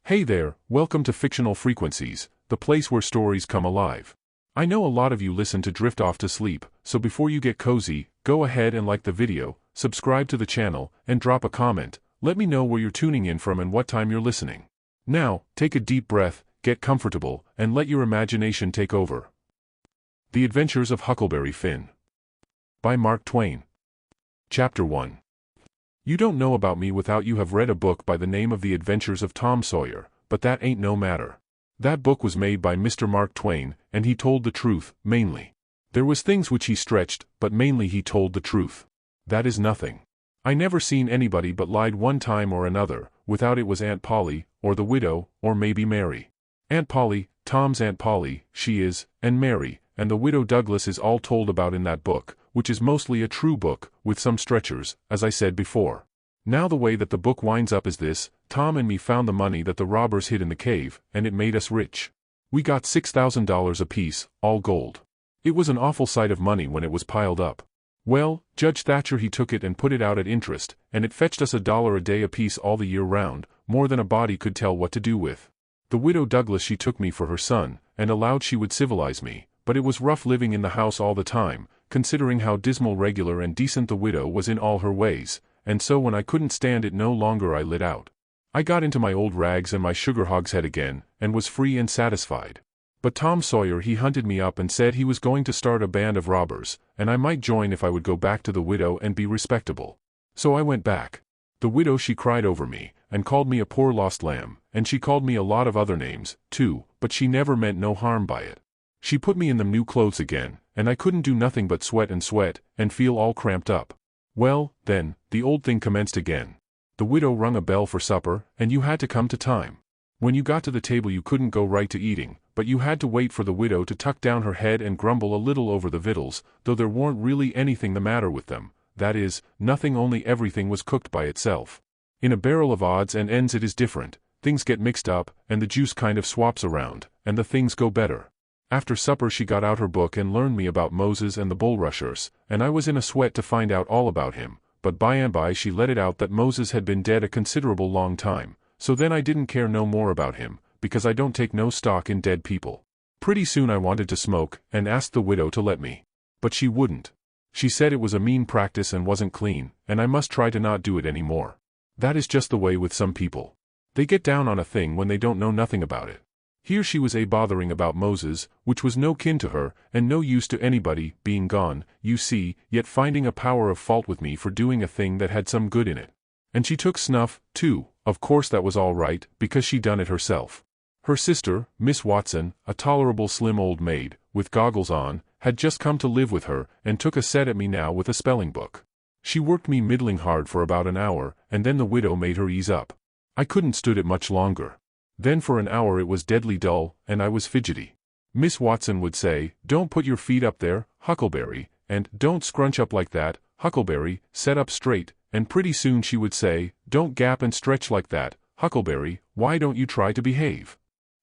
Hey there, welcome to Fictional Frequencies, the place where stories come alive. I know a lot of you listen to drift off to sleep, so before you get cozy, go ahead and like the video, subscribe to the channel, and drop a comment. Let me know where you're tuning in from and what time you're listening. Now, take a deep breath, get comfortable, and let your imagination take over. The Adventures of Huckleberry Finn. By Mark Twain. Chapter 1. You don't know about me without you have read a book by the name of The Adventures of Tom Sawyer, but that ain't no matter. That book was made by Mr. Mark Twain, and he told the truth, mainly. There was things which he stretched, but mainly he told the truth. That is nothing. I never seen anybody but lied one time or another, without it was Aunt Polly, or the widow, or maybe Mary. Aunt Polly, Tom's Aunt Polly, she is, and Mary, and the widow Douglas is all told about in that book, which is mostly a true book, with some stretchers, as I said before. Now the way that the book winds up is this: Tom and me found the money that the robbers hid in the cave, and it made us rich. We got $6,000 apiece, all gold. It was an awful sight of money when it was piled up. Well, Judge Thatcher he took it and put it out at interest, and it fetched us $1 a day apiece all the year round, more than a body could tell what to do with. The widow Douglas she took me for her son, and allowed she would civilize me, but it was rough living in the house all the time, considering how dismal, regular and decent the widow was in all her ways, and so when I couldn't stand it no longer I lit out. I got into my old rags and my sugar hogshead again, and was free and satisfied. But Tom Sawyer he hunted me up and said he was going to start a band of robbers, and I might join if I would go back to the widow and be respectable. So I went back. The widow she cried over me, and called me a poor lost lamb, and she called me a lot of other names, too, but she never meant no harm by it. She put me in them new clothes again, and I couldn't do nothing but sweat, and feel all cramped up. Well, then, the old thing commenced again. The widow rung a bell for supper, and you had to come to time. When you got to the table you couldn't go right to eating, but you had to wait for the widow to tuck down her head and grumble a little over the victuals, though there warn't really anything the matter with them, that is, nothing, only everything was cooked by itself. In a barrel of odds and ends it is different, things get mixed up, and the juice kind of swaps around, and the things go better. After supper she got out her book and learned me about Moses and the bulrushers, and I was in a sweat to find out all about him, but by and by she let it out that Moses had been dead a considerable long time, so then I didn't care no more about him, because I don't take no stock in dead people. Pretty soon I wanted to smoke, and asked the widow to let me. But she wouldn't. She said it was a mean practice and wasn't clean, and I must try to not do it any more. That is just the way with some people. They get down on a thing when they don't know nothing about it. Here she was bothering about Moses, which was no kin to her, and no use to anybody, being gone, you see, yet finding a power of fault with me for doing a thing that had some good in it. And she took snuff, too. Of course that was all right, because she done it herself. Her sister, Miss Watson, a tolerable slim old maid, with goggles on, had just come to live with her, and took a set at me now with a spelling book. She worked me middling hard for about an hour, and then the widow made her ease up. I couldn't stood it much longer. Then for an hour it was deadly dull, and I was fidgety. Miss Watson would say, "Don't put your feet up there, Huckleberry," and "Don't scrunch up like that, Huckleberry, set up straight," and pretty soon she would say, "Don't gap and stretch like that, Huckleberry, why don't you try to behave?"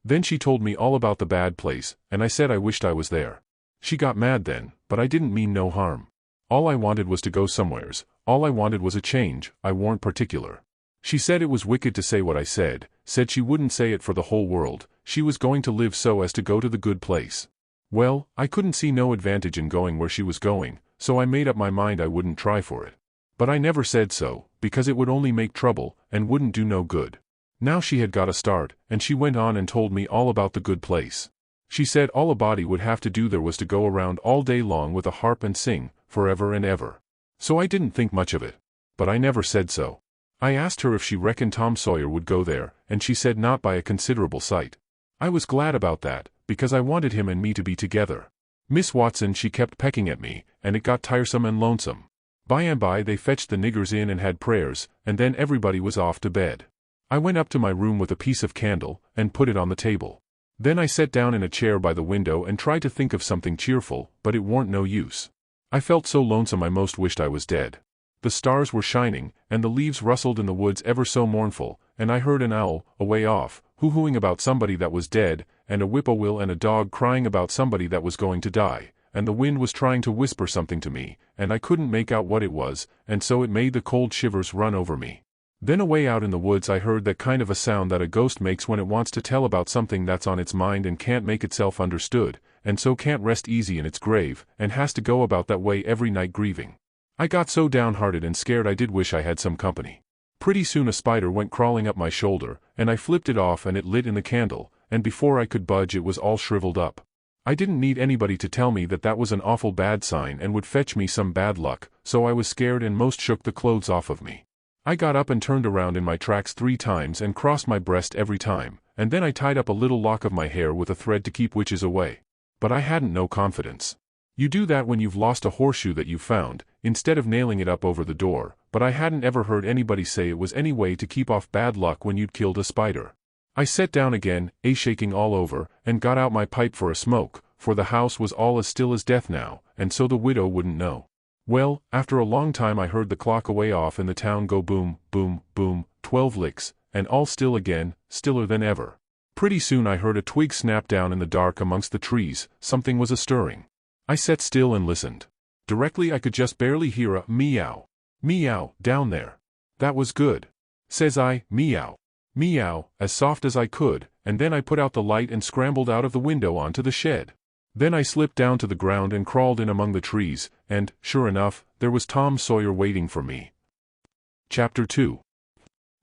Then she told me all about the bad place, and I said I wished I was there. She got mad then, but I didn't mean no harm. All I wanted was to go somewheres, all I wanted was a change, I warn't particular. She said it was wicked to say what I said she wouldn't say it for the whole world, she was going to live so as to go to the good place. Well, I couldn't see no advantage in going where she was going, so I made up my mind I wouldn't try for it. But I never said so, because it would only make trouble, and wouldn't do no good. Now she had got a start, and she went on and told me all about the good place. She said all a body would have to do there was to go around all day long with a harp and sing, forever and ever. So I didn't think much of it. But I never said so. I asked her if she reckoned Tom Sawyer would go there, and she said not by a considerable sight. I was glad about that, because I wanted him and me to be together. Miss Watson she kept pecking at me, and it got tiresome and lonesome. By and by they fetched the niggers in and had prayers, and then everybody was off to bed. I went up to my room with a piece of candle, and put it on the table. Then I sat down in a chair by the window and tried to think of something cheerful, but it warn't no use. I felt so lonesome I most wished I was dead. The stars were shining, and the leaves rustled in the woods ever so mournful, and I heard an owl, away off, hoo-hooing about somebody that was dead, and a whippoorwill and a dog crying about somebody that was going to die, and the wind was trying to whisper something to me, and I couldn't make out what it was, and so it made the cold shivers run over me. Then away out in the woods I heard that kind of a sound that a ghost makes when it wants to tell about something that's on its mind and can't make itself understood, and so can't rest easy in its grave, and has to go about that way every night grieving. I got so downhearted and scared I did wish I had some company. Pretty soon a spider went crawling up my shoulder, and I flipped it off and it lit in the candle, and before I could budge it was all shriveled up. I didn't need anybody to tell me that that was an awful bad sign and would fetch me some bad luck, so I was scared and most shook the clothes off of me. I got up and turned around in my tracks 3 times and crossed my breast every time, and then I tied up a little lock of my hair with a thread to keep witches away. But I hadn't no confidence. You do that when you've lost a horseshoe that you found, instead of nailing it up over the door, but I hadn't ever heard anybody say it was any way to keep off bad luck when you'd killed a spider. I sat down again, shaking all over, and got out my pipe for a smoke, for the house was all as still as death now, and so the widow wouldn't know. Well, after a long time I heard the clock away off in the town go boom, boom, boom, 12 licks, and all still again, stiller than ever. Pretty soon I heard a twig snap down in the dark amongst the trees. Something was a-stirring. I sat still and listened. Directly I could just barely hear a meow. Meow, down there. That was good. Says I, meow. Meow, as soft as I could, and then I put out the light and scrambled out of the window onto the shed. Then I slipped down to the ground and crawled in among the trees, and, sure enough, there was Tom Sawyer waiting for me. Chapter 2.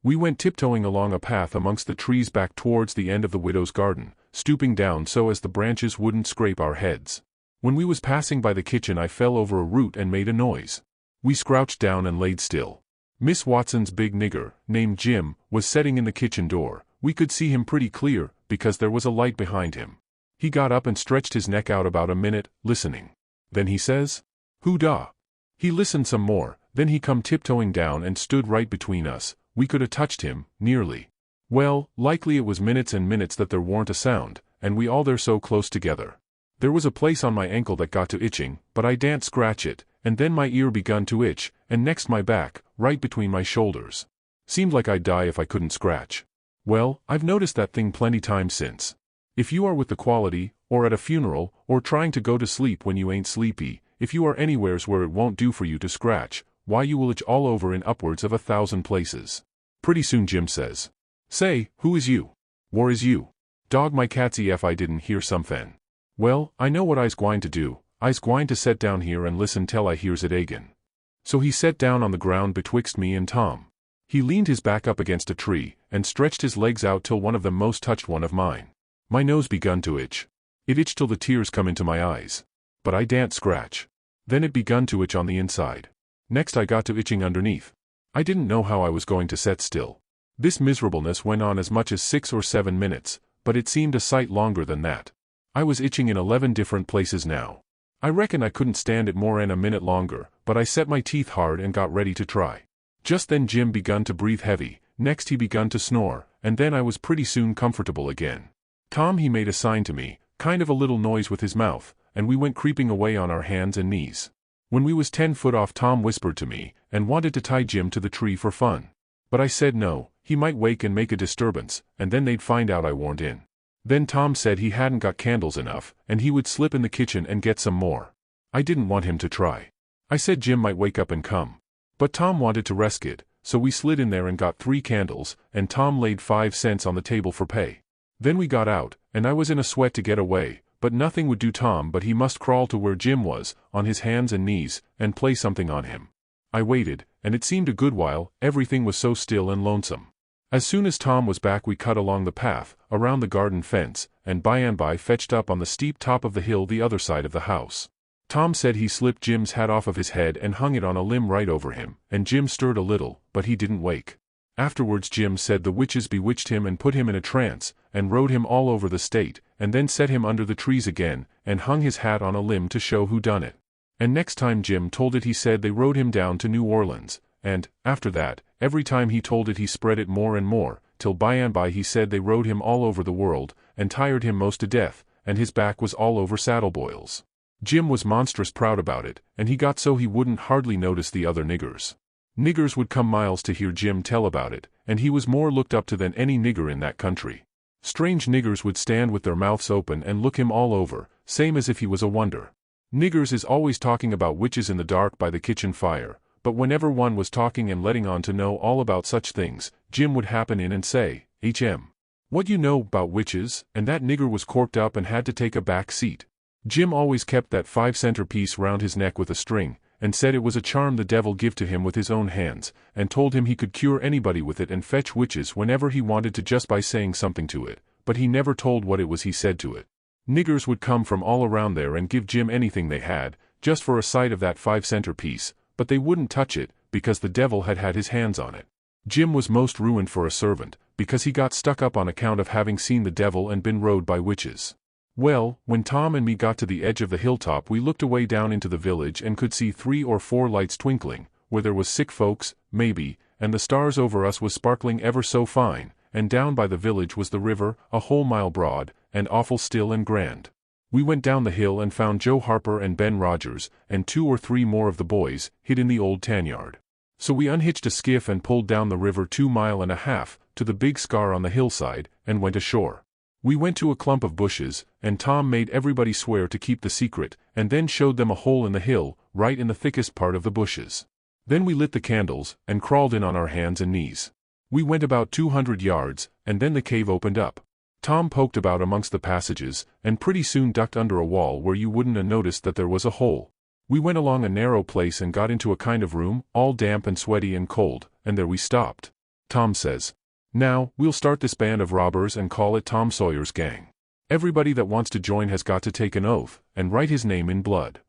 We went tiptoeing along a path amongst the trees back towards the end of the widow's garden, stooping down so as the branches wouldn't scrape our heads. When we was passing by the kitchen I fell over a root and made a noise. We crouched down and laid still. Miss Watson's big nigger, named Jim, was sitting in the kitchen door. We could see him pretty clear, because there was a light behind him. He got up and stretched his neck out about a minute, listening. Then he says, "Hoo-dah." He listened some more, then he come tiptoeing down and stood right between us. We could have touched him, nearly. Well, likely it was minutes and minutes that there warn't a sound, and we all there so close together. There was a place on my ankle that got to itching, but I daren't scratch it, and then my ear begun to itch, and next my back, right between my shoulders. Seemed like I'd die if I couldn't scratch. Well, I've noticed that thing plenty times since. If you are with the quality, or at a funeral, or trying to go to sleep when you ain't sleepy, if you are anywheres where it won't do for you to scratch, why you will itch all over in upwards of 1,000 places. Pretty soon Jim says, "Say, who is you? Where is you? Dog my catsy if I didn't hear something." Well, I know what I's gwine to do. I's gwine to set down here and listen till I hears it agin. So he set down on the ground betwixt me and Tom. He leaned his back up against a tree, and stretched his legs out till one of them most touched one of mine. My nose begun to itch. It itched till the tears come into my eyes. But I daren't scratch. Then it begun to itch on the inside. Next I got to itching underneath. I didn't know how I was going to set still. This miserableness went on as much as 6 or 7 minutes, but it seemed a sight longer than that. I was itching in 11 different places now. I reckon I couldn't stand it more'n a minute longer, but I set my teeth hard and got ready to try. Just then Jim begun to breathe heavy, next he begun to snore, and then I was pretty soon comfortable again. Tom he made a sign to me, kind of a little noise with his mouth, and we went creeping away on our hands and knees. When we was 10 foot off Tom whispered to me, and wanted to tie Jim to the tree for fun. But I said no, he might wake and make a disturbance, and then they'd find out I warn't in. Then Tom said he hadn't got candles enough, and he would slip in the kitchen and get some more. I didn't want him to try. I said Jim might wake up and come. But Tom wanted to risk it, so we slid in there and got 3 candles, and Tom laid 5 cents on the table for pay. Then we got out, and I was in a sweat to get away, but nothing would do Tom but he must crawl to where Jim was, on his hands and knees, and play something on him. I waited, and it seemed a good while, everything was so still and lonesome. As soon as Tom was back we cut along the path, around the garden fence, and by and by fetched up on the steep top of the hill the other side of the house. Tom said he slipped Jim's hat off of his head and hung it on a limb right over him, and Jim stirred a little, but he didn't wake. Afterwards Jim said the witches bewitched him and put him in a trance, and rode him all over the state, and then set him under the trees again, and hung his hat on a limb to show who done it. And next time Jim told it he said they rode him down to New Orleans, and, after that, every time he told it he spread it more and more, till by and by he said they rode him all over the world, and tired him most to death, and his back was all over saddle boils. Jim was monstrous proud about it, and he got so he wouldn't hardly notice the other niggers. Niggers would come miles to hear Jim tell about it, and he was more looked up to than any nigger in that country. Strange niggers would stand with their mouths open and look him all over, same as if he was a wonder. Niggers is always talking about witches in the dark by the kitchen fire, But whenever one was talking and letting on to know all about such things, Jim would happen in and say, "H.M. What you know about witches?" And that nigger was corked up and had to take a back seat. Jim always kept that 5-center piece round his neck with a string, and said it was a charm the devil give to him with his own hands, and told him he could cure anybody with it and fetch witches whenever he wanted to just by saying something to it, but he never told what it was he said to it. Niggers would come from all around there and give Jim anything they had, just for a sight of that 5-center piece, but they wouldn't touch it, because the devil had had his hands on it. Jim was most ruined for a servant, because he got stuck up on account of having seen the devil and been rode by witches. Well, when Tom and me got to the edge of the hilltop, we looked away down into the village and could see 3 or 4 lights twinkling, where there was sick folks, maybe, and the stars over us was sparkling ever so fine, and down by the village was the river, a whole mile broad, and awful still and grand. We went down the hill and found Joe Harper and Ben Rogers, and 2 or 3 more of the boys, hid in the old tanyard. So we unhitched a skiff and pulled down the river 2.5 miles, to the big scar on the hillside, and went ashore. We went to a clump of bushes, and Tom made everybody swear to keep the secret, and then showed them a hole in the hill, right in the thickest part of the bushes. Then we lit the candles, and crawled in on our hands and knees. We went about 200 yards, and then the cave opened up. Tom poked about amongst the passages, and pretty soon ducked under a wall where you wouldn't have noticed that there was a hole. We went along a narrow place and got into a kind of room, all damp and sweaty and cold, and there we stopped. Tom says, "Now, we'll start this band of robbers and call it Tom Sawyer's Gang. Everybody that wants to join has got to take an oath, and write his name in blood."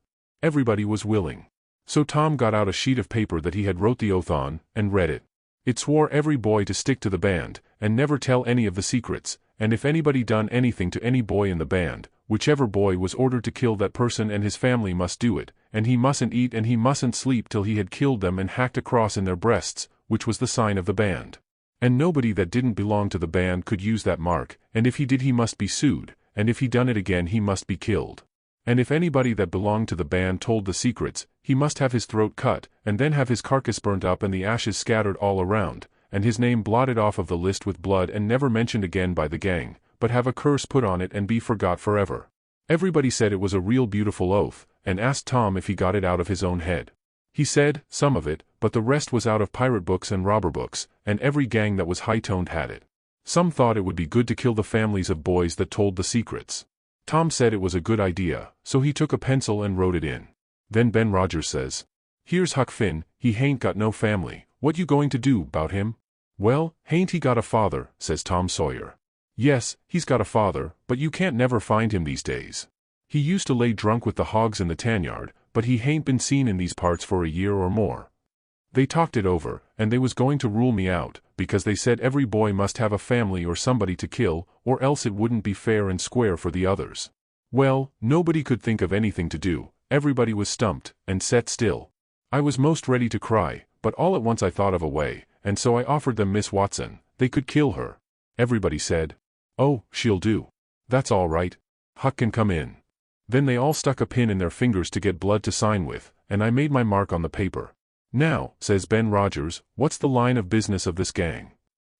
Everybody was willing. So Tom got out a sheet of paper that he had wrote the oath on, and read it. It swore every boy to stick to the band, and never tell any of the secrets, and if anybody done anything to any boy in the band, whichever boy was ordered to kill that person and his family must do it, and he mustn't eat and he mustn't sleep till he had killed them and hacked a cross in their breasts, which was the sign of the band. And nobody that didn't belong to the band could use that mark, and if he did he must be sued, and if he done it again he must be killed. And if anybody that belonged to the band told the secrets, he must have his throat cut, and then have his carcass burnt up and the ashes scattered all around, and his name blotted off of the list with blood and never mentioned again by the gang, but have a curse put on it and be forgot forever. Everybody said it was a real beautiful oath, and asked Tom if he got it out of his own head. He said, some of it, but the rest was out of pirate books and robber books, and every gang that was high-toned had it. Some thought it would be good to kill the families of boys that told the secrets. Tom said it was a good idea, so he took a pencil and wrote it in. Then Ben Rogers says, "Here's Huck Finn, he hain't got no family, what you going to do 'bout him?" "Well, hain't he got a father?" says Tom Sawyer. "Yes, he's got a father, but you can't never find him these days. He used to lay drunk with the hogs in the tanyard, but he hain't been seen in these parts for a year or more. They talked it over, and they was going to rule me out, because they said every boy must have a family or somebody to kill, or else it wouldn't be fair and square for the others. Well, nobody could think of anything to do, everybody was stumped, and set still. I was most ready to cry, but all at once I thought of a way, and so I offered them Miss Watson, they could kill her. Everybody said, "Oh, she'll do. That's all right. Huck can come in." Then they all stuck a pin in their fingers to get blood to sign with, and I made my mark on the paper. "Now," says Ben Rogers, "what's the line of business of this gang?"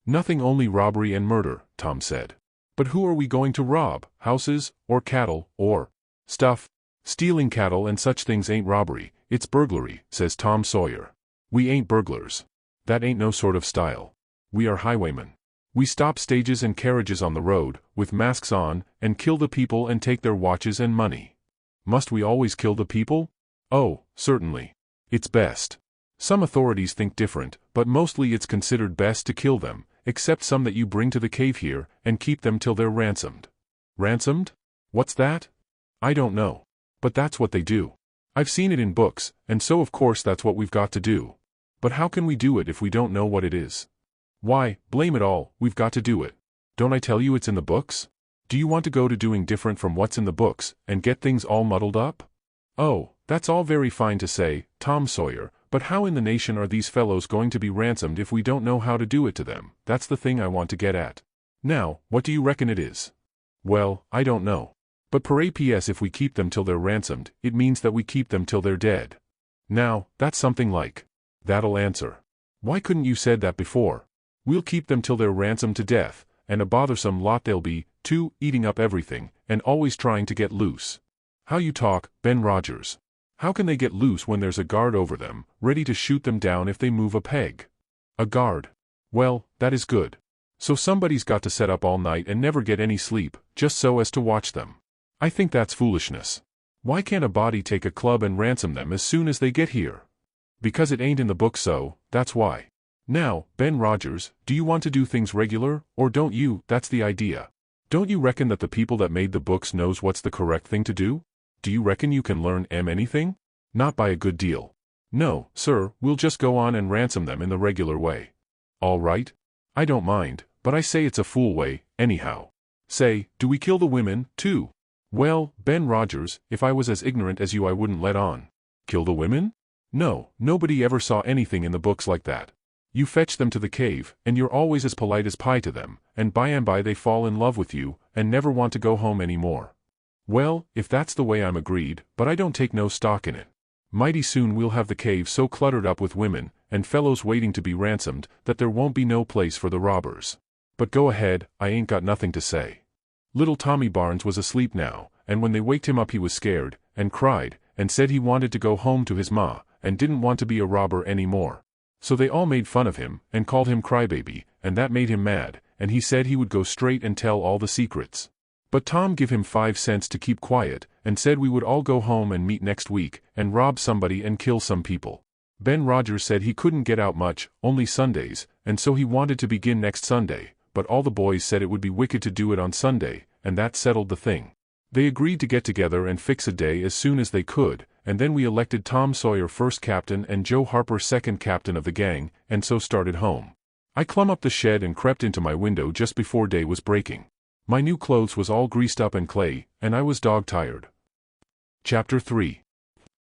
"Nothing, only robbery and murder," Tom said. "But who are we going to rob, houses, or cattle, or stuff?" "Stealing cattle and such things ain't robbery, it's burglary," says Tom Sawyer. "We ain't burglars. That ain't no sort of style. We are highwaymen. We stop stages and carriages on the road, with masks on, and kill the people and take their watches and money." "Must we always kill the people?" "Oh, certainly. It's best. Some authorities think different, but mostly it's considered best to kill them, except some that you bring to the cave here, and keep them till they're ransomed." "Ransomed? What's that?" "I don't know. But that's what they do. I've seen it in books, and so of course that's what we've got to do. But how can we do it if we don't know what it is?" "Why, blame it all, we've got to do it. Don't I tell you it's in the books? Do you want to go to doing different from what's in the books, and get things all muddled up?" "Oh, that's all very fine to say, Tom Sawyer, but how in the nation are these fellows going to be ransomed if we don't know how to do it to them? That's the thing I want to get at. Now, what do you reckon it is?" "Well, I don't know. But perhaps if we keep them till they're ransomed, it means that we keep them till they're dead. Now, that's something like. That'll answer. Why couldn't you said that before? We'll keep them till they're ransomed to death, and a bothersome lot they'll be, too, eating up everything, and always trying to get loose." "How you talk, Ben Rogers. How can they get loose when there's a guard over them, ready to shoot them down if they move a peg? A guard. Well, that is good. So somebody's got to set up all night and never get any sleep, just so as to watch them. I think that's foolishness. Why can't a body take a club and ransom them as soon as they get here? Because it ain't in the book, so that's why. Now, Ben Rogers, do you want to do things regular, or don't you? That's the idea. Don't you reckon that the people that made the books knows what's the correct thing to do? Do you reckon you can learn anything? Not by a good deal. No, sir, we'll just go on and ransom them in the regular way. All right? I don't mind, but I say it's a fool way, anyhow. Say, do we kill the women, too? Well, Ben Rogers, if I was as ignorant as you I wouldn't let on. Kill the women? No, nobody ever saw anything in the books like that. You fetch them to the cave, and you're always as polite as pie to them, and by they fall in love with you, and never want to go home any more. Well, if that's the way I'm agreed, but I don't take no stock in it. Mighty soon we'll have the cave so cluttered up with women, and fellows waiting to be ransomed, that there won't be no place for the robbers. But go ahead, I ain't got nothing to say. Little Tommy Barnes was asleep now, and when they waked him up he was scared, and cried, and said he wanted to go home to his ma, and didn't want to be a robber any more. So they all made fun of him, and called him Crybaby, and that made him mad, and he said he would go straight and tell all the secrets. But Tom give him 5 cents to keep quiet, and said we would all go home and meet next week, and rob somebody and kill some people. Ben Rogers said he couldn't get out much, only Sundays, and so he wanted to begin next Sunday, but all the boys said it would be wicked to do it on Sunday, and that settled the thing. They agreed to get together and fix a day as soon as they could, and then we elected Tom Sawyer first captain and Joe Harper second captain of the gang, and so started home. I clumb up the shed and crept into my window just before day was breaking. My new clothes was all greased up and clay, and I was dog-tired. Chapter 3.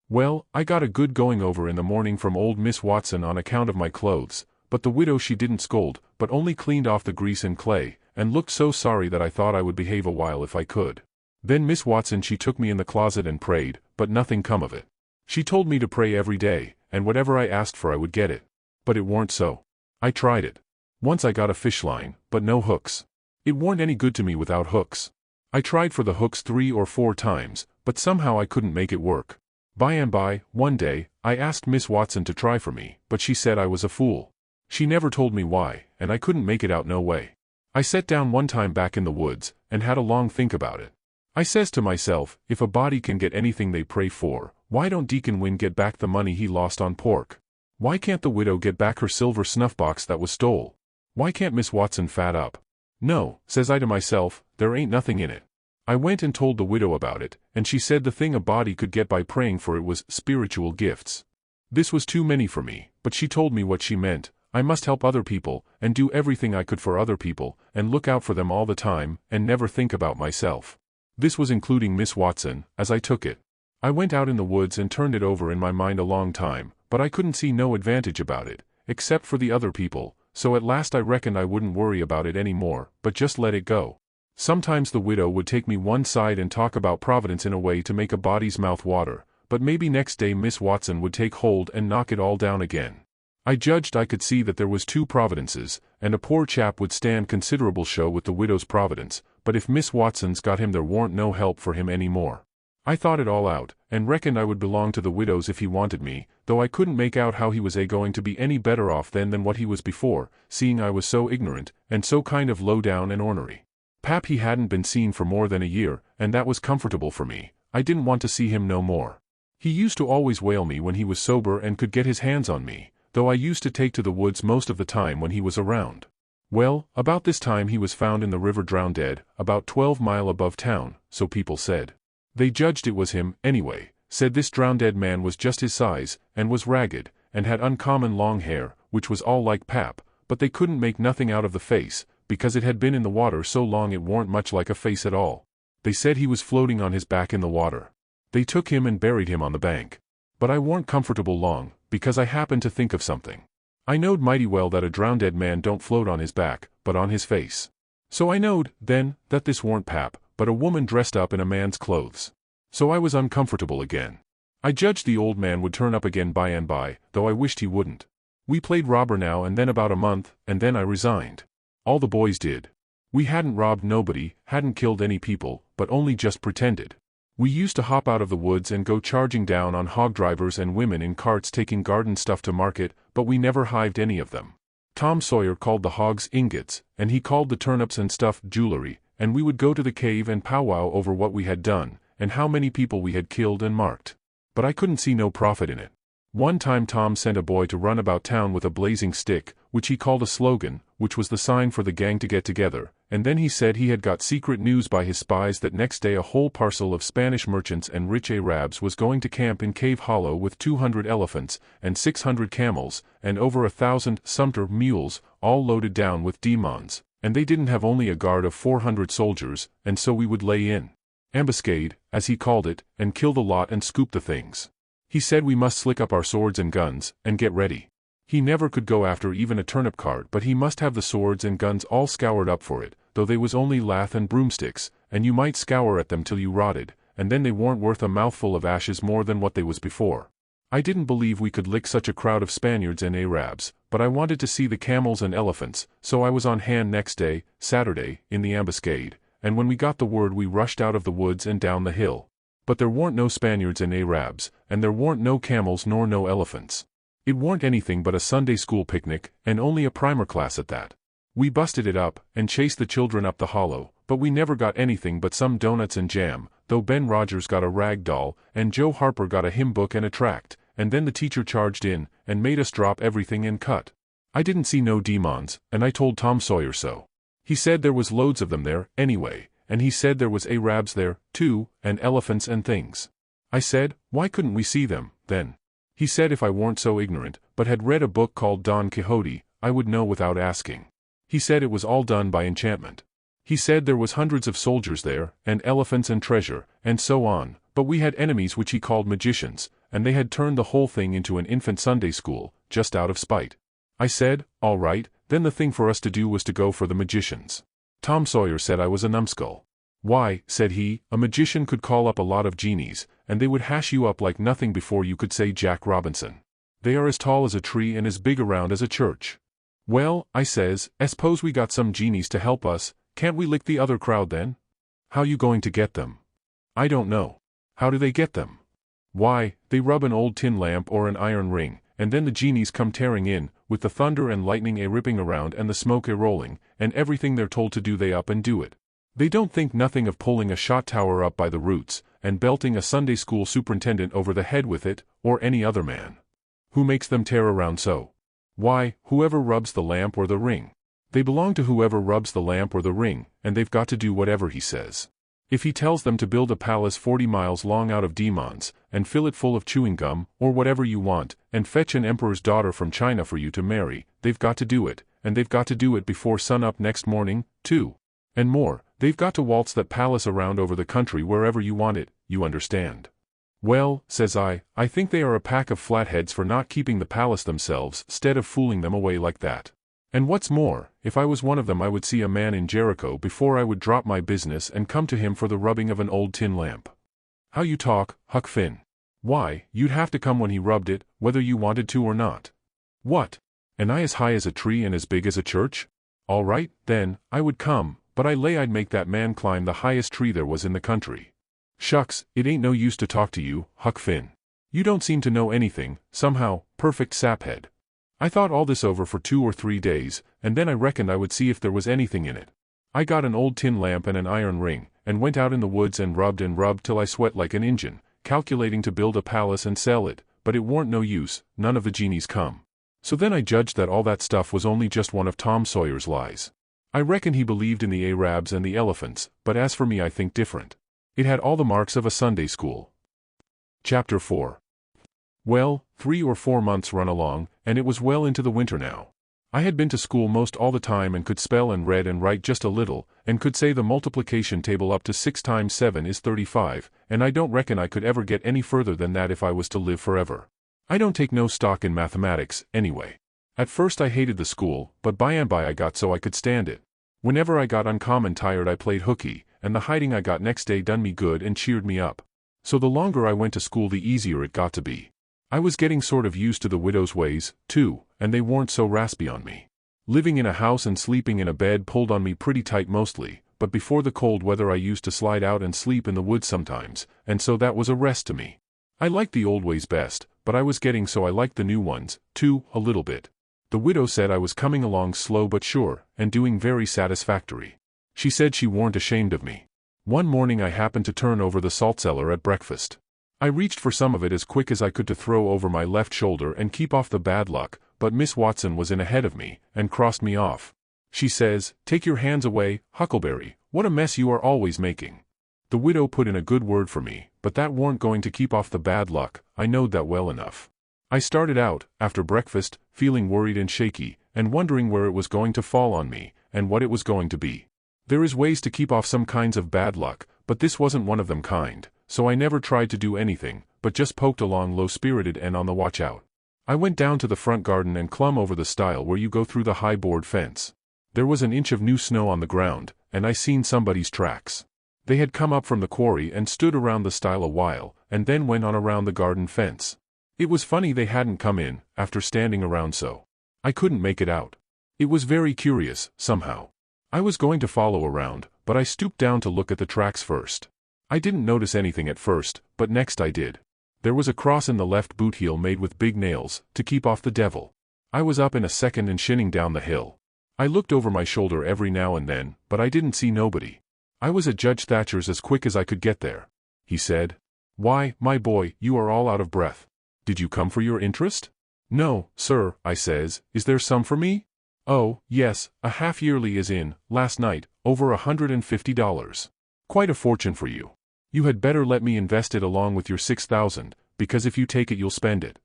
Well, I got a good going over in the morning from old Miss Watson on account of my clothes, but the widow she didn't scold, but only cleaned off the grease and clay, and looked so sorry that I thought I would behave a while if I could. Then Miss Watson she took me in the closet and prayed, but nothing come of it. She told me to pray every day, and whatever I asked for I would get it. But it warn't so. I tried it. Once I got a fish line, but no hooks. It warn't any good to me without hooks. I tried for the hooks 3 or 4 times, but somehow I couldn't make it work. By and by, one day, I asked Miss Watson to try for me, but she said I was a fool. She never told me why, and I couldn't make it out no way. I sat down one time back in the woods, and had a long think about it. I says to myself, if a body can get anything they pray for, why don't Deacon Wynne get back the money he lost on pork? Why can't the widow get back her silver snuff box that was stole? Why can't Miss Watson fat up? No, says I to myself, there ain't nothing in it. I went and told the widow about it, and she said the thing a body could get by praying for it was spiritual gifts. This was too many for me, but she told me what she meant. I must help other people, and do everything I could for other people, and look out for them all the time, and never think about myself. This was including Miss Watson, as I took it. I went out in the woods and turned it over in my mind a long time, but I couldn't see no advantage about it, except for the other people, so at last I reckoned I wouldn't worry about it any more, but just let it go. Sometimes the widow would take me one side and talk about Providence in a way to make a body's mouth water, but maybe next day Miss Watson would take hold and knock it all down again. I judged I could see that there was 2 providences, and a poor chap would stand considerable show with the widow's providence, but if Miss Watson's got him there warn't no help for him any more. I thought it all out, and reckoned I would belong to the widow's if he wanted me, though I couldn't make out how he was going to be any better off then than what he was before, seeing I was so ignorant, and so kind of low down and ornery. Pap he hadn't been seen for more than a year, and that was comfortable for me. I didn't want to see him no more. He used to always whale me when he was sober and could get his hands on me, though I used to take to the woods most of the time when he was around. Well, about this time he was found in the river drowned dead, about 12 mile above town, so people said. They judged it was him, anyway, said this drowned dead man was just his size, and was ragged, and had uncommon long hair, which was all like Pap, but they couldn't make nothing out of the face, because it had been in the water so long it warn't much like a face at all. They said he was floating on his back in the water. They took him and buried him on the bank. But I warn't comfortable long, because I happened to think of something. I knowed mighty well that a drowned dead man don't float on his back, but on his face. So I knowed, then, that this warn't Pap, but a woman dressed up in a man's clothes. So I was uncomfortable again. I judged the old man would turn up again by and by, though I wished he wouldn't. We played robber now and then about a month, and then I resigned. All the boys did. We hadn't robbed nobody, hadn't killed any people, but only just pretended. We used to hop out of the woods and go charging down on hog drivers and women in carts taking garden stuff to market, but we never hived any of them. Tom Sawyer called the hogs ingots, and he called the turnips and stuff jewelry, and we would go to the cave and powwow over what we had done, and how many people we had killed and marked. But I couldn't see no profit in it. One time Tom sent a boy to run about town with a blazing stick, which he called a slogan, which was the sign for the gang to get together, and then he said he had got secret news by his spies that next day a whole parcel of Spanish merchants and rich Arabs was going to camp in Cave Hollow with 200 elephants, and 600 camels, and over 1,000 Sumter mules, all loaded down with demons, and they didn't have only a guard of 400 soldiers, and so we would lay in ambuscade, as he called it, and kill the lot and scoop the things. He said we must slick up our swords and guns, and get ready. He never could go after even a turnip cart, but he must have the swords and guns all scoured up for it, though they was only lath and broomsticks, and you might scour at them till you rotted, and then they weren't worth a mouthful of ashes more than what they was before. I didn't believe we could lick such a crowd of Spaniards and Arabs, but I wanted to see the camels and elephants, so I was on hand next day, Saturday, in the ambuscade, and when we got the word we rushed out of the woods and down the hill. But there weren't no Spaniards and Arabs, and there weren't no camels nor no elephants. It weren't anything but a Sunday school picnic, and only a primer class at that. We busted it up, and chased the children up the hollow, but we never got anything but some donuts and jam, though Ben Rogers got a rag doll, and Joe Harper got a hymn book and a tract, and then the teacher charged in, and made us drop everything and cut. I didn't see no demons, and I told Tom Sawyer so. He said there was loads of them there, anyway, and he said there was Arabs there, too, and elephants and things. I said, why couldn't we see them, then? He said if I weren't so ignorant, but had read a book called Don Quixote, I would know without asking. He said it was all done by enchantment. He said there was hundreds of soldiers there, and elephants and treasure, and so on, but we had enemies which he called magicians, and they had turned the whole thing into an infant Sunday school, just out of spite. I said, all right, then the thing for us to do was to go for the magicians. Tom Sawyer said I was a numbskull. Why, said he, a magician could call up a lot of genies, and they would hash you up like nothing before you could say Jack Robinson. They are as tall as a tree and as big around as a church. Well, I says, suppose we got some genies to help us, can't we lick the other crowd then? How you going to get them? I don't know. How do they get them? Why, they rub an old tin lamp or an iron ring, and then the genies come tearing in, with the thunder and lightning a-ripping around and the smoke a-rolling, and everything they're told to do they up and do it. They don't think nothing of pulling a shot tower up by the roots, and belting a Sunday school superintendent over the head with it, or any other man. Who makes them tear around so? Why, whoever rubs the lamp or the ring. They belong to whoever rubs the lamp or the ring, and they've got to do whatever he says. If he tells them to build a palace 40 miles long out of demons, and fill it full of chewing gum, or whatever you want, and fetch an emperor's daughter from China for you to marry, they've got to do it, and they've got to do it before sun-up next morning, too. And more, they've got to waltz that palace around over the country wherever you want it, you understand. Well, says I think they are a pack of flatheads for not keeping the palace themselves, 'stead of fooling them away like that. And what's more, if I was one of them I would see a man in Jericho before I would drop my business and come to him for the rubbing of an old tin lamp. How you talk, Huck Finn. Why, you'd have to come when he rubbed it, whether you wanted to or not. What? And I as high as a tree and as big as a church? All right, then, I would come, but I lay I'd make that man climb the highest tree there was in the country. Shucks, it ain't no use to talk to you, Huck Finn. You don't seem to know anything, somehow, perfect saphead. I thought all this over for 2 or 3 days, and then I reckoned I would see if there was anything in it. I got an old tin lamp and an iron ring, and went out in the woods and rubbed till I sweat like an Injun, calculating to build a palace and sell it, but it warn't no use, none of the genies come. So then I judged that all that stuff was only just one of Tom Sawyer's lies. I reckon he believed in the Arabs and the elephants, but as for me I think different. It had all the marks of a Sunday school. Chapter 4. Well, 3 or 4 months run along, and it was well into the winter now. I had been to school most all the time and could spell and read and write just a little, and could say the multiplication table up to 6 times 7 is 35, and I don't reckon I could ever get any further than that if I was to live forever. I don't take no stock in mathematics, anyway. At first I hated the school, but by and by I got so I could stand it. Whenever I got uncommon tired I played hooky, and the hiding I got next day done me good and cheered me up. So the longer I went to school the easier it got to be. I was getting sort of used to the widow's ways, too, and they weren't so raspy on me. Living in a house and sleeping in a bed pulled on me pretty tight mostly, but before the cold weather I used to slide out and sleep in the woods sometimes, and so that was a rest to me. I liked the old ways best, but I was getting so I liked the new ones, too, a little bit. The widow said I was coming along slow but sure, and doing very satisfactory. She said she weren't ashamed of me. One morning I happened to turn over the salt cellar at breakfast. I reached for some of it as quick as I could to throw over my left shoulder and keep off the bad luck, but Miss Watson was in ahead of me, and crossed me off. She says, "Take your hands away, Huckleberry, what a mess you are always making." The widow put in a good word for me, but that weren't going to keep off the bad luck, I knowed that well enough. I started out, after breakfast, feeling worried and shaky, and wondering where it was going to fall on me, and what it was going to be. There is ways to keep off some kinds of bad luck, but this wasn't one of them kind, so I never tried to do anything, but just poked along low-spirited and on the watch out. I went down to the front garden and clumb over the stile where you go through the high board fence. There was an inch of new snow on the ground, and I seen somebody's tracks. They had come up from the quarry and stood around the stile a while, and then went on around the garden fence. It was funny they hadn't come in, after standing around so. I couldn't make it out. It was very curious, somehow. I was going to follow around, but I stooped down to look at the tracks first. I didn't notice anything at first, but next I did. There was a cross in the left boot heel made with big nails, to keep off the devil. I was up in a second and shinning down the hill. I looked over my shoulder every now and then, but I didn't see nobody. I was at Judge Thatcher's as quick as I could get there. He said, "Why, my boy, you are all out of breath. Did you come for your interest?" "No, sir," I says. "Is there some for me?" "Oh, yes, a half-yearly is in, last night, over $150. Quite a fortune for you. You had better let me invest it along with your 6,000, because if you take it you'll spend it."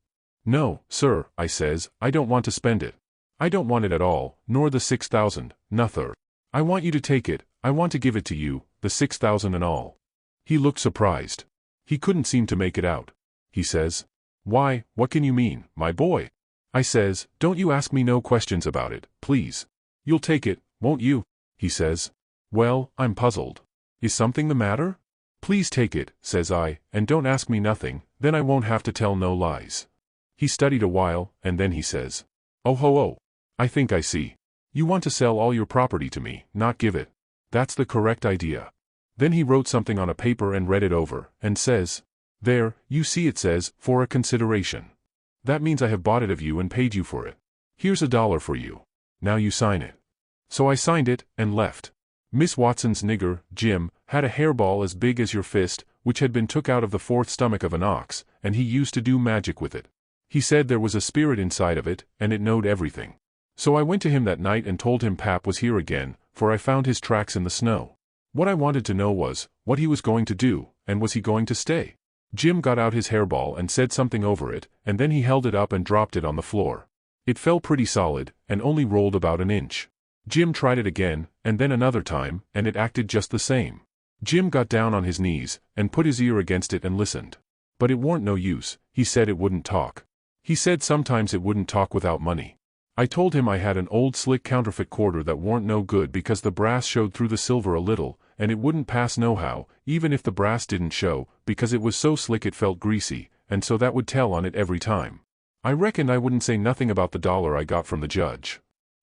"No, sir," I says, "I don't want to spend it. I don't want it at all, nor the 6,000, nother. I want you to take it, I want to give it to you, the 6,000 and all." He looked surprised. He couldn't seem to make it out. He says, "Why, what can you mean, my boy?" I says, "Don't you ask me no questions about it, please. You'll take it, won't you?" He says, "Well, I'm puzzled. Is something the matter?" "Please take it," says I, "and don't ask me nothing, then I won't have to tell no lies." He studied a while, and then he says, "Oh ho oh. I think I see. You want to sell all your property to me, not give it. That's the correct idea." Then he wrote something on a paper and read it over, and says, "There, you see it says, for a consideration. That means I have bought it of you and paid you for it. Here's $1 for you. Now you sign it." So I signed it, and left. Miss Watson's nigger, Jim, had a hairball as big as your fist, which had been took out of the fourth stomach of an ox, and he used to do magic with it. He said there was a spirit inside of it, and it knowed everything. So I went to him that night and told him Pap was here again, for I found his tracks in the snow. What I wanted to know was, what he was going to do, and was he going to stay? Jim got out his hairball and said something over it, and then he held it up and dropped it on the floor. It fell pretty solid, and only rolled about an inch. Jim tried it again, and then another time, and it acted just the same. Jim got down on his knees, and put his ear against it and listened. But it warn't no use, he said it wouldn't talk. He said sometimes it wouldn't talk without money. I told him I had an old slick counterfeit quarter that warn't no good because the brass showed through the silver a little, and it wouldn't pass nohow, even if the brass didn't show, because it was so slick it felt greasy, and so that would tell on it every time. I reckoned I wouldn't say nothing about the $1 I got from the judge.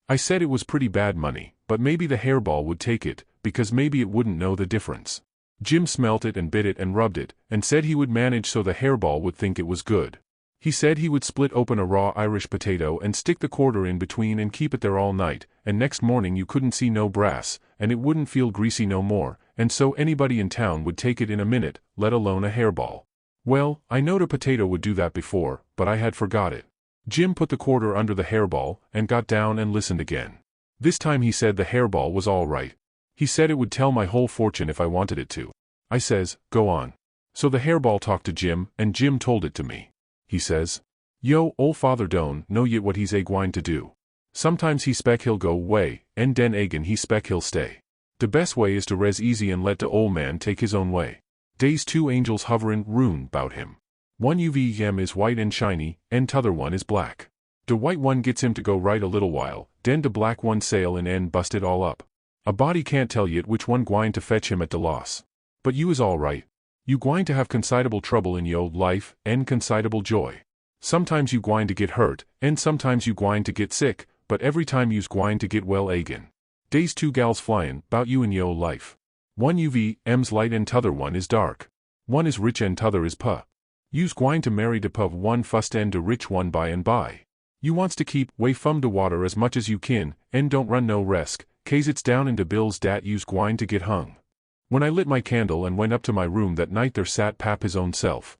I said it was pretty bad money, but maybe the hairball would take it, because maybe it wouldn't know the difference. Jim smelt it and bit it and rubbed it, and said he would manage so the hairball would think it was good. He said he would split open a raw Irish potato and stick the quarter in between and keep it there all night, and next morning you couldn't see no brass, and it wouldn't feel greasy no more, and so anybody in town would take it in a minute, let alone a hairball. Well, I knowed a potato would do that before, but I had forgot it. Jim put the quarter under the hairball, and got down and listened again. This time he said the hairball was all right. He said it would tell my whole fortune if I wanted it to. I says, "Go on." So the hairball talked to Jim, and Jim told it to me. He says, "Yo, ol' father don't know yet what he's a-gwine to do. Sometimes he spec he'll go way, and den again he spec he'll stay. De best way is to res easy and let de ol' man take his own way. Dey's 2 angels hoverin' roun' 'bout him. One UVM is white and shiny, and t'other one is black. De white one gets him to go right a little while, den de black one sail in and bust it all up. A body can't tell yet which one gwine to fetch him at de loss. But you is all right. You gwine to have considerable trouble in yo' life, and considerable joy. Sometimes you gwine to get hurt, and sometimes you gwine to get sick, but every time you's gwine to get well agin. Days two gals flyin', 'bout you and yo life. One UV, light and t'other one is dark. One is rich and t'other is puh. You's gwine to marry de puh one fust and de rich one by and by. You wants to keep way fum de water as much as you kin, and don't run no resk, case it's down in de bills dat you's gwine to get hung. When I lit my candle and went up to my room that night there sat Pap his own self.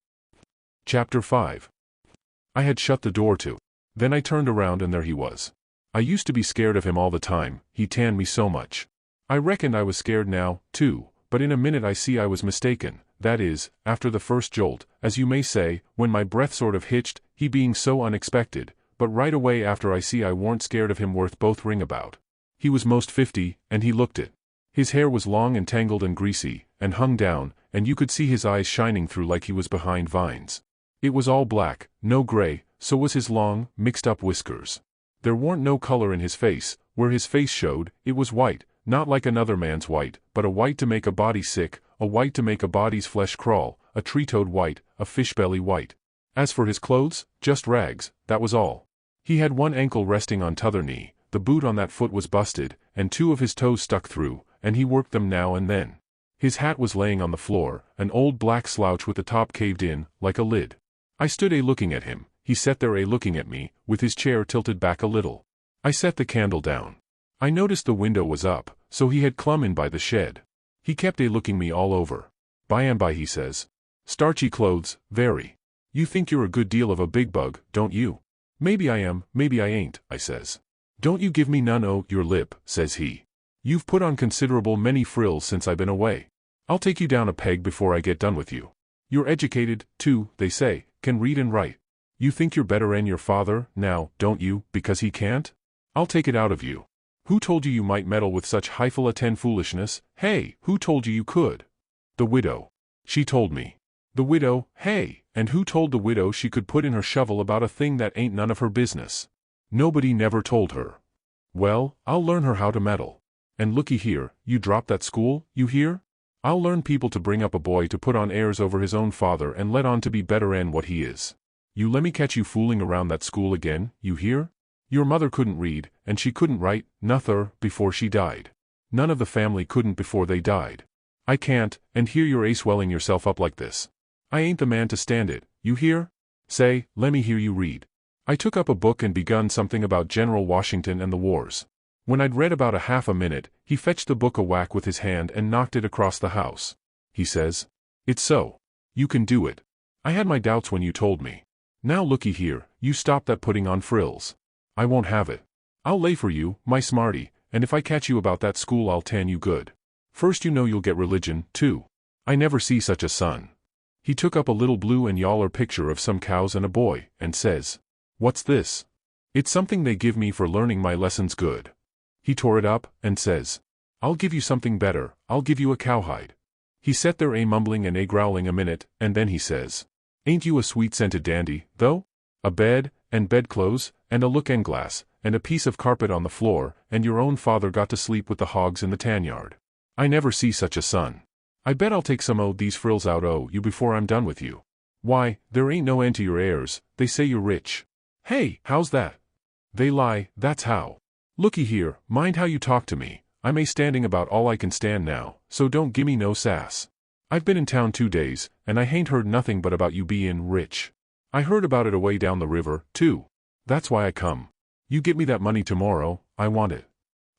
Chapter 5. I had shut the door to. Then I turned around and there he was. I used to be scared of him all the time, he tanned me so much. I reckoned I was scared now, too, but in a minute I see I was mistaken, that is, after the first jolt, as you may say, when my breath sort of hitched, he being so unexpected, but right away after I see I warn't scared of him worth both ring about. He was most 50, and he looked it. His hair was long and tangled and greasy, and hung down, and you could see his eyes shining through like he was behind vines. It was all black, no gray, so was his long, mixed-up whiskers. There warn't no color in his face, where his face showed, it was white, not like another man's white, but a white to make a body sick, a white to make a body's flesh crawl, a tree-toad white, a fish-belly white. As for his clothes, just rags, that was all. He had one ankle resting on t'other knee, the boot on that foot was busted, and two of his toes stuck through, and he worked them now and then. His hat was laying on the floor, an old black slouch with the top caved in, like a lid. I stood looking at him, he sat there looking at me, with his chair tilted back a little. I set the candle down. I noticed the window was up, so he had clum in by the shed. He kept looking me all over. By and by he says, "Starchy clothes, very. You think you're a good deal of a big bug, don't you?" "Maybe I am, maybe I ain't," I says. "Don't you give me none o' your lip," says he. "You've put on considerable many frills since I've been away. I'll take you down a peg before I get done with you. You're educated, too, they say, can read and write. You think you're better'n your father, now, don't you, because he can't? I'll take it out of you. Who told you might meddle with such highfalutin foolishness? Hey, who told you could?" "The widow. She told me." "The widow, hey, and who told the widow she could put in her shovel about a thing that ain't none of her business?" "Nobody never told her." "Well, I'll learn her how to meddle. And looky here, you drop that school, you hear? I'll learn people to bring up a boy to put on airs over his own father and let on to be better'n what he is. You lemme catch you fooling around that school again, you hear? Your mother couldn't read, and she couldn't write, nuther, before she died. None of the family couldn't before they died. I can't, and here you're swelling yourself up like this. I ain't the man to stand it, you hear? Say, lemme hear you read." I took up a book and begun something about General Washington and the wars. When I'd read about a half a minute, he fetched the book a whack with his hand and knocked it across the house. He says, "It's so. You can do it. I had my doubts when you told me. Now looky here, you stop that putting on frills. I won't have it. I'll lay for you, my smarty, and if I catch you about that school I'll tan you good. First you know you'll get religion, too. I never see such a son." He took up a little blue and yaller picture of some cows and a boy, and says, "What's this?" "It's something they give me for learning my lessons good." He tore it up, and says, "I'll give you something better, I'll give you a cowhide." He sat there mumbling and growling a minute, and then he says, "Ain't you a sweet-scented dandy, though? A bed, and bedclothes, and a look-and-glass, and a piece of carpet on the floor, and your own father got to sleep with the hogs in the tan-yard. I never see such a son. I bet I'll take some o' these frills out o' you before I'm done with you. Why, there ain't no end to your airs, they say you're rich. Hey, how's that? They lie, that's how. Looky here, mind how you talk to me, I'm standing about all I can stand now, so don't gimme no sass. I've been in town 2 days, and I hain't heard nothing but about you bein' rich. I heard about it away down the river, too. That's why I come. You get me that money tomorrow, I want it.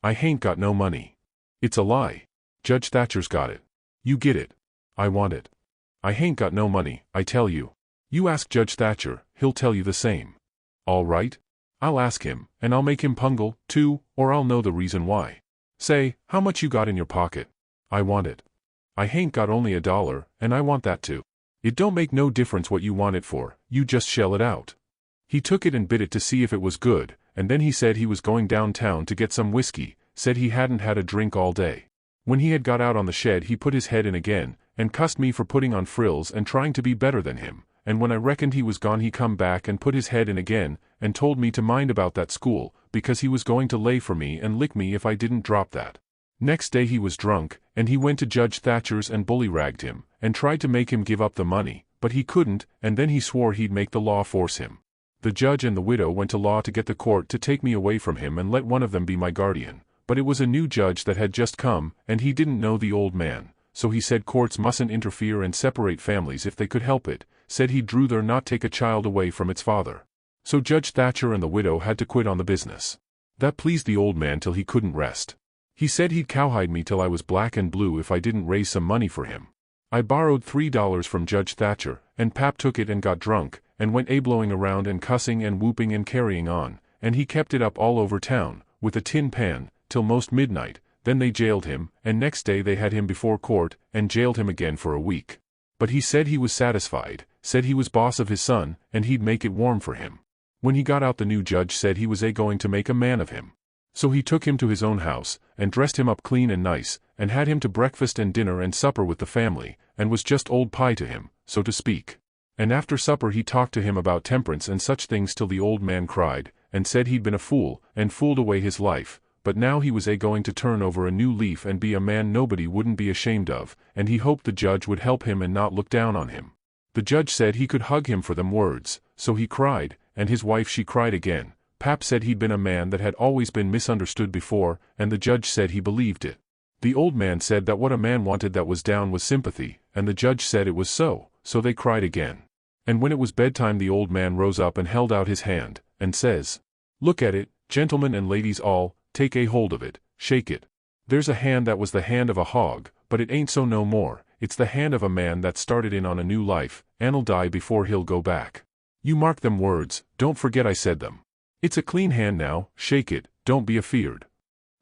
I hain't got no money." "It's a lie. Judge Thatcher's got it. You get it. I want it. I hain't got no money, I tell you. You ask Judge Thatcher, he'll tell you the same." "All right. I'll ask him, and I'll make him pungle, too, or I'll know the reason why. Say, how much you got in your pocket?" "I want it. I hain't got only $1, and I want that too." "It don't make no difference what you want it for, you just shell it out." He took it and bit it to see if it was good, and then he said he was going downtown to get some whiskey, said he hadn't had a drink all day. When he had got out on the shed he put his head in again, and cussed me for putting on frills and trying to be better than him, and when I reckoned he was gone he come back and put his head in again, and told me to mind about that school, because he was going to lay for me and lick me if I didn't drop that. Next day he was drunk, and he went to Judge Thatcher's and bully-ragged him, and tried to make him give up the money, but he couldn't, and then he swore he'd make the law force him. The judge and the widow went to law to get the court to take me away from him and let one of them be my guardian, but it was a new judge that had just come, and he didn't know the old man, so he said courts mustn't interfere and separate families if they could help it, said he'd druther not take a child away from its father. So Judge Thatcher and the widow had to quit on the business. That pleased the old man till he couldn't rest. He said he'd cowhide me till I was black and blue if I didn't raise some money for him. I borrowed $3 from Judge Thatcher, and Pap took it and got drunk, and went a-blowing around and cussing and whooping and carrying on, and he kept it up all over town, with a tin pan, till most midnight. Then they jailed him, and next day they had him before court, and jailed him again for a week. But he said he was satisfied, said he was boss of his son, and he'd make it warm for him. When he got out the new judge said he was going to make a man of him. So he took him to his own house, and dressed him up clean and nice, and had him to breakfast and dinner and supper with the family, and was just old pie to him, so to speak. And after supper he talked to him about temperance and such things till the old man cried, and said he'd been a fool, and fooled away his life, but now he was going to turn over a new leaf and be a man nobody wouldn't be ashamed of, and he hoped the judge would help him and not look down on him. The judge said he could hug him for them words, so he cried, and his wife she cried again. Pap said he'd been a man that had always been misunderstood before, and the judge said he believed it. The old man said that what a man wanted that was down was sympathy, and the judge said it was so they cried again. And when it was bedtime the old man rose up and held out his hand, and says, "Look at it, gentlemen and ladies all, take a hold of it, shake it. There's a hand that was the hand of a hog, but it ain't so no more, it's the hand of a man that started in on a new life, and'll die before he'll go back. You mark them words, don't forget I said them. It's a clean hand now, shake it, don't be afeard."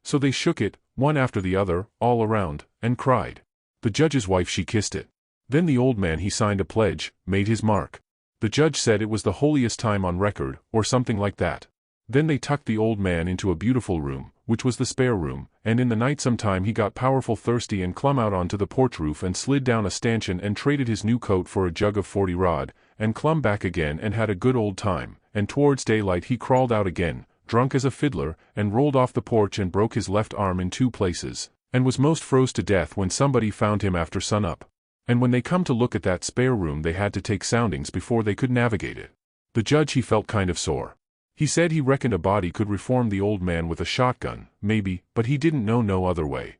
So they shook it, one after the other, all around, and cried. The judge's wife she kissed it. Then the old man he signed a pledge, made his mark. The judge said it was the holiest time on record, or something like that. Then they tucked the old man into a beautiful room, which was the spare room, and in the night sometime he got powerful thirsty and clumb out onto the porch roof and slid down a stanchion and traded his new coat for a jug of 40 rod, and clumb back again and had a good old time, and towards daylight he crawled out again, drunk as a fiddler, and rolled off the porch and broke his left arm in 2 places, and was most froze to death when somebody found him after sunup. And when they come to look at that spare room they had to take soundings before they could navigate it. The judge he felt kind of sore. He said he reckoned a body could reform the old man with a shotgun, maybe, but he didn't know no other way.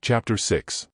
Chapter 6.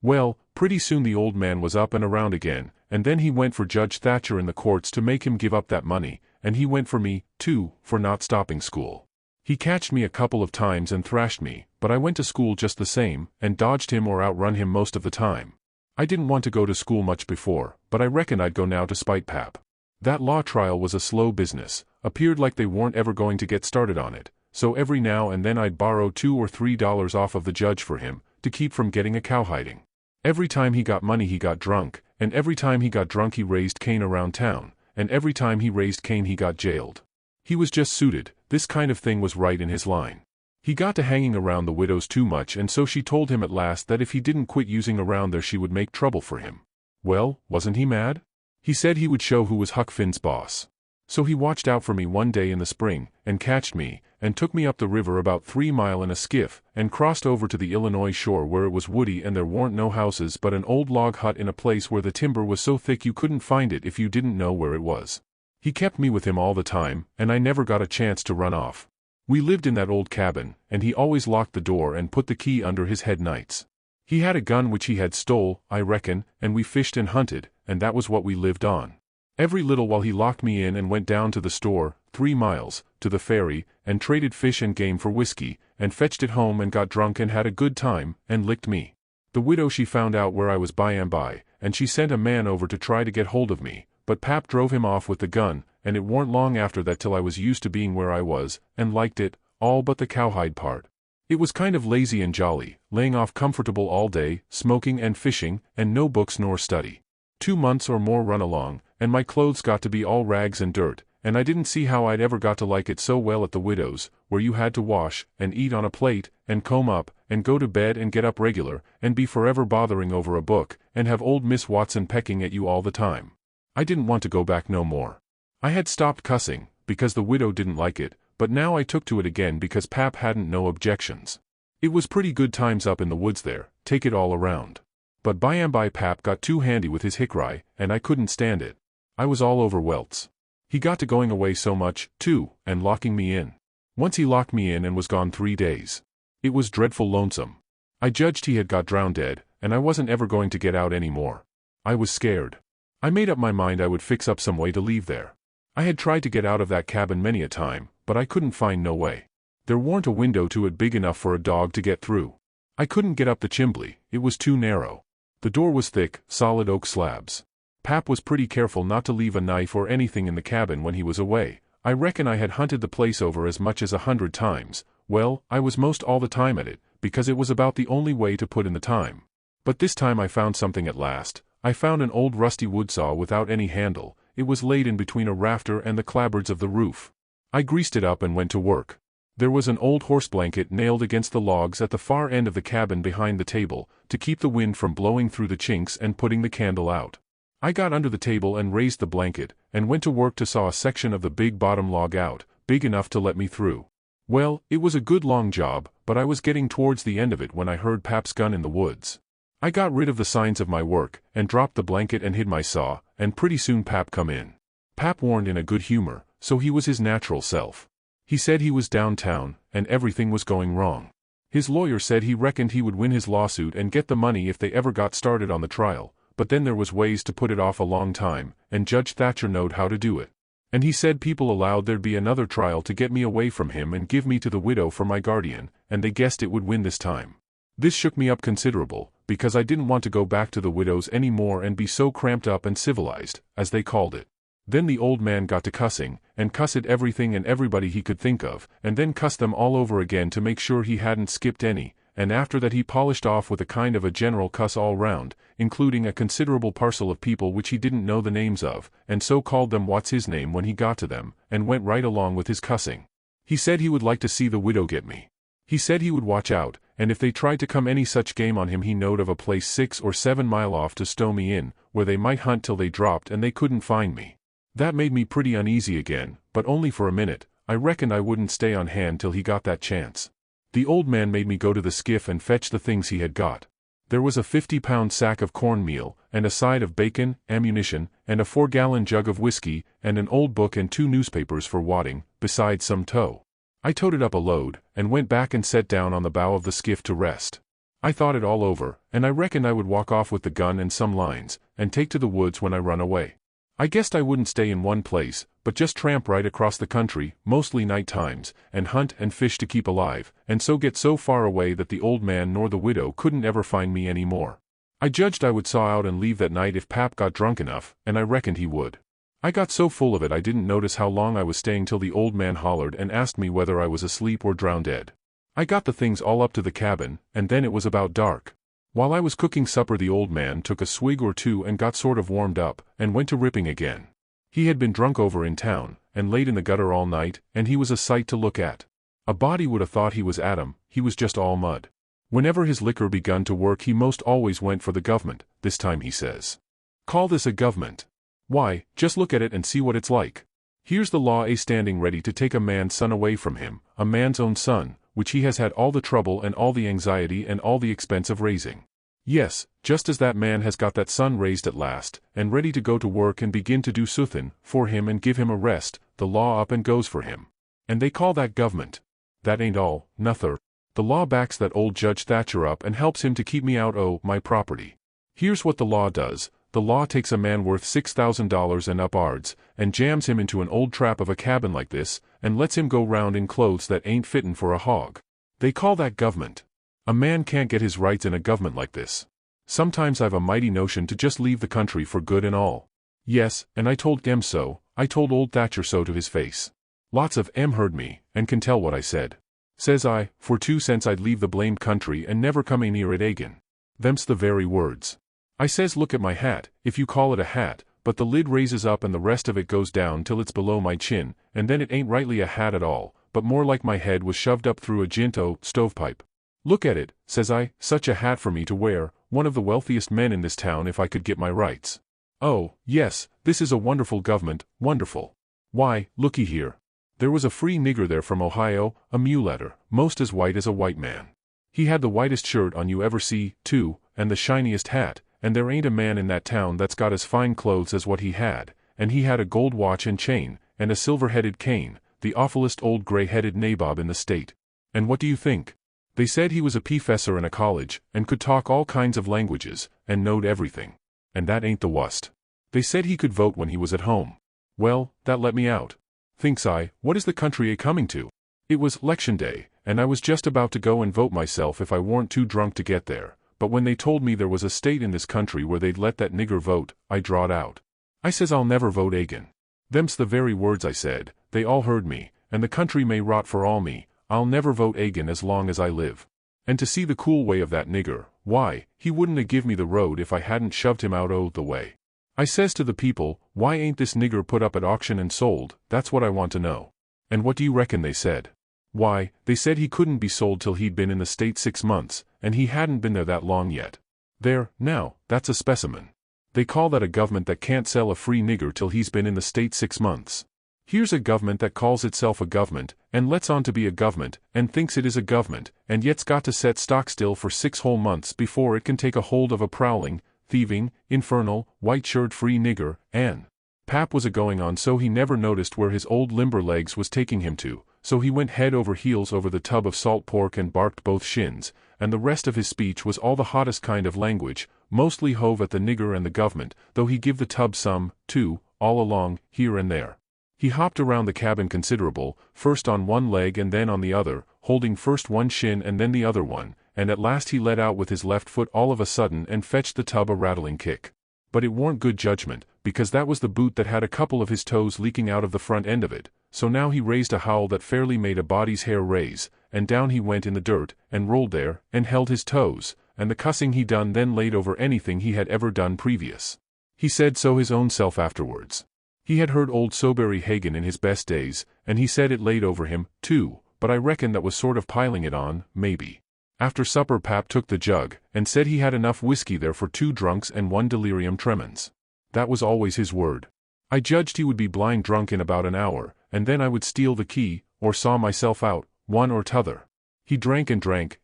Well, pretty soon the old man was up and around again, and then he went for Judge Thatcher in the courts to make him give up that money, and he went for me, too, for not stopping school. He catched me a couple of times and thrashed me, but I went to school just the same, and dodged him or outrun him most of the time. I didn't want to go to school much before, but I reckon I'd go now to spite Pap. That law trial was a slow business, appeared like they weren't ever going to get started on it, so every now and then I'd borrow $2 or $3 off of the judge for him, to keep from getting a cowhiding. Every time he got money he got drunk, and every time he got drunk he raised Cain around town, and every time he raised Cain he got jailed. He was just suited, this kind of thing was right in his line. He got to hanging around the widows too much and so she told him at last that if he didn't quit using around there she would make trouble for him. Well, wasn't he mad? He said he would show who was Huck Finn's boss. So he watched out for me one day in the spring, and catched me, and took me up the river about 3 mile in a skiff, and crossed over to the Illinois shore where it was woody and there weren't no houses but an old log hut in a place where the timber was so thick you couldn't find it if you didn't know where it was. He kept me with him all the time, and I never got a chance to run off. We lived in that old cabin, and he always locked the door and put the key under his head nights. He had a gun which he had stole, I reckon, and we fished and hunted, and that was what we lived on. Every little while he locked me in and went down to the store, 3 miles, to the ferry, and traded fish and game for whiskey, and fetched it home and got drunk and had a good time, and licked me. The widow she found out where I was by and by, and she sent a man over to try to get hold of me, but Pap drove him off with the gun, and it warn't long after that till I was used to being where I was, and liked it, all but the cowhide part. It was kind of lazy and jolly, laying off comfortable all day, smoking and fishing, and no books nor study. 2 months or more run along, and my clothes got to be all rags and dirt, and I didn't see how I'd ever got to like it so well at the widow's, where you had to wash, and eat on a plate, and comb up, and go to bed and get up regular, and be forever bothering over a book, and have old Miss Watson pecking at you all the time. I didn't want to go back no more. I had stopped cussing, because the widow didn't like it, but now I took to it again because Pap hadn't no objections. It was pretty good times up in the woods there, take it all around. But by and by Pap got too handy with his hickory, and I couldn't stand it. I was all over welts. He got to going away so much, too, and locking me in. Once he locked me in and was gone 3 days. It was dreadful lonesome. I judged he had got drowned dead, and I wasn't ever going to get out any more. I was scared. I made up my mind I would fix up some way to leave there. I had tried to get out of that cabin many a time, but I couldn't find no way. There warn't a window to it big enough for a dog to get through. I couldn't get up the chimbley, it was too narrow. The door was thick, solid oak slabs. Pap was pretty careful not to leave a knife or anything in the cabin when he was away. I reckon I had hunted the place over as much as 100 times. Well, I was most all the time at it, because it was about the only way to put in the time. But this time I found something at last. I found an old rusty wood saw without any handle. It was laid in between a rafter and the clapboards of the roof. I greased it up and went to work. There was an old horse blanket nailed against the logs at the far end of the cabin behind the table, to keep the wind from blowing through the chinks and putting the candle out. I got under the table and raised the blanket, and went to work to saw a section of the big bottom log out, big enough to let me through. Well, it was a good long job, but I was getting towards the end of it when I heard Pap's gun in the woods. I got rid of the signs of my work, and dropped the blanket and hid my saw, and pretty soon Pap come in. Pap warned in a good humor, so he was his natural self. He said he was downtown, and everything was going wrong. His lawyer said he reckoned he would win his lawsuit and get the money if they ever got started on the trial, but then there was ways to put it off a long time, and Judge Thatcher knowed how to do it. And he said people allowed there'd be another trial to get me away from him and give me to the widow for my guardian, and they guessed it would win this time. This shook me up considerable, because I didn't want to go back to the widow's any more and be so cramped up and civilized, as they called it. Then the old man got to cussing, and cussed everything and everybody he could think of, and then cussed them all over again to make sure he hadn't skipped any, and after that he polished off with a kind of a general cuss all round, including a considerable parcel of people which he didn't know the names of, and so called them what's his name when he got to them, and went right along with his cussing. He said he would like to see the widow get me. He said he would watch out, and if they tried to come any such game on him he knowed of a place 6 or 7 mile off to stow me in, where they might hunt till they dropped and they couldn't find me. That made me pretty uneasy again, but only for a minute. I reckoned I wouldn't stay on hand till he got that chance. The old man made me go to the skiff and fetch the things he had got. There was a 50-pound sack of cornmeal, and a side of bacon, ammunition, and a 4-gallon jug of whiskey, and an old book and 2 newspapers for wadding, besides some tow. I toted up a load, and went back and sat down on the bow of the skiff to rest. I thought it all over, and I reckoned I would walk off with the gun and some lines, and take to the woods when I run away. I guessed I wouldn't stay in one place, but just tramp right across the country, mostly night times, and hunt and fish to keep alive, and so get so far away that the old man nor the widow couldn't ever find me any more. I judged I would saw out and leave that night if Pap got drunk enough, and I reckoned he would. I got so full of it I didn't notice how long I was staying till the old man hollered and asked me whether I was asleep or drowned dead. I got the things all up to the cabin, and then it was about dark. While I was cooking supper the old man took a swig or two and got sort of warmed up, and went to ripping again. He had been drunk over in town, and laid in the gutter all night, and he was a sight to look at. A body would have thought he was Adam, he was just all mud. Whenever his liquor begun to work he most always went for the government, this time he says. Call this a government? Why, just look at it and see what it's like. Here's the law standing ready to take a man's son away from him, a man's own son, which he has had all the trouble and all the anxiety and all the expense of raising. Yes, just as that man has got that son raised at last, and ready to go to work and begin to do suthin for him and give him a rest, the law up and goes for him. And they call that government. That ain't all, nuther. The law backs that old Judge Thatcher up and helps him to keep me out o' my property. Here's what the law does. The law takes a man worth $6,000 and up'ards, and jams him into an old trap of a cabin like this, and lets him go round in clothes that ain't fittin' for a hog. They call that government. A man can't get his rights in a government like this. Sometimes I've a mighty notion to just leave the country for good and all. Yes, and I told M so, I told old Thatcher so to his face. Lots of M heard me, and can tell what I said. Says I, for 2 cents I'd leave the blamed country and never come near it again. Them's the very words. I says look at my hat, if you call it a hat, but the lid raises up and the rest of it goes down till it's below my chin, and then it ain't rightly a hat at all, but more like my head was shoved up through a ginto stovepipe. Look at it, says I, such a hat for me to wear, one of the wealthiest men in this town if I could get my rights. Oh, yes, this is a wonderful government, wonderful. Why, looky here. There was a free nigger there from Ohio, a mulatter, most as white as a white man. He had the whitest shirt on you ever see, too, and the shiniest hat, and there ain't a man in that town that's got as fine clothes as what he had, and he had a gold watch and chain, and a silver-headed cane, the awfulest old gray-headed nabob in the state. And what do you think? They said he was a professor in a college, and could talk all kinds of languages, and knowed everything. And that ain't the wust. They said he could vote when he was at home. Well, that let me out. Thinks I, what is the country a-coming to? It was 'lection day, and I was just about to go and vote myself if I warn't too drunk to get there, but when they told me there was a state in this country where they'd let that nigger vote, I drawed out. I says I'll never vote agin. Them's the very words I said. They all heard me, and the country may rot for all me, I'll never vote agin as long as I live. And to see the cool way of that nigger, why, he wouldn't a-give me the road if I hadn't shoved him out o' the way. I says to the people, why ain't this nigger put up at auction and sold, that's what I want to know. And what do you reckon they said? Why, they said he couldn't be sold till he'd been in the state 6 months, and he hadn't been there that long yet. There, now, that's a specimen. They call that a government that can't sell a free nigger till he's been in the state 6 months. Here's a government that calls itself a government, and lets on to be a government, and thinks it is a government, and yet's got to set stock still for 6 whole months before it can take a hold of a prowling, thieving, infernal, white-shirted free nigger, and Pap was a-going on so he never noticed where his old limber legs was taking him to, so he went head over heels over the tub of salt pork and barked both shins, and the rest of his speech was all the hottest kind of language, mostly hove at the nigger and the government, though he give the tub some, too, all along, here and there. He hopped around the cabin considerable, first on one leg and then on the other, holding first one shin and then the other one, and at last he let out with his left foot all of a sudden and fetched the tub a rattling kick. But it warn't good judgment, because that was the boot that had a couple of his toes leaking out of the front end of it, so now he raised a howl that fairly made a body's hair raise, and down he went in the dirt, and rolled there, and held his toes, and the cussing he done then laid over anything he had ever done previous. He said so his own self afterwards. He had heard old Soberry Hagan in his best days, and he said it laid over him, too, but I reckon that was sort of piling it on, maybe. After supper Pap took the jug, and said he had enough whiskey there for 2 drunks and 1 delirium tremens. That was always his word. I judged he would be blind drunk in about an hour, and then I would steal the key, or saw myself out, one or t'other. He drank,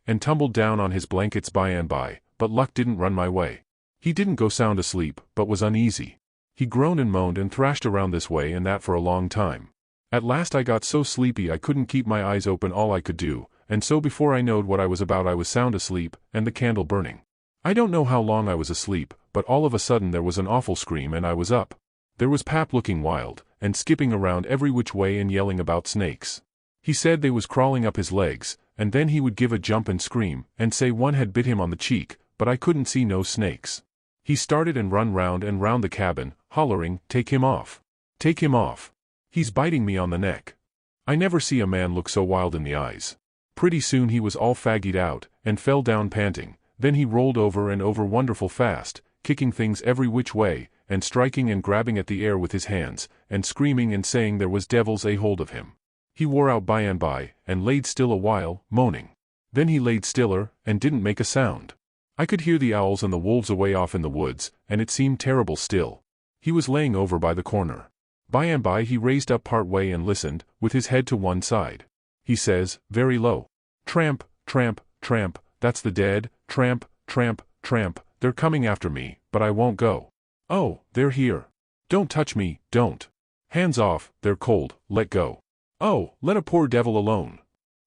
and tumbled down on his blankets by and by, but luck didn't run my way. He didn't go sound asleep, but was uneasy. He groaned and moaned and thrashed around this way and that for a long time. At last I got so sleepy I couldn't keep my eyes open all I could do, and so before I knowed what I was about I was sound asleep, and the candle burning. I don't know how long I was asleep, but all of a sudden there was an awful scream and I was up. There was Pap looking wild, and skipping around every which way and yelling about snakes. He said they was crawling up his legs, and then he would give a jump and scream, and say one had bit him on the cheek, but I couldn't see no snakes. He started and run round and round the cabin, hollering, "Take him off! Take him off! He's biting me on the neck!" I never see a man look so wild in the eyes. Pretty soon he was all faggied out, and fell down panting, then he rolled over and over wonderful fast, kicking things every which way, and striking and grabbing at the air with his hands, and screaming and saying there was devils a hold of him. He wore out by and by, and laid still a while, moaning. Then he laid stiller, and didn't make a sound. I could hear the owls and the wolves away off in the woods, and it seemed terrible still. He was laying over by the corner. By and by he raised up part way and listened, with his head to one side. He says, very low, "Tramp, tramp, tramp, that's the dead, tramp, tramp, tramp, they're coming after me, but I won't go. Oh, they're here. Don't touch me, don't. Hands off, they're cold, let go. Oh, let a poor devil alone."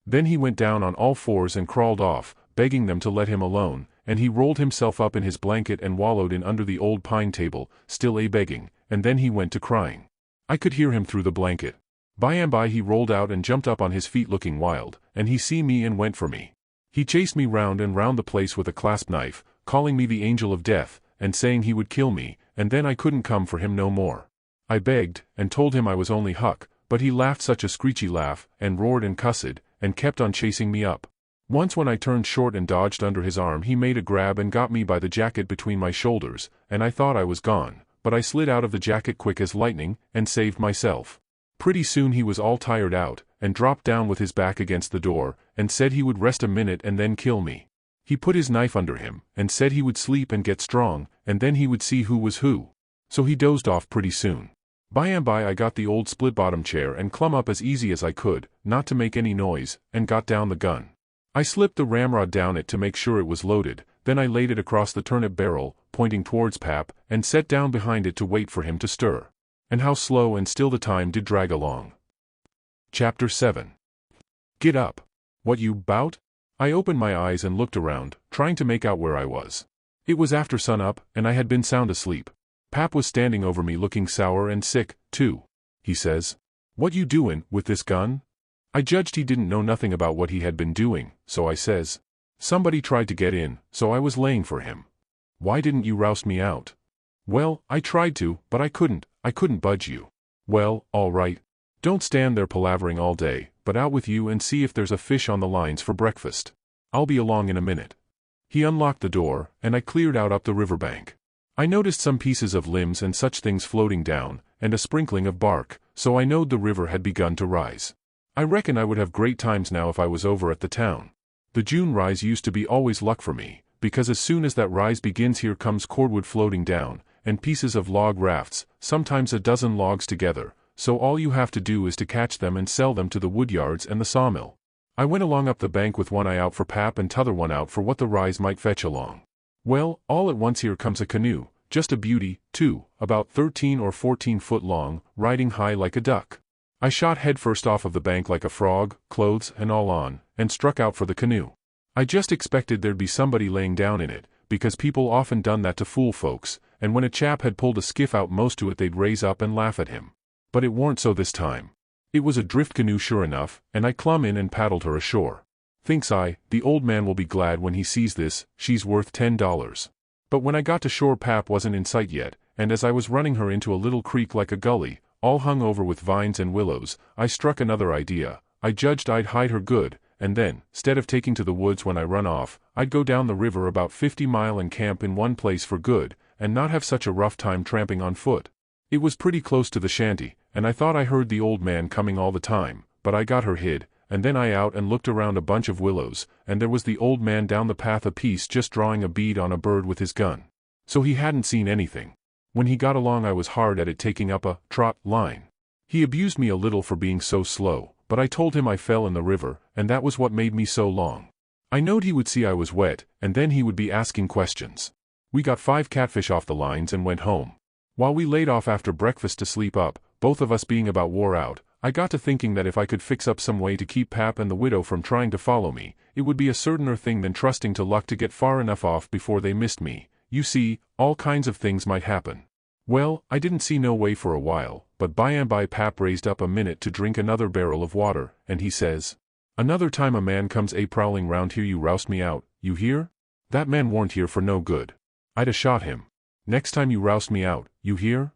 Then he went down on all fours and crawled off, begging them to let him alone, and he rolled himself up in his blanket and wallowed in under the old pine table, still a-begging, and then he went to crying. I could hear him through the blanket. By and by he rolled out and jumped up on his feet looking wild, and he see me and went for me. He chased me round and round the place with a clasp knife, calling me the angel of death, and saying he would kill me, and then I couldn't come for him no more. I begged, and told him I was only Huck, but he laughed such a screechy laugh, and roared and cussed, and kept on chasing me up. Once when I turned short and dodged under his arm he made a grab and got me by the jacket between my shoulders, and I thought I was gone, but I slid out of the jacket quick as lightning, and saved myself. Pretty soon he was all tired out, and dropped down with his back against the door, and said he would rest a minute and then kill me. He put his knife under him, and said he would sleep and get strong, and then he would see who was who. So he dozed off pretty soon. By and by I got the old split-bottom chair and clumb up as easy as I could, not to make any noise, and got down the gun. I slipped the ramrod down it to make sure it was loaded, then I laid it across the turnip barrel, pointing towards Pap, and sat down behind it to wait for him to stir. And how slow and still the time did drag along. Chapter 7. Get up. What you bout? I opened my eyes and looked around, trying to make out where I was. It was after sunup, and I had been sound asleep. Pap was standing over me looking sour and sick, too. He says, "What you doin' with this gun?" I judged he didn't know nothing about what he had been doing, so I says, "Somebody tried to get in, so I was laying for him." "Why didn't you roust me out?" "Well, I tried to, but I couldn't budge you." "Well, all right. Don't stand there palavering all day, but out with you and see if there's a fish on the lines for breakfast. I'll be along in a minute." He unlocked the door, and I cleared out up the riverbank. I noticed some pieces of limbs and such things floating down, and a sprinkling of bark, so I knowed the river had begun to rise. I reckon I would have great times now if I was over at the town. The June rise used to be always luck for me, because as soon as that rise begins here comes cordwood floating down, and pieces of log rafts, sometimes a dozen logs together, so all you have to do is to catch them and sell them to the woodyards and the sawmill. I went along up the bank with one eye out for Pap and t'other one out for what the rise might fetch along. Well, all at once here comes a canoe, just a beauty, too, about 13 or 14 foot long, riding high like a duck. I shot headfirst off of the bank like a frog, clothes and all on, and struck out for the canoe. I just expected there'd be somebody laying down in it, because people often done that to fool folks, and when a chap had pulled a skiff out most to it they'd raise up and laugh at him. But it warn't so this time. It was a drift canoe sure enough, and I clumb in and paddled her ashore. Thinks I, the old man will be glad when he sees this, she's worth $10. But when I got to shore Pap wasn't in sight yet, and as I was running her into a little creek like a gully, all hung over with vines and willows, I struck another idea. I judged I'd hide her good, and then, 'stead of taking to the woods when I run off, I'd go down the river about 50 mile and camp in one place for good, and not have such a rough time tramping on foot. It was pretty close to the shanty, and I thought I heard the old man coming all the time, but I got her hid, and then I out and looked around a bunch of willows, and there was the old man down the path a piece just drawing a bead on a bird with his gun. So he hadn't seen anything. When he got along I was hard at it taking up a trot line. He abused me a little for being so slow, but I told him I fell in the river, and that was what made me so long. I knowed he would see I was wet, and then he would be asking questions. We got 5 catfish off the lines and went home. While we laid off after breakfast to sleep up, both of us being about wore out, I got to thinking that if I could fix up some way to keep Pap and the widow from trying to follow me, it would be a certainer thing than trusting to luck to get far enough off before they missed me. You see, all kinds of things might happen. Well, I didn't see no way for a while, but by and by Pap raised up a minute to drink another barrel of water, and he says, "Another time a man comes prowling round here you roust me out, you hear? That man warn't here for no good. I'd a shot him. Next time you roust me out, you hear?"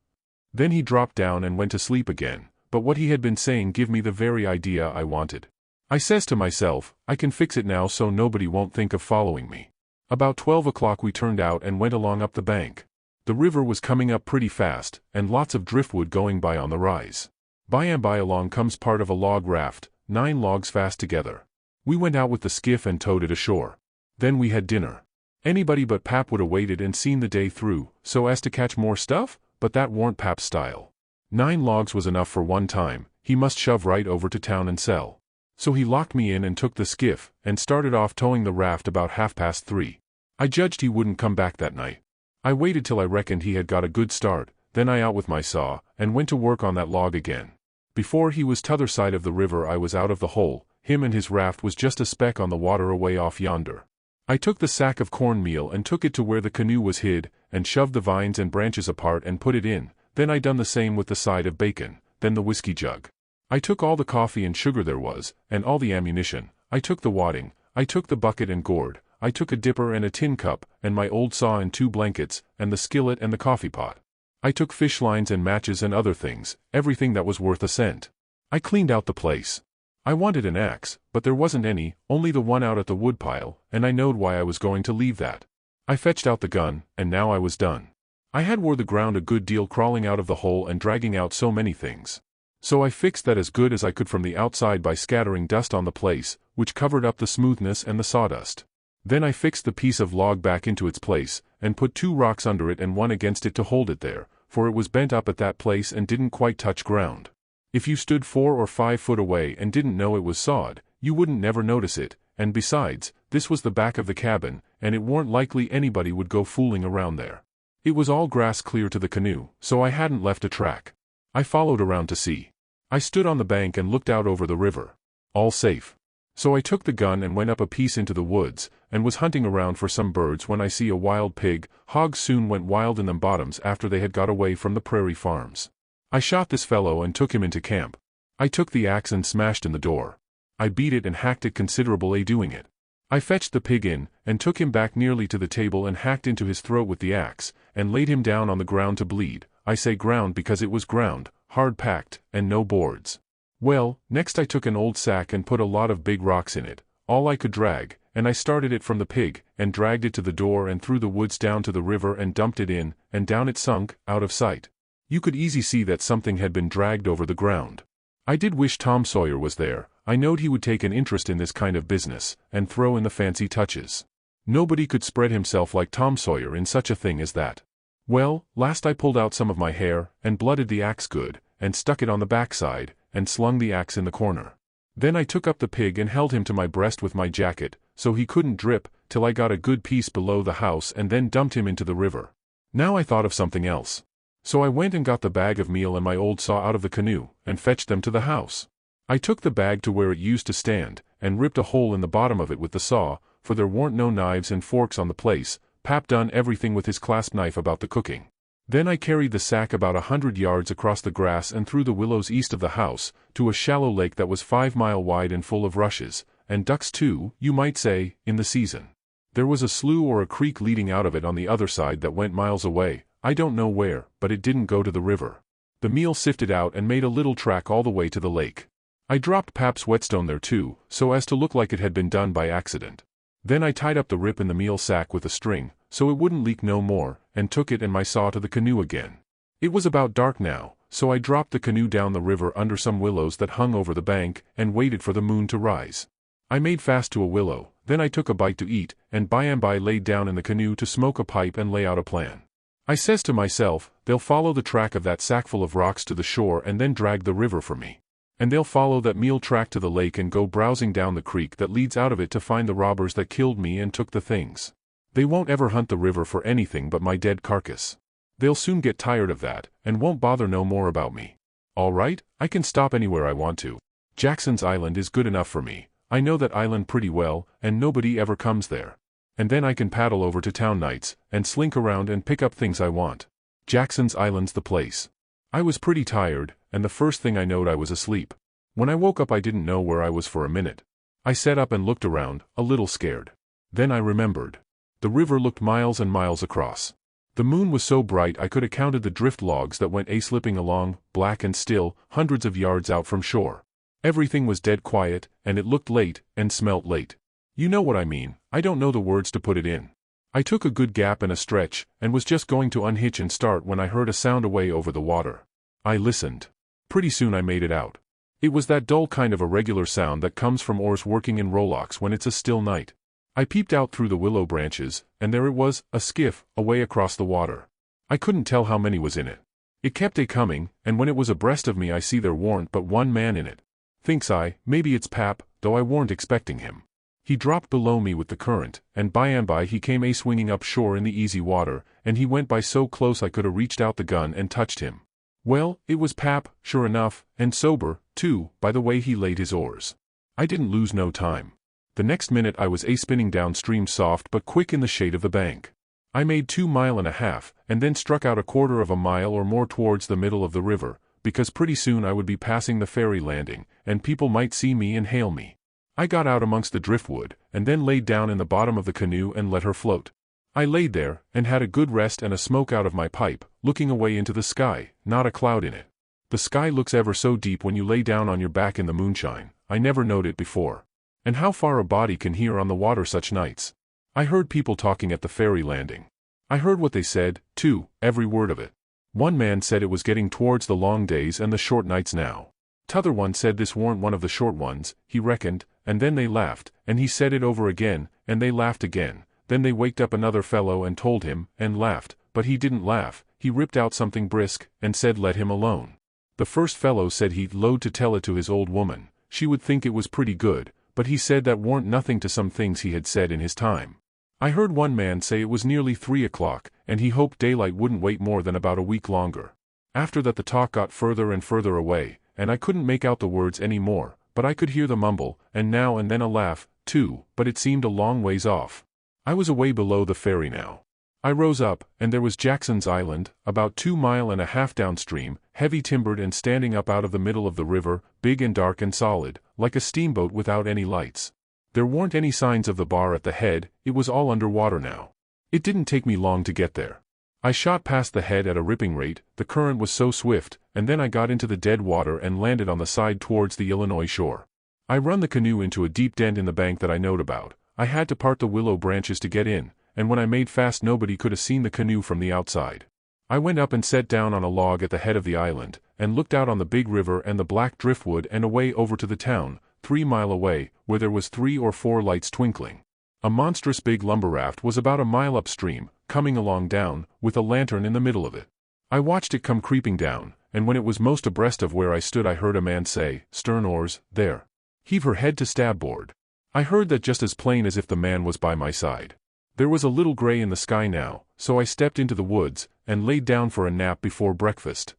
Then he dropped down and went to sleep again, but what he had been saying give me the very idea I wanted. I says to myself, I can fix it now so nobody won't think of following me. About 12 o'clock we turned out and went along up the bank. The river was coming up pretty fast, and lots of driftwood going by on the rise. By and by along comes part of a log raft, 9 logs fast together. We went out with the skiff and towed it ashore. Then we had dinner. Anybody but Pap would have waited and seen the day through, so as to catch more stuff, but that warn't Pap's style. 9 logs was enough for one time, he must shove right over to town and sell. So he locked me in and took the skiff, and started off towing the raft about 3:30. I judged he wouldn't come back that night. I waited till I reckoned he had got a good start, then I out with my saw, and went to work on that log again. Before he was t'other side of the river I was out of the hole, him and his raft was just a speck on the water away off yonder. I took the sack of cornmeal and took it to where the canoe was hid, and shoved the vines and branches apart and put it in, then I done the same with the side of bacon, then the whiskey jug. I took all the coffee and sugar there was, and all the ammunition, I took the wadding, I took the bucket and gourd, I took a dipper and a tin cup, and my old saw and 2 blankets, and the skillet and the coffee pot. I took fish lines and matches and other things, everything that was worth a cent. I cleaned out the place. I wanted an axe, but there wasn't any, only the one out at the woodpile, and I knowed why I was going to leave that. I fetched out the gun, and now I was done. I had wore the ground a good deal crawling out of the hole and dragging out so many things. So I fixed that as good as I could from the outside by scattering dust on the place, which covered up the smoothness and the sawdust. Then I fixed the piece of log back into its place, and put 2 rocks under it and one against it to hold it there, for it was bent up at that place and didn't quite touch ground. If you stood 4 or 5 foot away and didn't know it was sawed, you wouldn't never notice it, and besides, this was the back of the cabin, and it warn't likely anybody would go fooling around there. It was all grass clear to the canoe, so I hadn't left a track. I followed around to see. I stood on the bank and looked out over the river. All safe. So I took the gun and went up a piece into the woods, and was hunting around for some birds when I see a wild pig. Hogs soon went wild in them bottoms after they had got away from the prairie farms. I shot this fellow and took him into camp. I took the axe and smashed in the door. I beat it and hacked it considerable doing it. I fetched the pig in, and took him back nearly to the table and hacked into his throat with the axe, and laid him down on the ground to bleed. I say ground because it was ground, hard packed, and no boards. Well, next I took an old sack and put a lot of big rocks in it, all I could drag, and I started it from the pig, and dragged it to the door and through the woods down to the river and dumped it in, and down it sunk, out of sight. You could easy see that something had been dragged over the ground. I did wish Tom Sawyer was there. I knowed he would take an interest in this kind of business, and throw in the fancy touches. Nobody could spread himself like Tom Sawyer in such a thing as that. Well, last I pulled out some of my hair, and blooded the axe good, and stuck it on the backside, and slung the axe in the corner. Then I took up the pig and held him to my breast with my jacket, so he couldn't drip, till I got a good piece below the house and then dumped him into the river. Now I thought of something else. So I went and got the bag of meal and my old saw out of the canoe, and fetched them to the house. I took the bag to where it used to stand, and ripped a hole in the bottom of it with the saw, for there weren't no knives and forks on the place. Pap done everything with his clasp knife about the cooking. Then I carried the sack about 100 yards across the grass and through the willows east of the house, to a shallow lake that was 5 miles wide and full of rushes, and ducks too, you might say, in the season. There was a slough or a creek leading out of it on the other side that went miles away, I don't know where, but it didn't go to the river. The meal sifted out and made a little track all the way to the lake. I dropped Pap's whetstone there too, so as to look like it had been done by accident. Then I tied up the rip in the meal sack with a string, so it wouldn't leak no more, and took it and my saw to the canoe again. It was about dark now, so I dropped the canoe down the river under some willows that hung over the bank, and waited for the moon to rise. I made fast to a willow, then I took a bite to eat, and by and by laid down in the canoe to smoke a pipe and lay out a plan. I says to myself, they'll follow the track of that sackful of rocks to the shore and then drag the river for me. And they'll follow that meal track to the lake and go browsing down the creek that leads out of it to find the robbers that killed me and took the things. They won't ever hunt the river for anything but my dead carcass. They'll soon get tired of that, and won't bother no more about me. All right, I can stop anywhere I want to. Jackson's Island is good enough for me. I know that island pretty well, and nobody ever comes there. And then I can paddle over to town nights, and slink around and pick up things I want. Jackson's Island's the place. I was pretty tired, and the first thing I knowed I was asleep. When I woke up I didn't know where I was for a minute. I sat up and looked around, a little scared. Then I remembered. The river looked miles and miles across. The moon was so bright I could have counted the drift logs that went slipping along, black and still, hundreds of yards out from shore. Everything was dead quiet, and it looked late, and smelt late. You know what I mean, I don't know the words to put it in. I took a good gap and a stretch, and was just going to unhitch and start when I heard a sound away over the water. I listened. Pretty soon I made it out. It was that dull kind of a regular sound that comes from oars working in rowlocks when it's a still night. I peeped out through the willow branches, and there it was, a skiff, away across the water. I couldn't tell how many was in it. It kept coming, and when it was abreast of me I see there warn't but one man in it. Thinks I, maybe it's Pap, though I warn't expecting him. He dropped below me with the current, and by he came swinging up shore in the easy water, and he went by so close I could have reached out the gun and touched him. Well, it was Pap, sure enough, and sober, too, by the way he laid his oars. I didn't lose no time. The next minute I was spinning downstream soft but quick in the shade of the bank. I made 2.5 miles, and then struck out 1/4 mile or more towards the middle of the river, because pretty soon I would be passing the ferry landing, and people might see me and hail me. I got out amongst the driftwood, and then laid down in the bottom of the canoe and let her float. I laid there, and had a good rest and a smoke out of my pipe, looking away into the sky, not a cloud in it. The sky looks ever so deep when you lay down on your back in the moonshine, I never knowed it before. And how far a body can hear on the water such nights. I heard people talking at the ferry landing. I heard what they said, too, every word of it. One man said it was getting towards the long days and the short nights now. T'other one said this warn't one of the short ones, he reckoned, and then they laughed, and he said it over again, and they laughed again. Then they waked up another fellow and told him, and laughed, but he didn't laugh, he ripped out something brisk, and said let him alone. The first fellow said he'd load to tell it to his old woman, she would think it was pretty good, but he said that warn't nothing to some things he had said in his time. I heard one man say it was nearly 3 o'clock, and he hoped daylight wouldn't wait more than about a week longer. After that the talk got further and further away, and I couldn't make out the words any more, but I could hear the mumble, and now and then a laugh, too, but it seemed a long ways off. I was away below the ferry now. I rose up, and there was Jackson's Island, about 2.5 miles downstream, heavy timbered and standing up out of the middle of the river, big and dark and solid, like a steamboat without any lights. There weren't any signs of the bar at the head, it was all under water now. It didn't take me long to get there. I shot past the head at a ripping rate, the current was so swift, and then I got into the dead water and landed on the side towards the Illinois shore. I run the canoe into a deep dent in the bank that I knowed about. I had to part the willow branches to get in, and when I made fast nobody could have seen the canoe from the outside. I went up and sat down on a log at the head of the island, and looked out on the big river and the black driftwood and away over to the town, 3 miles away, where there was 3 or 4 lights twinkling. A monstrous big lumber raft was about a mile upstream, coming along down, with a lantern in the middle of it. I watched it come creeping down, and when it was most abreast of where I stood I heard a man say, "Stern oars, there. Heave her head to starboard." I heard that just as plain as if the man was by my side. There was a little gray in the sky now, so I stepped into the woods, and laid down for a nap before breakfast.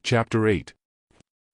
Chapter 8.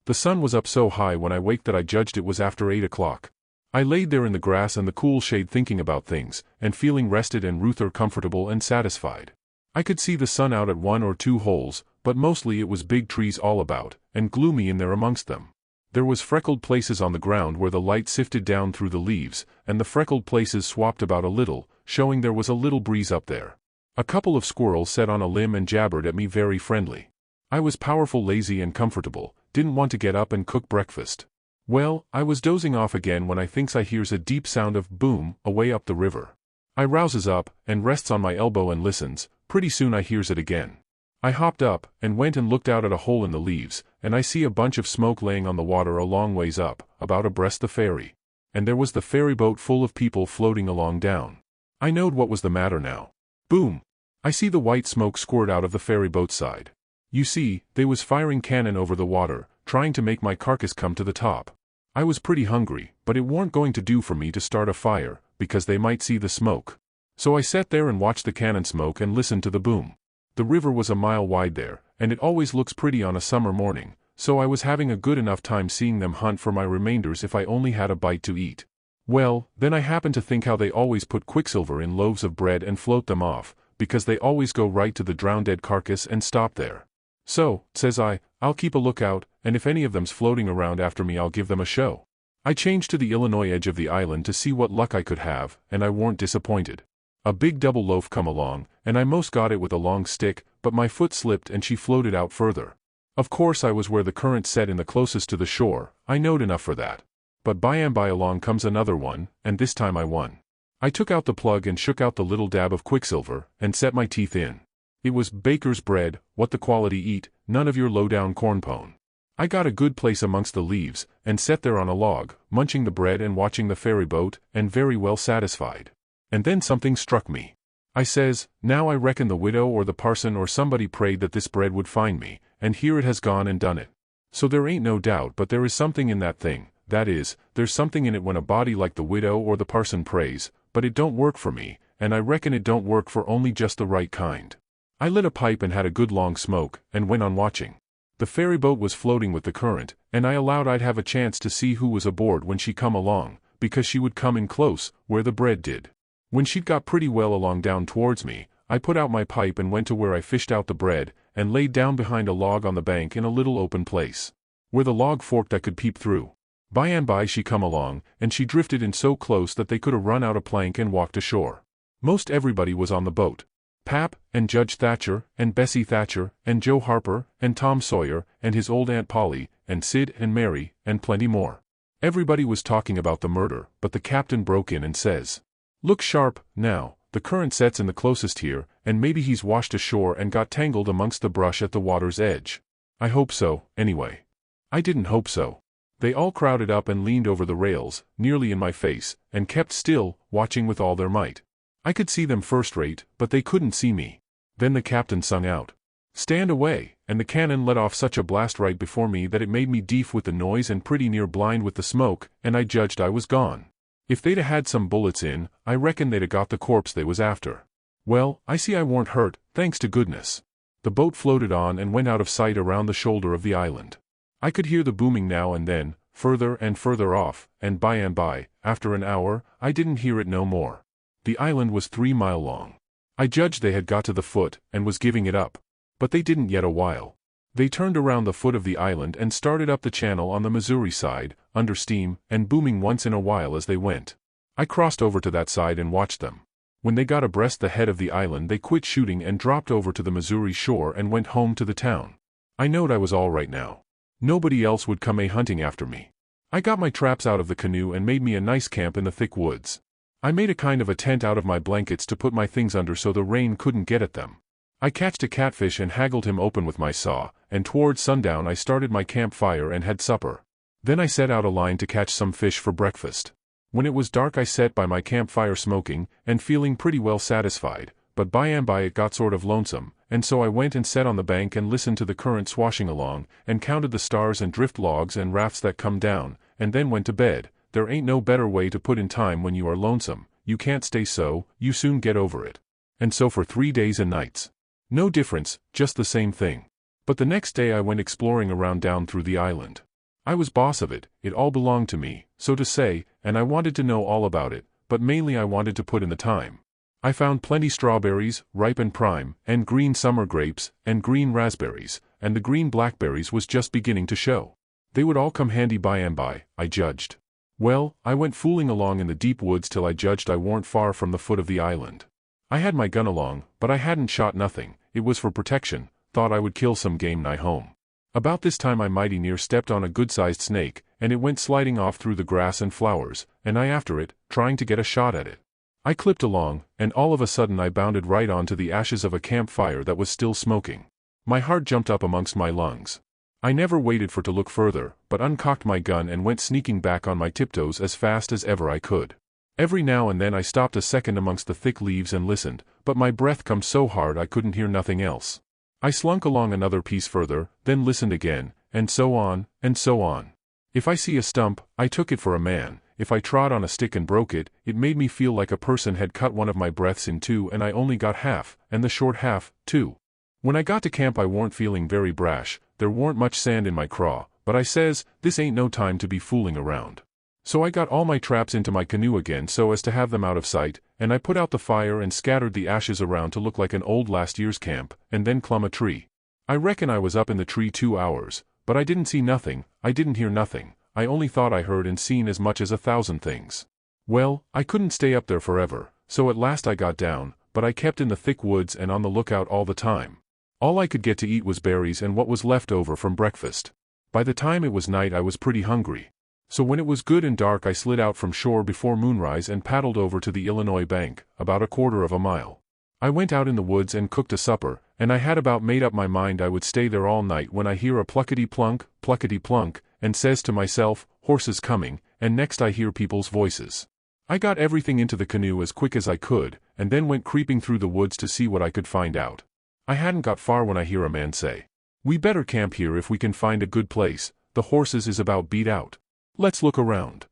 The sun was up so high when I waked that I judged it was after 8 o'clock. I laid there in the grass and the cool shade thinking about things, and feeling rested and ruther comfortable and satisfied. I could see the sun out at 1 or 2 holes, but mostly it was big trees all about, and gloomy in there amongst them. There was freckled places on the ground where the light sifted down through the leaves, and the freckled places swapped about a little, showing there was a little breeze up there. A couple of squirrels sat on a limb and jabbered at me very friendly. I was powerful lazy and comfortable, didn't want to get up and cook breakfast. Well, I was dozing off again when I thinks I hears a deep sound of boom, away up the river. I rouses up, and rests on my elbow and listens. Pretty soon I hears it again. I hopped up, and went and looked out at a hole in the leaves, and I see a bunch of smoke laying on the water a long ways up, about abreast the ferry. And there was the ferry boat full of people floating along down. I knowed what was the matter now. Boom! I see the white smoke squirt out of the ferry boat's side. You see, they was firing cannon over the water, trying to make my carcass come to the top. I was pretty hungry, but it warn't going to do for me to start a fire, because they might see the smoke. So I sat there and watched the cannon smoke and listened to the boom. The river was a mile wide there, and it always looks pretty on a summer morning, so I was having a good enough time seeing them hunt for my remainders if I only had a bite to eat. Well, then I happened to think how they always put quicksilver in loaves of bread and float them off, because they always go right to the drowned dead carcass and stop there. So, says I'll keep a lookout, and if any of them's floating around after me I'll give them a show. I changed to the Illinois edge of the island to see what luck I could have, and I warn't disappointed. A big double loaf come along, and I most got it with a long stick, but my foot slipped and she floated out further. Of course I was where the current set in the closest to the shore, I knowed enough for that. But by and by along comes another one, and this time I won. I took out the plug and shook out the little dab of quicksilver, and set my teeth in. It was baker's bread, what the quality eat, none of your low-down cornpone. I got a good place amongst the leaves, and sat there on a log, munching the bread and watching the ferry boat, and very well satisfied. And then something struck me. I says, now I reckon the widow or the parson or somebody prayed that this bread would find me, and here it has gone and done it. So there ain't no doubt but there is something in that thing, that is, there's something in it when a body like the widow or the parson prays, but it don't work for me, and I reckon it don't work for only just the right kind. I lit a pipe and had a good long smoke, and went on watching. The ferry boat was floating with the current, and I allowed I'd have a chance to see who was aboard when she come along, because she would come in close, where the bread did. When she'd got pretty well along down towards me, I put out my pipe and went to where I fished out the bread, and laid down behind a log on the bank in a little open place. Where the log forked I could peep through. By and by she come along, and she drifted in so close that they could have run out a plank and walked ashore. Most everybody was on the boat. Pap, and Judge Thatcher, and Bessie Thatcher, and Joe Harper, and Tom Sawyer, and his old Aunt Polly, and Sid and Mary, and plenty more. Everybody was talking about the murder, but the captain broke in and says, "Look sharp, now, the current sets in the closest here, and maybe he's washed ashore and got tangled amongst the brush at the water's edge. I hope so, anyway." I didn't hope so. They all crowded up and leaned over the rails, nearly in my face, and kept still, watching with all their might. I could see them first rate, but they couldn't see me. Then the captain sung out, "Stand away," and the cannon let off such a blast right before me that it made me deaf with the noise and pretty near blind with the smoke, and I judged I was gone. If they'd had some bullets in, I reckon they'd got the corpse they was after. Well, I see I warn't hurt, thanks to goodness. The boat floated on and went out of sight around the shoulder of the island. I could hear the booming now and then, further and further off, and by, after an hour, I didn't hear it no more. The island was 3 miles long. I judged they had got to the foot, and was giving it up. But they didn't yet a while. They turned around the foot of the island and started up the channel on the Missouri side, under steam, and booming once in a while as they went. I crossed over to that side and watched them. When they got abreast the head of the island they quit shooting and dropped over to the Missouri shore and went home to the town. I knowed I was all right now. Nobody else would come hunting after me. I got my traps out of the canoe and made me a nice camp in the thick woods. I made a kind of a tent out of my blankets to put my things under so the rain couldn't get at them. I catched a catfish and haggled him open with my saw, and towards sundown I started my campfire and had supper. Then I set out a line to catch some fish for breakfast. When it was dark I sat by my campfire smoking, and feeling pretty well satisfied, but by it got sort of lonesome, and so I went and sat on the bank and listened to the current swashing along, and counted the stars and drift logs and rafts that come down, and then went to bed. There ain't no better way to put in time when you are lonesome. You can't stay so, you soon get over it. And so for 3 days and nights. No difference, just the same thing. But the next day I went exploring around down through the island. I was boss of it, it all belonged to me, so to say, and I wanted to know all about it, but mainly I wanted to put in the time. I found plenty strawberries, ripe and prime, and green summer grapes, and green raspberries, and the green blackberries was just beginning to show. They would all come handy by, I judged. Well, I went fooling along in the deep woods till I judged I warn't far from the foot of the island. I had my gun along, but I hadn't shot nothing, it was for protection, thought I would kill some game nigh home. About this time I mighty near stepped on a good-sized snake, and it went sliding off through the grass and flowers, and I after it, trying to get a shot at it. I clipped along, and all of a sudden I bounded right onto the ashes of a campfire that was still smoking. My heart jumped up amongst my lungs. I never waited for to look further, but uncocked my gun and went sneaking back on my tiptoes as fast as ever I could. Every now and then I stopped a second amongst the thick leaves and listened, but my breath come so hard I couldn't hear nothing else. I slunk along another piece further, then listened again, and so on, and so on. If I see a stump, I took it for a man. If I trod on a stick and broke it, it made me feel like a person had cut one of my breaths in two and I only got half, and the short half, too. When I got to camp I warn't feeling very brash, there warn't much sand in my craw, but I says, this ain't no time to be fooling around. So I got all my traps into my canoe again so as to have them out of sight, and I put out the fire and scattered the ashes around to look like an old last year's camp, and then clumb a tree. I reckon I was up in the tree 2 hours, but I didn't see nothing, I didn't hear nothing, I only thought I heard and seen as much as 1,000 things. Well, I couldn't stay up there forever, so at last I got down, but I kept in the thick woods and on the lookout all the time. All I could get to eat was berries and what was left over from breakfast. By the time it was night I was pretty hungry. So when it was good and dark I slid out from shore before moonrise and paddled over to the Illinois bank, about 1/4 of a mile. I went out in the woods and cooked a supper, and I had about made up my mind I would stay there all night when I hear a pluckety-plunk, and says to myself, horses coming, and next I hear people's voices. I got everything into the canoe as quick as I could, and then went creeping through the woods to see what I could find out. I hadn't got far when I hear a man say, "We better camp here if we can find a good place, the horses is about beat out. Let's look around."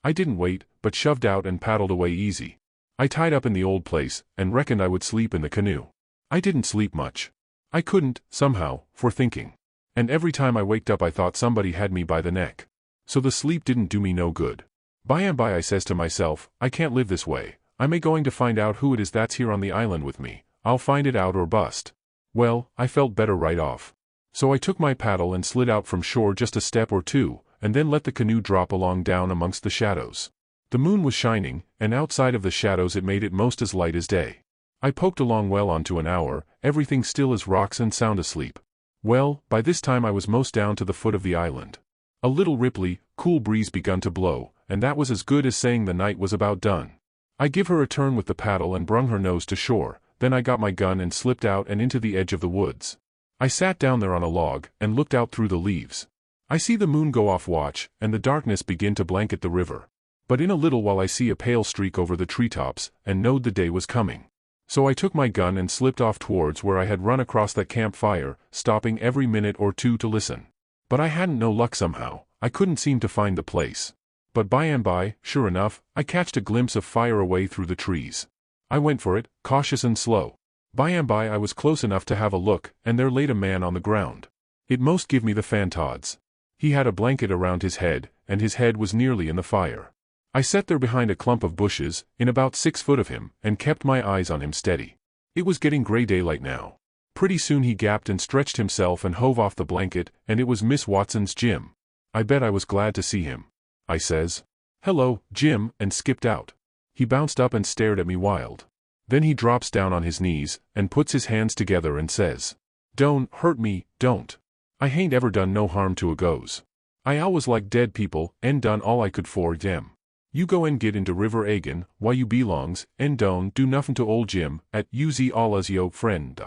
I didn't wait, but shoved out and paddled away easy. I tied up in the old place, and reckoned I would sleep in the canoe. I didn't sleep much. I couldn't, somehow, for thinking. And every time I waked up I thought somebody had me by the neck. So the sleep didn't do me no good. By and by I says to myself, I can't live this way. I'm going to find out who it is that's here on the island with me. I'll find it out or bust. Well, I felt better right off. So I took my paddle and slid out from shore just a step or two, and then let the canoe drop along down amongst the shadows. The moon was shining, and outside of the shadows it made it most as light as day. I poked along well onto an hour, everything still as rocks and sound asleep. Well, by this time I was most down to the foot of the island. A little ripply, cool breeze begun to blow, and that was as good as saying the night was about done. I give her a turn with the paddle and brung her nose to shore, then I got my gun and slipped out and into the edge of the woods. I sat down there on a log, and looked out through the leaves. I see the moon go off watch, and the darkness begin to blanket the river. But in a little while I see a pale streak over the treetops, and knowed the day was coming. So I took my gun and slipped off towards where I had run across that campfire, stopping every minute or two to listen. But I hadn't no luck somehow, I couldn't seem to find the place. But by and by, sure enough, I catched a glimpse of fire away through the trees. I went for it, cautious and slow. By and by I was close enough to have a look, and there laid a man on the ground. It most give me the fantods. He had a blanket around his head, and his head was nearly in the fire. I sat there behind a clump of bushes, in about 6 foot of him, and kept my eyes on him steady. It was getting gray daylight now. Pretty soon he gapped and stretched himself and hove off the blanket, and it was Miss Watson's Jim. I bet I was glad to see him. I says, "Hello, Jim," and skipped out. He bounced up and stared at me wild. Then he drops down on his knees, and puts his hands together and says, "Don't hurt me, don't. I hain't ever done no harm to a goes. I always liked dead people, and done all I could for dem. You go and get into river again, why you belongs, and don't do nuffin to old Jim, at uz all as yo friend."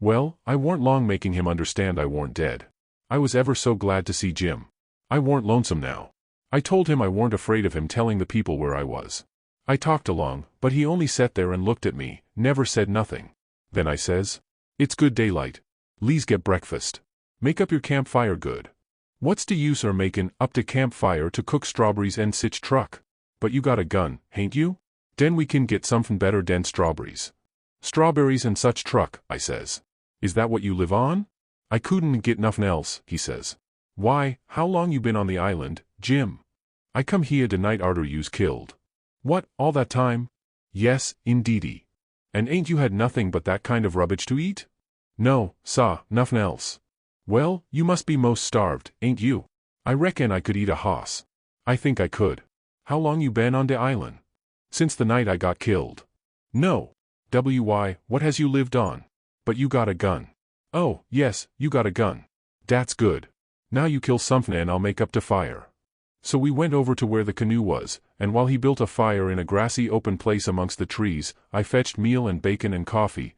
Well, I warn't long making him understand I warn't dead. I was ever so glad to see Jim. I warn't lonesome now. I told him I warn't afraid of him telling the people where I was. I talked along, but he only sat there and looked at me, never said nothing. Then I says, "It's good daylight. Le's get breakfast. Make up your campfire good. What's the use making up the campfire to cook strawberries and sich truck? But you got a gun, hain't you? Den we can get somefin better den strawberries. Strawberries and such truck," I says. "Is that what you live on?" "I couldn't get nothing else," he says. "Why, how long you been on the island, Jim?" "I come here the night arter you's killed." "What, all that time?" "Yes, indeedy." "And ain't you had nothing but that kind of rubbish to eat?" "No, sah, nothing else." "Well, you must be most starved, ain't you?" "I reckon I could eat a hoss." "I think I could." "How long you been on the island?" "Since the night I got killed." "No. Why, what has you lived on?" "But you got a gun." "Oh, yes, you got a gun. Dat's good. Now you kill somefin and I'll make up to fire." So we went over to where the canoe was, and while he built a fire in a grassy open place amongst the trees, I fetched meal and bacon and coffee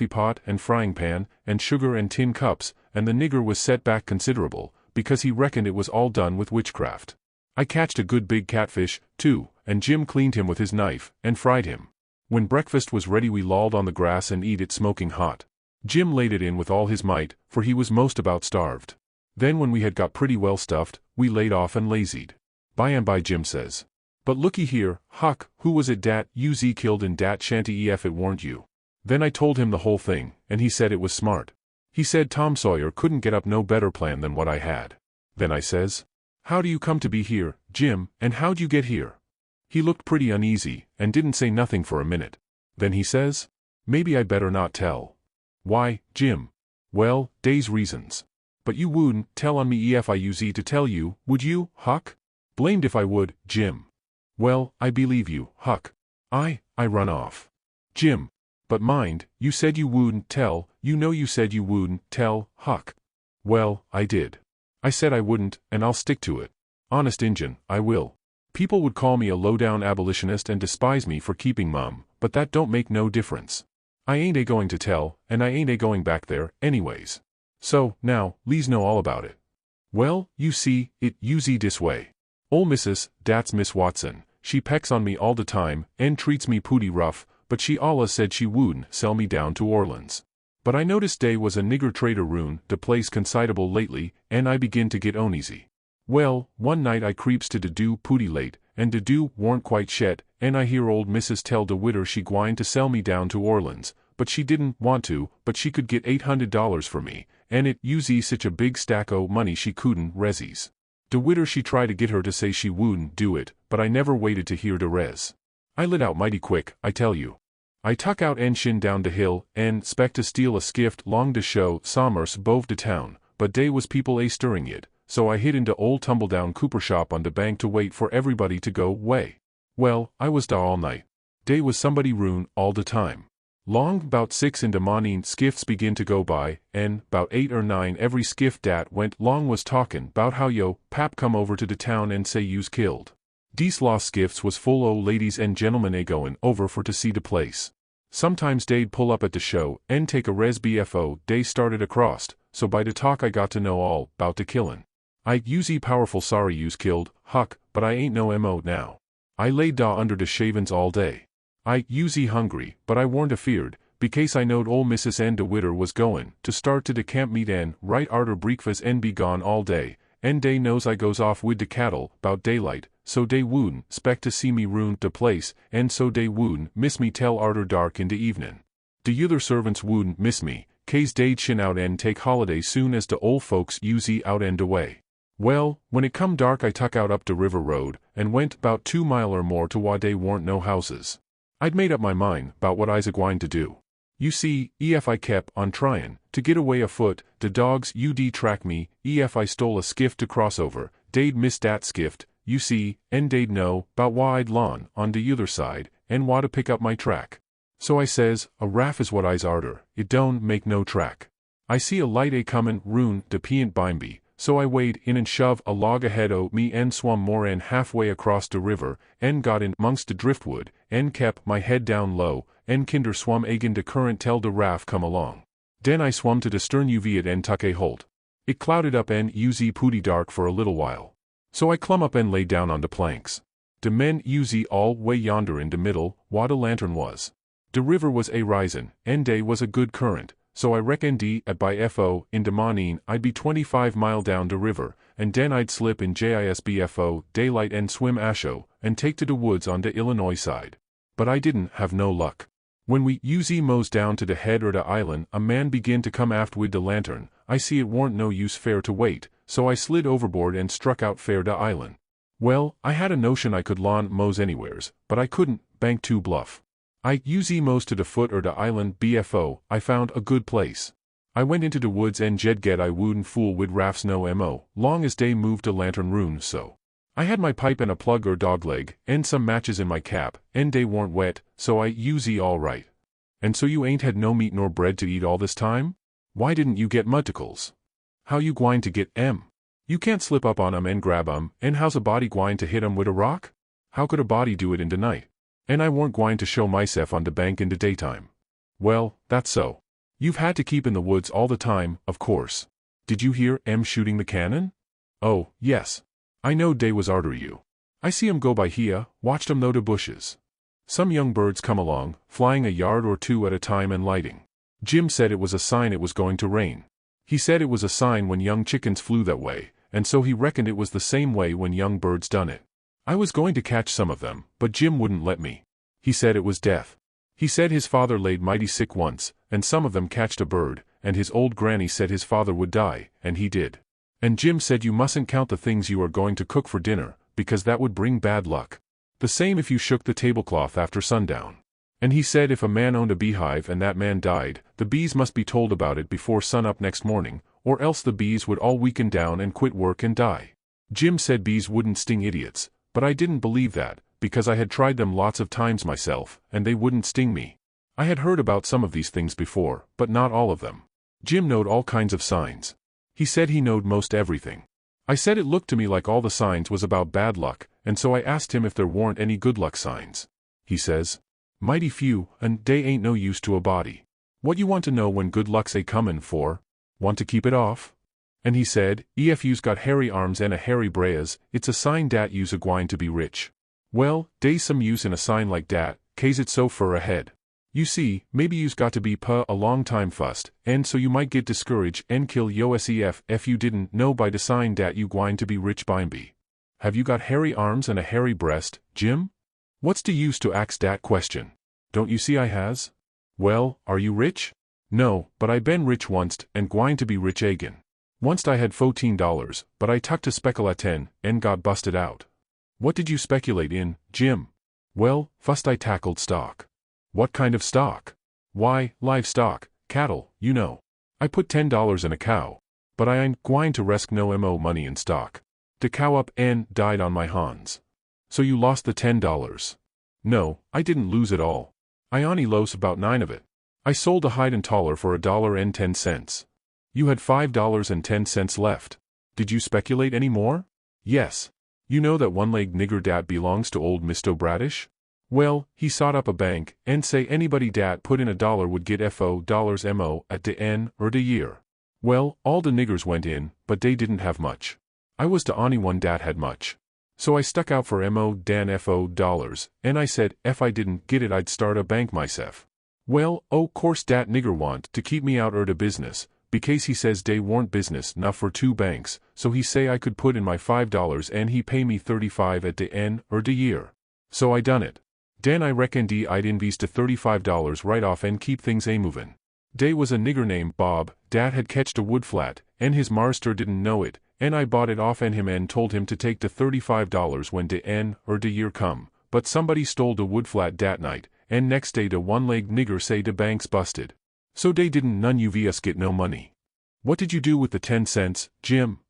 pot and frying pan, and sugar and tin cups, and the nigger was set back considerable, because he reckoned it was all done with witchcraft. I catched a good big catfish, too, and Jim cleaned him with his knife, and fried him. When breakfast was ready we lolled on the grass and eat it smoking hot. Jim laid it in with all his might, for he was most about starved. Then when we had got pretty well stuffed, we laid off and lazied. By and by Jim says, "But looky here, Huck, who was it dat uz killed in dat shanty if it warn't you?" Then I told him the whole thing, and he said it was smart. He said Tom Sawyer couldn't get up no better plan than what I had. Then I says, "How do you come to be here, Jim, and how'd you get here?" He looked pretty uneasy, and didn't say nothing for a minute. Then he says, "Maybe I better not tell." "Why, Jim?" "Well, dey's reasons." "But you wouldn't tell on me if I uz to tell you, would you, Huck?" "Blamed if I would, Jim." "Well, I believe you, Huck. I run off." "Jim. But mind, you said you wouldn't tell, you said you wouldn't tell, Huck." "Well, I did. I said I wouldn't, and I'll stick to it. Honest Injun, I will. People would call me a low-down abolitionist and despise me for keeping mum, but that don't make no difference. I ain't a-going to tell, and I ain't a-going back there, anyways. So, now, le's know all about it." "Well, you see, it uz dis way. Ol' missus, dat's Miss Watson, she pecks on me all the time, and treats me pooty rough, but she allus said she wouldn't sell me down to Orleans. But I noticed dey was a nigger trader roun' de place considable lately, and I begin to get oneasy. Well, one night I creeps to de do pooty late, and de do warn't quite shet, and I hear old missus tell de widder she gwine to sell me down to Orleans, but she didn't want to, but she could get $800 for me, and it uz sich a big stack o' money she couldn't reses. De widder she tried to get her to say she wouldn't do it, but I never waited to hear de res. I lit out mighty quick, I tell you. I tuck out and shin down de hill, and spec to steal a skift long de show Somers bove de town, but dey was people a-stirring yit, so I hid into old tumble-down cooper shop on de bank to wait for everybody to go way. Well, I was da all night. Dey was somebody roun' all de time. Long 'bout 6 in de morning skifts begin to go by, and 'bout 8 or 9 every skift dat went long was talkin' 'bout how yo pap come over to de town and say you's killed. Dese lost skifts was full o' ladies and gentlemen a-goin' over for to see de place. Sometimes dey'd pull up at de show, and take a res bfo dey started across, so by de talk I got to know all 'bout de killin'. I uz powerful sorry you's killed, Huck, but I ain't no mo now. I laid da under de shavins all day. I uz hungry, but I warn't afeard, becase I knowed ol' missus and de widder was goin' to start to de camp meet and right arter breakfast and be gone all day, and dey knows I goes off wid de cattle 'bout daylight, so dey wouldn't 'spect to see me ruin de place, and so dey wouldn't miss me tell arter dark in de evenin'. De yuther servants wouldn't miss me, case dey'd shin out and take holiday soon as de ol' folks uz out and away. Well, when it come dark I tuck out up de river road, and went 'bout 2 mile or more to wha dey warn't no houses. I'd made up my mind 'bout what I's a-gwine to do. You see, ef I kep' on tryin' to get away afoot, de dogs ud track me, ef I stole a skift to cross over, dey'd miss dat skift, you see, en dey'd know 'bout wha I'd lawn on de yuther side, en wha to pick up my track. So I says, a raff is what I's arter, it don't make no track. I see a light a-comin' roon de peant bimeby, so I wade in and shove a log ahead o' me en swum more en halfway across de river, en got in 'mongst de driftwood, en kep' my head down low, en kinder swum agin de current tell de raff come along. Den I swum to de stern uviet en tuck a holt. It clouded up en uz pooty dark for a little while. So I clum up en lay down on de planks. De men uz all way yonder in de middle, wha de lantern was. De river was a-risin', en dey was a good current, so I reckoned at by fo in de mornin' I'd be 25 mile down de river, and den I'd slip in jisbfo daylight en swim asho, and take to de woods on de Illinois side. But I didn't have no luck. When we uz mows down to de head er de island, a man begin to come aft wid de lantern. I see it warn't no use fair to wait, so I slid overboard and struck out fair de island. Well, I had a notion I could lawn mows anywheres, but I couldn't, bank too bluff. I uz mows to de foot er de island bfo, I found a good place. I went into de woods en jed get I wouldn't fool wid raffs no mo, long as dey moved de lantern roon so. I had my pipe and a plug or dogleg, and some matches in my cap, and dey warn't wet, so I uz all right. And so you ain't had no meat nor bread to eat all this time? Why didn't you get mudticles? How you gwine to get 'em? You can't slip up on 'em and grab 'em, and how's a body gwine to hit 'em wid a rock? How could a body do it in de night? And I warn't gwine to show myself on de bank in de daytime. Well, that's so. You've had to keep in the woods all the time, of course. Did you hear 'em shooting the cannon? Oh, yes. I know dey was arter you. I see 'em go by here, watched 'em through de bushes. Some young birds come along, flying a yard or two at a time and lighting. Jim said it was a sign it was going to rain. He said it was a sign when young chickens flew that way, and so he reckoned it was the same way when young birds done it. I was going to catch some of them, but Jim wouldn't let me. He said it was death. He said his father laid mighty sick once, and some of them catched a bird, and his old granny said his father would die, and he did. And Jim said you mustn't count the things you are going to cook for dinner, because that would bring bad luck. The same if you shook the tablecloth after sundown. And he said if a man owned a beehive and that man died, the bees must be told about it before sunup next morning, or else the bees would all weaken down and quit work and die. Jim said bees wouldn't sting idiots, but I didn't believe that, because I had tried them lots of times myself, and they wouldn't sting me. I had heard about some of these things before, but not all of them. Jim knowed all kinds of signs. He said he knowed most everything. I said it looked to me like all the signs was about bad luck, and so I asked him if there warn't any good luck signs. He says, mighty few, and dey ain't no use to a body. What you want to know when good luck's a-comin' for? Want to keep it off? And he said, ef you's got hairy arms and a hairy breas, it's a sign dat you's a-gwine to be rich. Well, dey's some use in a sign like dat, 'case it's so fur ahead. You see, maybe you's got to be a long time fust, and so you might get discouraged and kill yourself if you didn't know by de sign dat you gwine to be rich bimeby. Have you got hairy arms and a hairy breast, Jim? What's de use to ax dat question? Don't you see I has? Well, are you rich? No, but I been rich onct, and gwine to be rich agin. Onct I had $14, but I tuck to speculate 10, and got busted out. What did you speculate in, Jim? Well, fust I tackled stock. What kind of stock? Why, livestock, cattle, you know. I put $10 in a cow. But I ain't gwine to resk no mo money in stock. De cow up and died on my hands. So you lost the $10. No, I didn't lose it all. I only lost about 9 of it. I sold a hide and taller for $1.10. You had $5.10 left. Did you speculate any more? Yes. You know that one-legged nigger dat belongs to old Misto Bradish? Well, he sot up a bank, and say anybody dat put in $1 would get $4 mo at de end er de year. Well, all de niggers went in, but dey didn't have much. I was de only one dat had much. So I stuck out for mo dan $4, and I said if I didn't get it I'd start a bank myself. Well, course dat nigger want to keep me out er de business, because he says dey warn't business nuff for 2 banks, so he say I could put in my $5 and he pay me 35 at de end er de year. So I done it. Den I reckoned I'd invest the $35 right off and keep things a-movin'. Dey was a nigger named Bob, dat had ketched a wood flat, and his marster didn't know it, and I bought it off and him and told him to take the $35 when de year come, but somebody stole de wood flat dat night, and next day de one-legged nigger say de bank's busted. So dey didn't none of us get no money. What did you do with the 10 cents, Jim?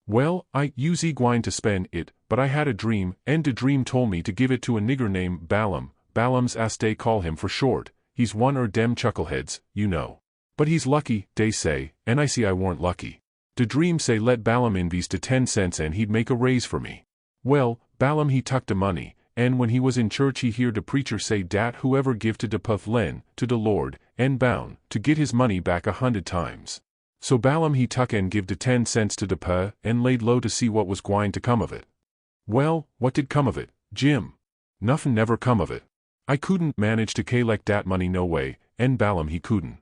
Well, I usually gwine to spend it, but I had a dream, and de dream told me to give it to a nigger named Balaam's as dey call him for short. He's one er dem chuckleheads, you know. But he's lucky, dey say, and I see I warn't lucky. De dream say let Balaam invest de 10 cents and he'd make a raise for me. Well, Balaam he tuck de money, and when he was in church he hear de preacher say dat whoever give to de puff len, to de Lord, and bound, to get his money back 100 times. So Balaam he tuck and give de 10 cents to de puh, and laid low to see what was gwine to come of it. Well, what did come of it, Jim? Nuffin never come of it. I couldn't manage to collect dat money no way, and Balaam he couldn't.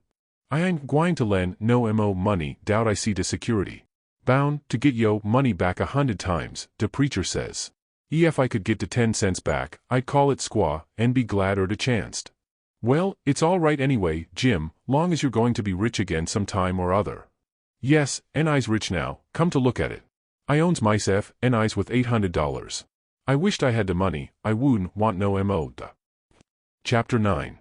I ain't gwine to lend no mo money, doubt I see de security. Bound, to get yo money back 100 times, de preacher says. If I could get de 10 cents back, I'd call it squaw, and be glad er de chanced. Well, it's all right anyway, Jim, long as you're going to be rich again some time or other. Yes, and I's rich now, come to look at it. I owns myself, and I's with $800. I wished I had the money, I wouldn't want no mo. Chapter 9.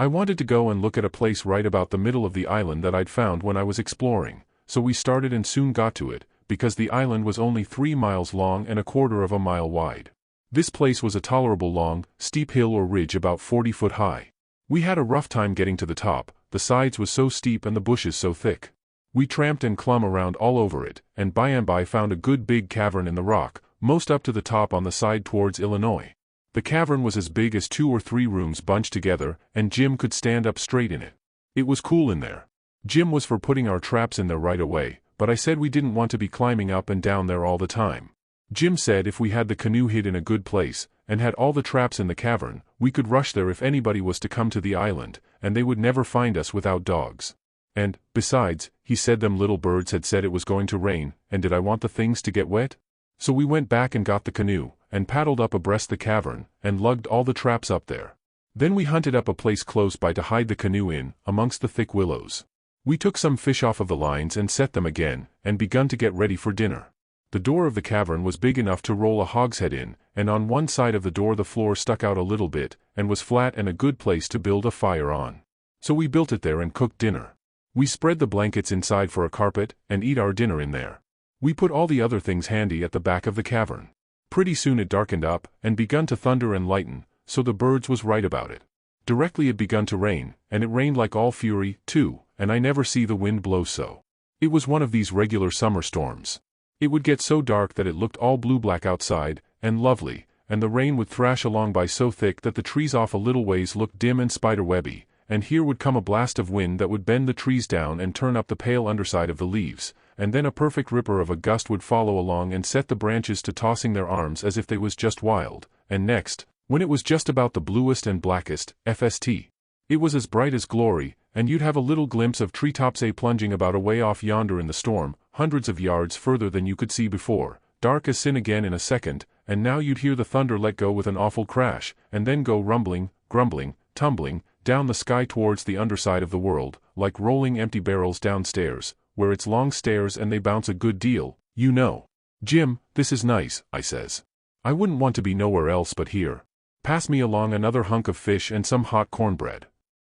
I wanted to go and look at a place right about the middle of the island that I'd found when I was exploring, so we started and soon got to it, because the island was only 3 miles long and 1/4 of a mile wide. This place was a tolerable long, steep hill or ridge about 40 foot high. We had a rough time getting to the top, the sides was so steep and the bushes so thick. We tramped and clumb around all over it, and by and by found a good big cavern in the rock, most up to the top on the side towards Illinois. The cavern was as big as 2 or 3 rooms bunched together, and Jim could stand up straight in it. It was cool in there. Jim was for putting our traps in there right away, but I said we didn't want to be climbing up and down there all the time. Jim said if we had the canoe hid in a good place, and had all the traps in the cavern, we could rush there if anybody was to come to the island, and they would never find us without dogs. And, besides, he said them little birds had said it was going to rain, and did I want the things to get wet? So we went back and got the canoe, and paddled up abreast the cavern, and lugged all the traps up there. Then we hunted up a place close by to hide the canoe in, amongst the thick willows. We took some fish off of the lines and set them again, and begun to get ready for dinner. The door of the cavern was big enough to roll a hogshead in, and on one side of the door the floor stuck out a little bit, and was flat and a good place to build a fire on. So we built it there and cooked dinner. We spread the blankets inside for a carpet, and eat our dinner in there. We put all the other things handy at the back of the cavern. Pretty soon it darkened up, and begun to thunder and lighten, so the birds was right about it. Directly it begun to rain, and it rained like all fury, too, and I never see the wind blow so. It was one of these regular summer storms. It would get so dark that it looked all blue-black outside, and lovely, and the rain would thrash along by so thick that the trees off a little ways looked dim and spider-webby, and here would come a blast of wind that would bend the trees down and turn up the pale underside of the leaves, and then a perfect ripper of a gust would follow along and set the branches to tossing their arms as if they was just wild, and next, when it was just about the bluest and blackest, FST. It was as bright as glory, and you'd have a little glimpse of treetops plunging about away off yonder in the storm, hundreds of yards further than you could see before, dark as sin again in a second, and now you'd hear the thunder let go with an awful crash, and then go rumbling, grumbling, tumbling, down the sky towards the underside of the world, like rolling empty barrels downstairs, where it's long stairs and they bounce a good deal, you know. Jim, this is nice, I says. I wouldn't want to be nowhere else but here. Pass me along another hunk of fish and some hot cornbread.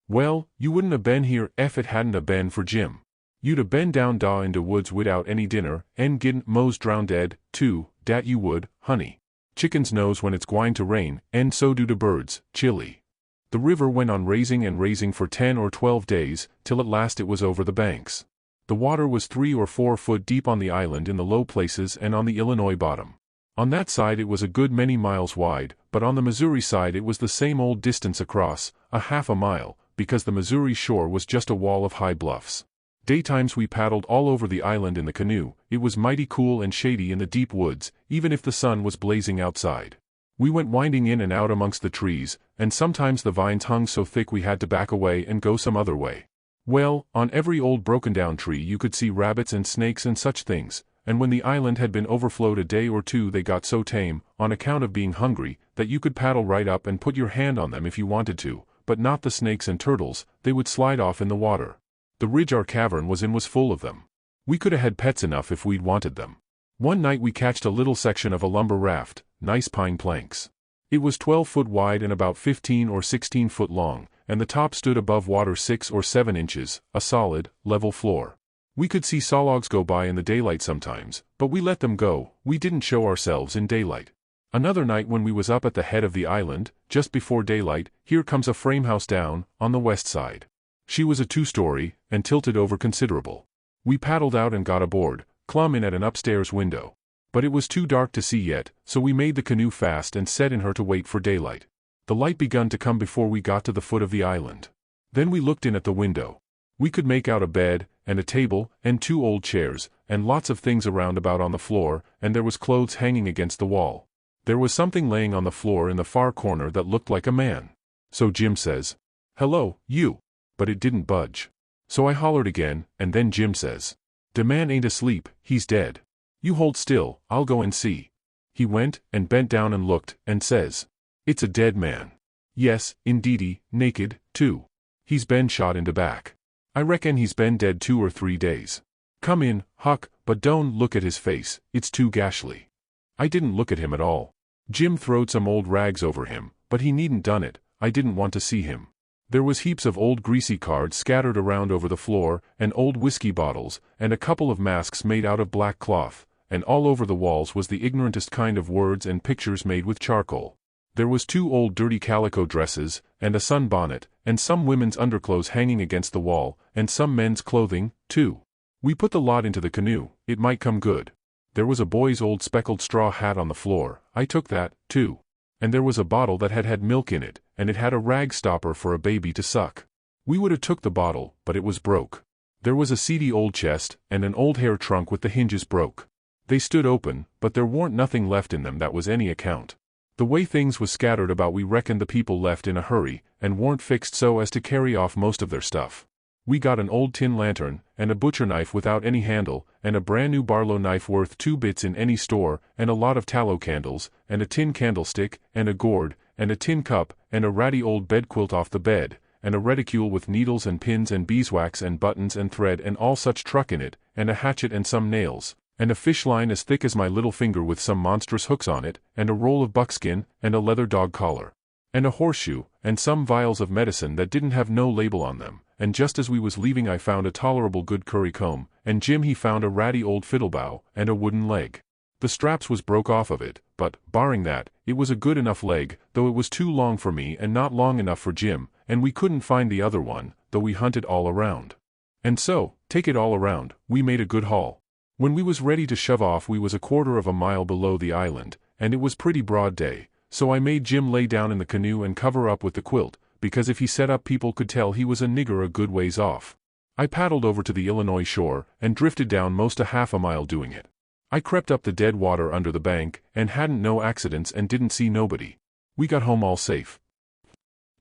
Well, you wouldn't have been here if it hadn't have been for Jim. You'd have been down da in de woods without any dinner, and gin mo's drowned dead, too, dat you would, honey. Chickens knows when it's gwine to rain, and so do de birds, chilly. The river went on raising and raising for 10 or 12 days, till at last it was over the banks. The water was 3 or 4 foot deep on the island in the low places and on the Illinois bottom. On that side it was a good many miles wide, but on the Missouri side it was the same old distance across, a half a mile, because the Missouri shore was just a wall of high bluffs. Daytimes we paddled all over the island in the canoe. It was mighty cool and shady in the deep woods, even if the sun was blazing outside. We went winding in and out amongst the trees, and sometimes the vines hung so thick we had to back away and go some other way. Well, on every old broken-down tree you could see rabbits and snakes and such things, and when the island had been overflowed a day or two they got so tame, on account of being hungry, that you could paddle right up and put your hand on them if you wanted to, but not the snakes and turtles, they would slide off in the water. The ridge our cavern was in was full of them. We coulda had pets enough if we'd wanted them. One night we catched a little section of a lumber raft, nice pine planks. It was 12 foot wide and about 15 or 16 foot long, and the top stood above water 6 or 7 inches, a solid, level floor. We could see sawlogs go by in the daylight sometimes, but we let them go. We didn't show ourselves in daylight. Another night when we was up at the head of the island, just before daylight, here comes a frame house down, on the west side. She was a 2-story, and tilted over considerable. We paddled out and got aboard, clumb in at an upstairs window. But it was too dark to see yet, so we made the canoe fast and set in her to wait for daylight. The light begun to come before we got to the foot of the island. Then we looked in at the window. We could make out a bed, and a table, and 2 old chairs, and lots of things around about on the floor, and there was clothes hanging against the wall. There was something laying on the floor in the far corner that looked like a man. So Jim says, "Hello, you." But it didn't budge. So I hollered again, and then Jim says, "De man ain't asleep, he's dead. You hold still, I'll go and see." He went, and bent down and looked, and says, "It's a dead man. Yes, indeedy, naked, too. He's been shot in de back. I reckon he's been dead 2 or 3 days. Come in, Huck, but don't look at his face, it's too gashly." I didn't look at him at all. Jim throwed some old rags over him, but he needn't done it. I didn't want to see him. There was heaps of old greasy cards scattered around over the floor, and old whiskey bottles, and a couple of masks made out of black cloth, and all over the walls was the ignorantest kind of words and pictures made with charcoal. There was 2 old dirty calico dresses, and a sun bonnet, and some women's underclothes hanging against the wall, and some men's clothing, too. We put the lot into the canoe, it might come good. There was a boy's old speckled straw hat on the floor, I took that, too. And there was a bottle that had milk in it, and it had a rag stopper for a baby to suck. We would have took the bottle, but it was broke. There was a seedy old chest, and an old hair trunk with the hinges broke. They stood open, but there warn't nothing left in them that was any account. The way things was scattered about we reckoned the people left in a hurry, and warn't fixed so as to carry off most of their stuff. We got an old tin lantern, and a butcher knife without any handle, and a brand new Barlow knife worth 2 bits in any store, and a lot of tallow candles, and a tin candlestick, and a gourd, and a tin cup, and a ratty old bedquilt off the bed, and a reticule with needles and pins and beeswax and buttons and thread and all such truck in it, and a hatchet and some nails, and a fish line as thick as my little finger with some monstrous hooks on it, and a roll of buckskin, and a leather dog collar, and a horseshoe, and some vials of medicine that didn't have no label on them. And just as we was leaving I found a tolerable good curry comb, and Jim he found a ratty old fiddlebow, and a wooden leg. The straps was broke off of it, but, barring that, it was a good enough leg, though it was too long for me and not long enough for Jim, and we couldn't find the other one, though we hunted all around. And so, take it all around, we made a good haul. When we was ready to shove off we was a 1/4 of a mile below the island, and it was pretty broad day, so I made Jim lay down in the canoe and cover up with the quilt, because if he set up people could tell he was a nigger a good ways off. I paddled over to the Illinois shore, and drifted down most a 1/2 mile doing it. I crept up the dead water under the bank, and hadn't no accidents and didn't see nobody. We got home all safe.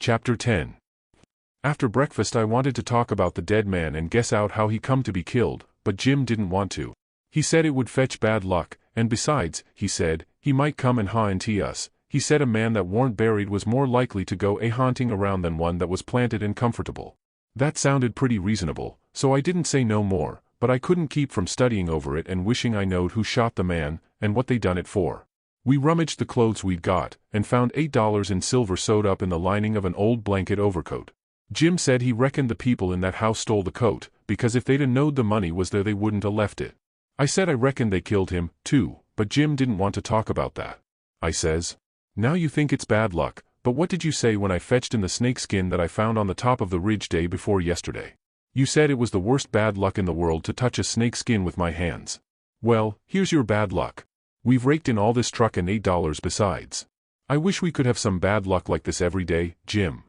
Chapter 10. After breakfast I wanted to talk about the dead man and guess out how he come to be killed, but Jim didn't want to. He said it would fetch bad luck, and besides, he said, he might come and haunt us. He said a man that warn't buried was more likely to go a-haunting around than one that was planted and comfortable. That sounded pretty reasonable, so I didn't say no more, but I couldn't keep from studying over it and wishing I knowed who shot the man, and what they done it for. We rummaged the clothes we'd got, and found $8 in silver sewed up in the lining of an old blanket overcoat. Jim said he reckoned the people in that house stole the coat, because if they'd knowed the money was there they wouldn't a left it. I said I reckoned they killed him, too, but Jim didn't want to talk about that. I says, "Now you think it's bad luck, but what did you say when I fetched in the snake skin that I found on the top of the ridge day before yesterday? You said it was the worst bad luck in the world to touch a snake skin with my hands. Well, here's your bad luck. We've raked in all this truck and $8 besides. I wish we could have some bad luck like this every day, Jim."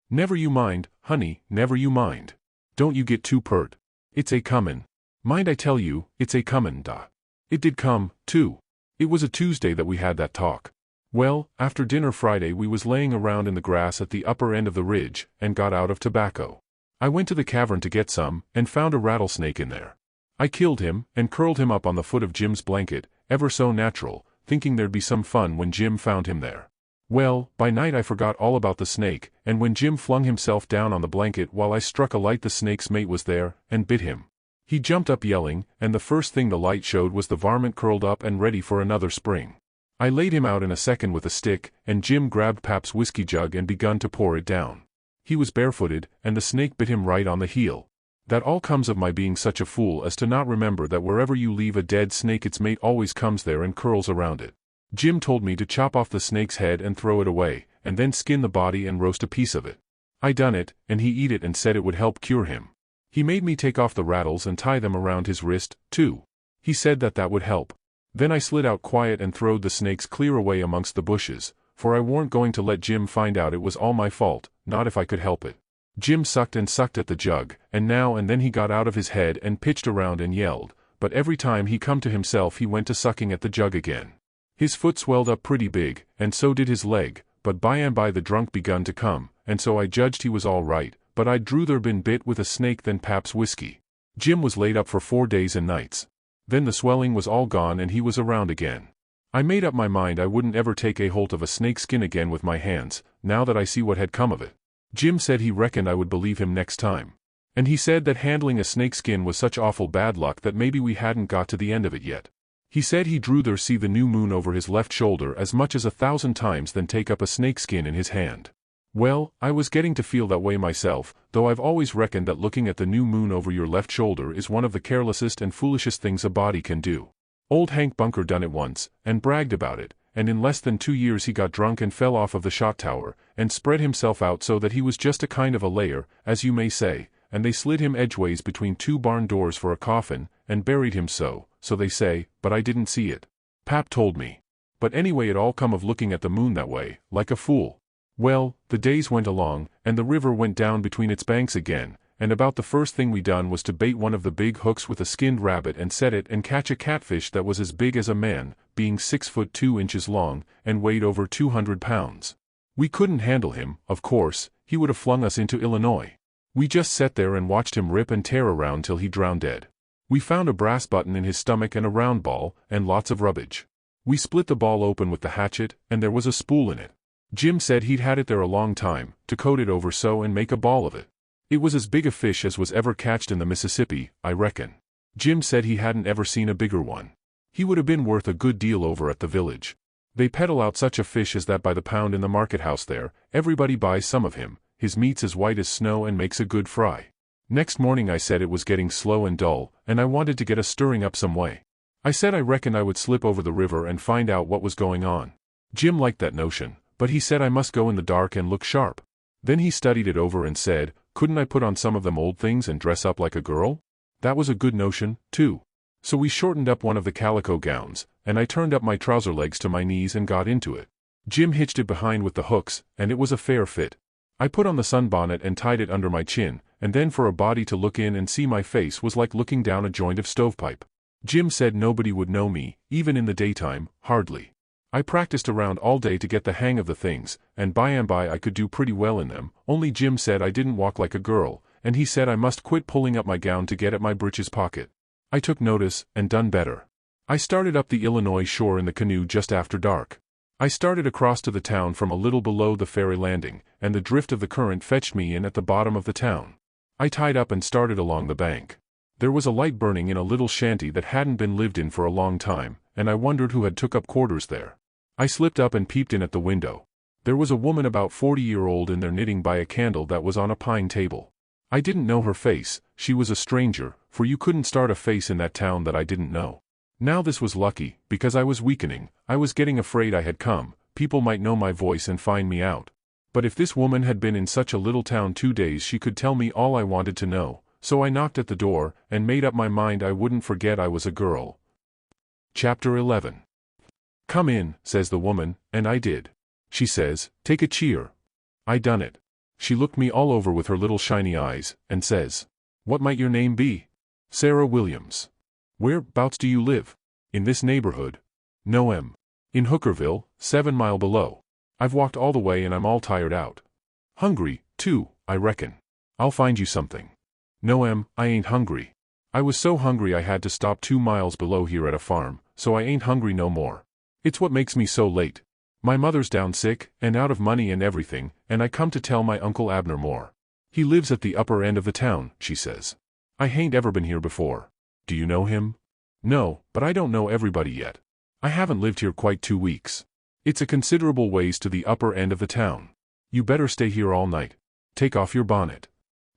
"Never you mind, honey, never you mind. Don't you get too pert. It's a-comin'. Mind I tell you, it's a-comin', da." It did come, too. It was a Tuesday that we had that talk. Well, after dinner Friday we was laying around in the grass at the upper end of the ridge, and got out of tobacco. I went to the cavern to get some, and found a rattlesnake in there. I killed him, and curled him up on the foot of Jim's blanket, ever so natural, thinking there'd be some fun when Jim found him there. Well, by night I forgot all about the snake, and when Jim flung himself down on the blanket while I struck a light the snake's mate was there, and bit him. He jumped up yelling, and the first thing the light showed was the varmint curled up and ready for another spring. I laid him out in a second with a stick, and Jim grabbed Pap's whiskey jug and begun to pour it down. He was barefooted, and the snake bit him right on the heel. That all comes of my being such a fool as to not remember that wherever you leave a dead snake its mate always comes there and curls around it. Jim told me to chop off the snake's head and throw it away, and then skin the body and roast a piece of it. I done it, and he eat it and said it would help cure him. He made me take off the rattles and tie them around his wrist, too. He said that would help. Then I slid out quiet and throwed the snakes clear away amongst the bushes, for I weren't going to let Jim find out it was all my fault, not if I could help it. Jim sucked and sucked at the jug, and now and then he got out of his head and pitched around and yelled, but every time he come to himself he went to sucking at the jug again. His foot swelled up pretty big, and so did his leg, but by and by the drunk begun to come, and so I judged he was all right, but I'd druther been bit with a snake than Pap's whiskey. Jim was laid up for 4 days and nights. Then the swelling was all gone and he was around again. I made up my mind I wouldn't ever take a holt of a snake skin again with my hands, now that I see what had come of it. Jim said he reckoned I would believe him next time. And he said that handling a snake skin was such awful bad luck that maybe we hadn't got to the end of it yet. He said he'd druther see the new moon over his left shoulder as much as 1,000 times than take up a snake skin in his hand. Well, I was getting to feel that way myself, though I've always reckoned that looking at the new moon over your left shoulder is one of the carelessest and foolishest things a body can do. Old Hank Bunker done it once, and bragged about it, and in less than 2 years he got drunk and fell off of the shot tower, and spread himself out so that he was just a kind of a layer, as you may say, and they slid him edgeways between 2 barn doors for a coffin, and buried him so they say, but I didn't see it. Pap told me. But anyway it all come of looking at the moon that way, like a fool. Well, the days went along, and the river went down between its banks again, and about the first thing we done was to bait one of the big hooks with a skinned rabbit and set it and catch a catfish that was as big as a man, being 6 foot 2 inches long, and weighed over 200 pounds. We couldn't handle him, of course, he would have flung us into Illinois. We just sat there and watched him rip and tear around till he drowned dead. We found a brass button in his stomach and a round ball, and lots of rubbish. We split the ball open with the hatchet, and there was a spool in it. Jim said he'd had it there a long time, to coat it over so and make a ball of it. It was as big a fish as was ever catched in the Mississippi, I reckon. Jim said he hadn't ever seen a bigger one. He would have been worth a good deal over at the village. They peddle out such a fish as that by the pound in the market house there, everybody buys some of him, his meat's as white as snow and makes a good fry. Next morning I said it was getting slow and dull, and I wanted to get us stirring up some way. I said I reckoned I would slip over the river and find out what was going on. Jim liked that notion, but he said I must go in the dark and look sharp. Then he studied it over and said, couldn't I put on some of them old things and dress up like a girl? That was a good notion, too. So we shortened up one of the calico gowns, and I turned up my trouser legs to my knees and got into it. Jim hitched it behind with the hooks, and it was a fair fit. I put on the sunbonnet and tied it under my chin, and then for a body to look in and see my face was like looking down a joint of stovepipe. Jim said nobody would know me, even in the daytime, hardly. I practiced around all day to get the hang of the things, and by I could do pretty well in them, only Jim said I didn't walk like a girl, and he said I must quit pulling up my gown to get at my breeches pocket. I took notice, and done better. I started up the Illinois shore in the canoe just after dark. I started across to the town from a little below the ferry landing, and the drift of the current fetched me in at the bottom of the town. I tied up and started along the bank. There was a light burning in a little shanty that hadn't been lived in for a long time, and I wondered who had took up quarters there. I slipped up and peeped in at the window. There was a woman about 40-year-old in there knitting by a candle that was on a pine table. I didn't know her face, she was a stranger, for you couldn't start a face in that town that I didn't know. Now this was lucky, because I was weakening, I was getting afraid I had come, people might know my voice and find me out. But if this woman had been in such a little town 2 days she could tell me all I wanted to know, so I knocked at the door, and made up my mind I wouldn't forget I was a girl. Chapter 11. Come in, says the woman, and I did. She says, take a cheer. I done it. She looked me all over with her little shiny eyes, and says, what might your name be? Sarah Williams. Whereabouts do you live? In this neighborhood? No, in Hookerville, 7 mile below. I've walked all the way and I'm all tired out. Hungry, too, I reckon. I'll find you something. No, I ain't hungry. I was so hungry I had to stop 2 miles below here at a farm, so I ain't hungry no more. It's what makes me so late. My mother's down sick, and out of money and everything, and I come to tell my Uncle Abner more. He lives at the upper end of the town, she says. I hain't ever been here before. Do you know him? No, but I don't know everybody yet. I haven't lived here quite 2 weeks. It's a considerable ways to the upper end of the town. You better stay here all night. Take off your bonnet.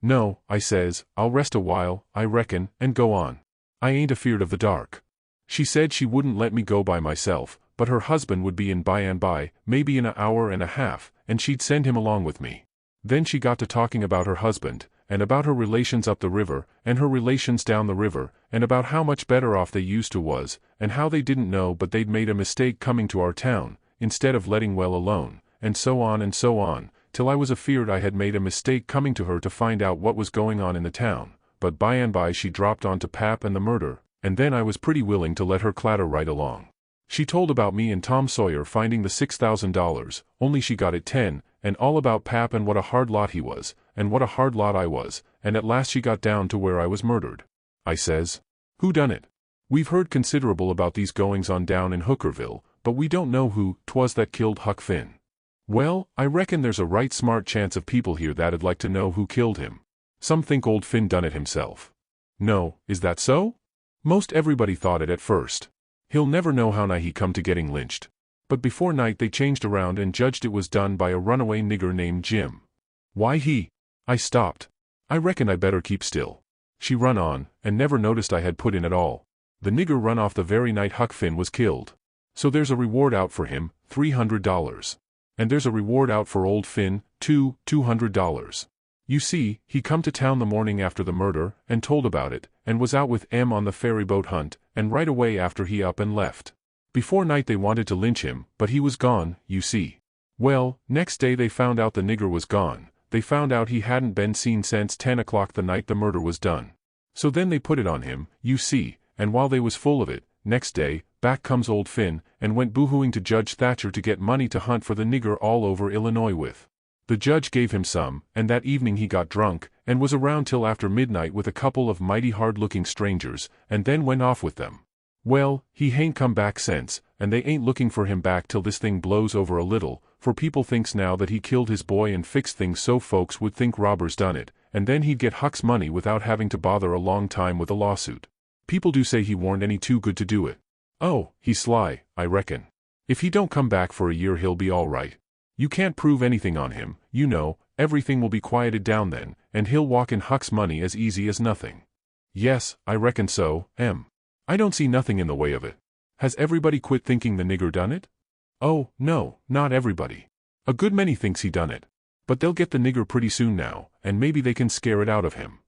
No, I says, I'll rest a while, I reckon, and go on. I ain't afeard of the dark. She said she wouldn't let me go by myself, but her husband would be in by and by, maybe in an hour and a half, and she'd send him along with me. Then she got to talking about her husband, and about her relations up the river, and her relations down the river, and about how much better off they used to was, and how they didn't know but they'd made a mistake coming to our town, instead of letting well alone, and so on, till I was afeard I had made a mistake coming to her to find out what was going on in the town, but by and by she dropped on to Pap and the murder, and then I was pretty willing to let her clatter right along. She told about me and Tom Sawyer finding the $6,000, only she got it 10, and all about Pap and what a hard lot he was, and what a hard lot I was, and at last she got down to where I was murdered. I says, "Who done it? We've heard considerable about these goings-on down in Hookerville, but we don't know who 'twas that killed Huck Finn." "Well, I reckon there's a right smart chance of people here that'd like to know who killed him. Some think old Finn done it himself." "No, is that so?" "Most everybody thought it at first. He'll never know how nigh he come to getting lynched. But before night they changed around and judged it was done by a runaway nigger named Jim." "Why he—" I stopped. "I reckon I better keep still." She run on, and never noticed I had put in at all. "The nigger run off the very night Huck Finn was killed. So there's a reward out for him, $300. And there's a reward out for old Finn, too, $200. You see, he come to town the morning after the murder, and told about it, and was out with M on the ferryboat hunt, and right away after he up and left. Before night they wanted to lynch him, but he was gone, you see. Well, next day they found out the nigger was gone. They found out he hadn't been seen since 10 o'clock the night the murder was done. So then they put it on him, you see, and while they was full of it, next day, back comes old Finn, and went boohooing to Judge Thatcher to get money to hunt for the nigger all over Illinois with. The judge gave him some, and that evening he got drunk, and was around till after midnight with a couple of mighty hard-looking strangers, and then went off with them. Well, he hain't come back since, and they ain't looking for him back till this thing blows over a little, for people thinks now that he killed his boy and fixed things so folks would think robbers done it, and then he'd get Huck's money without having to bother a long time with a lawsuit. People do say he warn't any too good to do it. Oh, he's sly, I reckon. If he don't come back for a year he'll be all right. You can't prove anything on him, you know, everything will be quieted down then, and he'll walk in Huck's money as easy as nothing." "Yes, I reckon so, I don't see nothing in the way of it. Has everybody quit thinking the nigger done it?" "Oh, no, not everybody. A good many thinks he done it. But they'll get the nigger pretty soon now, and maybe they can scare it out of him."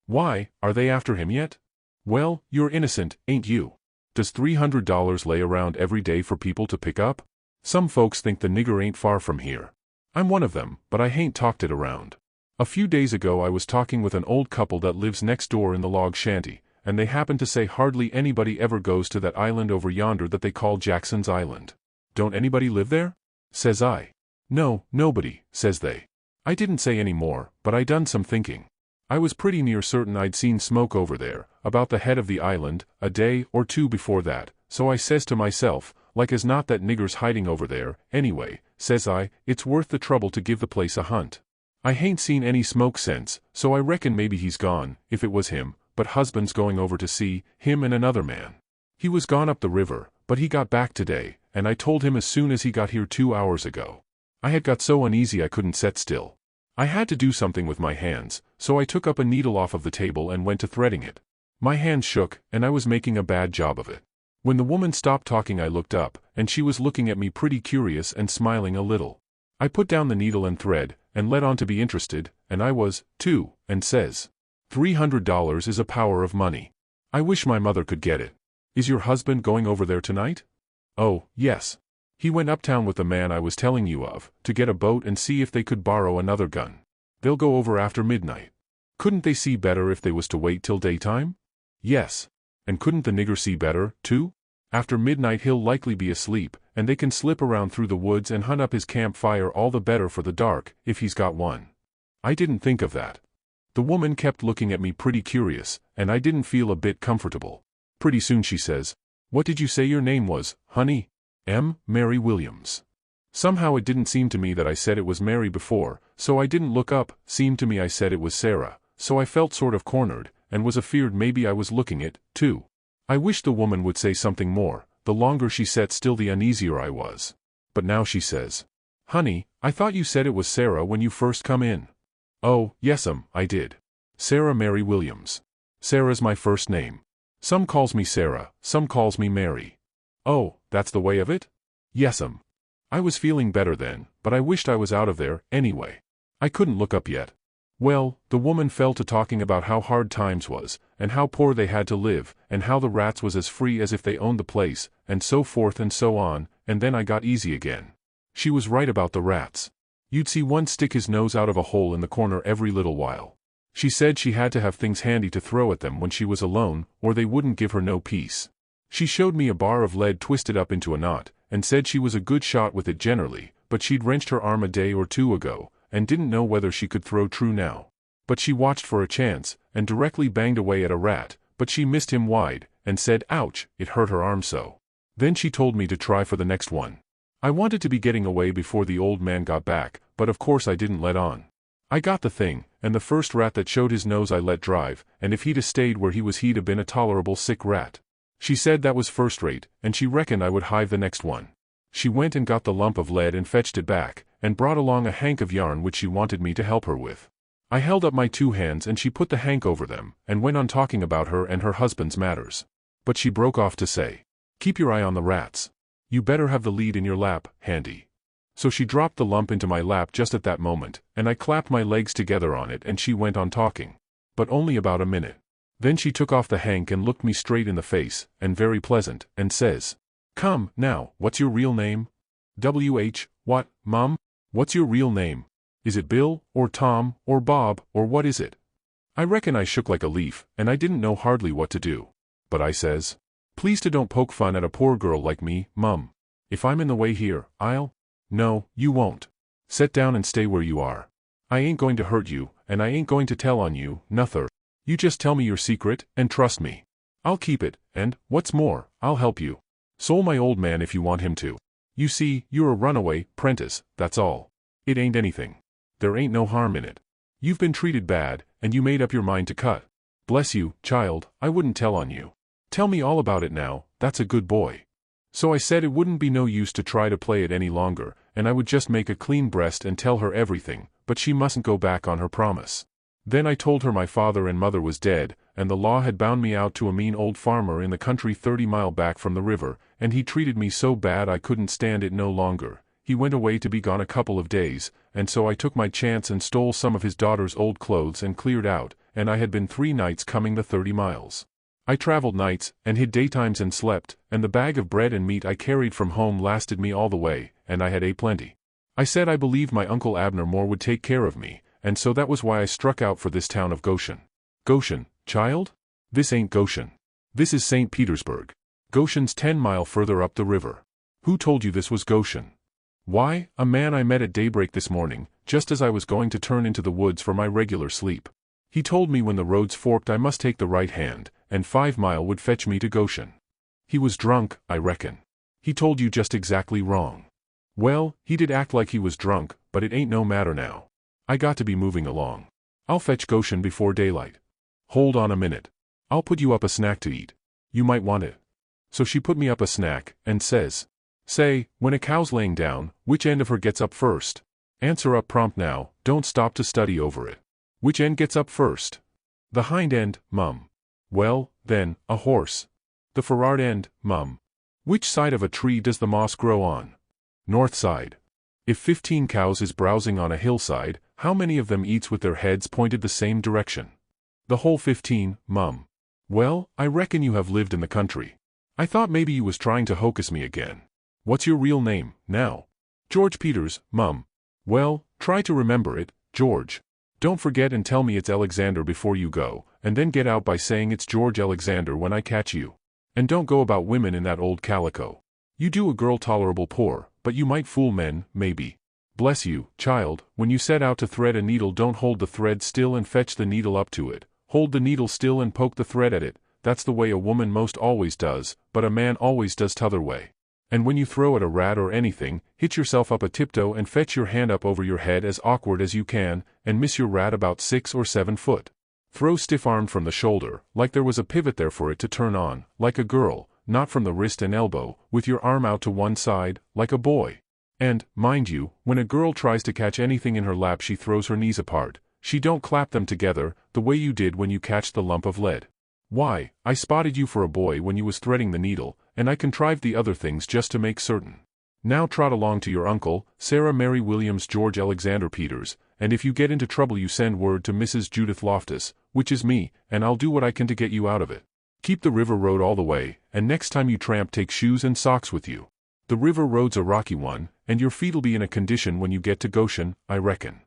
"Why, are they after him yet?" "Well, you're innocent, ain't you? Does $300 lay around every day for people to pick up? Some folks think the nigger ain't far from here. I'm one of them, but I hain't talked it around. A few days ago I was talking with an old couple that lives next door in the log shanty, and they happened to say hardly anybody ever goes to that island over yonder that they call Jackson's Island. "Don't anybody live there?" says I. "No, nobody," says they. I didn't say any more, but I done some thinking. I was pretty near certain I'd seen smoke over there, about the head of the island, a day or two before that, so I says to myself, like as not that nigger's hiding over there, anyway, says I, it's worth the trouble to give the place a hunt. I hain't seen any smoke since, so I reckon maybe he's gone, if it was him, but husband's going over to see him and another man. He was gone up the river, but he got back today, and I told him as soon as he got here 2 hours ago. I had got so uneasy I couldn't set still. I had to do something with my hands, so I took up a needle off of the table and went to threading it. My hands shook, and I was making a bad job of it. When the woman stopped talking I looked up, and she was looking at me pretty curious and smiling a little. I put down the needle and thread, and let on to be interested, and I was, too, and says, $300 is a power of money. I wish my mother could get it. Is your husband going over there tonight? Oh, yes. He went uptown with the man I was telling you of, to get a boat and see if they could borrow another gun. They'll go over after midnight. Couldn't they see better if they was to wait till daytime? Yes. And couldn't the nigger see better, too? After midnight he'll likely be asleep, and they can slip around through the woods and hunt up his campfire all the better for the dark, if he's got one. I didn't think of that. The woman kept looking at me pretty curious, and I didn't feel a bit comfortable. Pretty soon she says, "What did you say your name was, honey?" Mary Williams. Somehow it didn't seem to me that I said it was Mary before, so I didn't look up. Seemed to me I said it was Sarah, so I felt sort of cornered, and was afeard maybe I was looking it, too. I wished the woman would say something more. The longer she sat still the uneasier I was. But now she says, "Honey, I thought you said it was Sarah when you first come in." "Oh, yes'm, I did. Sarah Mary Williams. Sarah's my first name. Some calls me Sarah, some calls me Mary." "Oh, that's the way of it?" "Yes'm." I was feeling better then, but I wished I was out of there, anyway. I couldn't look up yet. Well, the woman fell to talking about how hard times was, and how poor they had to live, and how the rats was as free as if they owned the place, and so forth and so on, and then I got easy again. She was right about the rats. You'd see one stick his nose out of a hole in the corner every little while. She said she had to have things handy to throw at them when she was alone, or they wouldn't give her no peace. She showed me a bar of lead twisted up into a knot, and said she was a good shot with it generally, but she'd wrenched her arm a day or two ago, and didn't know whether she could throw true now. But she watched for a chance, and directly banged away at a rat, but she missed him wide, and said ouch, it hurt her arm so. Then she told me to try for the next one. I wanted to be getting away before the old man got back, but of course I didn't let on. I got the thing, and the first rat that showed his nose I let drive, and if he'd a stayed where he was he'd a been a tolerable sick rat. She said that was first rate, and she reckoned I would hive the next one. She went and got the lump of lead and fetched it back, and brought along a hank of yarn which she wanted me to help her with. I held up my 2 hands and she put the hank over them, and went on talking about her and her husband's matters. But she broke off to say, "Keep your eye on the rats. You better have the lead in your lap, handy." So she dropped the lump into my lap just at that moment, and I clapped my legs together on it and she went on talking. But only about a minute. Then she took off the hank and looked me straight in the face, and very pleasant, and says, "Come, now, what's your real name?" "W.H., what, Mum? What's your real name? Is it Bill, or Tom, or Bob, or what is it?" I reckon I shook like a leaf, and I didn't know hardly what to do. But I says, "Please to don't poke fun at a poor girl like me, Mum. If I'm in the way here, I'll—" "No, you won't. Set down and stay where you are. I ain't going to hurt you, and I ain't going to tell on you, nuther. You just tell me your secret, and trust me. I'll keep it, and, what's more, I'll help you. So'll my old man if you want him to. You see, you're a runaway, 'prentice, that's all. It ain't anything. There ain't no harm in it. You've been treated bad, and you made up your mind to cut. Bless you, child, I wouldn't tell on you. Tell me all about it now, that's a good boy." So I said it wouldn't be no use to try to play it any longer, and I would just make a clean breast and tell her everything, but she mustn't go back on her promise. Then I told her my father and mother was dead, and the law had bound me out to a mean old farmer in the country 30 mile back from the river, and he treated me so bad I couldn't stand it no longer. He went away to be gone a couple of days, and so I took my chance and stole some of his daughter's old clothes and cleared out, and I had been 3 nights coming the 30 miles. I traveled nights, and hid daytimes and slept, and the bag of bread and meat I carried from home lasted me all the way, and I had a plenty. I said I believed my Uncle Abner Moore would take care of me, and so that was why I struck out for this town of Goshen. Goshen, child? This ain't Goshen. This is St. Petersburg. Goshen's 10 mile further up the river. Who told you this was Goshen? Why, a man I met at daybreak this morning, just as I was going to turn into the woods for my regular sleep. He told me when the roads forked I must take the right hand, and 5 mile would fetch me to Goshen. He was drunk, I reckon. He told you just exactly wrong. Well, he did act like he was drunk, but it ain't no matter now. I got to be moving along. I'll fetch Goshen before daylight. Hold on a minute. I'll put you up a snack to eat. You might want it. So she put me up a snack, and says, "Say, when a cow's laying down, which end of her gets up first? Answer up prompt now, don't stop to study over it. Which end gets up first?" "The hind end, Mum." "Well, then, a horse." "The forrard end, Mum." "Which side of a tree does the moss grow on?" "North side." "If 15 cows is browsing on a hillside, how many of them eats with their heads pointed the same direction?" "The whole 15, Mum." "Well, I reckon you have lived in the country. I thought maybe you was trying to hocus me again. What's your real name, now?" "George Peters, Mum." "Well, try to remember it, George. Don't forget and tell me it's Alexander before you go, and then get out by saying it's George Alexander when I catch you. And don't go about women in that old calico. You do a girl tolerable poor, but you might fool men, maybe. Bless you, child, when you set out to thread a needle don't hold the thread still and fetch the needle up to it. Hold the needle still and poke the thread at it. That's the way a woman most always does, but a man always does t'other way. And when you throw at a rat or anything, hit yourself up a tiptoe and fetch your hand up over your head as awkward as you can, and miss your rat about 6 or 7 foot. Throw stiff-armed from the shoulder, like there was a pivot there for it to turn on, like a girl, not from the wrist and elbow, with your arm out to one side, like a boy. And, mind you, when a girl tries to catch anything in her lap she throws her knees apart. She don't clap them together, the way you did when you catched the lump of lead. Why, I spotted you for a boy when you was threading the needle, and I contrived the other things just to make certain. Now trot along to your uncle, Sarah Mary Williams George Alexander Peters, and if you get into trouble you send word to Mrs. Judith Loftus, which is me, and I'll do what I can to get you out of it. Keep the river road all the way, and next time you tramp take shoes and socks with you. The river road's a rocky one, and your feet'll be in a condition when you get to Goshen, I reckon.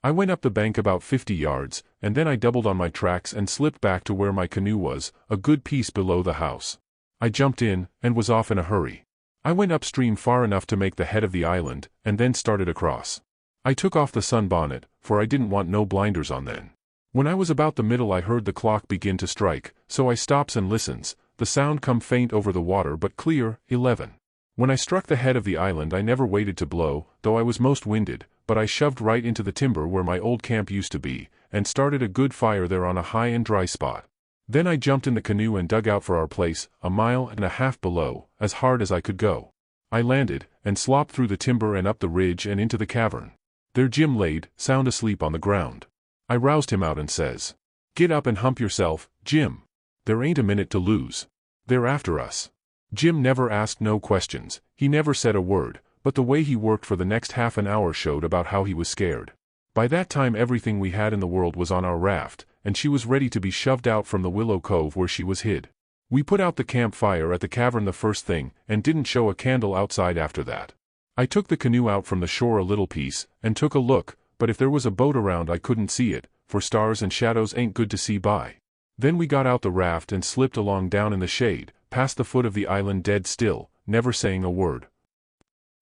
I went up the bank about 50 yards, and then I doubled on my tracks and slipped back to where my canoe was, a good piece below the house. I jumped in, and was off in a hurry. I went upstream far enough to make the head of the island, and then started across. I took off the sunbonnet, for I didn't want no blinders on then. When I was about the middle I heard the clock begin to strike, so I stops and listens, the sound come faint over the water but clear, 11. When I struck the head of the island I never waited to blow, though I was most winded, but I shoved right into the timber where my old camp used to be, and started a good fire there on a high and dry spot. Then I jumped in the canoe and dug out for our place, 1.5 miles below, as hard as I could go. I landed, and slopped through the timber and up the ridge and into the cavern. There Jim laid, sound asleep on the ground. I roused him out and says, "Get up and hump yourself, Jim. There ain't a minute to lose. They're after us." Jim never asked no questions, he never said a word, but the way he worked for the next half an hour showed about how he was scared. By that time everything we had in the world was on our raft, and she was ready to be shoved out from the willow cove where she was hid. We put out the campfire at the cavern the first thing, and didn't show a candle outside after that. I took the canoe out from the shore a little piece, and took a look, but if there was a boat around I couldn't see it, for stars and shadows ain't good to see by. Then we got out the raft and slipped along down in the shade, past the foot of the island dead still, never saying a word.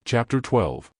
Chapter 12.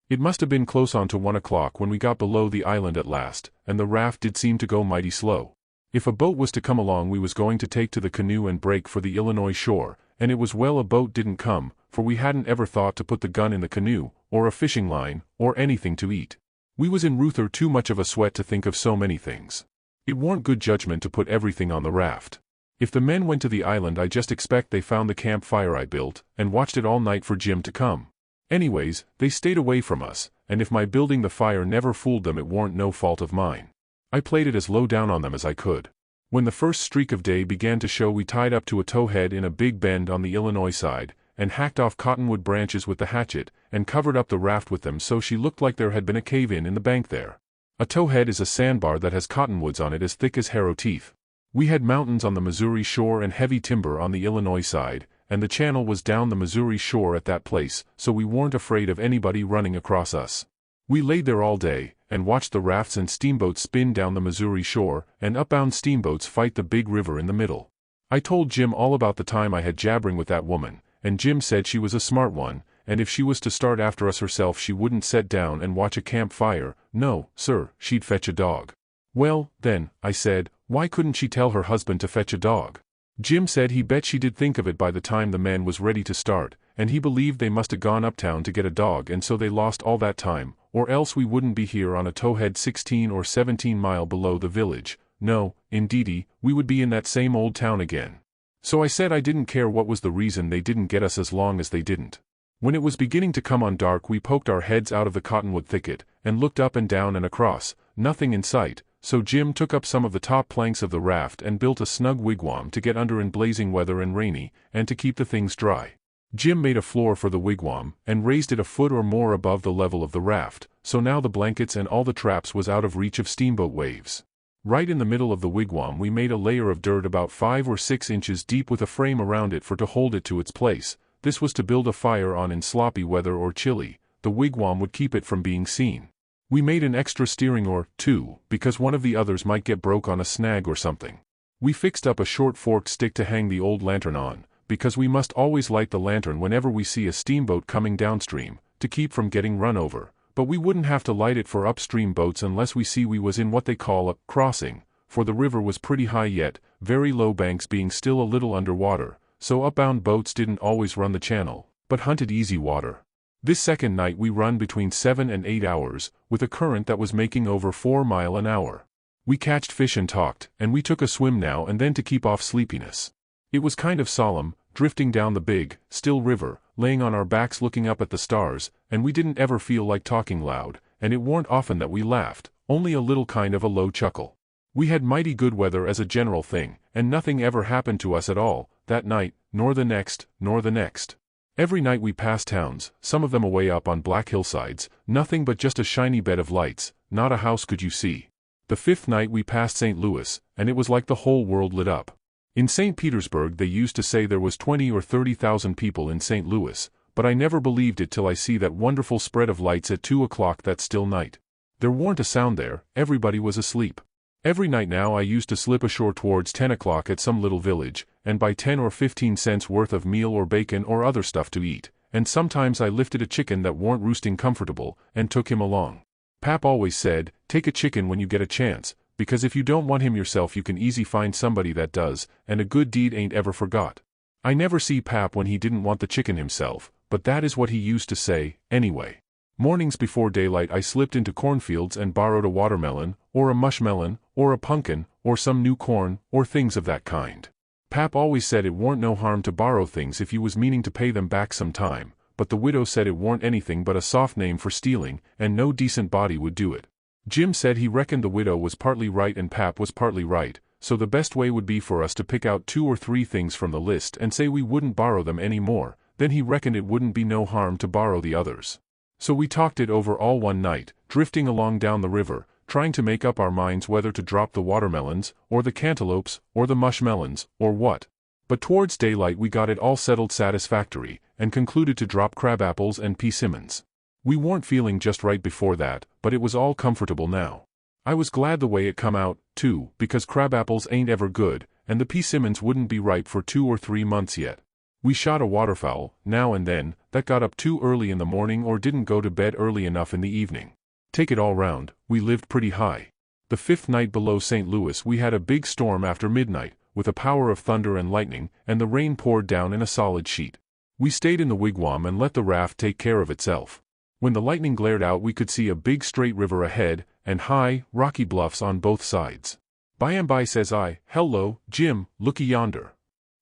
It must have been close on to 1 o'clock when we got below the island at last, and the raft did seem to go mighty slow. If a boat was to come along we was going to take to the canoe and break for the Illinois shore, and it was well a boat didn't come, for we hadn't ever thought to put the gun in the canoe, or a fishing line, or anything to eat. We was in Ruther too much of a sweat to think of so many things. It warn't good judgment to put everything on the raft. If the men went to the island I just expect they found the campfire I built, and watched it all night for Jim to come. Anyways, they stayed away from us, and if my building the fire never fooled them it warn't no fault of mine. I played it as low down on them as I could. When the first streak of day began to show we tied up to a towhead in a big bend on the Illinois side, and hacked off cottonwood branches with the hatchet, and covered up the raft with them so she looked like there had been a cave-in in the bank there. A towhead is a sandbar that has cottonwoods on it as thick as harrow teeth. We had mountains on the Missouri shore and heavy timber on the Illinois side, and the channel was down the Missouri shore at that place, so we weren't afraid of anybody running across us. We laid there all day, and watched the rafts and steamboats spin down the Missouri shore, and upbound steamboats fight the big river in the middle. I told Jim all about the time I had jabbering with that woman, and Jim said she was a smart one, and if she was to start after us herself she wouldn't set down and watch a campfire, no, sir, she'd fetch a dog. Well, then, I said, why couldn't she tell her husband to fetch a dog? Jim said he bet she did think of it by the time the man was ready to start, and he believed they must have gone uptown to get a dog and so they lost all that time, or else we wouldn't be here on a towhead 16 or 17 mile below the village. No, indeedy, we would be in that same old town again. So I said I didn't care what was the reason they didn't get us as long as they didn't. When it was beginning to come on dark we poked our heads out of the cottonwood thicket, and looked up and down and across, nothing in sight, so Jim took up some of the top planks of the raft and built a snug wigwam to get under in blazing weather and rainy, and to keep the things dry. Jim made a floor for the wigwam, and raised it a foot or more above the level of the raft, so now the blankets and all the traps was out of reach of steamboat waves. Right in the middle of the wigwam we made a layer of dirt about 5 or 6 inches deep with a frame around it for to hold it to its place. This was to build a fire on in sloppy weather or chilly. The wigwam would keep it from being seen. We made an extra steering oar, too, because one of the others might get broke on a snag or something. We fixed up a short forked stick to hang the old lantern on, because we must always light the lantern whenever we see a steamboat coming downstream, to keep from getting run over, but we wouldn't have to light it for upstream boats unless we see we was in what they call a crossing, for the river was pretty high yet, very low banks being still a little underwater, so upbound boats didn't always run the channel, but hunted easy water. This second night we run between 7 and 8 hours, with a current that was making over 4 miles an hour. We catched fish and talked, and we took a swim now and then to keep off sleepiness. It was kind of solemn, drifting down the big, still river, laying on our backs looking up at the stars, and we didn't ever feel like talking loud, and it weren't often that we laughed, only a little kind of a low chuckle. We had mighty good weather as a general thing, and nothing ever happened to us at all, that night, nor the next, nor the next. Every night we passed towns, some of them away up on black hillsides, nothing but just a shiny bed of lights, not a house could you see. The fifth night we passed St. Louis, and it was like the whole world lit up. In St. Petersburg they used to say there was 20 or 30,000 people in St. Louis, but I never believed it till I see that wonderful spread of lights at 2 o'clock that still night. There weren't a sound there, everybody was asleep. Every night now I used to slip ashore towards 10 o'clock at some little village, and buy 10 or 15 cents worth of meal or bacon or other stuff to eat, and sometimes I lifted a chicken that weren't roosting comfortable, and took him along. Pap always said, take a chicken when you get a chance, because if you don't want him yourself you can easy find somebody that does, and a good deed ain't ever forgot. I never see Pap when he didn't want the chicken himself, but that is what he used to say, anyway. Mornings before daylight I slipped into cornfields and borrowed a watermelon, or a mushmelon, or a pumpkin, or some new corn, or things of that kind. Pap always said it warn't no harm to borrow things if you was meaning to pay them back some time, but the widow said it warn't anything but a soft name for stealing, and no decent body would do it. Jim said he reckoned the widow was partly right and Pap was partly right, so the best way would be for us to pick out 2 or 3 things from the list and say we wouldn't borrow them any more, then he reckoned it wouldn't be no harm to borrow the others. So we talked it over all one night, drifting along down the river, trying to make up our minds whether to drop the watermelons, or the cantaloupes, or the mushmelons, or what. But towards daylight we got it all settled satisfactory, and concluded to drop crabapples and persimmons. We weren't feeling just right before that, but it was all comfortable now. I was glad the way it come out, too, because crabapples ain't ever good, and the persimmons wouldn't be ripe for 2 or 3 months yet. We shot a waterfowl, now and then, that got up too early in the morning or didn't go to bed early enough in the evening. Take it all round, we lived pretty high. The 5th night below St. Louis we had a big storm after midnight, with a power of thunder and lightning, and the rain poured down in a solid sheet. We stayed in the wigwam and let the raft take care of itself. When the lightning glared out we could see a big straight river ahead, and high, rocky bluffs on both sides. By and by says I, "Hello, Jim, looky yonder."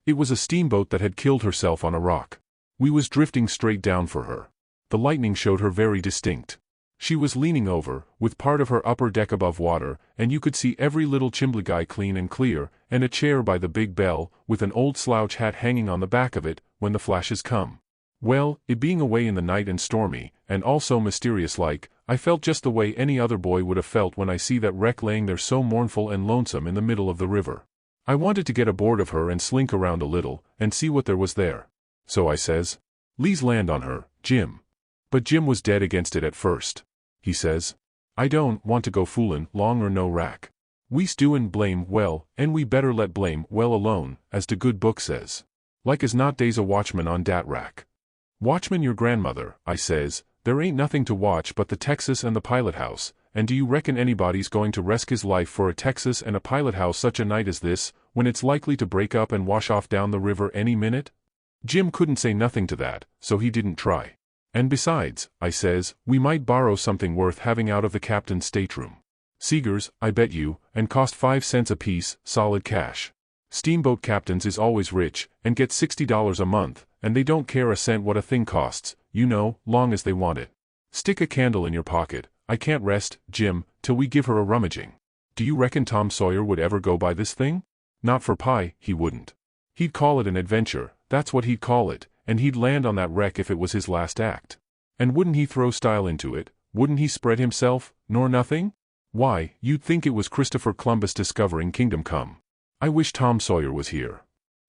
It was a steamboat that had killed herself on a rock. We was drifting straight down for her. The lightning showed her very distinct. She was leaning over, with part of her upper deck above water, and you could see every little chimbley clean and clear, and a chair by the big bell, with an old slouch hat hanging on the back of it, when the flashes come. Well, it being away in the night and stormy, and all so mysterious-like, I felt just the way any other boy would have felt when I see that wreck laying there so mournful and lonesome in the middle of the river. I wanted to get aboard of her and slink around a little, and see what there was there. So I says, "Lee's land on her, Jim." But Jim was dead against it at first. He says, "I don't want to go foolin', long or no rack. We's doin' blame well, and we better let blame well alone, as de good book says. Like as not dey's a watchman on dat rack." "Watchman your grandmother," I says, "there ain't nothing to watch but the Texas and the pilot house, and do you reckon anybody's going to risk his life for a Texas and a pilot house such a night as this, when it's likely to break up and wash off down the river any minute?" Jim couldn't say nothing to that, so he didn't try. "And besides," I says, "we might borrow something worth having out of the captain's stateroom. Seegers, I bet you, and cost 5 cents apiece, solid cash. Steamboat captains is always rich, and get $60 a month, and they don't care a cent what a thing costs, you know, long as they want it. Stick a candle in your pocket. I can't rest, Jim, till we give her a rummaging. Do you reckon Tom Sawyer would ever go by this thing? Not for pie, he wouldn't. He'd call it an adventure, that's what he'd call it, and he'd land on that wreck if it was his last act. And wouldn't he throw style into it? Wouldn't he spread himself, nor nothing? Why, you'd think it was Christopher Columbus discovering Kingdom Come. I wish Tom Sawyer was here."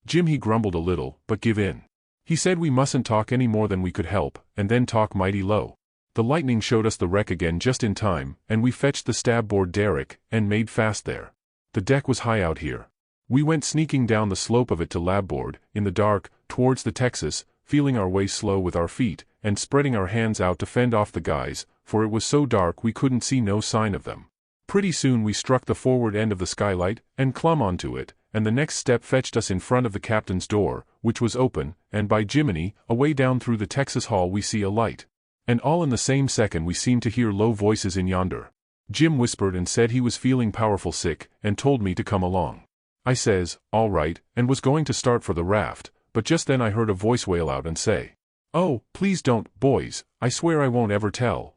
Jim he grumbled a little, but give in. He said we mustn't talk any more than we could help, and then talk mighty low. The lightning showed us the wreck again just in time, and we fetched the stab-board derrick, and made fast there. The deck was high out here. We went sneaking down the slope of it to labboard, in the dark, towards the Texas, feeling our way slow with our feet, and spreading our hands out to fend off the guys, for it was so dark we couldn't see no sign of them. Pretty soon we struck the forward end of the skylight, and clumb onto it, and the next step fetched us in front of the captain's door, which was open, and by Jiminy, away down through the Texas hall we see a light. And all in the same second we seemed to hear low voices in yonder. Jim whispered and said he was feeling powerful sick, and told me to come along. I says, all right, and was going to start for the raft, but just then I heard a voice wail out and say, "Oh, please don't, boys, I swear I won't ever tell."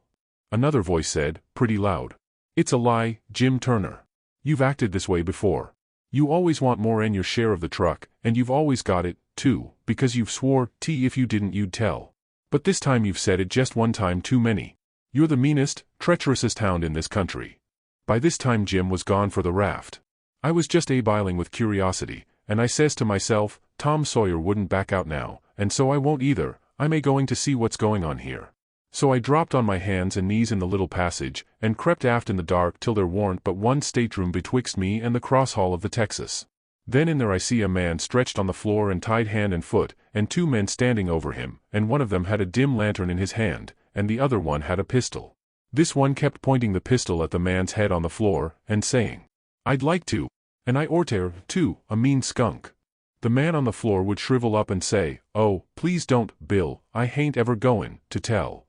Another voice said, pretty loud, "It's a lie, Jim Turner. You've acted this way before. You always want more in your share of the truck, and you've always got it, too, because you've swore, if you didn't you'd tell. But this time you've said it just one time too many. You're the meanest, treacherousest hound in this country." By this time Jim was gone for the raft. I was just a-biling with curiosity, and I says to myself, Tom Sawyer wouldn't back out now, and so I won't either. I'm going to see what's going on here. So I dropped on my hands and knees in the little passage, and crept aft in the dark till there warn't but one stateroom betwixt me and the cross hall of the Texas. Then in there I see a man stretched on the floor and tied hand and foot, and two men standing over him, and one of them had a dim lantern in his hand, and the other one had a pistol. This one kept pointing the pistol at the man's head on the floor, and saying, "I'd like to. And I orter, too, a mean skunk." The man on the floor would shrivel up and say, "Oh, please don't, Bill, I hain't ever goin' to tell."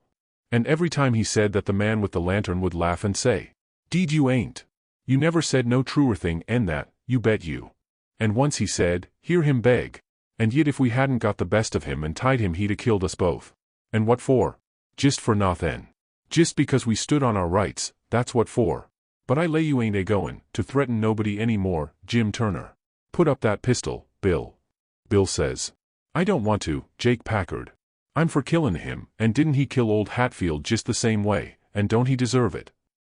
And every time he said that the man with the lantern would laugh and say, "'Deed you ain't. You never said no truer thing 'en that, you bet you." And once he said, "Hear him beg. And yet if we hadn't got the best of him and tied him he'd a killed us both. And what for? Just for nothin'. Just because we stood on our rights, that's what for. But I lay you ain't a-goin' to threaten nobody any more, Jim Turner. Put up that pistol, Bill." Bill says, "I don't want to, Jake Packard. I'm for killin' him, and didn't he kill old Hatfield just the same way, and don't he deserve it?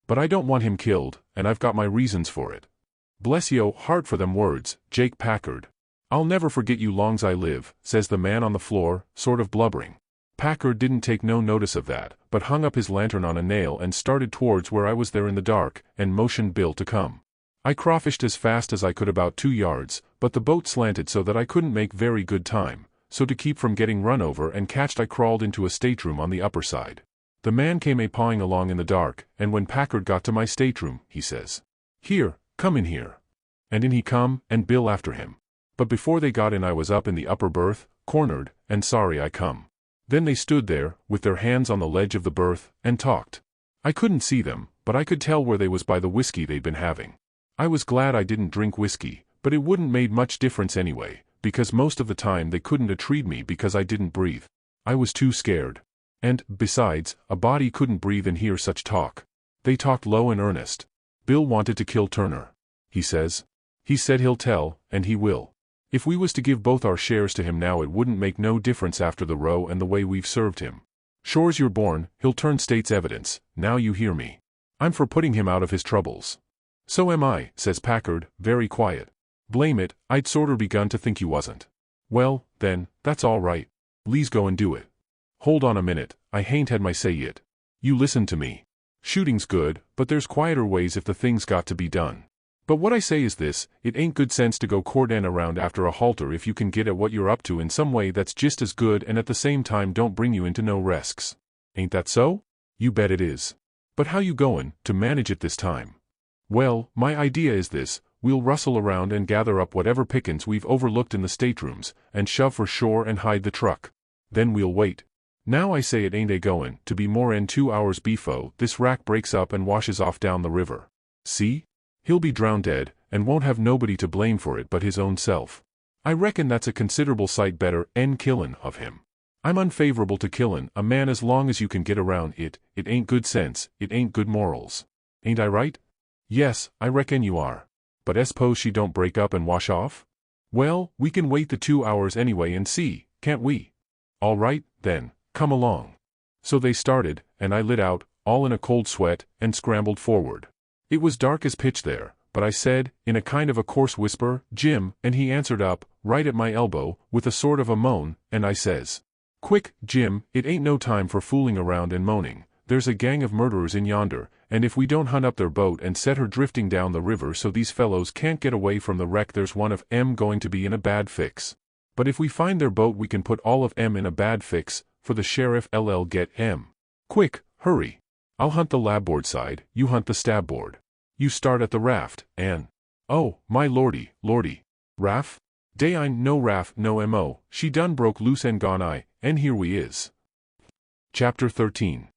But I don't want him killed, and I've got my reasons for it. Bless yo' heart for them words, Jake Packard. I'll never forget you long's I live," says the man on the floor, sort of blubbering. Packard didn't take no notice of that, but hung up his lantern on a nail and started towards where I was there in the dark, and motioned Bill to come. I crawfished as fast as I could about 2 yards, but the boat slanted so that I couldn't make very good time, so to keep from getting run over and catched I crawled into a stateroom on the upper side. The man came a-pawing along in the dark, and when Packard got to my stateroom, he says, "Here, come in here." And in he come, and Bill after him. But before they got in I was up in the upper berth, cornered, and sorry I come. Then they stood there, with their hands on the ledge of the berth, and talked. I couldn't see them, but I could tell where they was by the whiskey they'd been having. I was glad I didn't drink whiskey, but it wouldn't made much difference anyway, because most of the time they couldn't a-treat me because I didn't breathe. I was too scared. And, besides, a body couldn't breathe and hear such talk. They talked low and earnest. Bill wanted to kill Turner. He says. He said he'll tell, and he will. If we was to give both our shares to him now it wouldn't make no difference after the row and the way we've served him. Shore's you're born, he'll turn state's evidence, now you hear me. I'm for putting him out of his troubles. So am I, says Packard, very quiet. Blame it, I'd sorter begun to think you wasn't. Well, then, that's all right. Le's go and do it. Hold on a minute, I hain't had my say yet. You listen to me. Shooting's good, but there's quieter ways if the thing's got to be done. But what I say is this, it ain't good sense to go courtin' around after a halter if you can get at what you're up to in some way that's just as good and at the same time don't bring you into no risks. Ain't that so? You bet it is. But how you goin' to manage it this time? Well, my idea is this, we'll rustle around and gather up whatever pickin's we've overlooked in the staterooms, and shove for shore and hide the truck. Then we'll wait. Now I say it ain't a-goin' to be more'n 2 hours befo' this wrack breaks up and washes off down the river. See? He'll be drowned dead, and won't have nobody to blame for it but his own self. I reckon that's a considerable sight better 'en killin' of him. I'm unfavorable to killin' a man as long as you can get around it. It ain't good sense, it ain't good morals. Ain't I right? Yes, I reckon you are. But s'pose she don't break up and wash off? Well, we can wait the 2 hours anyway and see, can't we? All right, then, come along. So they started, and I lit out, all in a cold sweat, and scrambled forward. It was dark as pitch there, but I said, in a kind of a coarse whisper, "Jim," and he answered up, right at my elbow, with a sort of a moan, and I says, "Quick, Jim, it ain't no time for fooling around and moaning. There's a gang of murderers in yonder, and if we don't hunt up their boat and set her drifting down the river so these fellows can't get away from the wreck there's one of 'em going to be in a bad fix. But if we find their boat we can put all of 'em in a bad fix, for the sheriff LL get 'em. Quick, hurry. I'll hunt the labboard side, you hunt the stabboard. You start at the raft, and... Oh, my lordy, lordy. Raff? Dey ain't no raff, no mo, she done broke loose and gone and here we is." Chapter 13.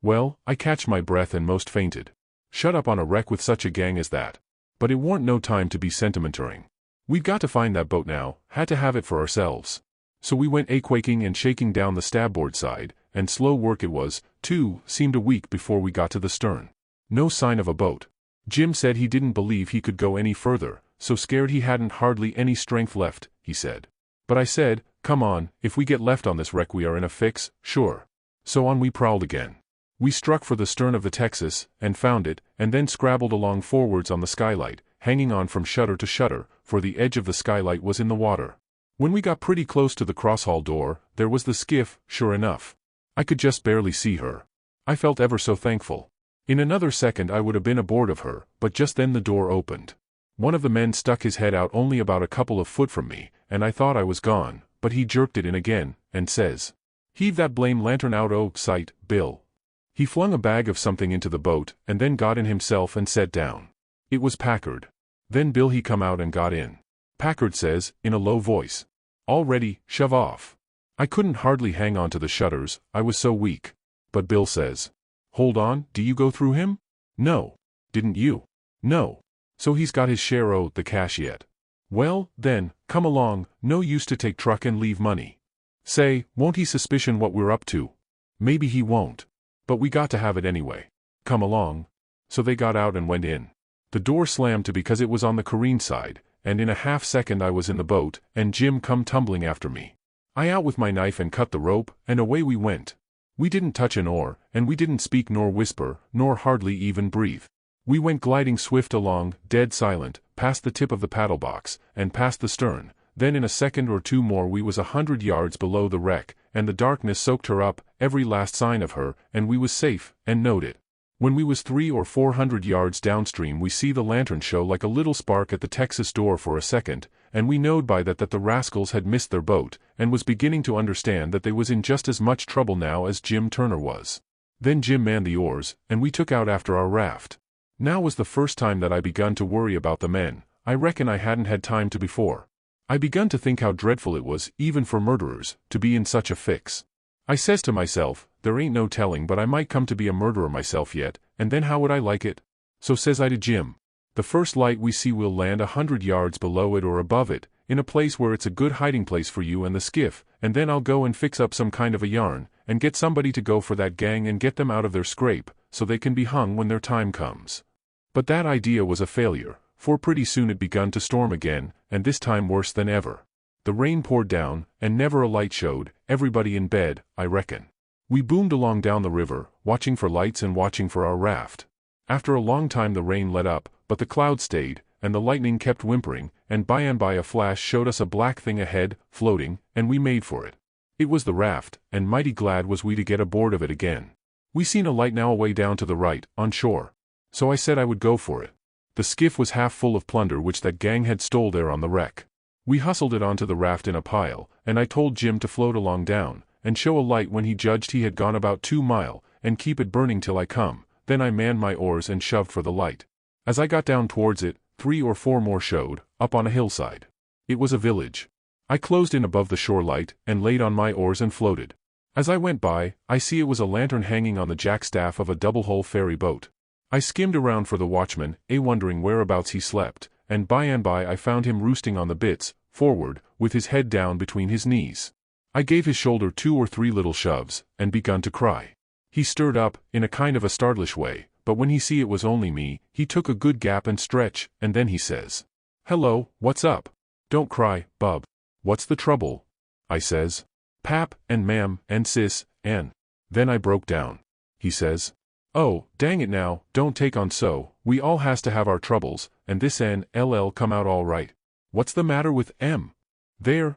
Well, I catched my breath and most fainted. shut up on a wreck with such a gang as that. But it warn't no time to be sentimenting. We'd got to find that boat now, had to have it for ourselves. So we went a-quaking and shaking down the starboard side, and slow work it was, too, seemed a week before we got to the stern. No sign of a boat. Jim said he didn't believe he could go any further, so scared he hadn't hardly any strength left, he said. But I said, come on, if we get left on this wreck we are in a fix, sure. So on we prowled again. We struck for the stern of the Texas, and found it, and then scrabbled along forwards on the skylight, hanging on from shutter to shutter, for the edge of the skylight was in the water. When we got pretty close to the cross-hall door, there was the skiff, sure enough. I could just barely see her. I felt ever so thankful. In another second I would have been aboard of her, but just then the door opened. One of the men stuck his head out only about a couple of foot from me, and I thought I was gone, but he jerked it in again, and says, "Heave that blame lantern out o' sight, Bill." He flung a bag of something into the boat, and then got in himself and sat down. It was Packard. Then Bill he come out and got in. Packard says, in a low voice, "All ready, shove off." I couldn't hardly hang on to the shutters, I was so weak. But Bill says, "Hold on, do you go through him?" "No." "Didn't you?" "No." "So he's got his share o' the cash yet." "Well, then, come along, no use to take truck and leave money." "Say, won't he suspicion what we're up to?" "Maybe he won't. But we got to have it anyway. Come along." So they got out and went in. The door slammed to because it was on the careen side, and in a half-second I was in the boat, and Jim come tumbling after me. I out with my knife and cut the rope, and away we went. We didn't touch an oar, and we didn't speak nor whisper, nor hardly even breathe. We went gliding swift along, dead silent, past the tip of the paddle box, and past the stern. Then in a second or two more we was 100 yards below the wreck, and the darkness soaked her up, every last sign of her, and we was safe, and knowed it. When we was 300 or 400 yards downstream we see the lantern show like a little spark at the Texas door for a second, and we knowed by that the rascals had missed their boat, and was beginning to understand that they was in just as much trouble now as Jim Turner was. Then Jim manned the oars, and we took out after our raft. Now was the first time that I begun to worry about the men. I reckon I hadn't had time to before. I begun to think how dreadful it was, even for murderers, to be in such a fix. I says to myself, there ain't no telling but I might come to be a murderer myself yet, and then how would I like it? So says I to Jim, the first light we see we'll land 100 yards below it or above it, in a place where it's a good hiding place for you and the skiff, and then I'll go and fix up some kind of a yarn, and get somebody to go for that gang and get them out of their scrape, so they can be hung when their time comes. But that idea was a failure, for pretty soon it begun to storm again, and this time worse than ever. The rain poured down, and never a light showed, everybody in bed, I reckon. We boomed along down the river, watching for lights and watching for our raft. After a long time the rain let up, but the clouds stayed, and the lightning kept whimpering, and by a flash showed us a black thing ahead, floating, and we made for it. It was the raft, and mighty glad was we to get aboard of it again. We seen a light now away down to the right, on shore. So I said I would go for it. The skiff was half full of plunder which that gang had stole there on the wreck. We hustled it onto the raft in a pile, and I told Jim to float along down, and show a light when he judged he had gone about 2 miles, and keep it burning till I come. Then I manned my oars and shoved for the light. As I got down towards it, 3 or 4 more showed, up on a hillside. It was a village. I closed in above the shore light, and laid on my oars and floated. As I went by, I see it was a lantern hanging on the jackstaff of a double-hull ferry boat. I skimmed around for the watchman, wondering whereabouts he slept, and by I found him roosting on the bitts, forward, with his head down between his knees. I gave his shoulder 2 or 3 little shoves, and begun to cry. He stirred up, in a kind of a startlish way, but when he see it was only me, he took a good gap and stretch, and then he says, "Hello, what's up? Don't cry, bub. What's the trouble?" I says, "Pap, and ma'am, and sis, and..." Then I broke down. He says, "Oh, dang it now, don't take on so, we all has to have our troubles, and this N.L.L. come out all right. What's the matter with M? There,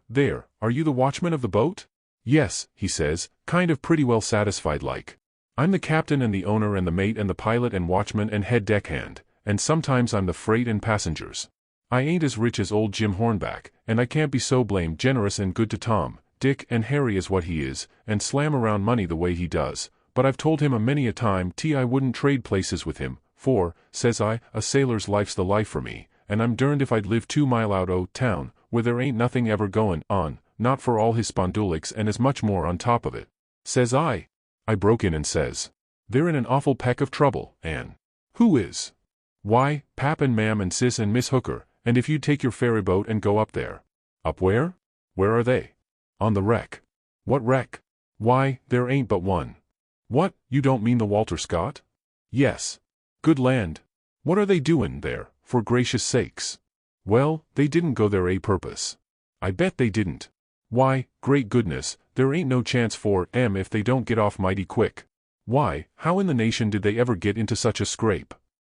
are you the watchman of the boat?" "Yes," he says, kind of pretty well satisfied like. "I'm the captain and the owner and the mate and the pilot and watchman and head deckhand, and sometimes I'm the freight and passengers. I ain't as rich as old Jim Hornback, and I can't be so blamed generous and good to Tom, Dick and Harry as what he is, and slam around money the way he does, but I've told him a many a time I wouldn't trade places with him, for, says I, a sailor's life's the life for me, and I'm derned if I'd live 2 mile out o' town, where there ain't nothing ever goin' on, not for all his spondulics and as much more on top of it. Says I broke in and says, "They're in an awful peck of trouble, and..." Who is? Why, Pap and Mam and Sis and Miss Hooker, and if you'd take your ferry boat and go up there. Up where? Where are they? On the wreck. What wreck? Why, there ain't but one. What, you don't mean the Walter Scott? Yes. Good land. What are they doin' there, for gracious sakes? Well, they didn't go there a purpose. I bet they didn't. Why, great goodness, there ain't no chance for 'em if they don't get off mighty quick. Why, how in the nation did they ever get into such a scrape?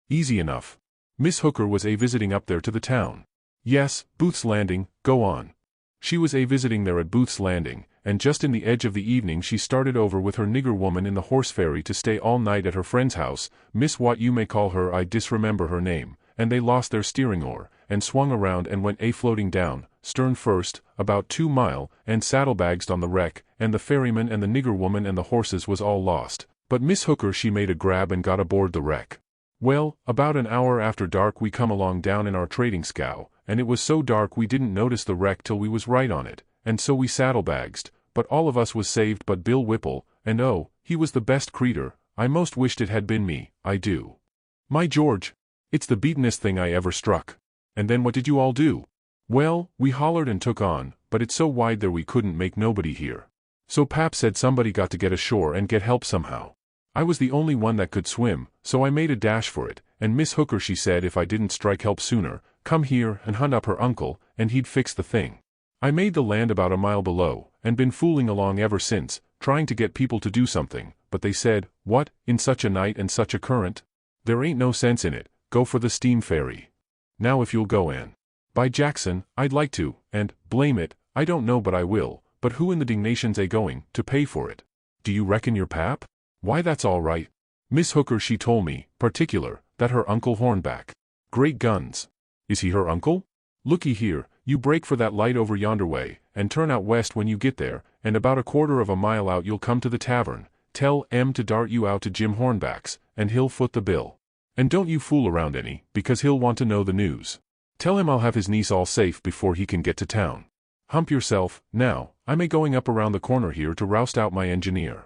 Easy enough. Miss Hooker was visiting up there to the town. Yes, Booth's Landing, go on. She was visiting there at Booth's Landing, and just in the edge of the evening she started over with her nigger woman in the horse ferry to stay all night at her friend's house, Miss what you may call her, I disremember her name, and they lost their steering oar, and swung around and went floating down, stern first, about 2 mile, and saddlebags on the wreck, and the ferryman and the nigger woman and the horses was all lost, but Miss Hooker she made a grab and got aboard the wreck. Well, about an hour after dark we come along down in our trading scow, and it was so dark we didn't notice the wreck till we was right on it, and so we saddlebagged, but all of us was saved but Bill Whipple, and oh, he was the best creetur, I most wished it had been me, I do. My George! It's the beatin'est thing I ever struck. And then what did you all do? Well, we hollered and took on, but it's so wide there we couldn't make nobody hear. So Pap said somebody got to get ashore and get help somehow. I was the only one that could swim, so I made a dash for it, and Miss Hooker she said if I didn't strike help sooner, come here and hunt up her uncle, and he'd fix the thing. I made the land about a mile below, and been fooling along ever since, trying to get people to do something, but they said, what, in such a night and such a current? There ain't no sense in it, go for the steam ferry. Now if you'll go Ann. By Jackson, I'd like to, and, blame it, I don't know but I will, but who in the dingnation's going to pay for it? Do you reckon your Pap? Why that's all right. Miss Hooker she told me, particular, that her uncle Hornback. Great guns. Is he her uncle? Looky here, you break for that light over yonder way, and turn out west when you get there, and about a quarter of a mile out you'll come to the tavern, tell M to dart you out to Jim Hornback's, and he'll foot the bill. And don't you fool around any, because he'll want to know the news. Tell him I'll have his niece all safe before he can get to town. Hump yourself, now, I'm going up around the corner here to roust out my engineer.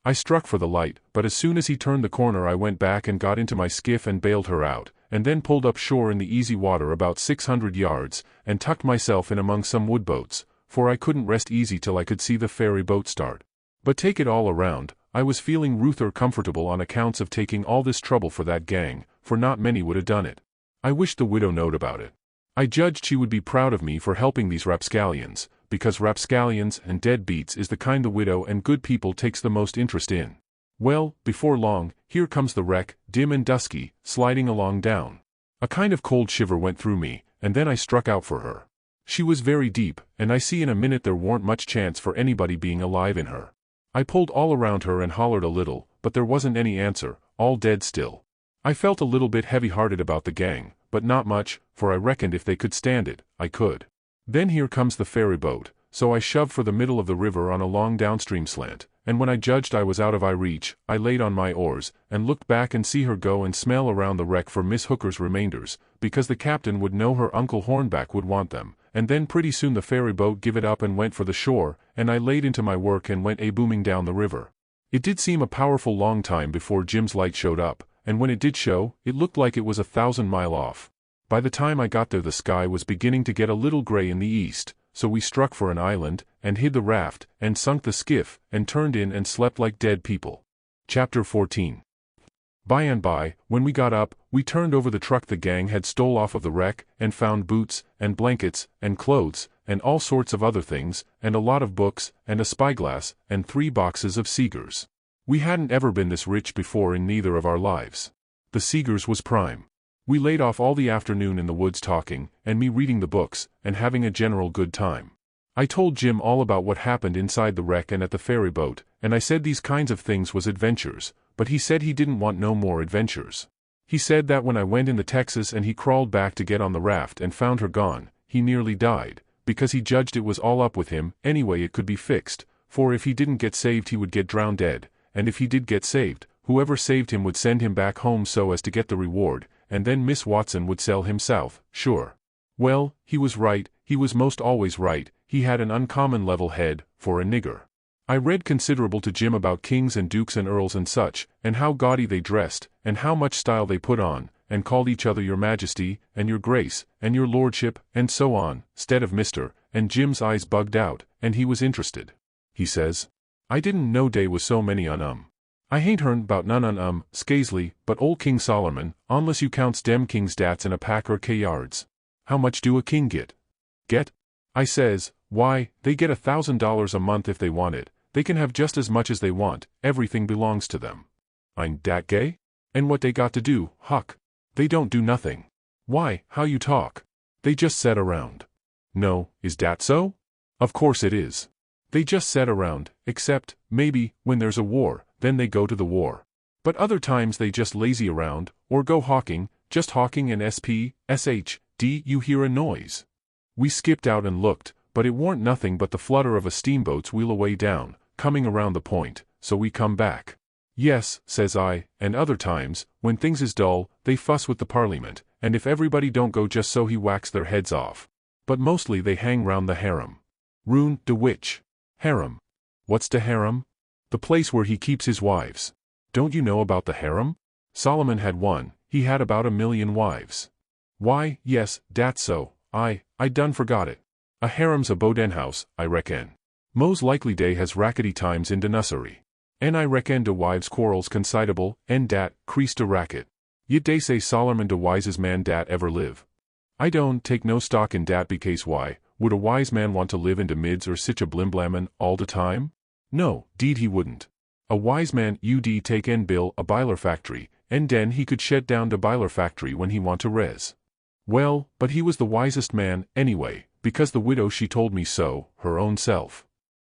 I struck for the light, but as soon as he turned the corner I went back and got into my skiff and bailed her out, and then pulled up shore in the easy water about 600 yards, and tucked myself in among some woodboats, for I couldn't rest easy till I could see the ferry boat start. But take it all around, I was feeling ruther comfortable on accounts of taking all this trouble for that gang, for not many would have done it. I wished the widow knowed about it. I judged she would be proud of me for helping these rapscallions, because rapscallions and deadbeats is the kind the widow and good people takes the most interest in. Well, before long, here comes the wreck, dim and dusky, sliding along down. A kind of cold shiver went through me, and then I struck out for her. She was very deep, and I see in a minute there warn't much chance for anybody being alive in her. I pulled all around her and hollered a little, but there wasn't any answer, all dead still. I felt a little bit heavy-hearted about the gang, but not much, for I reckoned if they could stand it, I could. Then here comes the ferry boat, so I shoved for the middle of the river on a long downstream slant, and when I judged I was out of eye reach, I laid on my oars, and looked back and see her go and smell around the wreck for Miss Hooker's remainders, because the captain would know her uncle Hornback would want them, and then pretty soon the ferry boat give it up and went for the shore, and I laid into my work and went booming down the river. It did seem a powerful long time before Jim's light showed up, and when it did show, it looked like it was 1,000 miles off. By the time I got there the sky was beginning to get a little gray in the east, so we struck for an island, and hid the raft, and sunk the skiff, and turned in and slept like dead people. Chapter 14. By and by, when we got up, we turned over the truck the gang had stole off of the wreck, and found boots, and blankets, and clothes, and all sorts of other things, and a lot of books, and a spyglass, and 3 boxes of Seegers. We hadn't ever been this rich before in neither of our lives. The Seegers was prime. We laid off all the afternoon in the woods talking, and me reading the books, and having a general good time. I told Jim all about what happened inside the wreck and at the ferry boat, and I said these kinds of things was adventures, but he said he didn't want no more adventures. He said that when I went in the Texas and he crawled back to get on the raft and found her gone, he nearly died, because he judged it was all up with him, anyway it could be fixed, for if he didn't get saved he would get drowned dead, and if he did get saved, whoever saved him would send him back home so as to get the reward, and then Miss Watson would sell him south, sure. Well, he was right, he was most always right, he had an uncommon level head, for a nigger. I read considerable to Jim about kings and dukes and earls and such, and how gaudy they dressed, and how much style they put on, and called each other your majesty, and your grace, and your lordship, and so on, 'stead of Mr., and Jim's eyes bugged out, and he was interested. He says, I didn't know dey was so many I hain't hearn 'bout none Scaisley, but old King Solomon, onless you counts dem king's dats in a pack or yards. How much do a king get? Get? I says, why, they get $1,000 a month if they want it. They can have just as much as they want, everything belongs to them. I'm dat gay? And what they got to do, Huck? They don't do nothing. Why, how you talk? They just set around. No, is dat so? Of course it is. They just set around, except, maybe, when there's a war, then they go to the war. But other times they just lazy around, or go hawking, just hawking and you hear a noise. We skipped out and looked, but it warn't nothing but the flutter of a steamboat's wheel away down, coming around the point, so we come back. Yes, says I, and other times, when things is dull, they fuss with the parliament, and if everybody don't go just so he whacks their heads off. But mostly they hang round the harem. Roon de which? Harem. What's de harem? The place where he keeps his wives. Don't you know about the harem? Solomon had one, he had about 1,000,000 wives. Why, yes, dat's so, I done forgot it. A harem's a boden house, I reckon. Mos likely dey has rackety times in de nussery. And I reckon de wives quarrels considable, and dat, crease de racket. Yet dey say Solomon de wisest man dat ever live. I don't take no stock in dat because why, would a wise man want to live in de mids or sich a blimblammin all de time? No, deed he wouldn't. A wise man ud take en bill a biler factory, and den he could shet down de biler factory when he want to res. Well, but he was the wisest man, anyway, because the widow she told me so, her own self.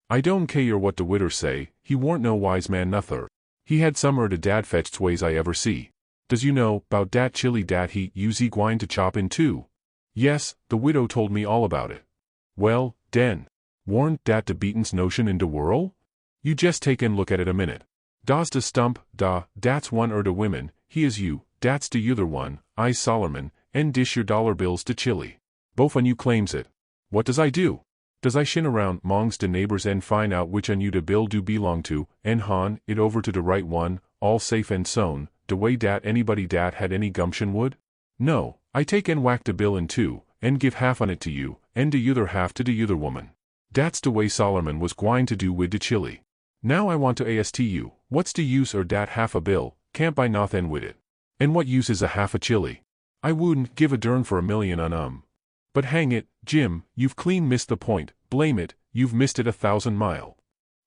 I don't care what de widder say, he warn't no wise man nuther. He had some de dad fetched ways I ever see. Does you know, 'bout dat chili dat he use gwine to chop in too? Yes, the widow told me all about it. Well, den, warn't dat de beaten's notion in de world? You just take and look at it a minute. Da's de stump, dat's one de women, he is you, dat's de other one, I's Solomon, and dish your dollar bills de chili. Both on you claims it. What does I do? Does I shin around mongs de neighbors and find out which on you de bill do belong to, and han it over to de right one, all safe and sown, de way dat anybody dat had any gumption would? No, I take and whack de bill in two, and give half on it to you, and de other half to de other woman. Dat's de way Solomon was gwine to do wid de chili. Now I want to ask you, what's de use dat half a bill, can't buy nothin' wid it? And what use is a half a chili? I wouldn't give a dern for 1,000,000 But hang it, Jim, you've clean missed the point, blame it, you've missed it 1,000 mile.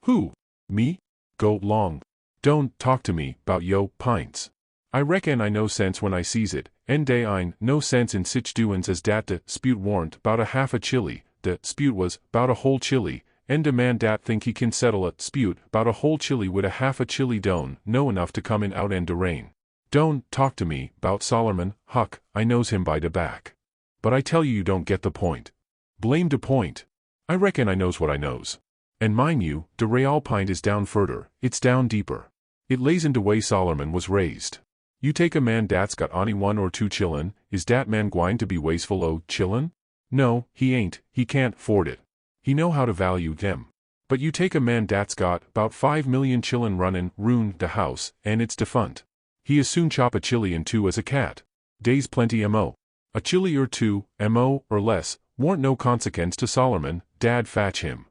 Who? Me? Go long. Don't talk to me 'bout yo pints. I reckon I know sense when I sees it, and dey ein no sense in sich doin's as dat de spute warn't 'bout a half a chili, de spute was 'bout a whole chili, and de man dat think he can settle a spute 'bout a whole chili wid a half a chili don't know enough to come in out and de rain. Don't talk to me 'bout Solomon, Huck, I knows him by de back. But I tell you don't get the point. Blame de point. I reckon I knows what I knows. And mind you, de real pint is down furder, it's down deeper. It lays in de way Solomon was raised. You take a man dat's got only 1 or 2 chillun, is dat man gwine to be wasteful o' chillun? No, he ain't, he can't afford it. He know how to value them. But you take a man dat's got 'bout 5,000,000 chillun runnin' roun' de house, and it's defunt. He as soon chop a chili in two as a cat. Dey's plenty mo. A chili or two, mo, or less, warn't no consequence to Solomon, dad fatch him.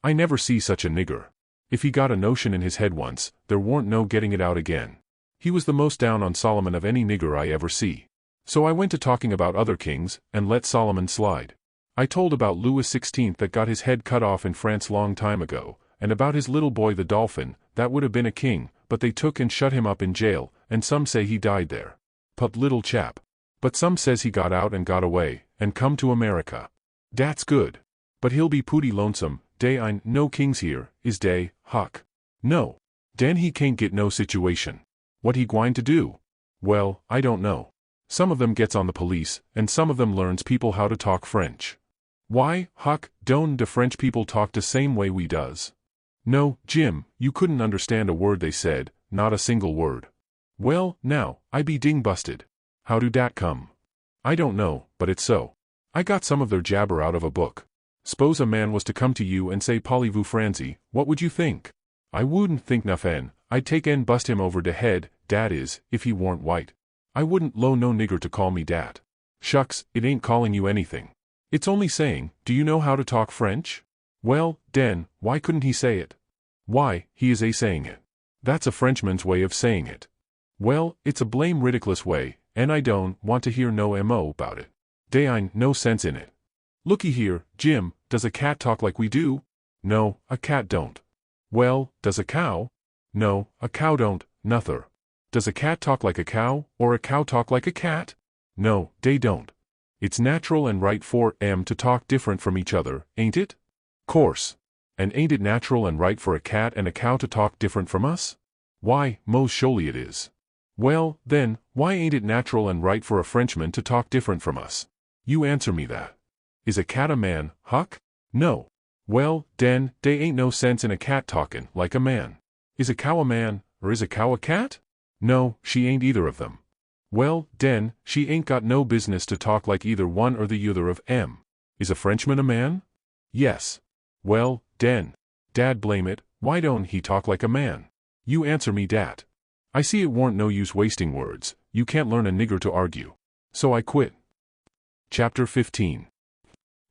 I never see such a nigger. If he got a notion in his head once, there warn't no getting it out again. He was the most down on Solomon of any nigger I ever see. So I went to talking about other kings, and let Solomon slide. I told about Louis XVI that got his head cut off in France long time ago, and about his little boy the Dolphin, that would have been a king, but they took and shut him up in jail, and some say he died there. Pup little chap. But some says he got out and got away, and come to America. Dat's good. But he'll be pooty lonesome, dey ein no kings here, is dey, Huck? No. Den he can't get no situation. What he gwine to do? Well, I don't know. Some of them gets on the police, and some of them learns people how to talk French. Why, Huck, don't de French people talk the same way we does? No, Jim, you couldn't understand a word they said, not a single word. Well, now, I be ding busted. How do dat come? I don't know, but it's so. I got some of their jabber out of a book. S'pose a man was to come to you and say Polly-vous Francie, what would you think? I wouldn't think nothing. I'd take and bust him over de head, dat is, if he warn't white. I wouldn't 'low no nigger to call me dat. Shucks, it ain't calling you anything. It's only saying, do you know how to talk French? Well, den, why couldn't he say it? Why, he is saying it. That's a Frenchman's way of saying it. Well, it's a blame ridiculous way, and I don't want to hear no mo about it. Dey ain't no sense in it. Looky here, Jim, does a cat talk like we do? No, a cat don't. Well, does a cow? No, a cow don't, nuther. Does a cat talk like a cow, or a cow talk like a cat? No, dey don't. It's natural and right for 'em to talk different from each other, ain't it? Course. And ain't it natural and right for a cat and a cow to talk different from us? Why, most surely it is. Well, then, why ain't it natural and right for a Frenchman to talk different from us? You answer me that. Is a cat a man, Huck? No. Well, den, dey ain't no sense in a cat talkin' like a man. Is a cow a man, or is a cow a cat? No, she ain't either of them. Well, den, she ain't got no business to talk like either one or the other of 'em. Is a Frenchman a man? Yes. Well, den, dad blame it, why don't he talk like a man? You answer me dat. I see it warn't no use wasting words, you can't learn a nigger to argue. So I quit. Chapter 15.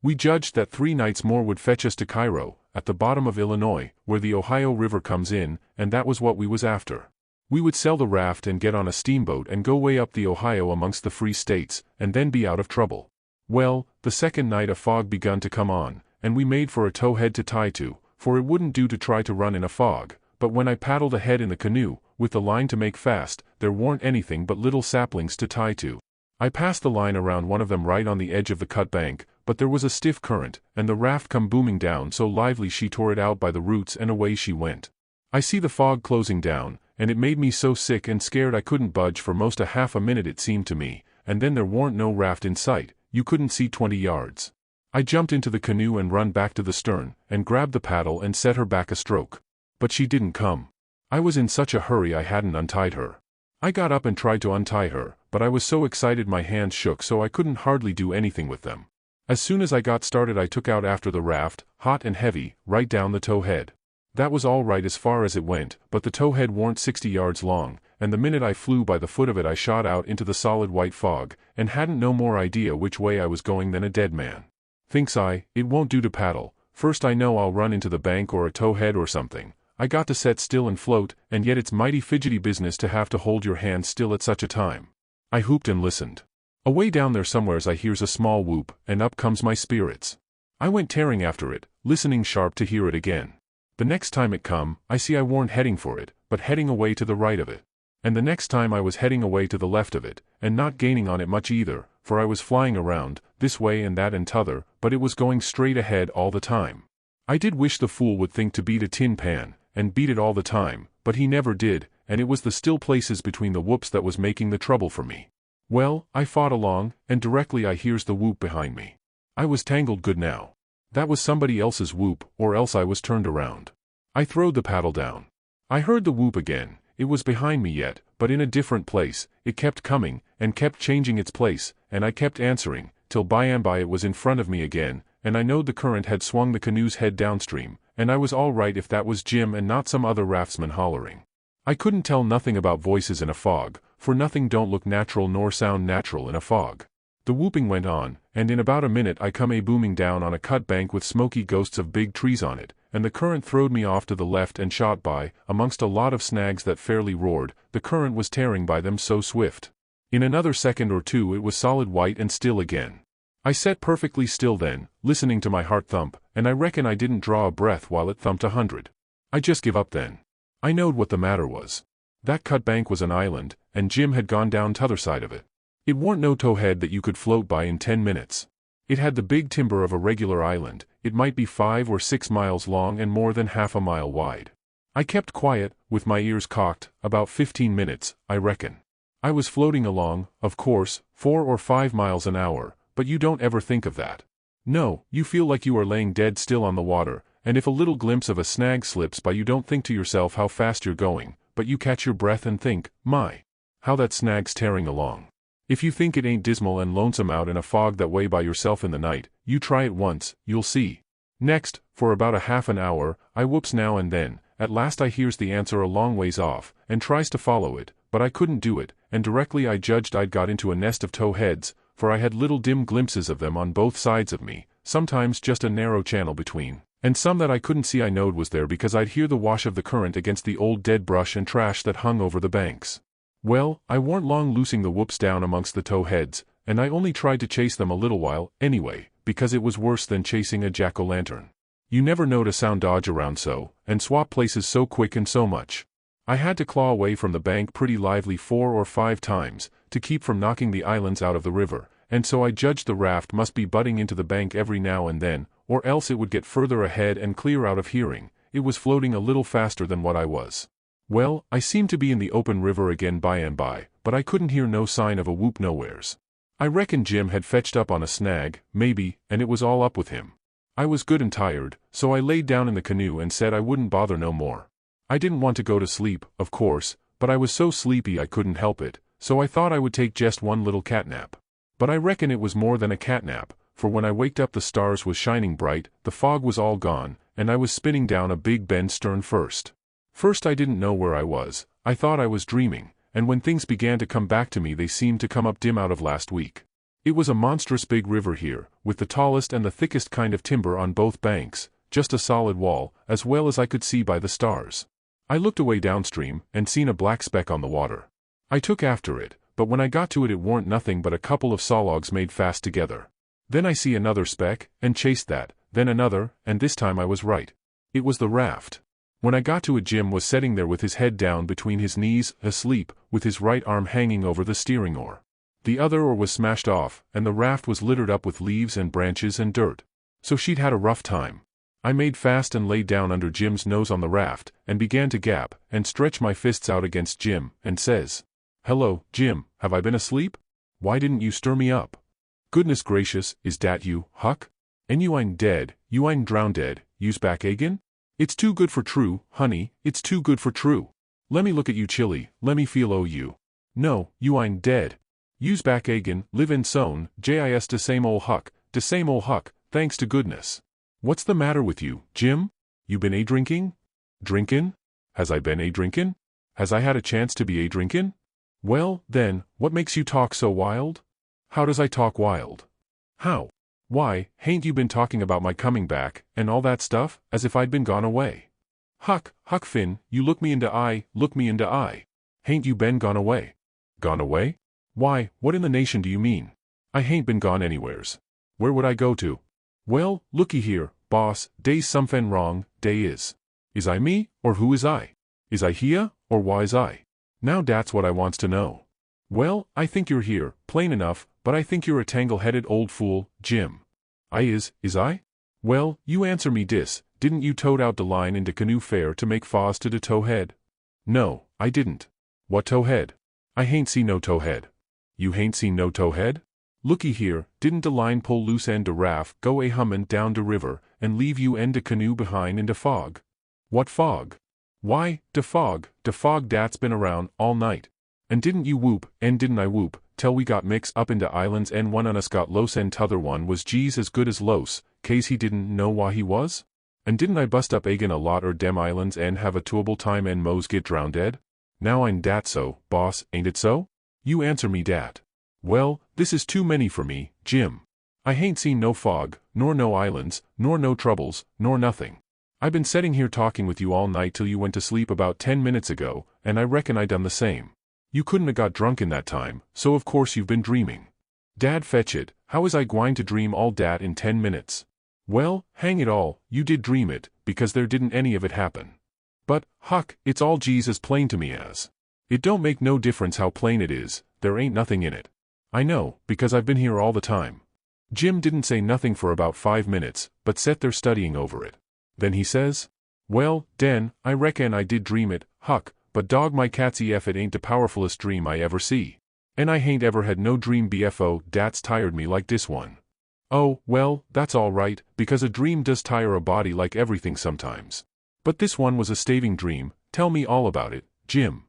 We judged that 3 nights more would fetch us to Cairo, at the bottom of Illinois, where the Ohio River comes in, and that was what we was after. We would sell the raft and get on a steamboat and go way up the Ohio amongst the free states, and then be out of trouble. Well, the second night a fog begun to come on, and we made for a towhead to tie to, for it wouldn't do to try to run in a fog, but when I paddled ahead in the canoe, with the line to make fast, there weren't anything but little saplings to tie to. I passed the line around one of them right on the edge of the cut bank, but there was a stiff current, and the raft come booming down so lively she tore it out by the roots and away she went. I see the fog closing down, and it made me so sick and scared I couldn't budge for most a half a minute it seemed to me, and then there warn't no raft in sight, you couldn't see 20 yards. I jumped into the canoe and run back to the stern, and grabbed the paddle and set her back a stroke. But she didn't come. I was in such a hurry I hadn't untied her. I got up and tried to untie her, but I was so excited my hands shook so I couldn't hardly do anything with them. As soon as I got started I took out after the raft, hot and heavy, right down the towhead. That was all right as far as it went, but the towhead warn't 60 yards long, and the minute I flew by the foot of it I shot out into the solid white fog, and hadn't no more idea which way I was going than a dead man. Thinks I, it won't do to paddle, first I know I'll run into the bank or a towhead or something. I got to set still and float, and yet it's mighty fidgety business to have to hold your hand still at such a time. I hooped and listened. Away down there somewheres I hears a small whoop, and up comes my spirits. I went tearing after it, listening sharp to hear it again. The next time it come, I see I warn't heading for it, but heading away to the right of it. And the next time I was heading away to the left of it, and not gaining on it much either, for I was flying around, this way and that and t'other, but it was going straight ahead all the time. I did wish the fool would think to beat a tin pan, and beat it all the time, but he never did, and it was the still places between the whoops that was making the trouble for me. Well, I fought along, and directly I hears the whoop behind me. I was tangled good now. That was somebody else's whoop, or else I was turned around. I throwed the paddle down. I heard the whoop again, it was behind me yet, but in a different place, it kept coming, and kept changing its place, and I kept answering, till by and by it was in front of me again, and I knowed the current had swung the canoe's head downstream, and I was all right if that was Jim and not some other raftsman hollering. I couldn't tell nothing about voices in a fog, for nothing don't look natural nor sound natural in a fog. The whooping went on, and in about a minute I come booming down on a cut bank with smoky ghosts of big trees on it, and the current throwed me off to the left and shot by, amongst a lot of snags that fairly roared, the current was tearing by them so swift. In another second or two it was solid white and still again. I sat perfectly still then, listening to my heart thump, and I reckon I didn't draw a breath while it thumped 100. I just give up then. I knowed what the matter was. That cut bank was an island, and Jim had gone down t'other side of it. It warn't no towhead that you could float by in 10 minutes. It had the big timber of a regular island, it might be 5 or 6 miles long and more than half a mile wide. I kept quiet, with my ears cocked, about 15 minutes, I reckon. I was floating along, of course, 4 or 5 miles an hour, but you don't ever think of that. No, you feel like you are laying dead still on the water, and if a little glimpse of a snag slips by you don't think to yourself how fast you're going, but you catch your breath and think, my, how that snag's tearing along. If you think it ain't dismal and lonesome out in a fog that way by yourself in the night, you try it once, you'll see. Next, for about a half an hour, I whoops now and then. At last I hears the answer a long ways off, and tries to follow it, but I couldn't do it, and directly I judged I'd got into a nest of towheads, for I had little dim glimpses of them on both sides of me, sometimes just a narrow channel between, and some that I couldn't see I knowed was there because I'd hear the wash of the current against the old dead brush and trash that hung over the banks. Well, I warn't long loosing the whoops down amongst the towheads, and I only tried to chase them a little while, anyway, because it was worse than chasing a jack-o'-lantern. You never know to sound dodge around so, and swap places so quick and so much. I had to claw away from the bank pretty lively 4 or 5 times, to keep from knocking the islands out of the river, and so I judged the raft must be butting into the bank every now and then, or else it would get further ahead and clear out of hearing. It was floating a little faster than what I was. Well, I seemed to be in the open river again by and by, but I couldn't hear no sign of a whoop nowheres. I reckon Jim had fetched up on a snag, maybe, and it was all up with him. I was good and tired, so I laid down in the canoe and said I wouldn't bother no more. I didn't want to go to sleep, of course, but I was so sleepy I couldn't help it, so I thought I would take just one little catnap. But I reckon it was more than a catnap, for when I waked up the stars was shining bright, the fog was all gone, and I was spinning down a big bend stern first. First I didn't know where I was, I thought I was dreaming, and when things began to come back to me they seemed to come up dim out of last week. It was a monstrous big river here, with the tallest and the thickest kind of timber on both banks, just a solid wall, as well as I could see by the stars. I looked away downstream, and seen a black speck on the water. I took after it, but when I got to it it warn't nothing but a couple of sawlogs made fast together. Then I see another speck, and chased that, then another, and this time I was right. It was the raft. When I got to it Jim was sitting there with his head down between his knees, asleep, with his right arm hanging over the steering oar. The other oar was smashed off, and the raft was littered up with leaves and branches and dirt. So she'd had a rough time. I made fast and laid down under Jim's nose on the raft, and began to gap, and stretch my fists out against Jim, and says, "Hello, Jim, have I been asleep? Why didn't you stir me up? Goodness gracious, is dat you, Huck? And you ain't dead, you ain't drowned dead, you's back again? It's too good for true, honey, it's too good for true. Lemme look at you chilly, lemme feel o' you. No, you ain't dead. You's back again, livin' sown, jis de same ol' Huck, thanks to goodness. What's the matter with you, Jim? You been a-drinking? Drinkin'? Has I been a-drinkin'? Has I had a chance to be a-drinkin'? Well, then, what makes you talk so wild? How does I talk wild? How? Why, hain't you been talking about my coming back, and all that stuff, as if I'd been gone away? Huck Finn, you look me into eye. Hain't you been gone away? Gone away? Why, what in the nation do you mean? I hain't been gone anywheres. Where would I go to? Well, looky here, boss, dey's somefen wrong, dey is. Is I me, or who is I? Is I here, or why is I? Now dat's what I wants to know. Well, I think you're here, plain enough, but I think you're a tangle-headed old fool, Jim. I is I? Well, you answer me dis, didn't you tote out de line in de canoe fair to make faw's to de towhead? No, I didn't. What towhead? I hain't seen no towhead. You hain't seen no towhead? Looky here, didn't de line pull loose and de raft go a-hummin' down de river, and leave you and de canoe behind in de fog? What fog? Why, de fog dat's been around all night. And didn't you whoop, and didn't I whoop, till we got mixed up in de islands and one on us got los and t'other one was geez as good as los, case he didn't know why he was? And didn't I bust up agin a lot er dem islands and have a tuable time and mos get drowned dead? Now ain't dat so, boss, ain't it so? You answer me dat. Well, this is too many for me, Jim. I hain't seen no fog, nor no islands, nor no troubles, nor nothing. I been setting here talking with you all night till you went to sleep about 10 minutes ago, and I reckon I done the same. You couldn't a got drunk in that time, so of course you've been dreaming. Dad fetch it, how is I gwine to dream all dat in 10 minutes? Well, hang it all, you did dream it, because there didn't any of it happen. But, Huck, it's all geez as plain to me as. It don't make no difference how plain it is, there ain't nothing in it. I know, because I've been here all the time. Jim didn't say nothing for about 5 minutes, but sat there studying over it. Then he says, "Well, den, I reckon I did dream it, Huck, but dog my catsy if it ain't the powerfulest dream I ever see. And I hain't ever had no dream bfo dat's tired me like this one." Oh, well, that's all right, because a dream does tire a body like everything sometimes. But this one was a staving dream, tell me all about it, Jim.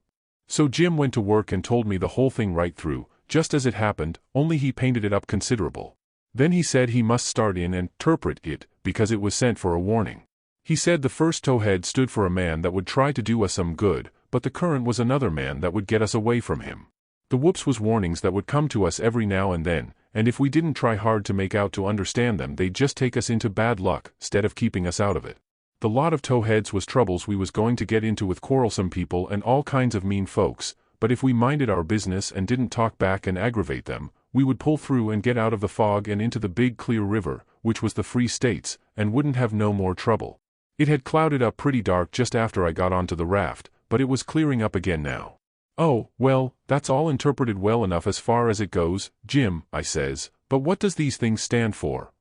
So Jim went to work and told me the whole thing right through, just as it happened, only he painted it up considerable. Then he said he must start in and interpret it, because it was sent for a warning. He said the first towhead stood for a man that would try to do us some good, but the current was another man that would get us away from him. The whoops was warnings that would come to us every now and then, and if we didn't try hard to make out to understand them, they'd just take us into bad luck, stead of keeping us out of it. The lot of towheads was troubles we was going to get into with quarrelsome people and all kinds of mean folks, but if we minded our business and didn't talk back and aggravate them, we would pull through and get out of the fog and into the big clear river, which was the Free States, and wouldn't have no more trouble. It had clouded up pretty dark just after I got onto the raft, but it was clearing up again now. "Oh, well, that's all interpreted well enough as far as it goes, Jim," I says, "but what does these things stand for?"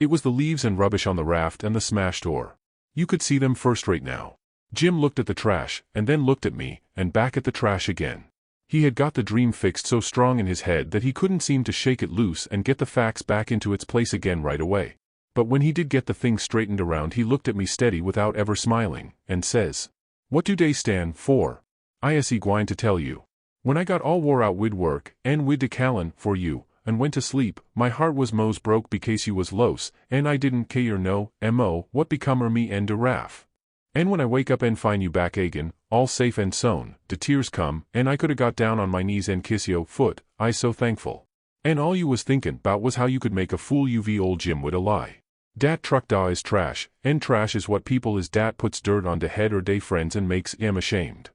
It was the leaves and rubbish on the raft and the smashed oar. You could see them first-rate now. Jim looked at the trash, and then looked at me, and back at the trash again. He had got the dream fixed so strong in his head that he couldn't seem to shake it loose and get the facts back into its place again right away. But when he did get the thing straightened around, he looked at me steady without ever smiling, and says, "What do dey stand for? I is gwine to tell you. When I got all wore out wid work, and wid de callin' for you, and went to sleep, my heart was mos broke because you was los, and I didn't care no mo what become er me and de raff. And when I wake up and find you back again, all safe and sown, de tears come, and I coulda got down on my knees and kiss yo' foot, I so thankful. And all you was thinkin' 'bout was how you could make a fool uv old Jim wid a lie. Dat truck da is trash, and trash is what people is dat puts dirt on de head or dey friends and makes 'em ashamed."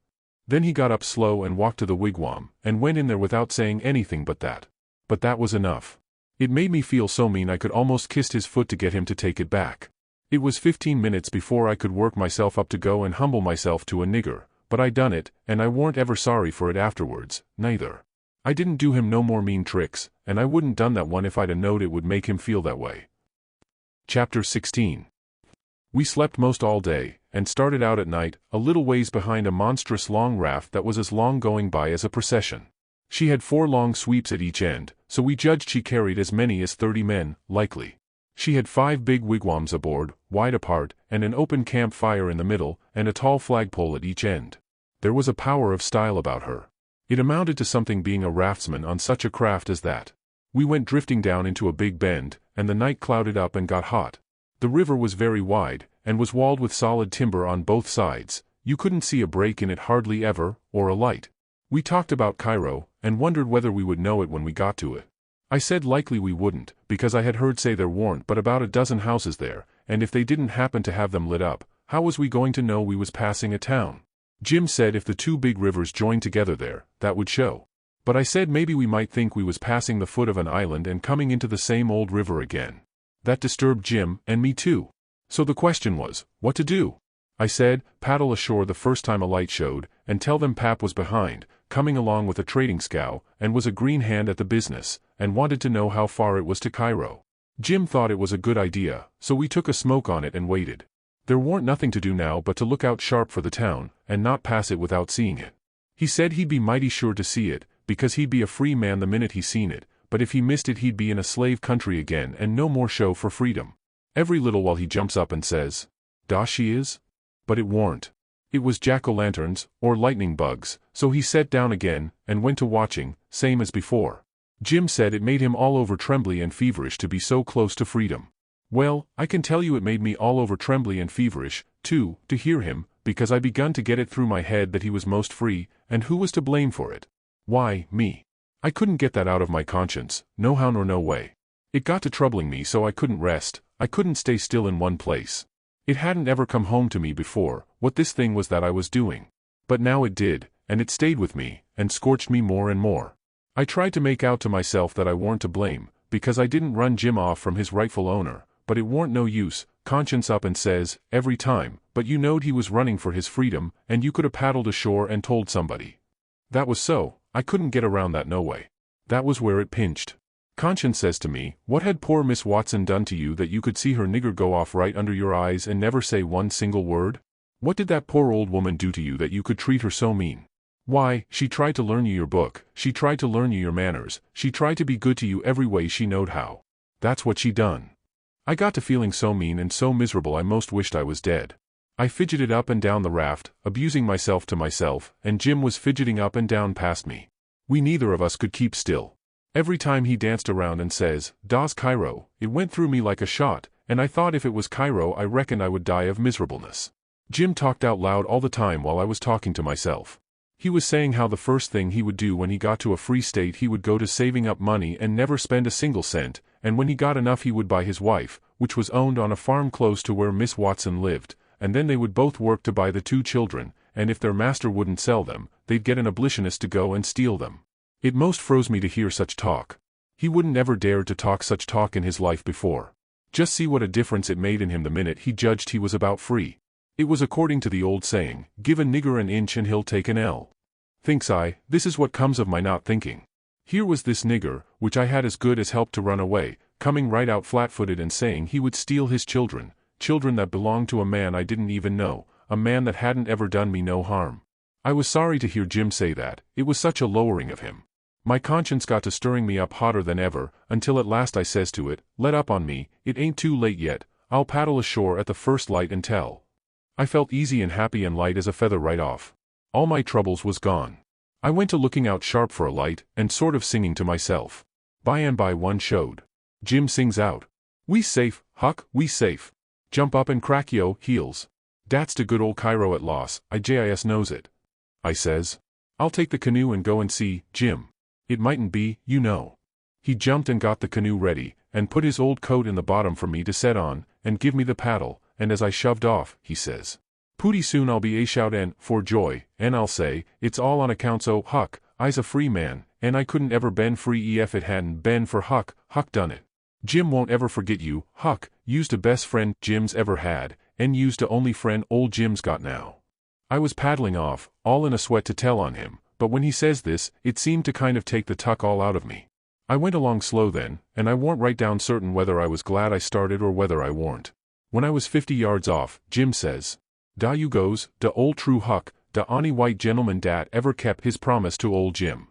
Then he got up slow and walked to the wigwam, and went in there without saying anything but that. But that was enough. It made me feel so mean I could almost kissed his foot to get him to take it back. It was 15 minutes before I could work myself up to go and humble myself to a nigger, but I done it, and I warn't ever sorry for it afterwards, neither. I didn't do him no more mean tricks, and I wouldn't done that one if I'd a knowed it would make him feel that way. Chapter 16. We slept most all day, and started out at night, a little ways behind a monstrous long raft that was as long going by as a procession. She had 4 long sweeps at each end, so we judged she carried as many as 30 men, likely. She had 5 big wigwams aboard, wide apart, and an open camp fire in the middle, and a tall flagpole at each end. There was a power of style about her. It amounted to something being a raftsman on such a craft as that. We went drifting down into a big bend, and the night clouded up and got hot. The river was very wide, and was walled with solid timber on both sides. You couldn't see a break in it hardly ever, or a light. We talked about Cairo, and wondered whether we would know it when we got to it. I said likely we wouldn't, because I had heard say there warn't but about a dozen houses there, and if they didn't happen to have them lit up, how was we going to know we was passing a town? Jim said if the 2 big rivers joined together there, that would show. But I said maybe we might think we was passing the foot of an island and coming into the same old river again. That disturbed Jim, and me too. So the question was, what to do? I said, paddle ashore the first time a light showed, and tell them Pap was behind, coming along with a trading scow, and was a green hand at the business, and wanted to know how far it was to Cairo. Jim thought it was a good idea, so we took a smoke on it and waited. There warn't nothing to do now but to look out sharp for the town, and not pass it without seeing it. He said he'd be mighty sure to see it, because he'd be a free man the minute he seen it, but if he missed it he'd be in a slave country again and no more show for freedom. Every little while he jumps up and says, "Da she is?" But it warn't. It was jack-o'-lanterns, or lightning bugs, so he set down again, and went to watching, same as before. Jim said it made him all over trembly and feverish to be so close to freedom. Well, I can tell you it made me all over trembly and feverish, too, to hear him, because I begun to get it through my head that he was most free, and who was to blame for it? Why, me. I couldn't get that out of my conscience, no how nor no way. It got to troubling me so I couldn't rest, I couldn't stay still in one place. It hadn't ever come home to me before, what this thing was that I was doing. But now it did, and it stayed with me, and scorched me more and more. I tried to make out to myself that I warn't to blame, because I didn't run Jim off from his rightful owner, but it warn't no use, conscience up and says, every time, but you knowed he was running for his freedom, and you could have paddled ashore and told somebody. That was so, I couldn't get around that no way. That was where it pinched. Conscience says to me, what had poor Miss Watson done to you that you could see her nigger go off right under your eyes and never say one single word? What did that poor old woman do to you that you could treat her so mean? Why, she tried to learn you your book, she tried to learn you your manners, she tried to be good to you every way she knowed how. That's what she done. I got to feeling so mean and so miserable I most wished I was dead. I fidgeted up and down the raft, abusing myself to myself, and Jim was fidgeting up and down past me. We neither of us could keep still. Every time he danced around and says, "Das Cairo," it went through me like a shot, and I thought if it was Cairo I reckoned I would die of miserableness. Jim talked out loud all the time while I was talking to myself. He was saying how the first thing he would do when he got to a free state he would go to saving up money and never spend a single cent, and when he got enough he would buy his wife, which was owned on a farm close to where Miss Watson lived, and then they would both work to buy the 2 children, and if their master wouldn't sell them, they'd get an abolitionist to go and steal them. It most froze me to hear such talk. He wouldn't ever dared to talk such talk in his life before. Just see what a difference it made in him the minute he judged he was about free. It was according to the old saying, "Give a nigger an inch and he'll take an ell." Thinks I, this is what comes of my not thinking. Here was this nigger, which I had as good as helped to run away, coming right out flat-footed and saying he would steal his children, children that belonged to a man I didn't even know, a man that hadn't ever done me no harm. I was sorry to hear Jim say that, it was such a lowering of him. My conscience got to stirring me up hotter than ever, until at last I says to it, "Let up on me, it ain't too late yet, I'll paddle ashore at the first light and tell." I felt easy and happy and light as a feather right off. All my troubles was gone. I went to looking out sharp for a light, and sort of singing to myself. By and by one showed. Jim sings out, "We safe, Huck, we safe. Jump up and crack yo heels. Dat's de good old Cairo at loss, I jis knows it." I says, "I'll take the canoe and go and see, Jim. It mightn't be, you know." He jumped and got the canoe ready, and put his old coat in the bottom for me to set on, and give me the paddle, and as I shoved off, he says, "Pooty soon I'll be a shout and, for joy, and I'll say, it's all on account so, Huck, I's a free man, and I couldn't ever been free if it hadn't been for Huck, Huck done it. Jim won't ever forget you, Huck, you's the best friend Jim's ever had, and you's the only friend old Jim's got now." I was paddling off, all in a sweat to tell on him, but when he says this, it seemed to kind of take the tuck all out of me. I went along slow then, and I warn't right down certain whether I was glad I started or whether I warn't. When I was 50 yards off, Jim says, "Da you goes, da old true Huck, da only white gentleman dat ever kept his promise to old Jim."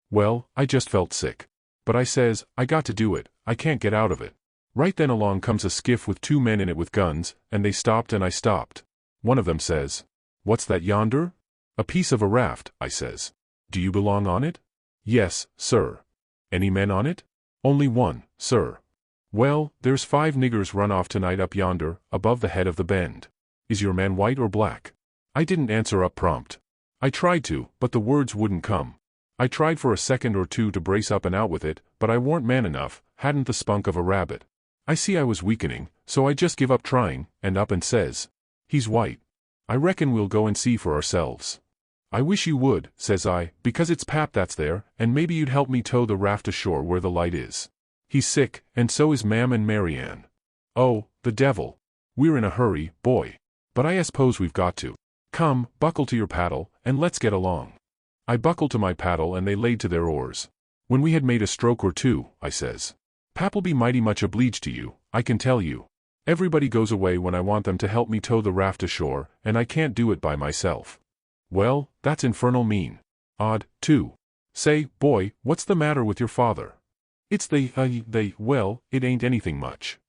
Well, I just felt sick. But I says, I got to do it, I can't get out of it. Right then along comes a skiff with 2 men in it with guns, and they stopped and I stopped. One of them says, "What's that yonder?" "A piece of a raft," I says. "Do you belong on it?" "Yes, sir." "Any men on it?" "Only one, sir." "Well, there's 5 niggers run off tonight up yonder, above the head of the bend. Is your man white or black?" I didn't answer up prompt. I tried to, but the words wouldn't come. I tried for a second or two to brace up and out with it, but I warn't man enough, hadn't the spunk of a rabbit. I see I was weakening, so I just give up trying, and up and says, "He's white. I reckon we'll go and see for ourselves." "I wish you would," says I, "because it's Pap that's there, and maybe you'd help me tow the raft ashore where the light is. He's sick, and so is Mam and Mary Ann." "Oh, the devil. We're in a hurry, boy. But I suppose we've got to. Come, buckle to your paddle, and let's get along." I buckled to my paddle and they laid to their oars. When we had made a stroke or two, I says, "Pap'll be mighty much obleeged to you, I can tell you. Everybody goes away when I want them to help me tow the raft ashore, and I can't do it by myself." "Well, that's infernal mean. Odd, too. Say, boy, what's the matter with your father?" "It's well, it ain't anything much."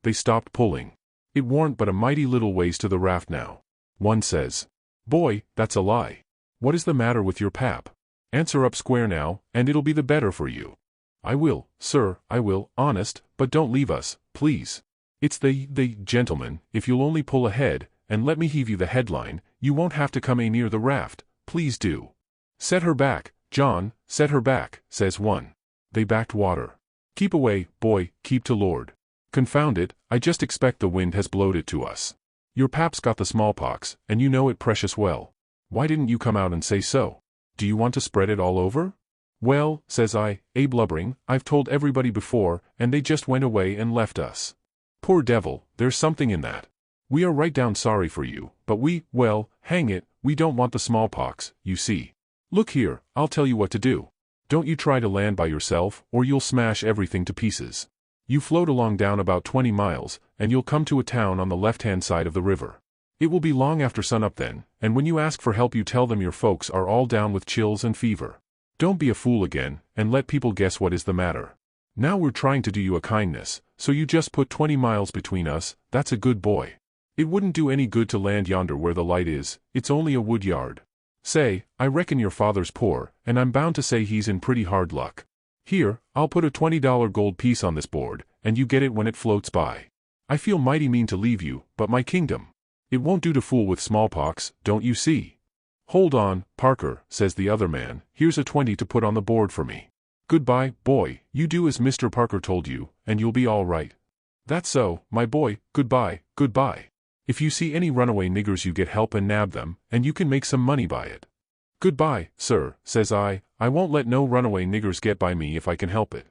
They stopped pulling. It warn't but a mighty little ways to the raft now. One says, "Boy, that's a lie. What is the matter with your pap? Answer up square now, and it'll be the better for you." "I will, sir, I will, honest, but don't leave us, please. It's the gentleman, if you'll only pull ahead, and let me heave you the headline, you won't have to come near the raft, please do." "Set her back, John, set her back," says one. They backed water. "Keep away, boy, keep to Lord. Confound it, I just expect the wind has blowed it to us. Your pap's got the smallpox, and you know it precious well. Why didn't you come out and say so? Do you want to spread it all over?" "Well," says I, blubbering, "I've told everybody before, and they just went away and left us." "Poor devil, there's something in that. We are right down sorry for you, but well, hang it, we don't want the smallpox, you see. Look here, I'll tell you what to do. Don't you try to land by yourself, or you'll smash everything to pieces. You float along down about 20 miles, and you'll come to a town on the left-hand side of the river. It will be long after sunup then, and when you ask for help you tell them your folks are all down with chills and fever. Don't be a fool again, and let people guess what is the matter. Now we're trying to do you a kindness, so you just put 20 miles between us, that's a good boy. It wouldn't do any good to land yonder where the light is, it's only a wood yard. Say, I reckon your father's poor, and I'm bound to say he's in pretty hard luck. Here, I'll put a $20 gold piece on this board, and you get it when it floats by. I feel mighty mean to leave you, but my kingdom. It won't do to fool with smallpox, don't you see? Hold on, Parker, says the other man, here's a 20 to put on the board for me. Goodbye, boy, you do as Mr. Parker told you, and you'll be all right. That's so, my boy, goodbye, goodbye. If you see any runaway niggers you get help and nab them, and you can make some money by it. Goodbye, sir, says I won't let no runaway niggers get by me if I can help it.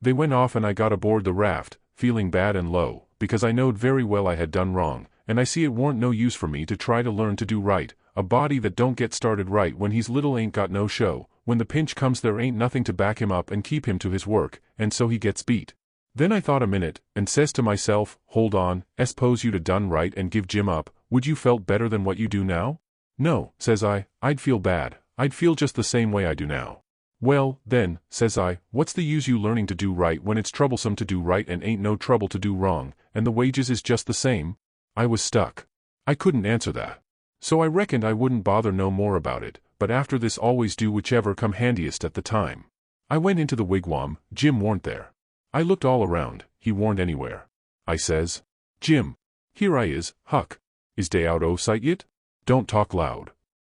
They went off and I got aboard the raft, feeling bad and low, because I knowed very well I had done wrong, and I see it warn't no use for me to try to learn to do right. A body that don't get started right when he's little ain't got no show, when the pinch comes there ain't nothing to back him up and keep him to his work, and so he gets beat. Then I thought a minute, and says to myself, hold on, s'pose you'd a done right and give Jim up, would you felt better than what you do now? No, says I'd feel bad, I'd feel just the same way I do now. Well, then, says I, what's the use you learning to do right when it's troublesome to do right and ain't no trouble to do wrong, and the wages is just the same? I was stuck. I couldn't answer that. So I reckoned I wouldn't bother no more about it, but after this always do whichever come handiest at the time. I went into the wigwam, Jim warn't there. I looked all around, he warn't anywhere. I says, Jim. Here I is, Huck. Is dey out o' sight yit? Don't talk loud.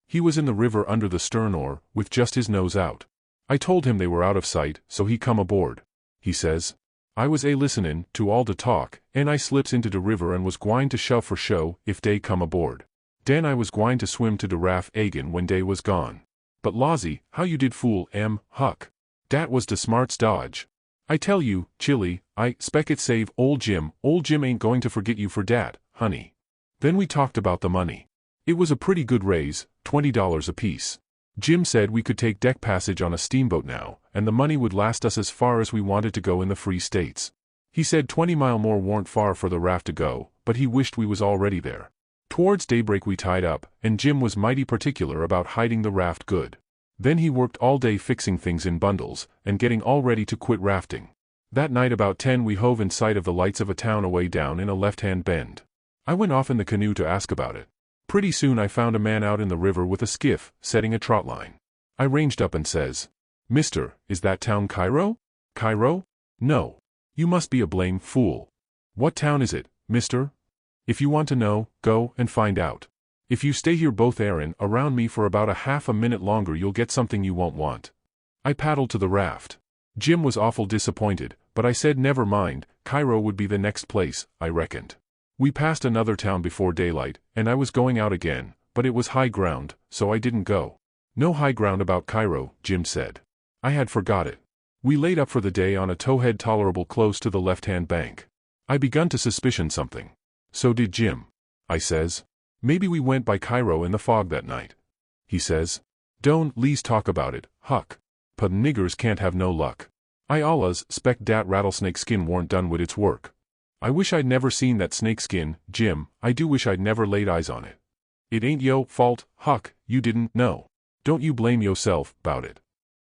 He was in the river under the stern oar, with just his nose out. I told him they were out of sight, so he come aboard. He says, I was listenin' to all the talk, and I slips into the river and was gwine to shove for show if dey come aboard. Den I was gwine to swim to the raft agin when dey was gone. But lawsy, how you did fool Huck. Dat was de smarts dodge. I tell you, Chilly, I spec it save old Jim ain't going to forget you for dat, honey. Then we talked about the money. It was a pretty good raise, $20 apiece. Jim said we could take deck passage on a steamboat now, and the money would last us as far as we wanted to go in the Free States. He said 20 mile more warn't far for the raft to go, but he wished we was already there. Towards daybreak we tied up, and Jim was mighty particular about hiding the raft good. Then he worked all day fixing things in bundles, and getting all ready to quit rafting. That night about 10 we hove in sight of the lights of a town away down in a left-hand bend. I went off in the canoe to ask about it. Pretty soon I found a man out in the river with a skiff, setting a trot line. I ranged up and says, Mister, is that town Cairo? Cairo? No. You must be a blame fool. What town is it, mister? If you want to know, go and find out. If you stay here both around me for about a half a minute longer you'll get something you won't want. I paddled to the raft. Jim was awful disappointed, but I said never mind, Cairo would be the next place, I reckoned. We passed another town before daylight, and I was going out again, but it was high ground, so I didn't go. No high ground about Cairo, Jim said. I had forgot it. We laid up for the day on a towhead tolerable close to the left-hand bank. I begun to suspicion something. So did Jim. I says, maybe we went by Cairo in the fog that night. He says, don't lease talk about it, Huck. But niggers can't have no luck. I allus spec dat rattlesnake skin warn't done wid its work. I wish I'd never seen that snake skin, Jim, I do wish I'd never laid eyes on it. It ain't yo' fault, Huck, you didn't know. Don't you blame yourself 'bout it.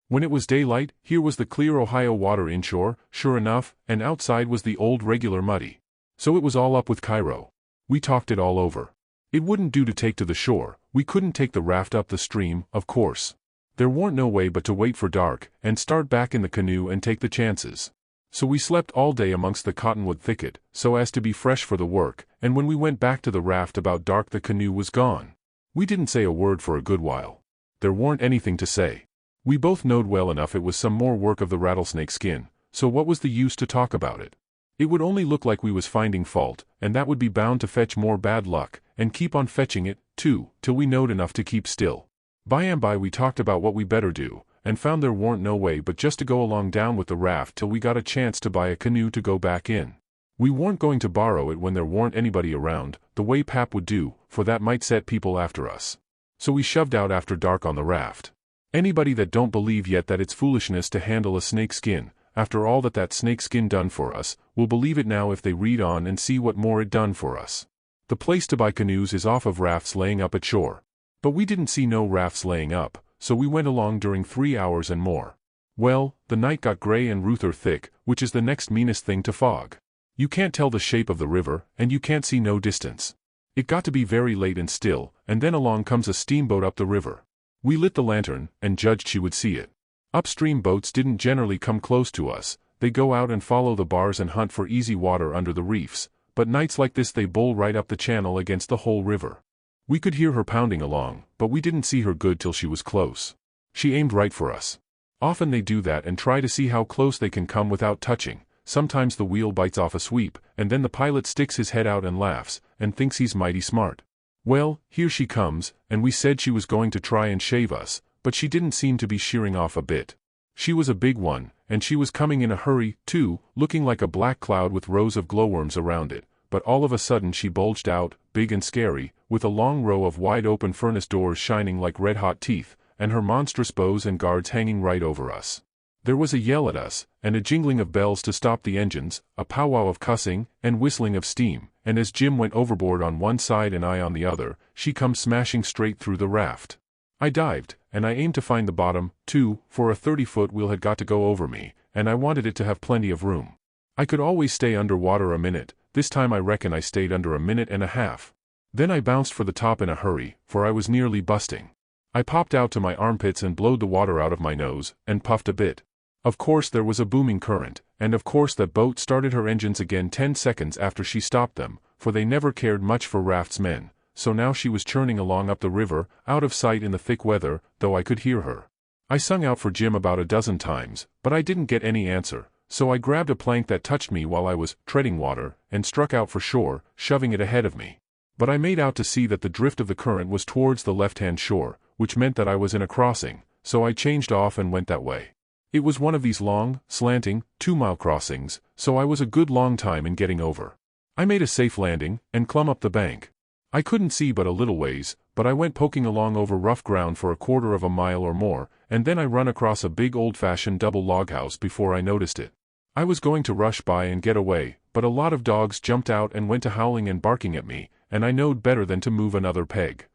When it was daylight, here was the clear Ohio water inshore, sure enough, and outside was the old regular muddy. So it was all up with Cairo. We talked it all over. It wouldn't do to take to the shore, we couldn't take the raft up the stream, of course. There warn't no way but to wait for dark, and start back in the canoe and take the chances. So we slept all day amongst the cottonwood thicket, so as to be fresh for the work, and when we went back to the raft about dark the canoe was gone. We didn't say a word for a good while. There warn't anything to say. We both knowed well enough it was some more work of the rattlesnake skin, so what was the use to talk about it? It would only look like we was finding fault, and that would be bound to fetch more bad luck, and keep on fetching it, too, till we knowed enough to keep still. By and by we talked about what we better do, and found there warn't no way but just to go along down with the raft till we got a chance to buy a canoe to go back in. We warn't going to borrow it when there warn't anybody around, the way Pap would do, for that might set people after us. So we shoved out after dark on the raft. Anybody that don't believe yet that it's foolishness to handle a snake skin, after all that snake skin done for us, will believe it now if they read on and see what more it done for us. The place to buy canoes is off of rafts laying up at shore. But we didn't see no rafts laying up, so we went along during 3 hours and more. Well, the night got gray and ruther thick, which is the next meanest thing to fog. You can't tell the shape of the river, and you can't see no distance. It got to be very late and still, and then along comes a steamboat up the river. We lit the lantern, and judged she would see it. Upstream boats didn't generally come close to us, they go out and follow the bars and hunt for easy water under the reefs, but nights like this they bowl right up the channel against the whole river. We could hear her pounding along, but we didn't see her good till she was close. She aimed right for us. Often they do that and try to see how close they can come without touching. Sometimes the wheel bites off a sweep, and then the pilot sticks his head out and laughs, and thinks he's mighty smart. Well, here she comes, and we said she was going to try and shave us, but she didn't seem to be shearing off a bit. She was a big one, and she was coming in a hurry, too, looking like a black cloud with rows of glowworms around it, but all of a sudden she bulged out, big and scary, with a long row of wide-open furnace doors shining like red-hot teeth, and her monstrous bows and guards hanging right over us. There was a yell at us, and a jingling of bells to stop the engines, a powwow of cussing, and whistling of steam, and as Jim went overboard on one side and I on the other, she come smashing straight through the raft. I dived, and I aimed to find the bottom, too, for a 30-foot wheel had got to go over me, and I wanted it to have plenty of room. I could always stay under water a minute, this time I reckon I stayed under a minute and a half. Then I bounced for the top in a hurry, for I was nearly busting. I popped out to my armpits and blowed the water out of my nose, and puffed a bit. Of course there was a booming current, and of course that boat started her engines again 10 seconds after she stopped them, for they never cared much for raftsmen, so now she was churning along up the river, out of sight in the thick weather, though I could hear her. I sung out for Jim about a dozen times, but I didn't get any answer, so I grabbed a plank that touched me while I was treading water, and struck out for shore, shoving it ahead of me. But I made out to see that the drift of the current was towards the left-hand shore, which meant that I was in a crossing, so I changed off and went that way. It was one of these long, slanting, 2-mile crossings, so I was a good long time in getting over. I made a safe landing, and clumb up the bank. I couldn't see but a little ways, but I went poking along over rough ground for a quarter of a mile or more, and then I run across a big old-fashioned double log house before I noticed it. I was going to rush by and get away, but a lot of dogs jumped out and went to howling and barking at me, and I knowed better than to move another peg.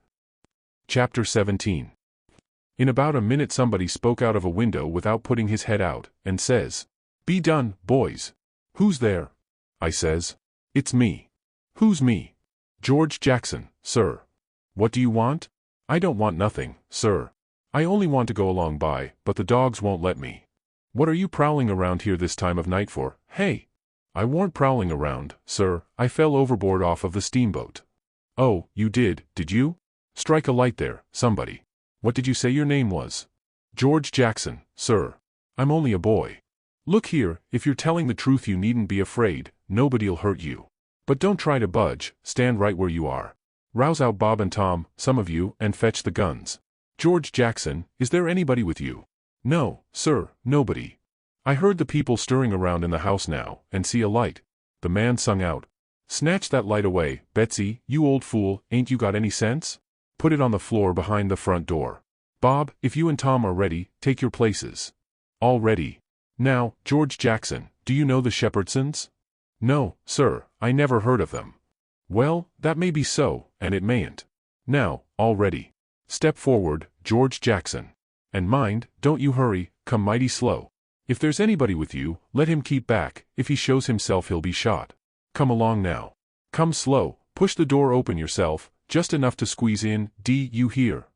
Chapter 17. In about a minute somebody spoke out of a window without putting his head out, and says, "Be done, boys." "Who's there?" I says. "It's me." "Who's me?" "George Jackson, sir." "What do you want?" "I don't want nothing, sir. I only want to go along by, but the dogs won't let me." "What are you prowling around here this time of night for, hey?" "I warn't prowling around, sir, I fell overboard off of the steamboat." "Oh, you did you? Strike a light there, somebody. What did you say your name was?" "George Jackson, sir. I'm only a boy." "Look here, if you're telling the truth you needn't be afraid, nobody'll hurt you. But don't try to budge, stand right where you are. Rouse out Bob and Tom, some of you, and fetch the guns. George Jackson, is there anybody with you?" "No, sir, nobody. I heard the people stirring around in the house now, and see a light." The man sung out. "Snatch that light away, Betsy, you old fool, ain't you got any sense? Put it on the floor behind the front door. Bob, if you and Tom are ready, take your places." "All ready." "Now, George Jackson, do you know the Shepherdsons?" "No, sir, I never heard of them." "Well, that may be so, and it mayn't. Now, all ready. Step forward, George Jackson. And mind, don't you hurry, come mighty slow. If there's anybody with you, let him keep back, if he shows himself he'll be shot. Come along now. Come slow, push the door open yourself, just enough to squeeze in, you hear?"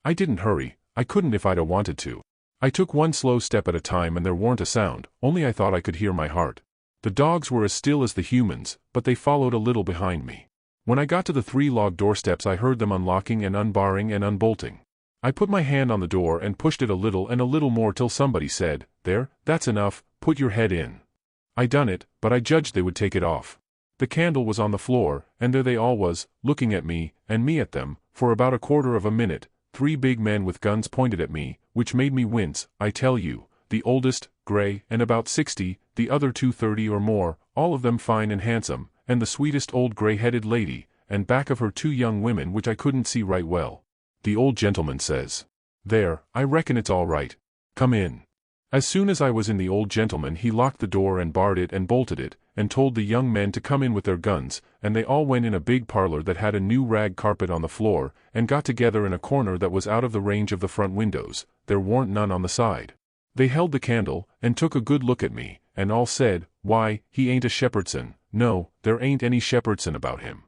I didn't hurry, I couldn't if I'd a wanted to. I took one slow step at a time and there warn't a sound, only I thought I could hear my heart. The dogs were as still as the humans, but they followed a little behind me. When I got to the 3 log doorsteps I heard them unlocking and unbarring and unbolting. I put my hand on the door and pushed it a little more till somebody said, "There, that's enough, put your head in." I done it, but I judged they would take it off. The candle was on the floor, and there they all was, looking at me, and me at them, for about a quarter of a minute, 3 big men with guns pointed at me, which made me wince, I tell you, the oldest, gray, and about 60, the other 2 30 or more, all of them fine and handsome, and the sweetest old gray-headed lady, and back of her 2 young women which I couldn't see right well. The old gentleman says, "There, I reckon it's all right. Come in." As soon as I was in the old gentleman he locked the door and barred it and bolted it, and told the young men to come in with their guns, and they all went in a big parlor that had a new rag carpet on the floor, and got together in a corner that was out of the range of the front windows, there warn't none on the side. They held the candle, and took a good look at me, and all said, "Why, he ain't a Shepherdson, no, there ain't any Shepherdson about him."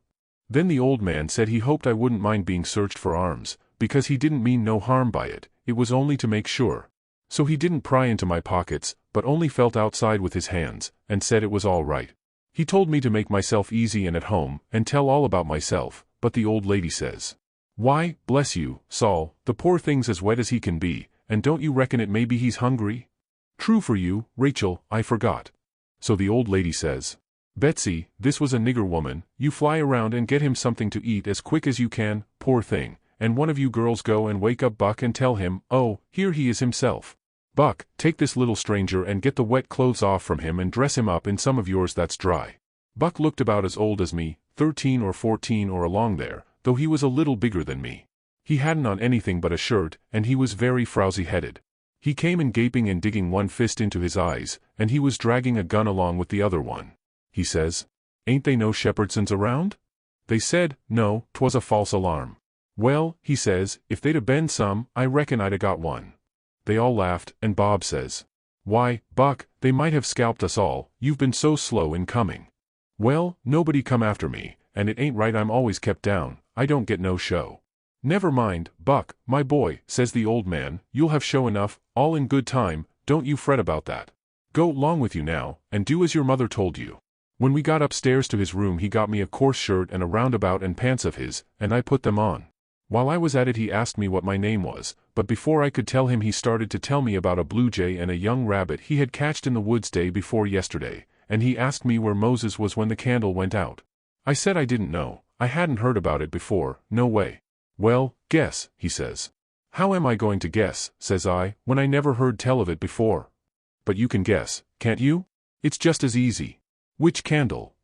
Then the old man said he hoped I wouldn't mind being searched for arms, because he didn't mean no harm by it, it was only to make sure. So he didn't pry into my pockets, but only felt outside with his hands, and said it was all right. He told me to make myself easy and at home, and tell all about myself, but the old lady says, "Why, bless you, Saul, the poor thing's as wet as he can be, and don't you reckon it maybe he's hungry?" "True for you, Rachel, I forgot." So the old lady says, "Betsy, this was a nigger woman, you fly around and get him something to eat as quick as you can, poor thing, and one of you girls go and wake up Buck and tell him, oh, here he is himself. Buck, take this little stranger and get the wet clothes off from him and dress him up in some of yours that's dry." Buck looked about as old as me, 13 or 14 or along there, though he was a little bigger than me. He hadn't on anything but a shirt, and he was very frowsy-headed. He came in gaping and digging one fist into his eyes, and he was dragging a gun along with the other one. He says, "Ain't they no Shepherdsons around?" They said, "No, 'twas a false alarm." "Well," he says, "if they'd a been some, I reckon I'd a got one." They all laughed, and Bob says, "Why, Buck, they might have scalped us all, you've been so slow in coming." "Well, nobody come after me, and it ain't right I'm always kept down, I don't get no show." "Never mind, Buck, my boy," says the old man, "you'll have show enough, all in good time, don't you fret about that. Go 'long with you now, and do as your mother told you." When we got upstairs to his room he got me a coarse shirt and a roundabout and pants of his, and I put them on. While I was at it he asked me what my name was, but before I could tell him he started to tell me about a blue jay and a young rabbit he had catched in the woods day before yesterday, and he asked me where Moses was when the candle went out. I said I didn't know, I hadn't heard about it before, no way. "Well, guess," he says. "How am I going to guess," says I, "when I never heard tell of it before?" "But you can guess, can't you? It's just as easy." "Which candle?"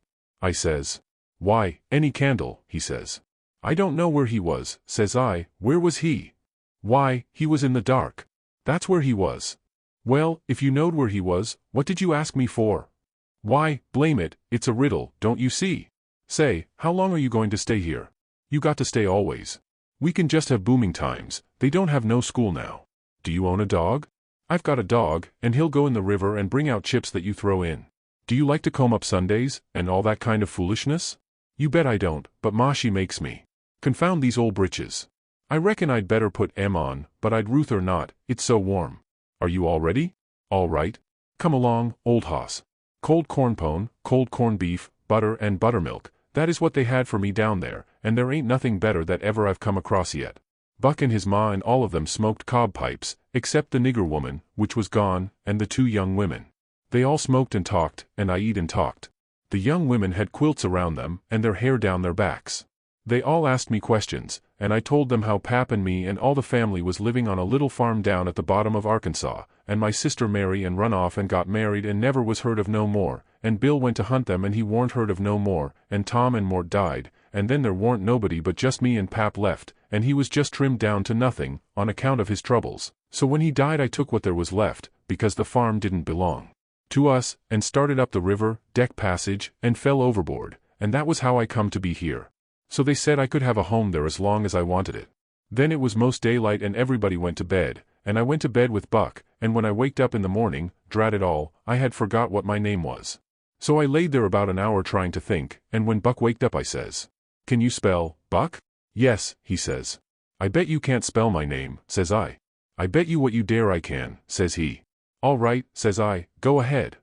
I says. "Why, any candle," he says. "I don't know where he was," says I. "Where was he?" "Why, he was in the dark. That's where he was." "Well, if you knowed where he was, what did you ask me for?" "Why, blame it, it's a riddle, don't you see? Say, how long are you going to stay here? You got to stay always. We can just have booming times, they don't have no school now. Do you own a dog?" "I've got a dog, and he'll go in the river and bring out chips that you throw in." "Do you like to comb up Sundays, and all that kind of foolishness?" "You bet I don't, but Ma she makes me. Confound these old britches. I reckon I'd better put 'em on, but I'd ruther not, it's so warm. Are you all ready?" "All right. Come along, old hoss. Cold corn pone, cold corned beef, butter and buttermilk, that is what they had for me down there, and there ain't nothing better that ever I've come across yet." Buck and his ma and all of them smoked cob pipes, except the nigger woman, which was gone, and the two young women. They all smoked and talked, and I eat and talked. The young women had quilts around them, and their hair down their backs. They all asked me questions, and I told them how Pap and me and all the family was living on a little farm down at the bottom of Arkansas, and my sister Mary and run off and got married and never was heard of no more, and Bill went to hunt them and he warn't heard of no more, and Tom and Mort died, and then there warn't nobody but just me and Pap left, and he was just trimmed down to nothing, on account of his troubles, so when he died I took what there was left, because the farm didn't belong to us, and started up the river, deck passage, and fell overboard, and that was how I come to be here. So they said I could have a home there as long as I wanted it. Then it was most daylight and everybody went to bed, and I went to bed with Buck, and when I waked up in the morning, drat it all, I had forgot what my name was. So I laid there about an hour trying to think, and when Buck waked up I says, "Can you spell, Buck?" "Yes," he says. "I bet you can't spell my name," says I. "I bet you what you dare I can," says he. "All right," says I, "go ahead."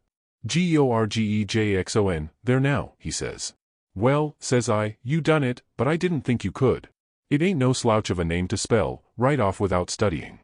"Georgejackson, there now," he says. "Well," says I, "you done it, but I didn't think you could. It ain't no slouch of a name to spell, right off without studying."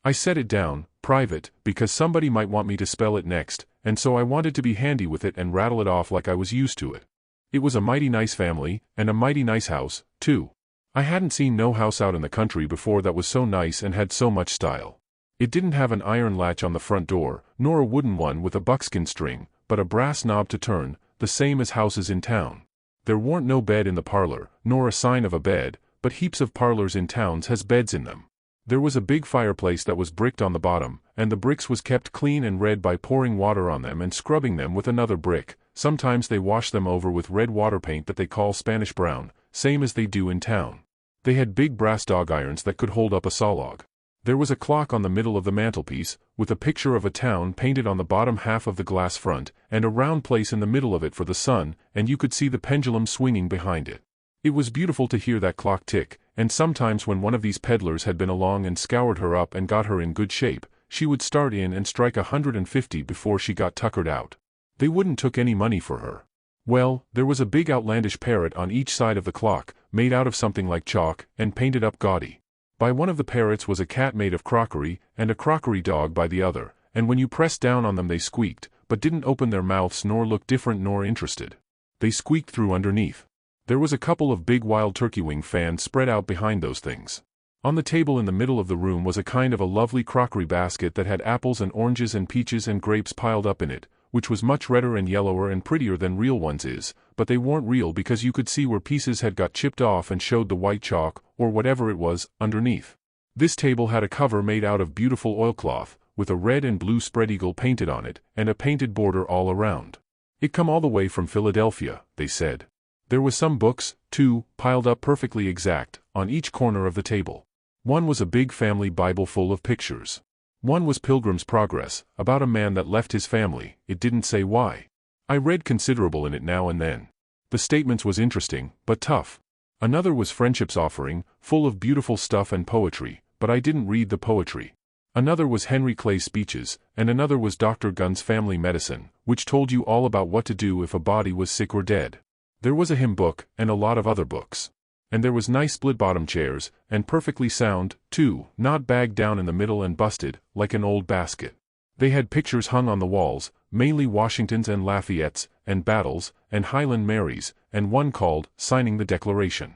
I set it down, private, because somebody might want me to spell it next, and so I wanted to be handy with it and rattle it off like I was used to it. It was a mighty nice family, and a mighty nice house, too. I hadn't seen no house out in the country before that was so nice and had so much style. It didn't have an iron latch on the front door, nor a wooden one with a buckskin string, but a brass knob to turn, the same as houses in town. There warn't no bed in the parlor, nor a sign of a bed, but heaps of parlors in towns has beds in them. There was a big fireplace that was bricked on the bottom, and the bricks was kept clean and red by pouring water on them and scrubbing them with another brick. Sometimes they wash them over with red water paint that they call Spanish brown, same as they do in town. They had big brass dog irons that could hold up a sawlog. There was a clock on the middle of the mantelpiece, with a picture of a town painted on the bottom half of the glass front, and a round place in the middle of it for the sun, and you could see the pendulum swinging behind it. It was beautiful to hear that clock tick, and sometimes when one of these peddlers had been along and scoured her up and got her in good shape, she would start in and strike 150 before she got tuckered out. They wouldn't took any money for her. Well, there was a big outlandish parrot on each side of the clock, made out of something like chalk, and painted up gaudy. By one of the parrots was a cat made of crockery, and a crockery dog by the other, and when you pressed down on them they squeaked, but didn't open their mouths nor look different nor interested. They squeaked through underneath. There was a couple of big wild turkey wing fans spread out behind those things. On the table in the middle of the room was a kind of a lovely crockery basket that had apples and oranges and peaches and grapes piled up in it, which was much redder and yellower and prettier than real ones is, but they weren't real because you could see where pieces had got chipped off and showed the white chalk, or whatever it was, underneath. This table had a cover made out of beautiful oilcloth, with a red and blue spread eagle painted on it, and a painted border all around. It come all the way from Philadelphia, they said. There was some books, too, piled up perfectly exact, on each corner of the table. One was a big family Bible full of pictures. One was Pilgrim's Progress, about a man that left his family, it didn't say why. I read considerable in it now and then. The statements was interesting, but tough. Another was Friendship's Offering, full of beautiful stuff and poetry, but I didn't read the poetry. Another was Henry Clay's speeches, and another was Dr. Gunn's Family Medicine, which told you all about what to do if a body was sick or dead. There was a hymn book, and a lot of other books. And there was nice split-bottom chairs, and perfectly sound, too, not bagged down in the middle and busted, like an old basket. They had pictures hung on the walls, mainly Washingtons and Lafayettes, and Battles, and Highland Marys, and one called, Signing the Declaration.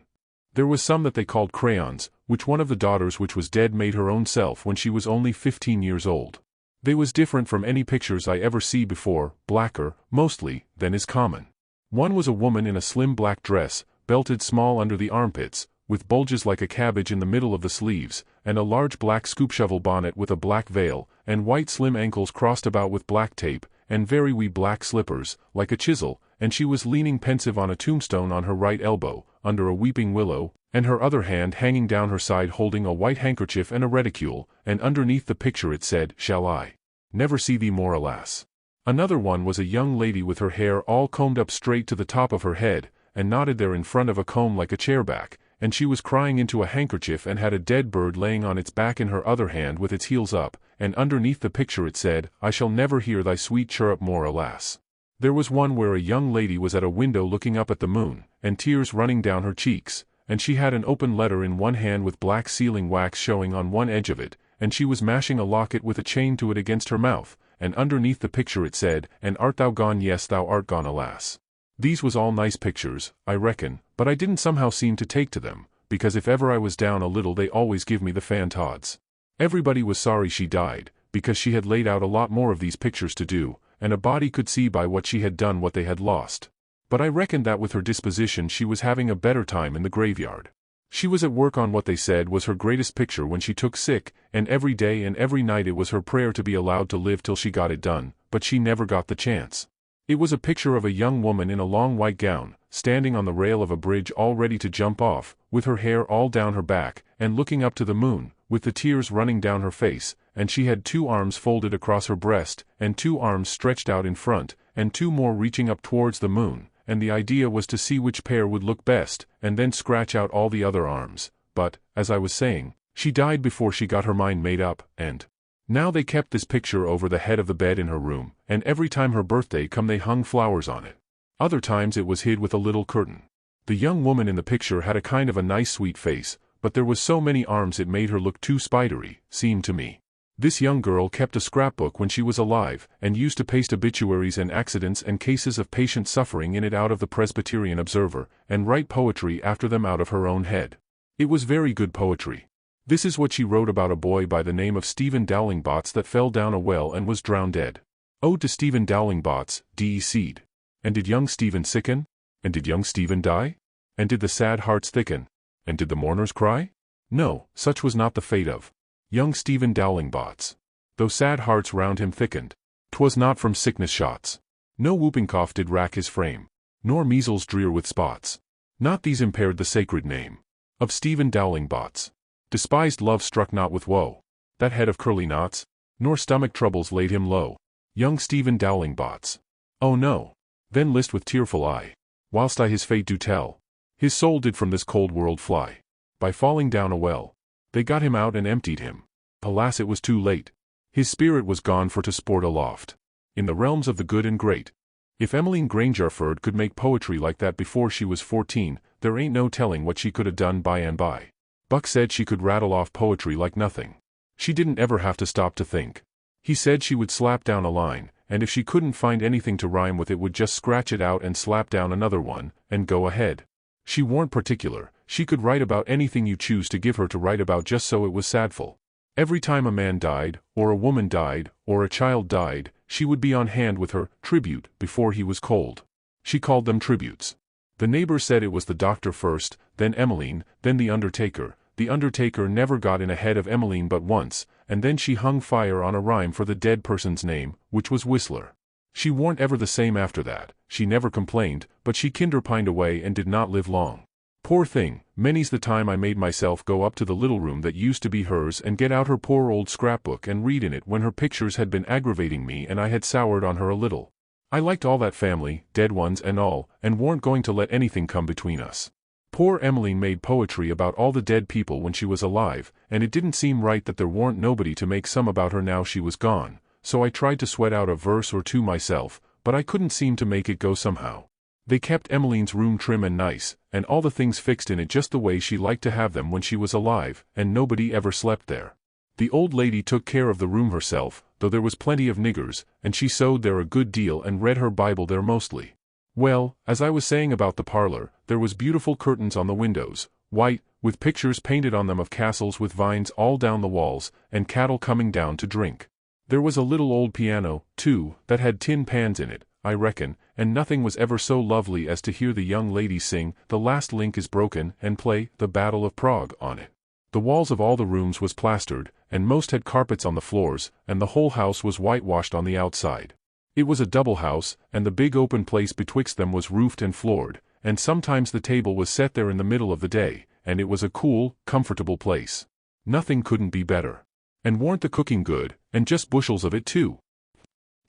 There was some that they called crayons, which one of the daughters which was dead made her own self when she was only 15 years old. They was different from any pictures I ever see before, blacker, mostly, than is common. One was a woman in a slim black dress, belted small under the armpits, with bulges like a cabbage in the middle of the sleeves, and a large black scoop shovel bonnet with a black veil, and white slim ankles crossed about with black tape, and very wee black slippers, like a chisel, and she was leaning pensive on a tombstone on her right elbow, under a weeping willow, and her other hand hanging down her side holding a white handkerchief and a reticule, and underneath the picture it said, Shall I never see thee more, alas? Another one was a young lady with her hair all combed up straight to the top of her head, and knotted there in front of a comb like a chairback, and she was crying into a handkerchief and had a dead bird laying on its back in her other hand with its heels up, and underneath the picture it said, I shall never hear thy sweet chirrup more, alas. There was one where a young lady was at a window looking up at the moon, and tears running down her cheeks, and she had an open letter in one hand with black sealing wax showing on one edge of it, and she was mashing a locket with a chain to it against her mouth, and underneath the picture it said, And art thou gone? Yes, thou art gone, alas. These was all nice pictures, I reckon, but I didn't somehow seem to take to them, because if ever I was down a little they always give me the fan-tods. Everybody was sorry she died, because she had laid out a lot more of these pictures to do, and a body could see by what she had done what they had lost. But I reckoned that with her disposition she was having a better time in the graveyard. She was at work on what they said was her greatest picture when she took sick, and every day and every night it was her prayer to be allowed to live till she got it done, but she never got the chance. It was a picture of a young woman in a long white gown, standing on the rail of a bridge all ready to jump off, with her hair all down her back, and looking up to the moon, with the tears running down her face, and she had 2 arms folded across her breast, and 2 arms stretched out in front, and 2 more reaching up towards the moon, and the idea was to see which pair would look best, and then scratch out all the other arms, but, as I was saying, she died before she got her mind made up, and now they kept this picture over the head of the bed in her room, and every time her birthday come they hung flowers on it. Other times it was hid with a little curtain. The young woman in the picture had a kind of a nice sweet face, but there was so many arms it made her look too spidery, seemed to me. This young girl kept a scrapbook when she was alive, and used to paste obituaries and accidents and cases of patient suffering in it out of the Presbyterian Observer, and write poetry after them out of her own head. It was very good poetry. This is what she wrote about a boy by the name of Stephen Dowling-Bots that fell down a well and was drowned dead. Ode to Stephen Dowling-Bots, D.C.'d. And did young Stephen sicken? And did young Stephen die? And did the sad hearts thicken? And did the mourners cry? No, such was not the fate of young Stephen Dowling-Bots. Though sad hearts round him thickened, 'twas not from sickness shots. No whooping cough did rack his frame, nor measles drear with spots. Not these impaired the sacred name of Stephen Dowling-Bots. Despised love struck not with woe, that head of curly knots, nor stomach troubles laid him low. Young Stephen Dowling-Bots. Oh no. Then list with tearful eye, whilst I his fate do tell. His soul did from this cold world fly, by falling down a well. They got him out and emptied him. Alas, it was too late. His spirit was gone for to sport aloft in the realms of the good and great. If Emmeline Grangerford could make poetry like that before she was 14, there ain't no telling what she could have done by and by. Buck said she could rattle off poetry like nothing. She didn't ever have to stop to think. He said she would slap down a line, and if she couldn't find anything to rhyme with it would just scratch it out and slap down another one, and go ahead. She warn't particular, she could write about anything you choose to give her to write about just so it was sadful. Every time a man died, or a woman died, or a child died, she would be on hand with her tribute before he was cold. She called them tributes. The neighbor said it was the doctor first, then Emmeline, then the undertaker. The undertaker never got in ahead of Emmeline but once, and then she hung fire on a rhyme for the dead person's name, which was Whistler. She warn't ever the same after that. She never complained, but she kinder pined away and did not live long. Poor thing, many's the time I made myself go up to the little room that used to be hers and get out her poor old scrapbook and read in it when her pictures had been aggravating me and I had soured on her a little. I liked all that family, dead ones and all, and warn't going to let anything come between us. Poor Emmeline made poetry about all the dead people when she was alive, and it didn't seem right that there warn't nobody to make some about her now she was gone, so I tried to sweat out a verse or two myself, but I couldn't seem to make it go somehow. They kept Emmeline's room trim and nice, and all the things fixed in it just the way she liked to have them when she was alive, and nobody ever slept there. The old lady took care of the room herself, though there was plenty of niggers, and she sewed there a good deal and read her Bible there mostly. Well, as I was saying about the parlor, there was beautiful curtains on the windows, white, with pictures painted on them of castles with vines all down the walls, and cattle coming down to drink. There was a little old piano, too, that had tin pans in it, I reckon, and nothing was ever so lovely as to hear the young ladies sing "The Last Link is Broken" and play "The Battle of Prague" on it. The walls of all the rooms was plastered, and most had carpets on the floors, and the whole house was whitewashed on the outside. It was a double house, and the big open place betwixt them was roofed and floored, and sometimes the table was set there in the middle of the day, and it was a cool, comfortable place. Nothing couldn't be better. And warn't the cooking good, and just bushels of it too.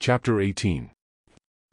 Chapter 18.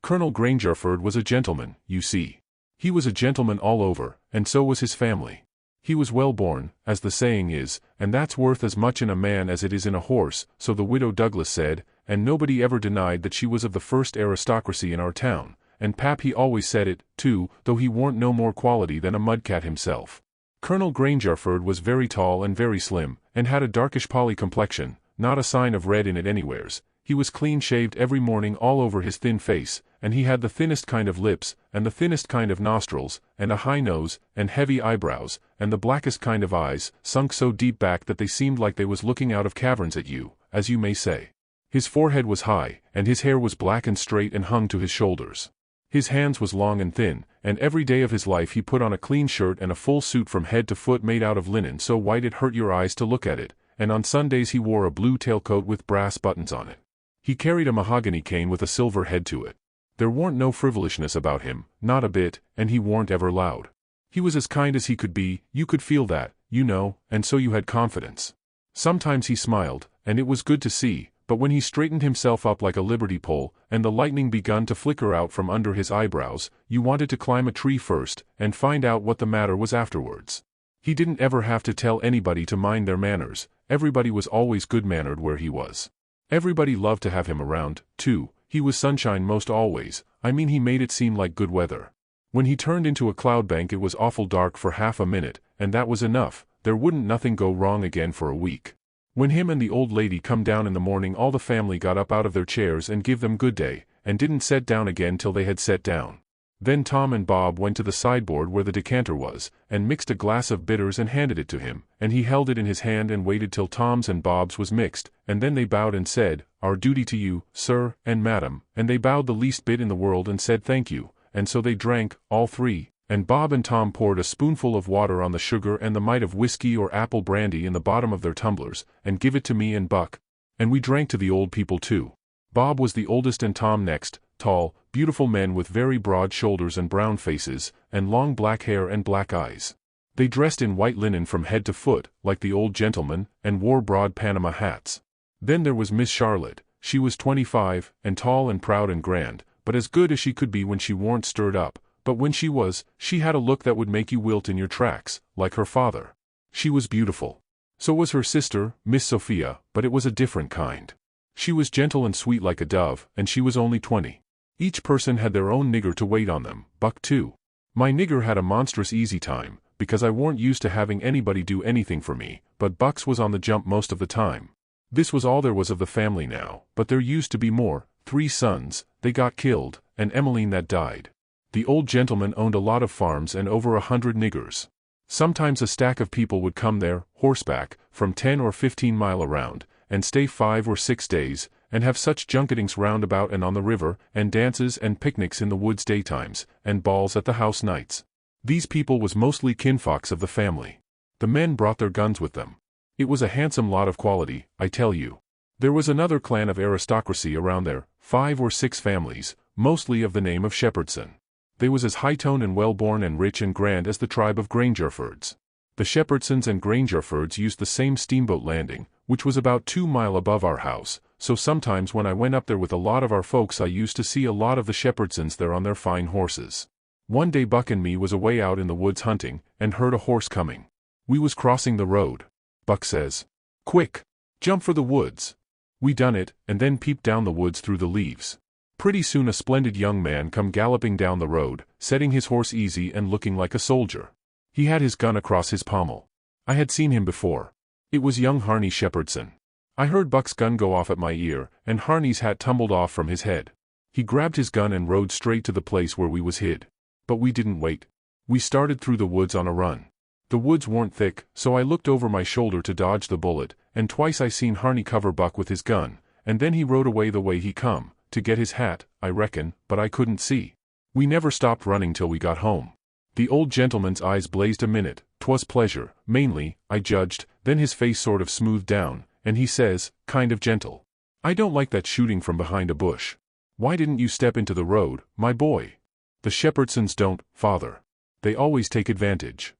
Colonel Grangerford was a gentleman, you see. He was a gentleman all over, and so was his family. He was well born, as the saying is, and that's worth as much in a man as it is in a horse, so the widow Douglas said, and nobody ever denied that she was of the first aristocracy in our town, and Pap he always said it, too, though he warn't no more quality than a mudcat himself. Colonel Grangerford was very tall and very slim, and had a darkish polly complexion, not a sign of red in it anywheres. He was clean-shaved every morning all over his thin face, and he had the thinnest kind of lips, and the thinnest kind of nostrils, and a high nose, and heavy eyebrows, and the blackest kind of eyes, sunk so deep back that they seemed like they was looking out of caverns at you, as you may say. His forehead was high, and his hair was black and straight and hung to his shoulders. His hands was long and thin, and every day of his life he put on a clean shirt and a full suit from head to foot made out of linen so white it hurt your eyes to look at it, and on Sundays he wore a blue tailcoat with brass buttons on it. He carried a mahogany cane with a silver head to it. There warn't no frivolishness about him, not a bit, and he warn't ever loud. He was as kind as he could be, you could feel that, you know, and so you had confidence. Sometimes he smiled, and it was good to see, but when he straightened himself up like a liberty pole, and the lightning begun to flicker out from under his eyebrows, you wanted to climb a tree first, and find out what the matter was afterwards. He didn't ever have to tell anybody to mind their manners, everybody was always good-mannered where he was. Everybody loved to have him around, too. He was sunshine most always, I mean he made it seem like good weather. When he turned into a cloud bank it was awful dark for half a minute, and that was enough, there wouldn't nothing go wrong again for a week. When him and the old lady come down in the morning all the family got up out of their chairs and give them good day, and didn't set down again till they had set down. Then Tom and Bob went to the sideboard where the decanter was, and mixed a glass of bitters and handed it to him, and he held it in his hand and waited till Tom's and Bob's was mixed, and then they bowed and said, "Our duty to you, sir, and madam," and they bowed the least bit in the world and said thank you, and so they drank, all three, and Bob and Tom poured a spoonful of water on the sugar and the mite of whiskey or apple brandy in the bottom of their tumblers, and give it to me and Buck. And we drank to the old people too. Bob was the oldest and Tom next, tall, beautiful men with very broad shoulders and brown faces, and long black hair and black eyes. They dressed in white linen from head to foot, like the old gentleman, and wore broad Panama hats. Then there was Miss Charlotte. She was 25, and tall and proud and grand, but as good as she could be when she warn't stirred up, but when she was, she had a look that would make you wilt in your tracks, like her father. She was beautiful. So was her sister, Miss Sophia, but it was a different kind. She was gentle and sweet like a dove, and she was only 20. Each person had their own nigger to wait on them, Buck too. My nigger had a monstrous easy time, because I weren't used to having anybody do anything for me, but Bucks was on the jump most of the time. This was all there was of the family now, but there used to be more, 3 sons, they got killed, and Emmeline that died. The old gentleman owned a lot of farms and over 100 niggers. Sometimes a stack of people would come there, horseback, from 10 or 15 mile around, and stay 5 or 6 days, and have such junketings round about and on the river, and dances and picnics in the woods daytimes, and balls at the house nights. These people was mostly kinfolks of the family. The men brought their guns with them. It was a handsome lot of quality, I tell you. There was another clan of aristocracy around there, 5 or 6 families, mostly of the name of Shepherdson. They was as high-toned and well-born and rich and grand as the tribe of Grangerfords. The Shepherdsons and Grangerfords used the same steamboat landing, which was about 2 mile above our house, so sometimes when I went up there with a lot of our folks I used to see a lot of the Shepherdsons there on their fine horses. One day Buck and me was away out in the woods hunting, and heard a horse coming. We was crossing the road. Buck says, "Quick! Jump for the woods." We done it, and then peeped down the woods through the leaves. Pretty soon a splendid young man come galloping down the road, setting his horse easy and looking like a soldier. He had his gun across his pommel. I had seen him before. It was young Harney Shepherdson. I heard Buck's gun go off at my ear, and Harney's hat tumbled off from his head. He grabbed his gun and rode straight to the place where we was hid. But we didn't wait. We started through the woods on a run. The woods weren't thick, so I looked over my shoulder to dodge the bullet, and twice I seen Harney cover Buck with his gun, and then he rode away the way he come, to get his hat, I reckon, but I couldn't see. We never stopped running till we got home. The old gentleman's eyes blazed a minute, 'twas pleasure, mainly, I judged, then his face sort of smoothed down, and he says, kind of gentle, "I don't like that shooting from behind a bush. Why didn't you step into the road, my boy?" "The Shepherdsons don't, father. They always take advantage."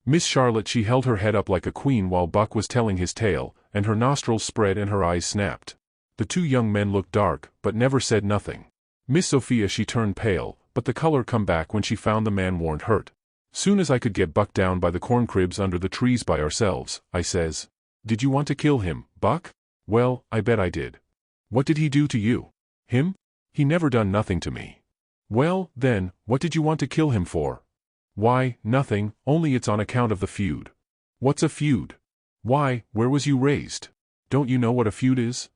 Miss Charlotte she held her head up like a queen while Buck was telling his tale, and her nostrils spread and her eyes snapped. The 2 young men looked dark, but never said nothing. Miss Sophia she turned pale, but the color come back when she found the man warn't hurt. Soon as I could get Buck down by the corn cribs under the trees by ourselves, I says, "Did you want to kill him, Buck?" "Well, I bet I did." "What did he do to you?" "Him? He never done nothing to me." "Well, then, what did you want to kill him for?" "Why, nothing, only it's on account of the feud." "What's a feud?" "Why, where was you raised? Don't you know what a feud is?"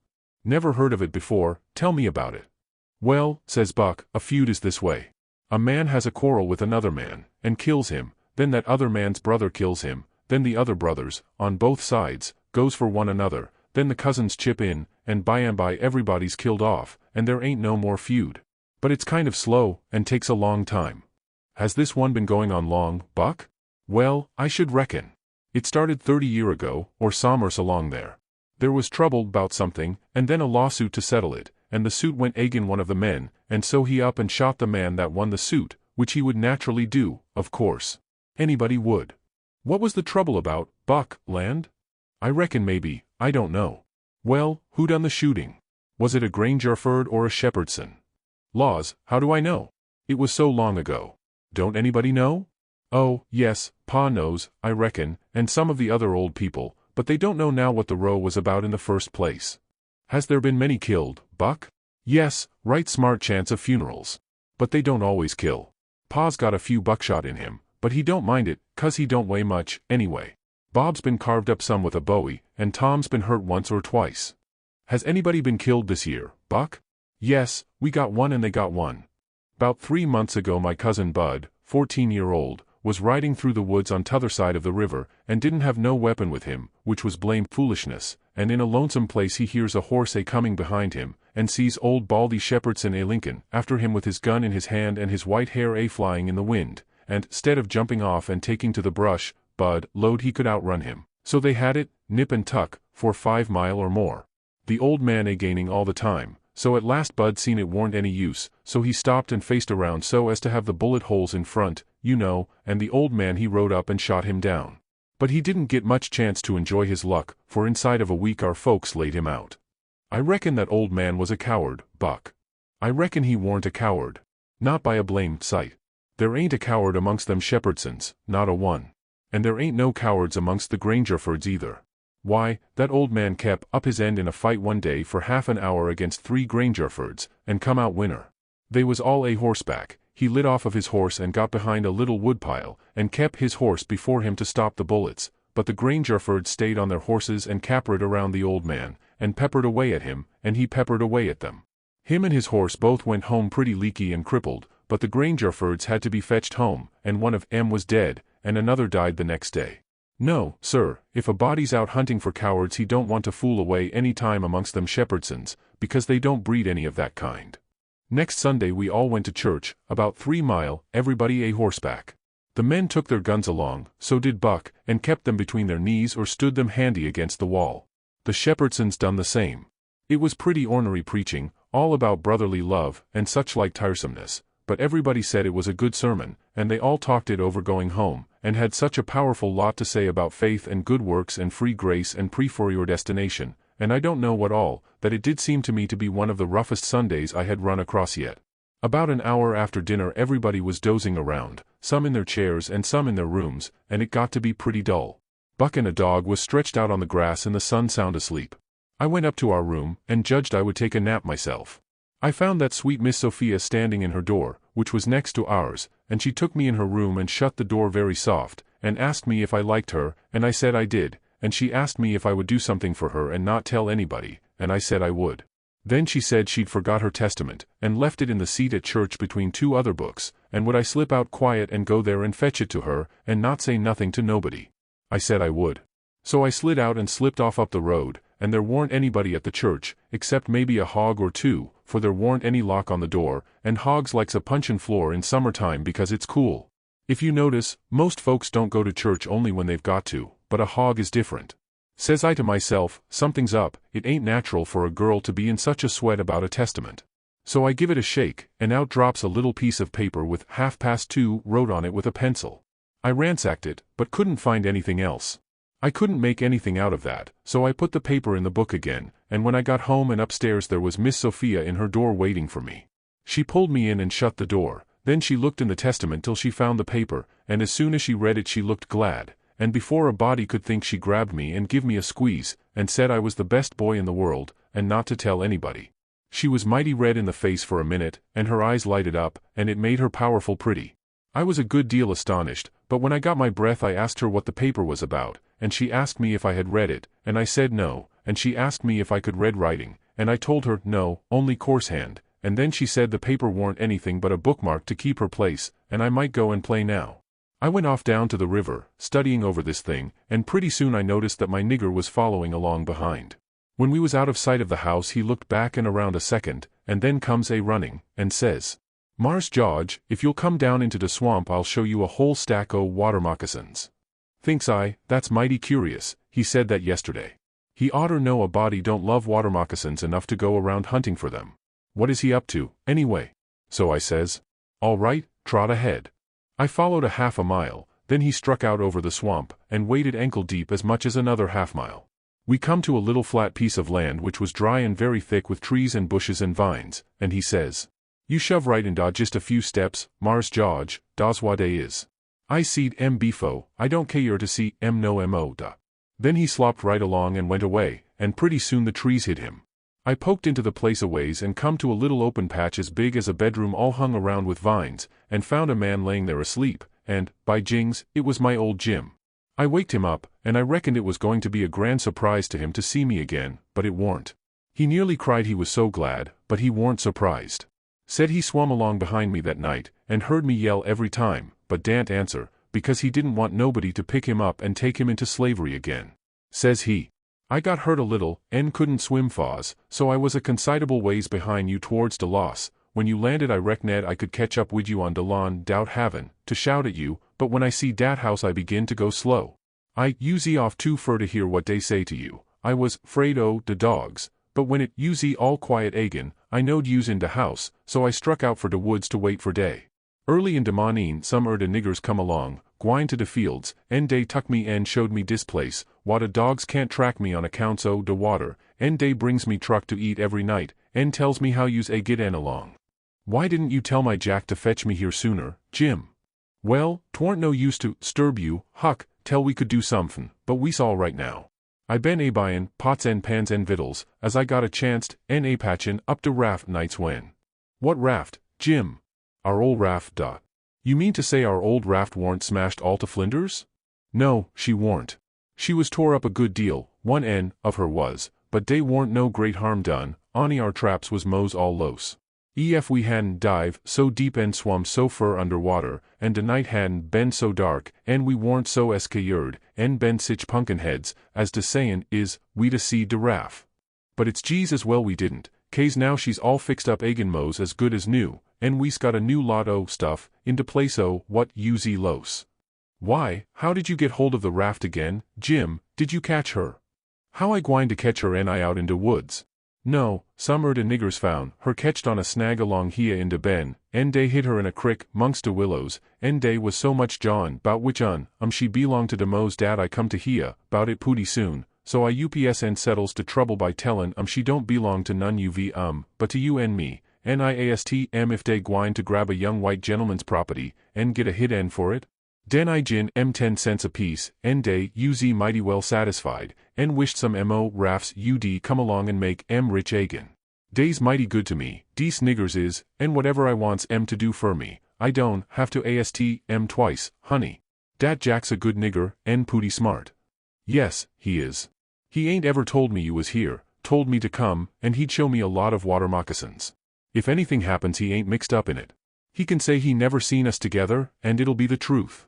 "Never heard of it before, tell me about it." "Well," says Buck, "a feud is this way. A man has a quarrel with another man, and kills him, then that other man's brother kills him, then the other brothers, on both sides, goes for one another, then the cousins chip in, and by and by everybody's killed off, and there ain't no more feud. But it's kind of slow, and takes a long time." "Has this one been going on long, Buck?" "Well, I should reckon. It started 30 year ago, or sommers along there. There was trouble about something, and then a lawsuit to settle it, and the suit went agin one of the men, and so he up and shot the man that won the suit, which he would naturally do, of course. Anybody would." "What was the trouble about, Buck, land?" "I reckon maybe, I don't know." "Well, who done the shooting? Was it a Grangerford or a Shepherdson?" "Laws, how do I know? It was so long ago." "Don't anybody know?" "Oh, yes, Pa knows, I reckon, and some of the other old people, but they don't know now what the row was about in the first place." "Has there been many killed, Buck?" "Yes, right smart chance of funerals. But they don't always kill. Pa's got a few buckshot in him, but he don't mind it, 'cause he don't weigh much, anyway. Bob's been carved up some with a bowie, and Tom's been hurt once or twice." "Has anybody been killed this year, Buck?" "Yes, we got one and they got one. 'Bout 3 months ago my cousin Bud, 14-year-old, was riding through the woods on t'other side of the river, and didn't have no weapon with him, which was blamed foolishness, and in a lonesome place he hears a horse coming behind him, and sees old Baldy Shepherdson Lincoln after him with his gun in his hand and his white hair flying in the wind, and, 'stead of jumping off and taking to the brush, Bud lowed he could outrun him, so they had it, nip and tuck, for 5 mile or more. The old man gaining all the time, so at last Bud seen it warn't any use, so he stopped and faced around so as to have the bullet holes in front, you know, and the old man he rode up and shot him down. But he didn't get much chance to enjoy his luck, for inside of a week our folks laid him out. I reckon that old man was a coward, Buck. I reckon he warn't a coward. Not by a blamed sight. There ain't a coward amongst them Shepherdsons, not a one. And there ain't no cowards amongst the Grangerfords either. Why, that old man kep' up his end in a fight one day for half an hour against 3 Grangerfords, and come out winner. They was all a horseback. He lit off of his horse and got behind a little woodpile, and kep' his horse before him to stop the bullets, but the Grangerfords stayed on their horses and capered around the old man, and peppered away at him, and he peppered away at them. Him and his horse both went home pretty leaky and crippled, but the Grangerfords had to be fetched home, and one of 'em was dead, and another died the next day. No, sir, if a body's out hunting for cowards he don't want to fool away any time amongst them Shepherdsons, because they don't breed any of that kind. Next Sunday we all went to church, about 3 mile, everybody a horseback. The men took their guns along, so did Buck, and kept them between their knees or stood them handy against the wall. The Shepherdsons done the same. It was pretty ornery preaching, all about brotherly love, and such like tiresomeness, but everybody said it was a good sermon, and they all talked it over going home, and had such a powerful lot to say about faith and good works and free grace and predestination, and I don't know what all, that it did seem to me to be one of the roughest Sundays I had run across yet. About an hour after dinner everybody was dozing around, some in their chairs and some in their rooms, and it got to be pretty dull. Buck and a dog was stretched out on the grass in the sun sound asleep. I went up to our room, and judged I would take a nap myself. I found that sweet Miss Sophia standing in her door, which was next to ours, and she took me in her room and shut the door very soft, and asked me if I liked her, and I said I did, and she asked me if I would do something for her and not tell anybody, and I said I would. Then she said she'd forgot her Testament, and left it in the seat at church between 2 other books, and would I slip out quiet and go there and fetch it to her, and not say nothing to nobody. I said I would. So I slid out and slipped off up the road, and there warn't anybody at the church, except maybe a hog or 2, for there warn't any lock on the door, and hogs likes a punchin' floor in summertime because it's cool. If you notice, most folks don't go to church only when they've got to, but a hog is different. Says I to myself, something's up, it ain't natural for a girl to be in such a sweat about a testament. So I give it a shake, and out drops a little piece of paper with 2:30 wrote on it with a pencil. I ransacked it, but couldn't find anything else. I couldn't make anything out of that, so I put the paper in the book again, and when I got home and upstairs there was Miss Sophia in her door waiting for me. She pulled me in and shut the door, then she looked in the Testament till she found the paper, and as soon as she read it she looked glad, and before a body could think she grabbed me and give me a squeeze, and said I was the best boy in the world, and not to tell anybody. She was mighty red in the face for a minute, and her eyes lighted up, and it made her powerful pretty. I was a good deal astonished, but when I got my breath I asked her what the paper was about, and she asked me if I had read it, and I said no, and she asked me if I could read writing, and I told her no, only coarse-hand, and then she said the paper warn't anything but a bookmark to keep her place, and I might go and play now. I went off down to the river, studying over this thing, and pretty soon I noticed that my nigger was following along behind. When we was out of sight of the house he looked back and around a second, and then comes a running, and says, "Mars George, if you'll come down into the swamp I'll show you a whole stack o' water moccasins." Thinks I, that's mighty curious, he said that yesterday. He oughter know a body don't love water moccasins enough to go around hunting for them. What is he up to, anyway? So I says, all right, trot ahead. I followed a half a mile, then he struck out over the swamp, and waded ankle deep as much as another half-mile. We come to a little flat piece of land which was dry and very thick with trees and bushes and vines, and he says, "You shove right in da just a few steps, Mars George, da's what dey is. I seed befo, I don't care to see no mo da." Then he slopped right along and went away, and pretty soon the trees hid him. I poked into the place a ways and come to a little open patch as big as a bedroom all hung around with vines, and found a man laying there asleep, and, by jings, it was my old Jim. I waked him up, and I reckoned it was going to be a grand surprise to him to see me again, but it warn't. He nearly cried he was so glad, but he warn't surprised. Said he swum along behind me that night, and heard me yell every time, but daren't answer, because he didn't want nobody to pick him up and take him into slavery again. Says he, "I got hurt a little, and couldn't swim fas, so I was a considerable ways behind you towards de loss. When you landed I reckoned I could catch up wid you on de lawn dout havin' to shout at you, but when I see dat house I begin to go slow. I usee off too fur to hear what dey say to you. I was 'fraid o' de dogs, but when it usee all quiet agin, I knowed you's in de house, so I struck out for de woods to wait for day. Early in de mornin' some de niggers come along, gwine to de fields, and dey tuck me and showed me dis place, wha de dogs can't track me on accounts o' de water, and dey brings me truck to eat every night, and tells me how you's a git along. Why didn't you tell my Jack to fetch me here sooner, Jim?" "Well, 'twarn't no use to 'sturb you, Huck, tell we could do somethin', but we's all right now. I been a buyin' pots and pans and vittles, as I got a chanst, and a patchin' up de raft nights when. What raft, Jim? Our old raft, duh. You mean to say our old raft warn't smashed all to flinders? No, she warn't. She was tore up a good deal, one end of her was, but dey warn't no great harm done, onny our traps was mos all los. Ef we hadn't dive so deep and swum so fur under water, and de night hadn't been so dark, and we warn't so scared, and been sich punkin heads, as de sayin' is, we'd a seed de raft. But it's geez as well we didn't, 'case now she's all fixed up agin mos as good as new, and we's got a new lot o' stuff, in de place o' what uz los. Why, how did you get hold of the raft again, Jim? Did you catch her? How I gwine to catch her and I out in de woods? No, some er de niggers found her ketched on a snag along hia in de ben, and dey hid her in a crick, mongst de willows, and dey was so much jawin' 'bout which she belong to de mos dat I come to hia 'bout it pooty soon, so I UPSN settles de trouble by tellin' she don't belong to none uv but to you and me, and I ASTM if dey gwine to grab a young white gentleman's property, and get a hid end for it. Den I gin 10 cents apiece, and dey uz mighty well satisfied, and wished some mo rafts ud come along and make rich agin. Dey's mighty good to me, dese niggers is, and whatever I wants to do fur me, I don't have to ASTM twice, honey. Dat Jack's a good nigger, and pooty smart. Yes, he is. He ain't ever told me you was here, told me to come, and he'd show me a lot of water moccasins. If anything happens he ain't mixed up in it. He can say he never seen us together, and it'll be the truth.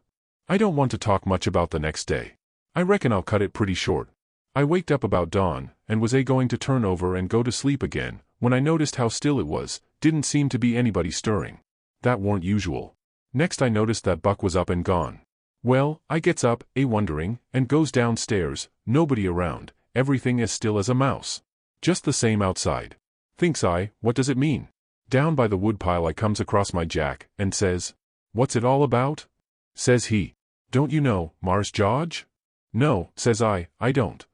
I don't want to talk much about the next day. I reckon I'll cut it pretty short. I waked up about dawn, and was going to turn over and go to sleep again, when I noticed how still it was, didn't seem to be anybody stirring. That warn't usual. Next I noticed that Buck was up and gone. Well, I gets up, wondering, and goes downstairs, nobody around, everything as still as a mouse. Just the same outside. Thinks I, what does it mean? Down by the woodpile I comes across my Jack, and says, "What's it all about?" Says he, "Don't you know, Mars George?" "No," says I don't.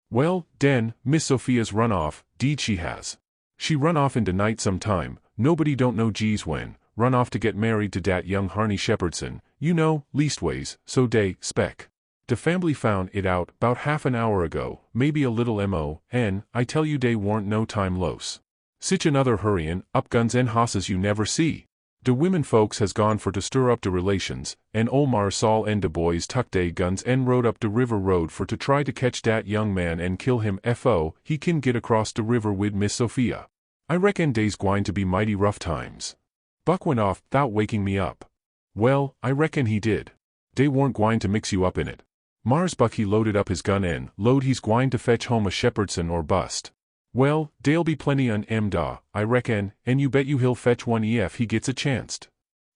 "Well, den, Miss Sophia's run off, deed she has. She run off in de night some time, nobody don't know geez when, run off to get married to dat young Harney Shepherdson, you know, leastways, so dey spec. De family found it out 'bout half an hour ago, maybe a little and I tell you dey warn't no time los. Sich another hurryin' up guns and hosses you never see. De women folks has gone for to stir up de relations, and ol' Mars Saul and de boys tuck dey guns and rode up de river road for to try to catch dat young man and kill him fo he kin get across de river wid Miss Sophia. I reckon dey's gwine to be mighty rough times." Buck went off 'thout waking me up. Well, I reckon he did. Dey warn't gwine to mix you up in it. Mars Buck he loaded up his gun and load he's gwine to fetch home a Shepherdson or bust. Well, dey'll be plenty on da, I reckon, and you bet you he'll fetch one ef he gets a chanst.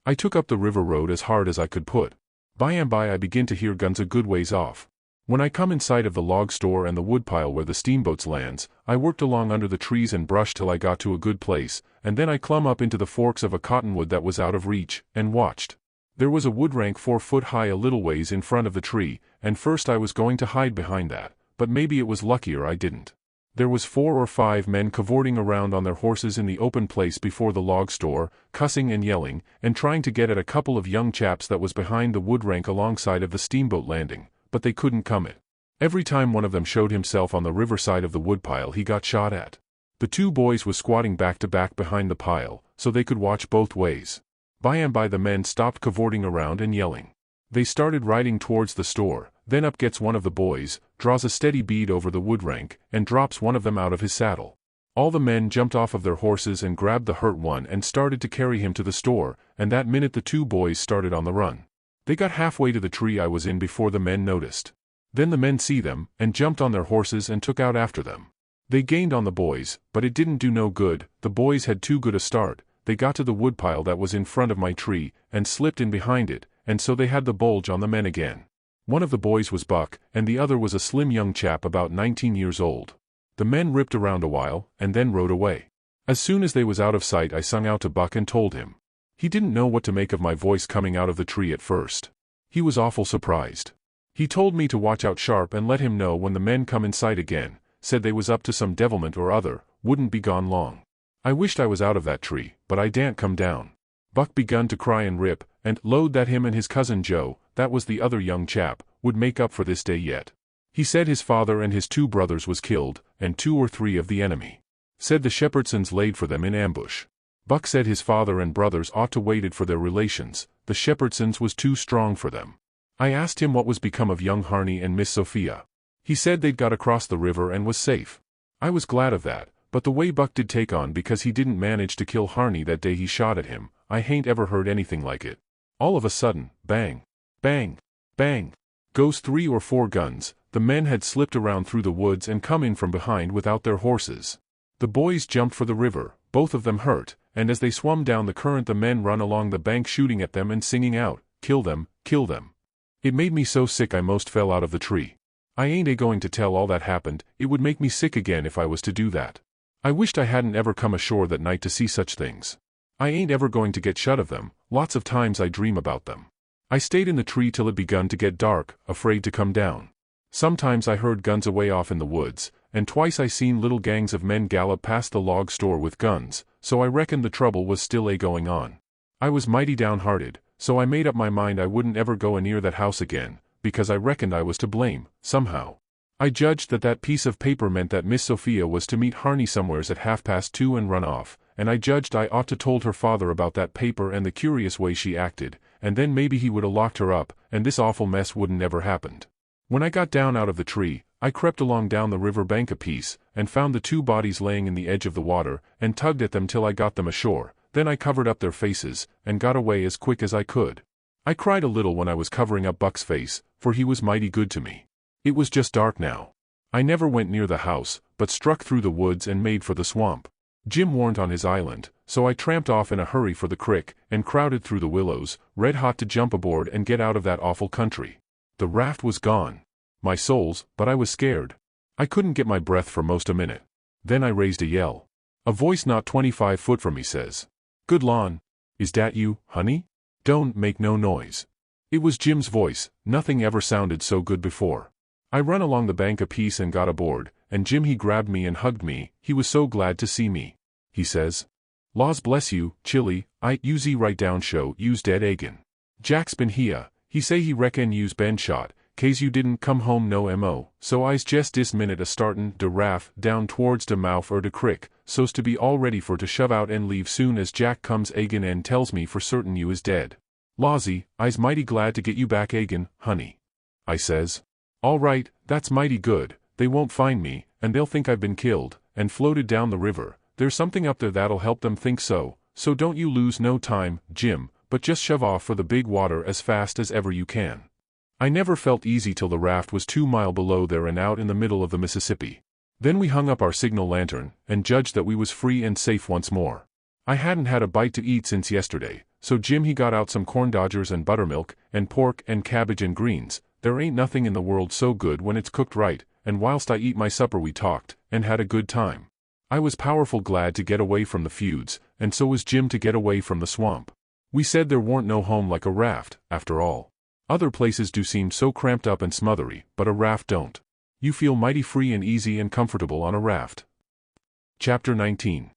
I took up the river road as hard as I could put. By and by I begin to hear guns a good ways off. When I come in sight of the log store and the woodpile where the steamboats lands, I worked along under the trees and brush till I got to a good place, and then I clumb up into the forks of a cottonwood that was out of reach, and watched. There was a wood rank 4 foot high a little ways in front of the tree, and first I was going to hide behind that, but maybe it was luckier I didn't. There was 4 or 5 men cavorting around on their horses in the open place before the log store, cussing and yelling, and trying to get at a couple of young chaps that was behind the wood rank alongside of the steamboat landing, but they couldn't come it. Every time one of them showed himself on the riverside of the woodpile he got shot at. The 2 boys was squatting back to back behind the pile, so they could watch both ways. By and by the men stopped cavorting around and yelling. They started riding towards the store, then up gets one of the boys, draws a steady bead over the wood rank, and drops one of them out of his saddle. All the men jumped off of their horses and grabbed the hurt one and started to carry him to the store, and that minute the 2 boys started on the run. They got halfway to the tree I was in before the men noticed. Then the men see them, and jumped on their horses and took out after them. They gained on the boys, but it didn't do no good, the boys had too good a start. They got to the woodpile that was in front of my tree, and slipped in behind it, and so they had the bulge on the men again. One of the boys was Buck, and the other was a slim young chap about 19 years old. The men ripped around a while, and then rode away. As soon as they was out of sight I sung out to Buck and told him. He didn't know what to make of my voice coming out of the tree at first. He was awful surprised. He told me to watch out sharp and let him know when the men come in sight again, said they was up to some devilment or other, wouldn't be gone long. I wished I was out of that tree, but I daren't come down. Buck begun to cry and rip, and load that him and his cousin Joe, that was the other young chap, would make up for this day yet. He said his father and his 2 brothers was killed, and 2 or 3 of the enemy. Said the Shepherdsons laid for them in ambush. Buck said his father and brothers ought to waited for their relations, the Shepherdsons was too strong for them. I asked him what was become of young Harney and Miss Sophia. He said they'd got across the river and was safe. I was glad of that, but the way Buck did take on because he didn't manage to kill Harney that day he shot at him, I hain't ever heard anything like it. All of a sudden, bang, bang, bang, goes 3 or 4 guns. The men had slipped around through the woods and come in from behind without their horses. The boys jumped for the river, both of them hurt, and as they swum down the current the men run along the bank shooting at them and singing out, "Kill them, kill them." It made me so sick I most fell out of the tree. I ain't going to tell all that happened, it would make me sick again if I was to do that. I wished I hadn't ever come ashore that night to see such things. I ain't ever going to get shut of them, lots of times I dream about them. I stayed in the tree till it begun to get dark, afraid to come down. Sometimes I heard guns away off in the woods, and twice I seen little gangs of men gallop past the log store with guns, so I reckoned the trouble was still going on. I was mighty downhearted, so I made up my mind I wouldn't ever go near that house again, because I reckoned I was to blame, somehow. I judged that that piece of paper meant that Miss Sophia was to meet Harney somewheres at 2:30 and run off, and I judged I ought to told her father about that paper and the curious way she acted, and then maybe he would 'a' locked her up, and this awful mess wouldn't ever happened. When I got down out of the tree, I crept along down the river bank a piece, and found the 2 bodies laying in the edge of the water, and tugged at them till I got them ashore. Then I covered up their faces, and got away as quick as I could. I cried a little when I was covering up Buck's face, for he was mighty good to me. It was just dark now. I never went near the house, but struck through the woods and made for the swamp. Jim warn't on his island, so I tramped off in a hurry for the crick, and crowded through the willows, red hot to jump aboard and get out of that awful country. The raft was gone. My souls, but I was scared. I couldn't get my breath for most a minute. Then I raised a yell. A voice not 25 foot from me says, "Good lawn. Is dat you, honey? Don't make no noise." It was Jim's voice, nothing ever sounded so good before. I run along the bank a piece and got aboard, and Jim he grabbed me and hugged me, he was so glad to see me. He says, "Laws bless you, Chilly, I use right down show you's dead agin. Jack's been here, he say he reckon you's been shot, case you didn't come home no mo, so I's jest dis minute a startin' de raft down towards de mouth er de crick, so's to be all ready for to shove out and leave soon as Jack comes agin and tells me for certain you is dead. Lawsy, I's mighty glad to get you back agin, honey." I says, "All right, that's mighty good, they won't find me, and they'll think I've been killed, and floated down the river. There's something up there that'll help them think so don't you lose no time, Jim, but just shove off for the big water as fast as ever you can." I never felt easy till the raft was 2 miles below there and out in the middle of the Mississippi. Then we hung up our signal lantern, and judged that we was free and safe once more. I hadn't had a bite to eat since yesterday, so Jim he got out some corn dodgers and buttermilk, and pork and cabbage and greens. There ain't nothing in the world so good when it's cooked right, and whilst I eat my supper we talked, and had a good time. I was powerful glad to get away from the feuds, and so was Jim to get away from the swamp. We said there warn't no home like a raft, after all. Other places do seem so cramped up and smothery, but a raft don't. You feel mighty free and easy and comfortable on a raft. Chapter 19.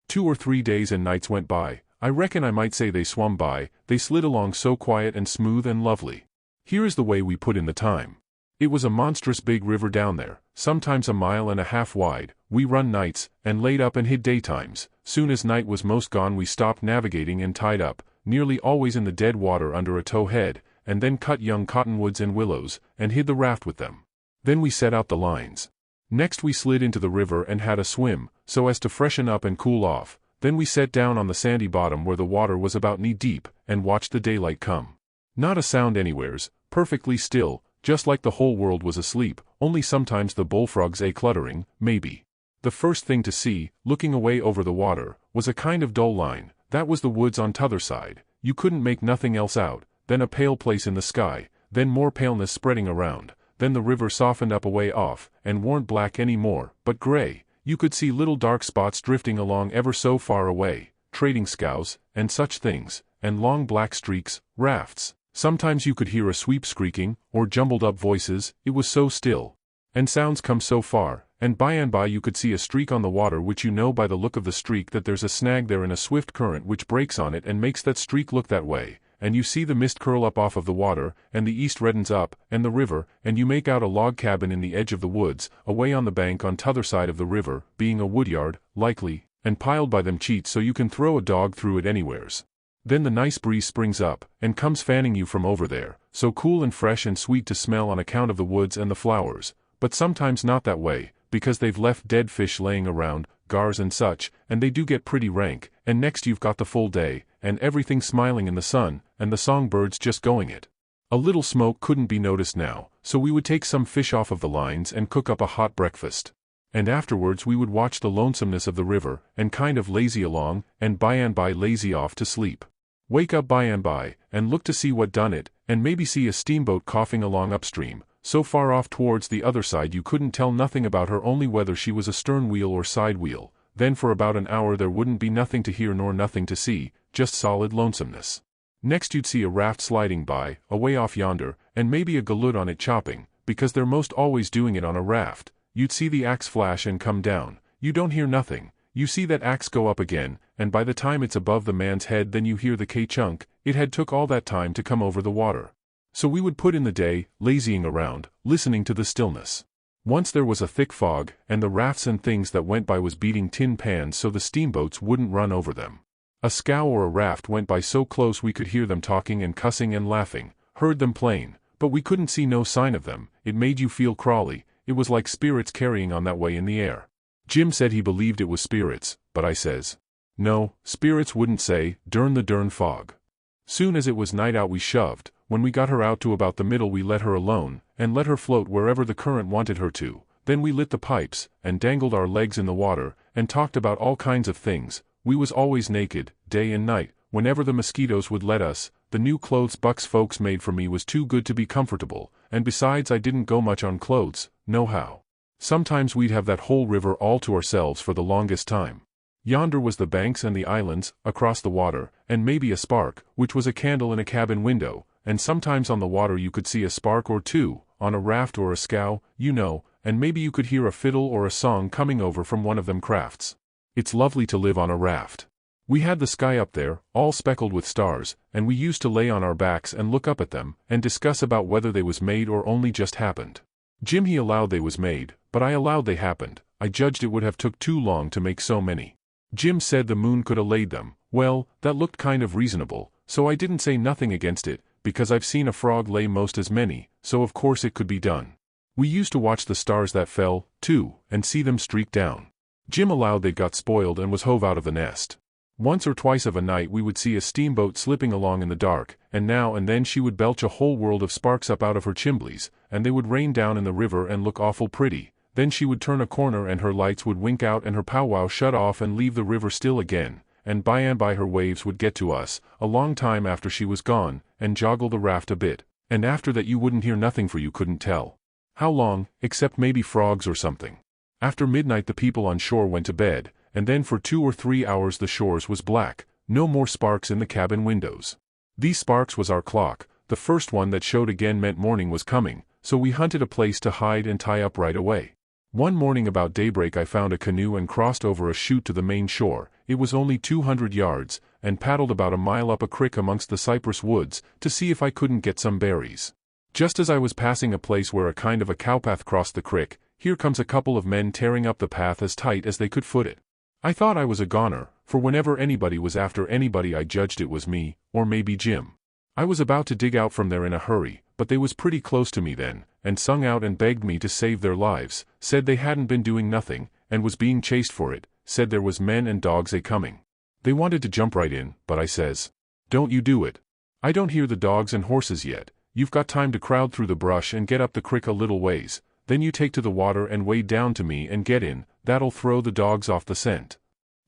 2 or 3 days and nights went by. I reckon I might say they swum by, they slid along so quiet and smooth and lovely. Here is the way we put in the time. It was a monstrous big river down there, sometimes 1.5 miles wide. We run nights, and laid up and hid daytimes. Soon as night was most gone we stopped navigating and tied up, nearly always in the dead water under a tow head, and then cut young cottonwoods and willows, and hid the raft with them. Then we set out the lines. Next we slid into the river and had a swim, so as to freshen up and cool off. Then we sat down on the sandy bottom where the water was about knee-deep, and watched the daylight come. Not a sound anywheres, perfectly still, just like the whole world was asleep, only sometimes the bullfrogs cluttering, maybe. The first thing to see, looking away over the water, was a kind of dull line. That was the woods on t'other side. You couldn't make nothing else out. Then a pale place in the sky, then more paleness spreading around, then the river softened up away off, and warn't black any more, but gray. You could see little dark spots drifting along ever so far away, trading scows, and such things, and long black streaks, rafts. Sometimes you could hear a sweep squeaking, or jumbled up voices, it was so still. And sounds come so far, and by you could see a streak on the water which you know by the look of the streak that there's a snag there in a swift current which breaks on it and makes that streak look that way. and you see the mist curl up off of the water, and the east reddens up, and the river, and you make out a log cabin in the edge of the woods, away on the bank on t'other side of the river, being a woodyard, likely, and piled by them cheats so you can throw a dog through it anywheres. Then the nice breeze springs up, and comes fanning you from over there, so cool and fresh and sweet to smell on account of the woods and the flowers, but sometimes not that way, because they've left dead fish laying around, gars and such, and they do get pretty rank, and next you've got the full day, and everything smiling in the sun, and the songbirds just going it. A little smoke couldn't be noticed now, so we would take some fish off of the lines and cook up a hot breakfast. And afterwards we would watch the lonesomeness of the river, and kind of lazy along, and by and by lazy off to sleep. Wake up by and by, and look to see what done it, and maybe see a steamboat coughing along upstream, so far off towards the other side you couldn't tell nothing about her, only whether she was a stern wheel or side wheel. Then for about an hour there wouldn't be nothing to hear nor nothing to see, just solid lonesomeness. Next you'd see a raft sliding by, away off yonder, and maybe a galoot on it chopping, because they're most always doing it on a raft. You'd see the axe flash and come down. You don't hear nothing. You see that axe go up again, and by the time it's above the man's head then you hear the ka-chunk. It had took all that time to come over the water. So we would put in the day, lazying around, listening to the stillness. Once there was a thick fog, and the rafts and things that went by was beating tin pans so the steamboats wouldn't run over them. A scow or a raft went by so close we could hear them talking and cussing and laughing, heard them plain, but we couldn't see no sign of them. It made you feel crawly. It was like spirits carrying on that way in the air. Jim said he believed it was spirits, but I says, no, spirits wouldn't say, durn the durn fog. Soon as it was night out we shoved. When we got her out to about the middle we let her alone, and let her float wherever the current wanted her to. Then we lit the pipes, and dangled our legs in the water, and talked about all kinds of things. We was always naked, day and night, whenever the mosquitoes would let us. The new clothes Buck's folks made for me was too good to be comfortable, and besides I didn't go much on clothes, nohow. Sometimes we'd have that whole river all to ourselves for the longest time. Yonder was the banks and the islands, across the water, and maybe a spark, which was a candle in a cabin window, and sometimes on the water you could see a spark or two, on a raft or a scow, you know, and maybe you could hear a fiddle or a song coming over from one of them crafts. It's lovely to live on a raft. We had the sky up there, all speckled with stars, and we used to lay on our backs and look up at them, and discuss about whether they was made or only just happened. Jim he allowed they was made, but I allowed they happened. I judged it would have took too long to make so many. Jim said the moon could a laid them. Well, that looked kind of reasonable, so I didn't say nothing against it, because I've seen a frog lay most as many, so of course it could be done. We used to watch the stars that fell, too, and see them streak down. Jim allowed they'd got spoiled and was hove out of the nest. Once or twice of a night we would see a steamboat slipping along in the dark, and now and then she would belch a whole world of sparks up out of her chimblies, and they would rain down in the river and look awful pretty. Then she would turn a corner and her lights would wink out and her powwow shut off and leave the river still again, and by her waves would get to us, a long time after she was gone, and joggle the raft a bit, and after that you wouldn't hear nothing for you couldn't tell how long, except maybe frogs or something. After midnight the people on shore went to bed, and then for 2 or 3 hours the shores was black, no more sparks in the cabin windows. These sparks was our clock. The first one that showed again meant morning was coming, so we hunted a place to hide and tie up right away. One morning about daybreak I found a canoe and crossed over a chute to the main shore. It was only 200 yards, and paddled about a mile up a creek amongst the cypress woods, to see if I couldn't get some berries. Just as I was passing a place where a kind of a cowpath crossed the creek, here comes a couple of men tearing up the path as tight as they could foot it. I thought I was a goner, for whenever anybody was after anybody I judged it was me, or maybe Jim. I was about to dig out from there in a hurry, but they was pretty close to me then, and sung out and begged me to save their lives, said they hadn't been doing nothing, and was being chased for it, said there was men and dogs a-coming. They wanted to jump right in, but I says, don't you do it. I don't hear the dogs and horses yet. You've got time to crowd through the brush and get up the crick a little ways, then you take to the water and wade down to me and get in. That'll throw the dogs off the scent.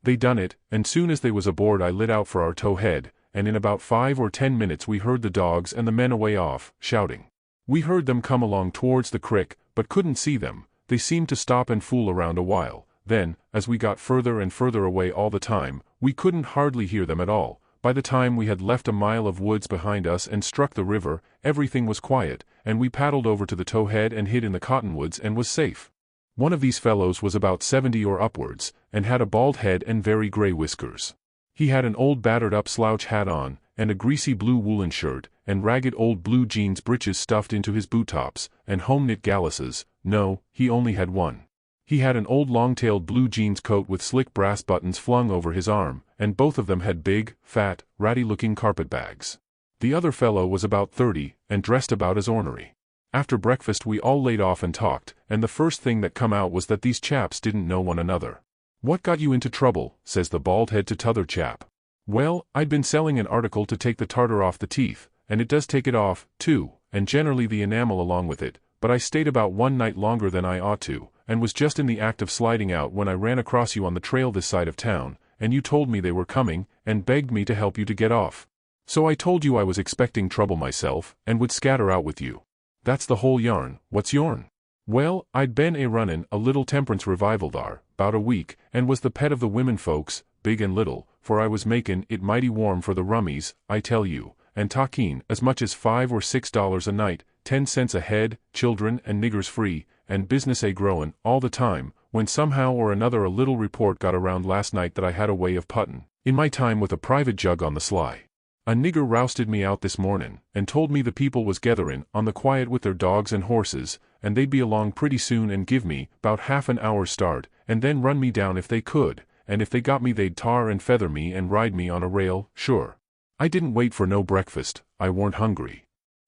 They done it, and soon as they was aboard I lit out for our towhead, and in about 5 or 10 minutes we heard the dogs and the men away off, shouting. We heard them come along towards the crick, but couldn't see them. They seemed to stop and fool around a while. Then, as we got further and further away all the time, we couldn't hardly hear them at all. By the time we had left a mile of woods behind us and struck the river, everything was quiet, and we paddled over to the towhead and hid in the cottonwoods and was safe. One of these fellows was about 70 or upwards, and had a bald head and very gray whiskers. He had an old battered-up slouch hat on, and a greasy blue woolen shirt, and ragged old blue jeans breeches stuffed into his boot tops, and home-knit galluses. No, he only had one. He had an old long-tailed blue jeans coat with slick brass buttons flung over his arm, and both of them had big, fat, ratty-looking carpetbags. The other fellow was about 30, and dressed about as ornery. After breakfast we all laid off and talked, and the first thing that come out was that these chaps didn't know one another. "What got you into trouble?" says the bald head to t'other chap. "Well, I'd been selling an article to take the tartar off the teeth, and it does take it off, too, and generally the enamel along with it, but I stayed about one night longer than I ought to, and was just in the act of sliding out when I ran across you on the trail this side of town, and you told me they were coming, and begged me to help you to get off. So I told you I was expecting trouble myself, and would scatter out with you. That's the whole yarn. What's yourn?" "Well, I'd been runnin' a little temperance revival thar, 'bout a week, and was the pet of the women folks, big and little, for I was makin' it mighty warm for the rummies, I tell you, and talkin' as much as $5 or $6 a night, 10 cents a head, children and niggers free, and business growin' all the time, when somehow or another a little report got around last night that I had a way of puttin' in my time with a private jug on the sly. A nigger rousted me out this mornin', and told me the people was getherin' on the quiet with their dogs and horses, and they'd be along pretty soon and give me 'bout half an hour's start, and then run me down if they could, and if they got me they'd tar and feather me and ride me on a rail, sure. I didn't wait for no breakfast, I warn't hungry."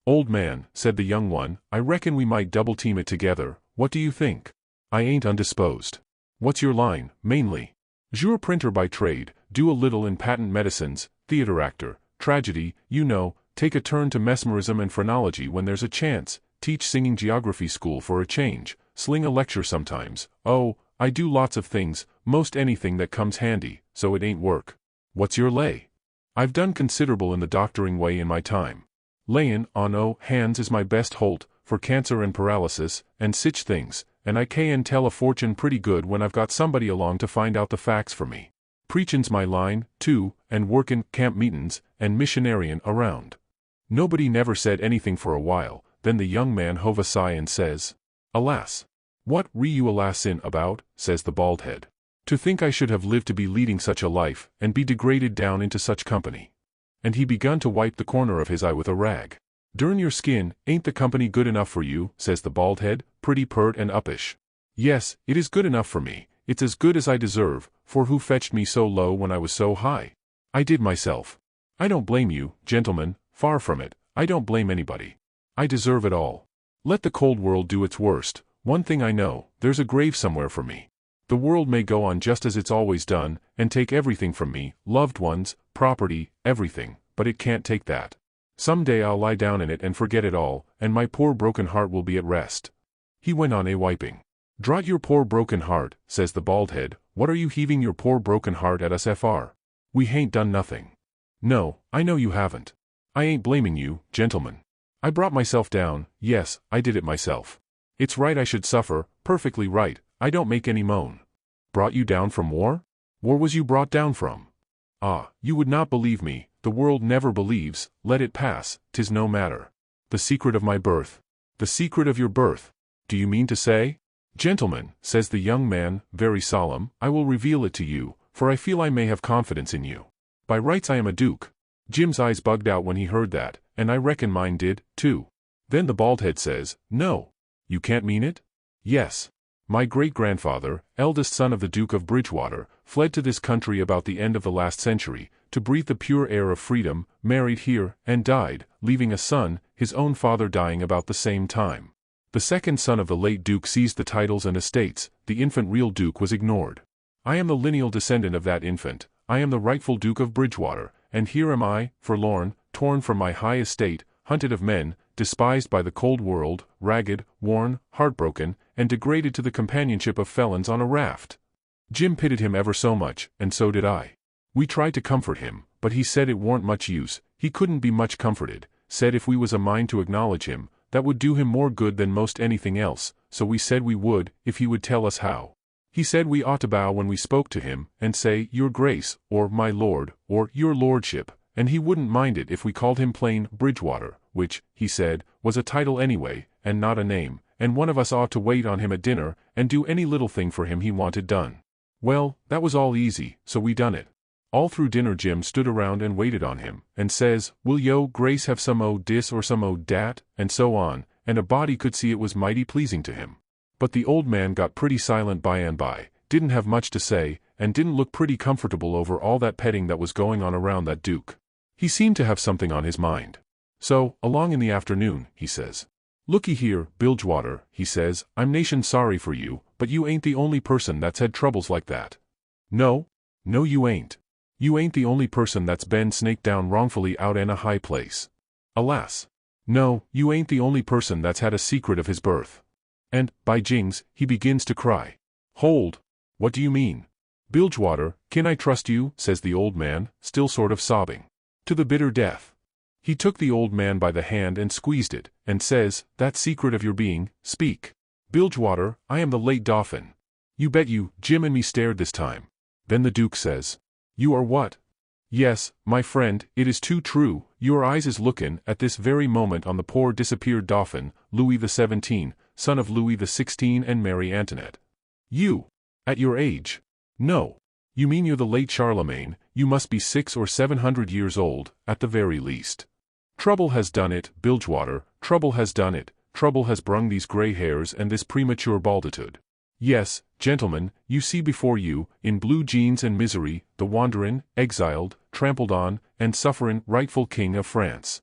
"Old man," said the young one, "I reckon we might double-team it together, what do you think? I ain't undisposed." "What's your line, mainly?" "Jure printer by trade, do a little in patent medicines, theater actor, tragedy, you know, take a turn to mesmerism and phrenology when there's a chance, teach singing geography school for a change, sling a lecture sometimes. Oh, I do lots of things, most anything that comes handy, so it ain't work." "What's your lay?" "I've done considerable in the doctoring way in my time. Layin' on hands is my best holt, for cancer and paralysis, and sich things, and I can tell a fortune pretty good when I've got somebody along to find out the facts for me. Preachin's my line, too, and workin' camp meetin's, and missionaryin' around." Nobody never said anything for a while, then the young man hove a sigh and says, "Alas! What re you alas-in about?" says the bald head. "To think I should have lived to be leading such a life, and be degraded down into such company." And he begun to wipe the corner of his eye with a rag. "Durn your skin, ain't the company good enough for you?" says the bald head, pretty pert and uppish. "Yes, it is good enough for me, it's as good as I deserve, for who fetched me so low when I was so high? I did myself. I don't blame you, gentlemen, far from it, I don't blame anybody. I deserve it all. Let the cold world do its worst, one thing I know, there's a grave somewhere for me. The world may go on just as it's always done, and take everything from me, loved ones, property, everything, but it can't take that. Some day I'll lie down in it and forget it all, and my poor broken heart will be at rest." He went on wiping. "Draught your poor broken heart," says the bald head, "what are you heaving your poor broken heart at us fr? We hain't done nothing." "No, I know you haven't. I ain't blaming you, gentlemen. I brought myself down, yes, I did it myself. It's right I should suffer, perfectly right, I don't make any moan." "Brought you down from war? Where was you brought down from?" "Ah, you would not believe me, the world never believes, let it pass, 'tis no matter. The secret of my birth." "The secret of your birth? Do you mean to say?" "Gentlemen," says the young man, very solemn, "I will reveal it to you, for I feel I may have confidence in you. By rights I am a duke." Jim's eyes bugged out when he heard that, and I reckon mine did, too. Then the bald head says, "No. You can't mean it?" "Yes. My great-grandfather, eldest son of the Duke of Bridgewater, fled to this country about the end of the last century, to breathe the pure air of freedom, married here, and died, leaving a son, his own father dying about the same time. The second son of the late Duke seized the titles and estates, the infant real Duke was ignored. I am the lineal descendant of that infant, I am the rightful Duke of Bridgewater, and here am I, forlorn, torn from my high estate, hunted of men, despised by the cold world, ragged, worn, heartbroken, and degraded to the companionship of felons on a raft." Jim pitied him ever so much, and so did I. We tried to comfort him, but he said it warn't much use, he couldn't be much comforted, said if we was a mind to acknowledge him, that would do him more good than most anything else, so we said we would, if he would tell us how. He said we ought to bow when we spoke to him, and say, "Your Grace," or "My Lord," or "Your Lordship," and he wouldn't mind it if we called him plain Bridgewater, which, he said, was a title anyway, and not a name, and one of us ought to wait on him at dinner, and do any little thing for him he wanted done. Well, that was all easy, so we done it. All through dinner Jim stood around and waited on him, and says, "Will yo, Grace, have some o' dis or some o' dat," and so on, and a body could see it was mighty pleasing to him. But the old man got pretty silent by and by, didn't have much to say, and didn't look pretty comfortable over all that petting that was going on around that Duke. He seemed to have something on his mind. So, along in the afternoon, he says, "Looky here, Bilgewater," he says, "I'm nation sorry for you, but you ain't the only person that's had troubles like that. No, you ain't. You ain't the only person that's been snaked down wrongfully out in a high place. Alas. No, you ain't the only person that's had a secret of his birth." And, by jings, he begins to cry. "Hold! What do you mean? Bilgewater, can I trust you?" says the old man, still sort of sobbing. To the bitter death. He took the old man by the hand and squeezed it, and says, "That secret of your being, speak. Bilgewater, I am the late Dauphin." You bet you, Jim and me stared this time. Then the Duke says, "You are what?" "Yes, my friend, it is too true, your eyes is lookin' at this very moment on the poor disappeared Dauphin, Louis XVII, son of Louis XVI and Mary Antoinette. You? At your age? No. You mean you're the late Charlemagne, you must be 600 or 700 years old, at the very least. Trouble has done it, Bilgewater, trouble has done it, trouble has brung these grey hairs and this premature balditude. Yes, gentlemen, you see before you, in blue jeans and misery, the wanderin', exiled, trampled on, and sufferin' rightful king of France.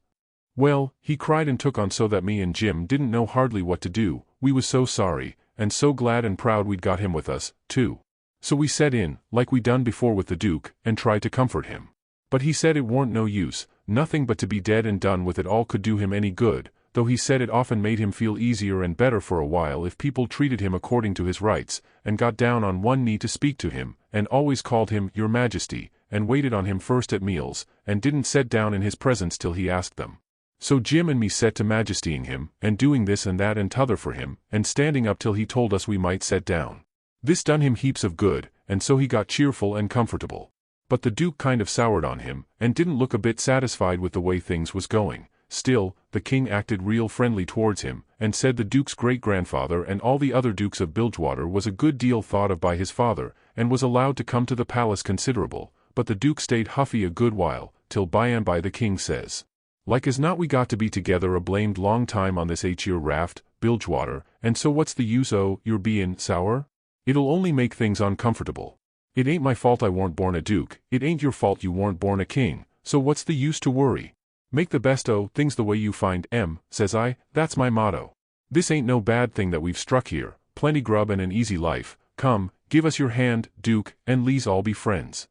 Well, he cried and took on so that me and Jim didn't know hardly what to do, we was so sorry, and so glad and proud we'd got him with us, too. So we set in, like we done before with the Duke, and tried to comfort him. But he said it warn't no use, nothing but to be dead and done with it all could do him any good, though he said it often made him feel easier and better for a while if people treated him according to his rights, and got down on one knee to speak to him, and always called him Your Majesty, and waited on him first at meals, and didn't set down in his presence till he asked them. So Jim and me set to majestying him, and doing this and that and t'other for him, and standing up till he told us we might set down. This done him heaps of good, and so he got cheerful and comfortable. But the Duke kind of soured on him, and didn't look a bit satisfied with the way things was going. Still, the king acted real friendly towards him, and said the Duke's great-grandfather and all the other Dukes of Bilgewater was a good deal thought of by his father, and was allowed to come to the palace considerable, but the Duke stayed huffy a good while, till by and by the king says, "Like as not we got to be together a blamed long time on this 8-year raft, Bilgewater, and so what's the use o' your bein' sour? It'll only make things uncomfortable. It ain't my fault I warn't born a duke, it ain't your fault you warn't born a king, so what's the use to worry? Make the best o' things the way you find 'em, says I, that's my motto. This ain't no bad thing that we've struck here, plenty grub and an easy life, come, give us your hand, Duke, and le's all be friends."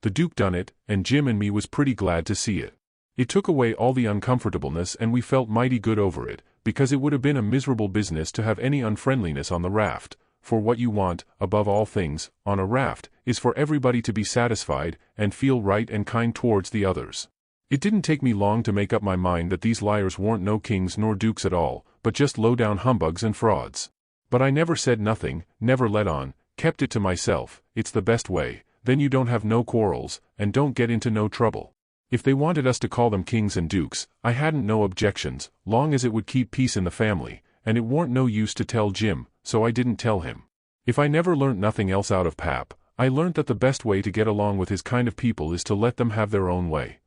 The Duke done it, and Jim and me was pretty glad to see it. It took away all the uncomfortableness and we felt mighty good over it, because it would have been a miserable business to have any unfriendliness on the raft. For what you want, above all things, on a raft, is for everybody to be satisfied, and feel right and kind towards the others. It didn't take me long to make up my mind that these liars weren't no kings nor dukes at all, but just low-down humbugs and frauds. But I never said nothing, never let on, kept it to myself, it's the best way, then you don't have no quarrels, and don't get into no trouble. If they wanted us to call them kings and dukes, I hadn't no objections, long as it would keep peace in the family, and it warn't no use to tell Jim, so I didn't tell him. If I never learnt nothing else out of Pap, I learnt that the best way to get along with his kind of people is to let them have their own way.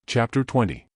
Chapter 20.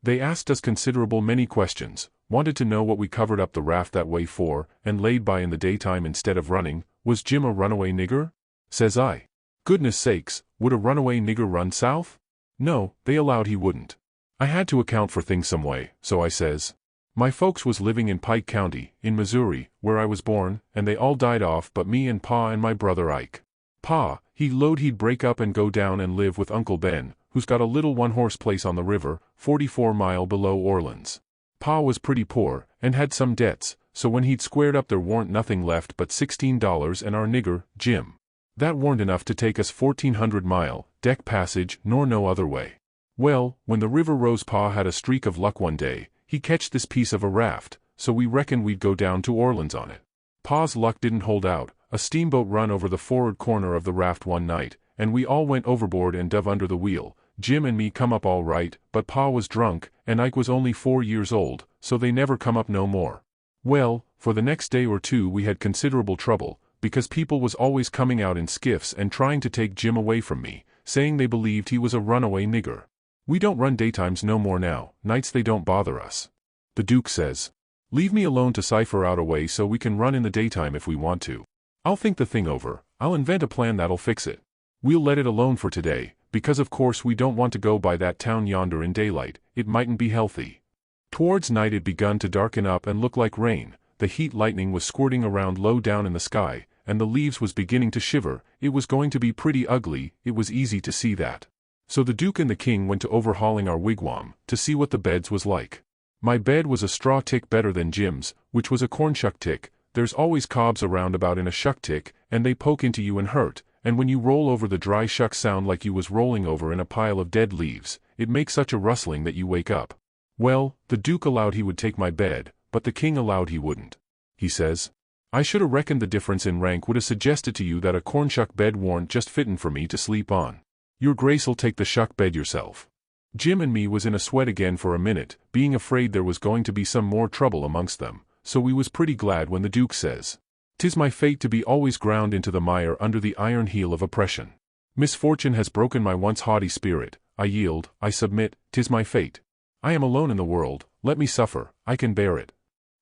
They asked us considerable many questions, wanted to know what we covered up the raft that way for, and laid by in the daytime instead of running. Was Jim a runaway nigger? Says I. Goodness sakes, would a runaway nigger run south? No, they allowed he wouldn't. I had to account for things some way, so I says, my folks was living in Pike County, in Missouri, where I was born, and they all died off but me and Pa and my brother Ike. Pa, he 'lowed he'd break up and go down and live with Uncle Ben, who's got a little one-horse place on the river, 44 mile below Orleans. Pa was pretty poor, and had some debts, so when he'd squared up there warn't nothing left but $16 and our nigger, Jim. That warn't enough to take us 1,400 mile, deck passage, nor no other way. Well, when the river rose Pa had a streak of luck one day, he catched this piece of a raft, so we reckoned we'd go down to Orleans on it. Pa's luck didn't hold out, a steamboat run over the forward corner of the raft one night, and we all went overboard and dove under the wheel. Jim and me come up all right, but Pa was drunk, and Ike was only 4 years old, so they never come up no more. Well, for the next day or two we had considerable trouble, because people was always coming out in skiffs and trying to take Jim away from me, saying they believed he was a runaway nigger. We don't run daytimes no more now, nights they don't bother us. The Duke says. Leave me alone to cipher out a way so we can run in the daytime if we want to. I'll think the thing over, I'll invent a plan that'll fix it. We'll let it alone for today, because of course we don't want to go by that town yonder in daylight, it mightn't be healthy. Towards night it begun to darken up and look like rain, the heat lightning was squirting around low down in the sky, and the leaves was beginning to shiver, it was going to be pretty ugly, it was easy to see that. So the Duke and the King went to overhauling our wigwam, to see what the beds was like. My bed was a straw tick better than Jim's, which was a corn shuck tick. There's always cobs around about in a shuck tick, and they poke into you and hurt, and when you roll over the dry shucks sound like you was rolling over in a pile of dead leaves, it makes such a rustling that you wake up. Well, the Duke allowed he would take my bed, but the King allowed he wouldn't. He says, I should 'a reckoned the difference in rank would 'a suggested to you that a corn shuck bed warn't just fittin' for me to sleep on. Your Grace'll take the shuck bed yourself. Jim and me was in a sweat again for a minute, being afraid there was going to be some more trouble amongst them, so we was pretty glad when the Duke says, 'Tis my fate to be always ground into the mire under the iron heel of oppression. Misfortune has broken my once haughty spirit, I yield, I submit, 'tis my fate. I am alone in the world, let me suffer, I can bear it.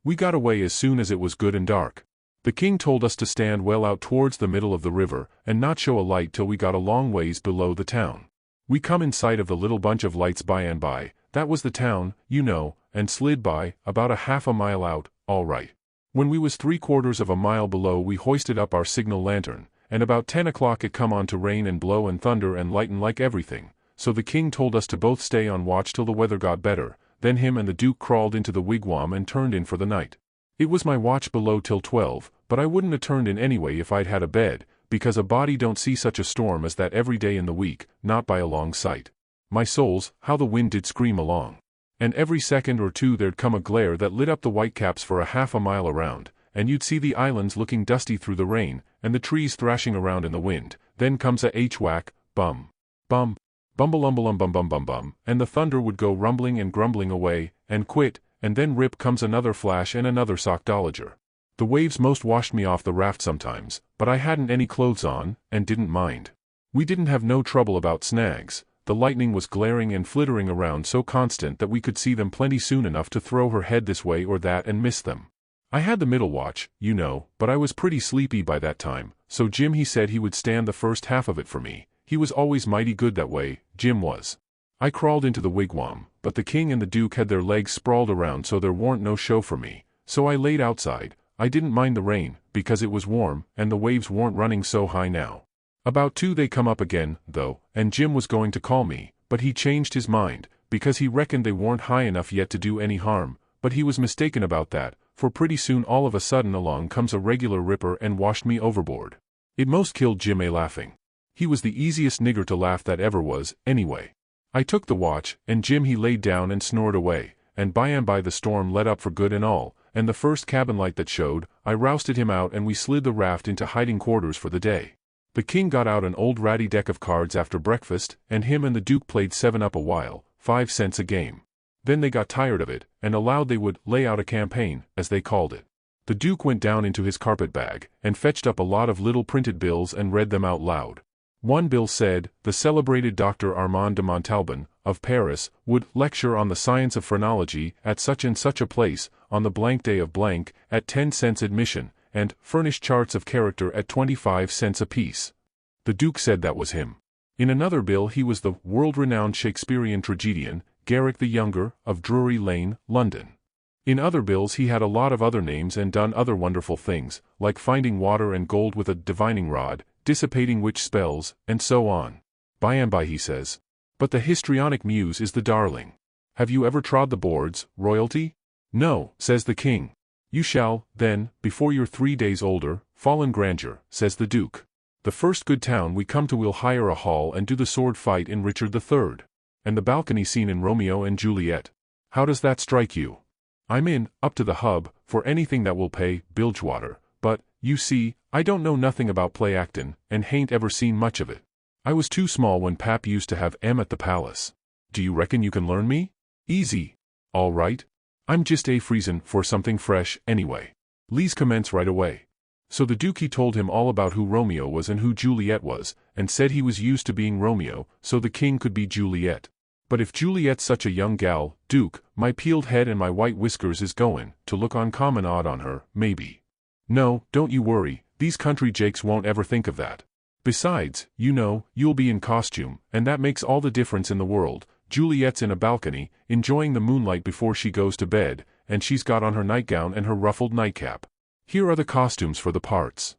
We got away as soon as it was good and dark. The King told us to stand well out towards the middle of the river, and not show a light till we got a long ways below the town. We come in sight of the little bunch of lights by and by, that was the town, you know, and slid by, about a half a mile out, all right. When we was 3/4 of a mile below we hoisted up our signal lantern, and about 10 o'clock it come on to rain and blow and thunder and lighten like everything, so the King told us to both stay on watch till the weather got better, then him and the Duke crawled into the wigwam and turned in for the night. It was my watch below till 12, but I wouldn't 'a turned in anyway if I'd had a bed, because a body don't see such a storm as that every day in the week, not by a long sight. My souls, how the wind did scream along. And every second or two there'd come a glare that lit up the whitecaps for a half a mile around, and you'd see the islands looking dusty through the rain, and the trees thrashing around in the wind, then comes a h-whack, bum, bum, bumble-umble-um bum bum bum bum, and the thunder would go rumbling and grumbling away, and quit, and then rip comes another flash and another sockdologer. The waves most washed me off the raft sometimes, but I hadn't any clothes on, and didn't mind. We didn't have no trouble about snags, the lightning was glaring and flittering around so constant that we could see them plenty soon enough to throw her head this way or that and miss them. I had the middle watch, you know, but I was pretty sleepy by that time, so Jim he said he would stand the first half of it for me. He was always mighty good that way, Jim was. I crawled into the wigwam, but the King and the Duke had their legs sprawled around so there warn't no show for me, so I laid outside. I didn't mind the rain, because it was warm, and the waves weren't running so high now. About 2 they come up again, though, and Jim was going to call me, but he changed his mind, because he reckoned they weren't high enough yet to do any harm, but he was mistaken about that, for pretty soon all of a sudden along comes a regular ripper and washed me overboard. It most killed Jim laughing. He was the easiest nigger to laugh that ever was, anyway. I took the watch, and Jim he laid down and snored away, and by the storm let up for good and all, and the first cabin light that showed, I rousted him out and we slid the raft into hiding quarters for the day. The King got out an old ratty deck of cards after breakfast, and him and the Duke played 7-up a while, 5 cents a game. Then they got tired of it, and allowed they would lay out a campaign, as they called it. The Duke went down into his carpet bag, and fetched up a lot of little printed bills and read them out loud. One bill said, the celebrated Dr. Armand de Montalban, of Paris, would lecture on the science of phrenology at such and such a place, on the blank day of blank, at 10 cents admission, and furnish charts of character at 25 cents apiece. The Duke said that was him. In another bill he was the world-renowned Shakespearean tragedian, Garrick the Younger, of Drury Lane, London. In other bills he had a lot of other names and done other wonderful things, like finding water and gold with a divining rod, dissipating witch spells, and so on. By and by he says, but the histrionic muse is the darling. Have you ever trod the boards, royalty? No, says the King. You shall, then, before you're 3 days older, fall in grandeur, says the Duke. The first good town we come to we'll hire a hall and do the sword fight in Richard III. And the balcony scene in Romeo and Juliet. How does that strike you? I'm in, up to the hub, for anything that will pay, Bilgewater, but, you see, I don't know nothing about play actin', and hain't ever seen much of it. I was too small when Pap used to have at the palace. Do you reckon you can learn me? Easy. All right. I'm just freezin' for something fresh, anyway. Lee's commence right away. So the Duke he told him all about who Romeo was and who Juliet was, and said he was used to being Romeo, so the king could be Juliet. But if Juliet's such a young gal, Duke, my peeled head and my white whiskers is goin' to look uncommon odd on her, maybe. No, don't you worry, these country jakes won't ever think of that. Besides, you know, you'll be in costume, and that makes all the difference in the world. Juliet's in a balcony, enjoying the moonlight before she goes to bed, and she's got on her nightgown and her ruffled nightcap. Here are the costumes for the parts.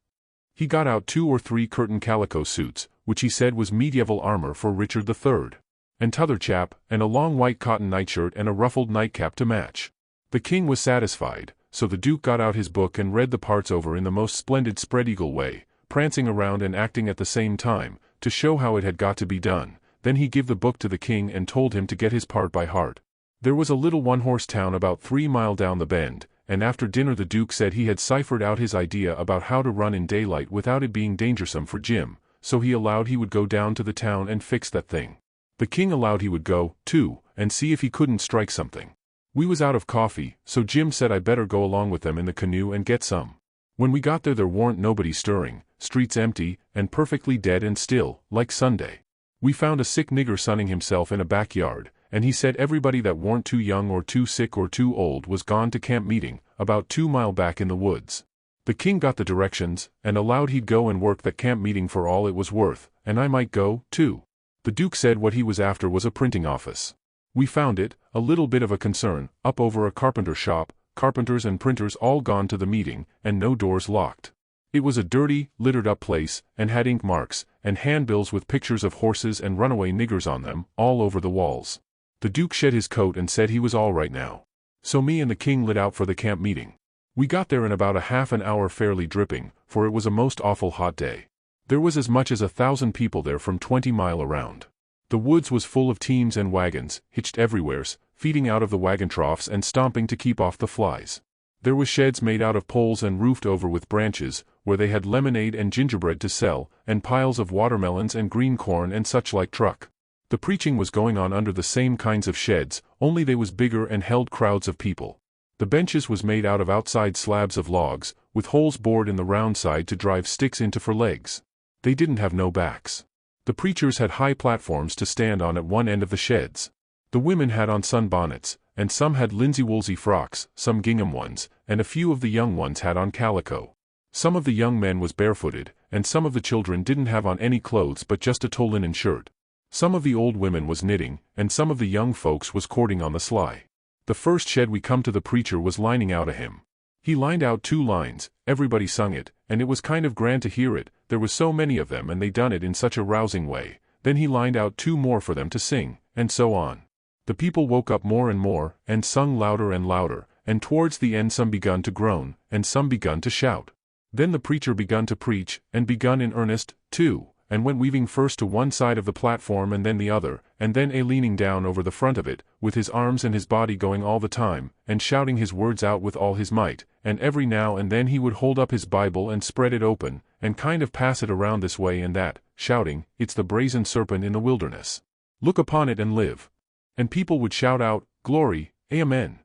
He got out 2 or 3 curtain calico suits, which he said was medieval armor for Richard III. And t'other chap, and a long white cotton nightshirt and a ruffled nightcap to match. The king was satisfied, so the Duke got out his book and read the parts over in the most splendid spread-eagle way, prancing around and acting at the same time, to show how it had got to be done. Then he gave the book to the king and told him to get his part by heart. There was a little one-horse town about 3 miles down the bend, and after dinner the Duke said he had ciphered out his idea about how to run in daylight without it being dangersome for Jim, so he allowed he would go down to the town and fix that thing. The king allowed he would go, too, and see if he couldn't strike something. We was out of coffee, so Jim said I better go along with them in the canoe and get some. When we got there warn't nobody stirring, streets empty, and perfectly dead and still, like Sunday. We found a sick nigger sunning himself in a backyard, and he said everybody that warn't too young or too sick or too old was gone to camp meeting, about 2 mile back in the woods. The king got the directions, and allowed he'd go and work that camp meeting for all it was worth, and I might go, too. The Duke said what he was after was a printing office. We found it, a little bit of a concern, up over a carpenter shop, carpenters and printers all gone to the meeting, and no doors locked. It was a dirty, littered-up place, and had ink marks, and handbills with pictures of horses and runaway niggers on them, all over the walls. The Duke shed his coat and said he was all right now. So me and the king lit out for the camp meeting. We got there in about a half an hour fairly dripping, for it was a most awful hot day. There was as much as 1,000 people there from 20 mile around. The woods was full of teams and wagons, hitched everywheres, feeding out of the wagon troughs and stomping to keep off the flies. There was sheds made out of poles and roofed over with branches, where they had lemonade and gingerbread to sell, and piles of watermelons and green corn and such like truck. The preaching was going on under the same kinds of sheds, only they was bigger and held crowds of people. The benches was made out of outside slabs of logs, with holes bored in the round side to drive sticks into for legs. They didn't have no backs. The preachers had high platforms to stand on at one end of the sheds. The women had on sunbonnets, and some had linsey-woolsey frocks, some gingham ones, and a few of the young ones had on calico. Some of the young men was barefooted, and some of the children didn't have on any clothes but just a tow linen shirt. Some of the old women was knitting, and some of the young folks was courting on the sly. The first shed we come to the preacher was lining out a hymn. He lined out 2 lines, everybody sung it, and it was kind of grand to hear it, there was so many of them and they done it in such a rousing way. Then he lined out 2 more for them to sing, and so on. The people woke up more and more, and sung louder and louder, and towards the end some begun to groan, and some begun to shout. Then the preacher begun to preach, and begun in earnest, too, and went weaving first to one side of the platform and then the other, and then leaning down over the front of it, with his arms and his body going all the time, and shouting his words out with all his might, and every now and then he would hold up his Bible and spread it open, and kind of pass it around this way and that, shouting, "It's the brazen serpent in the wilderness. Look upon it and live." And people would shout out, "Glory, Amen."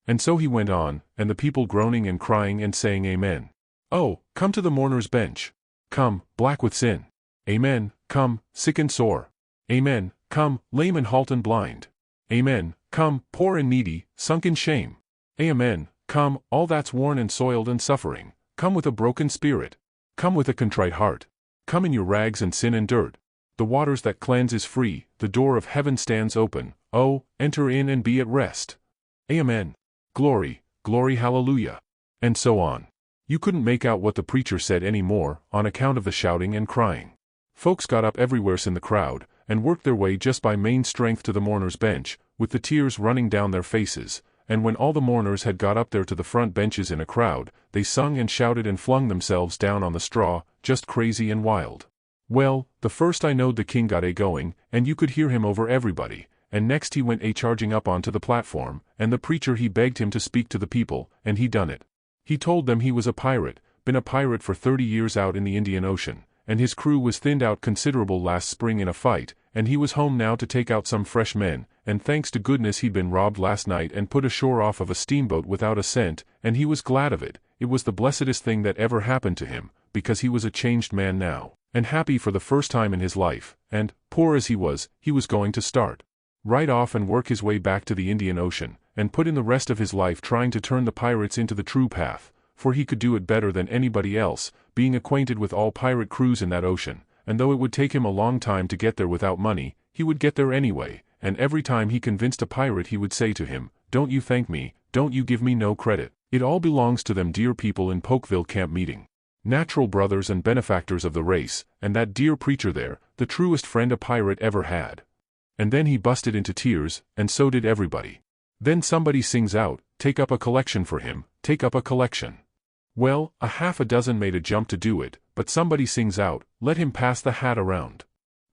And so he went on, and the people groaning and crying and saying Amen. "Oh, come to the mourner's bench. Come, black with sin. Amen, come, sick and sore. Amen, come, lame and halt and blind. Amen, come, poor and needy, sunk in shame. Amen, come, all that's worn and soiled and suffering. Come with a broken spirit. Come with a contrite heart. Come in your rags and sin and dirt. The waters that cleanse is free, the door of heaven stands open. Oh, enter in and be at rest. Amen. Glory, glory, hallelujah." And so on. You couldn't make out what the preacher said any more, on account of the shouting and crying. Folks got up everywheres in the crowd, and worked their way just by main strength to the mourner's bench, with the tears running down their faces, and when all the mourners had got up there to the front benches in a crowd, they sung and shouted and flung themselves down on the straw, just crazy and wild. Well, the first I knowed the king got going, and you could hear him over everybody, and next he went charging up onto the platform, and the preacher he begged him to speak to the people, and he done it. He told them he was a pirate, been a pirate for 30 years out in the Indian Ocean, and his crew was thinned out considerable last spring in a fight, and he was home now to take out some fresh men, and thanks to goodness he'd been robbed last night and put ashore off of a steamboat without a cent, and he was glad of it. it was the blessedest thing that ever happened to him, because he was a changed man now, and happy for the first time in his life, and, poor as he was going to start right off and work his way back to the Indian Ocean, and put in the rest of his life trying to turn the pirates into the true path, for he could do it better than anybody else, being acquainted with all pirate crews in that ocean, and though it would take him a long time to get there without money, he would get there anyway, and every time he convinced a pirate he would say to him, "Don't you thank me, don't you give me no credit, it all belongs to them dear people in Pokeville camp meeting. Natural brothers and benefactors of the race, and that dear preacher there, the truest friend a pirate ever had." And then he busted into tears, and so did everybody. Then somebody sings out, "Take up a collection for him, take up a collection." Well, a half a dozen made a jump to do it, but somebody sings out, "Let him pass the hat around."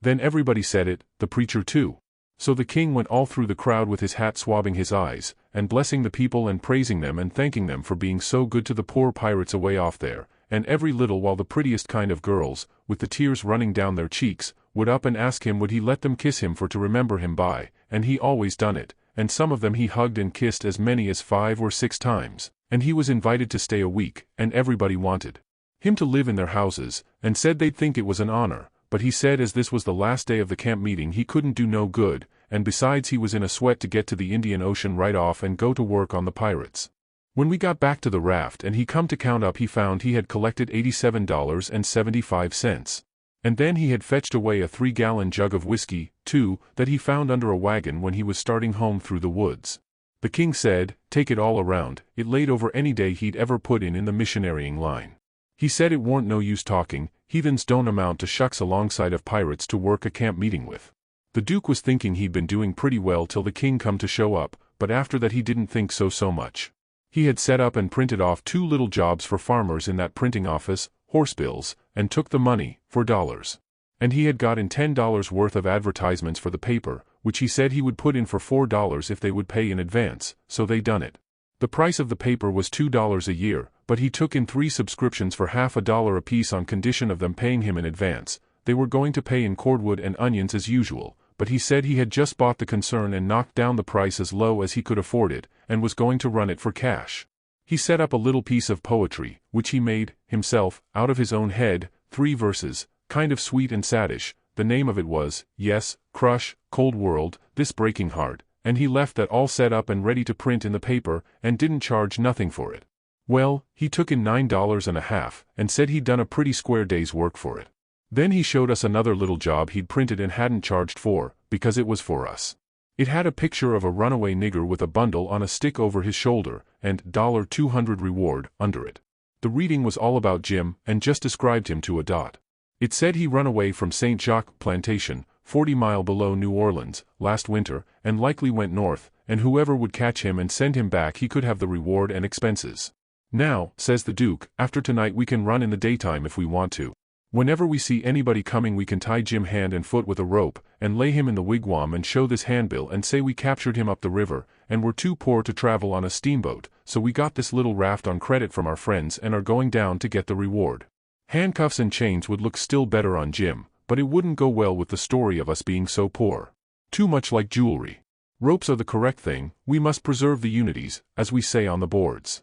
Then everybody said it, the preacher too. So the king went all through the crowd with his hat swabbing his eyes, and blessing the people and praising them and thanking them for being so good to the poor pirates away off there, and every little while the prettiest kind of girls, with the tears running down their cheeks, would up and ask him would he let them kiss him for to remember him by, and he always done it, and some of them he hugged and kissed as many as 5 or 6 times, and he was invited to stay a week, and everybody wanted him to live in their houses, and said they'd think it was an honor, but he said as this was the last day of the camp meeting he couldn't do no good, and besides he was in a sweat to get to the Indian Ocean right off and go to work on the pirates. When we got back to the raft and he come to count up he found he had collected $87.75. And then he had fetched away a 3-gallon jug of whiskey, too, that he found under a wagon when he was starting home through the woods. The king said, take it all around, it laid over any day he'd ever put in the missionarying line. He said it warn't no use talking, heathens don't amount to shucks alongside of pirates to work a camp meeting with. The Duke was thinking he'd been doing pretty well till the king come to show up, but after that he didn't think so much. He had set up and printed off 2 little jobs for farmers in that printing office, horse bills, and took the money, for dollars. And he had got in $10 worth of advertisements for the paper, which he said he would put in for $4 if they would pay in advance, so they done it. The price of the paper was $2 a year, but he took in 3 subscriptions for $50 apiece on condition of them paying him in advance. They were going to pay in cordwood and onions as usual, but he said he had just bought the concern and knocked down the price as low as he could afford it, and was going to run it for cash. He set up a little piece of poetry, which he made, himself, out of his own head, 3 verses, kind of sweet and saddish. The name of it was, Yes, Crush, Cold World, This Breaking Heart, and he left that all set up and ready to print in the paper, and didn't charge nothing for it. Well, he took in $9.50, and said he'd done a pretty square day's work for it. Then he showed us another little job he'd printed and hadn't charged for, because it was for us. It had a picture of a runaway nigger with a bundle on a stick over his shoulder, and $200 reward under it. The reading was all about Jim, and just described him to a dot. It said he run away from St. Jacques Plantation, 40 mile below New Orleans, last winter, and likely went north, and whoever would catch him and send him back he could have the reward and expenses. Now, says the Duke, after tonight we can run in the daytime if we want to. Whenever we see anybody coming we can tie Jim hand and foot with a rope, and lay him in the wigwam and show this handbill and say we captured him up the river, and were too poor to travel on a steamboat, so we got this little raft on credit from our friends and are going down to get the reward. Handcuffs and chains would look still better on Jim, but it wouldn't go well with the story of us being so poor. Too much like jewelry. Ropes are the correct thing, we must preserve the unities, as we say on the boards.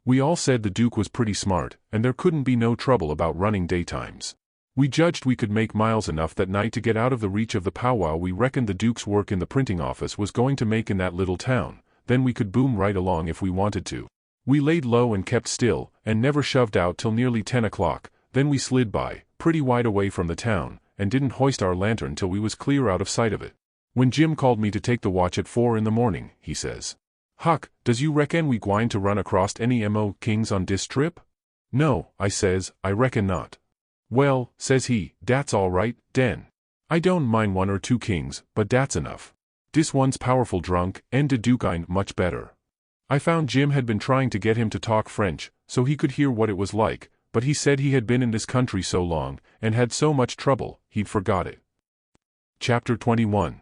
We all said the Duke was pretty smart, and there couldn't be no trouble about running daytimes. We judged we could make miles enough that night to get out of the reach of the powwow we reckoned the Duke's work in the printing office was going to make in that little town, then we could boom right along if we wanted to. We laid low and kept still, and never shoved out till nearly 10 o'clock, then we slid by, pretty wide away from the town, and didn't hoist our lantern till we was clear out of sight of it. When Jim called me to take the watch at 4 in the morning, he says, "Huck, does you reckon we gwine to run across any mo kings on dis trip?" "No," I says, "I reckon not." "Well," says he, "dat's all right, den. I don't mind 1 or 2 kings, but dat's enough. Dis one's powerful drunk, and de Duke ain't much better." I found Jim had been trying to get him to talk French, so he could hear what it was like, but he said he had been in this country so long, and had so much trouble, he'd forgot it. Chapter 21.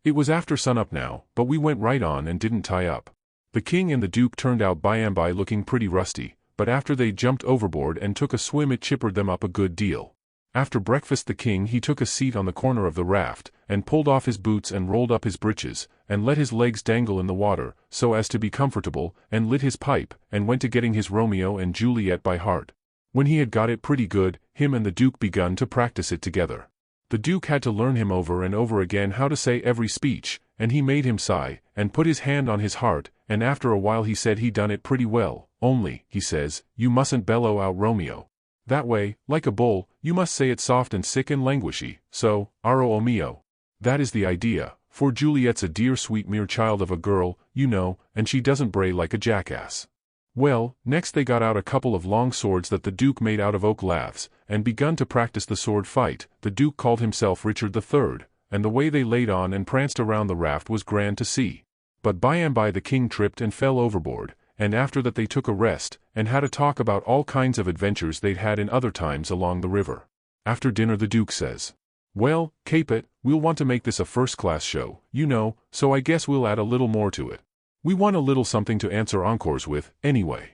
It was after sunup now, but we went right on and didn't tie up. The king and the Duke turned out by and by looking pretty rusty, but after they jumped overboard and took a swim it chippered them up a good deal. After breakfast the king he took a seat on the corner of the raft, and pulled off his boots and rolled up his breeches, and let his legs dangle in the water, so as to be comfortable, and lit his pipe, and went to getting his Romeo and Juliet by heart. When he had got it pretty good, him and the Duke begun to practice it together. The Duke had to learn him over and over again how to say every speech, and he made him sigh, and put his hand on his heart, and after a while he said he done it pretty well, only, he says, you mustn't bellow out Romeo. That way, like a bull, you must say it soft and sick and languishy, so, aro o mio. That is the idea, for Juliet's a dear sweet mere child of a girl, you know, and she doesn't bray like a jackass. Well, next they got out a couple of long swords that the Duke made out of oak laths, and begun to practice the sword fight. The Duke called himself Richard III, and the way they laid on and pranced around the raft was grand to see. But by and by the king tripped and fell overboard, and after that they took a rest, and had a talk about all kinds of adventures they'd had in other times along the river. After dinner the Duke says, well, Capet, we'll want to make this a first-class show, you know, so I guess we'll add a little more to it. We want a little something to answer encores with, anyway.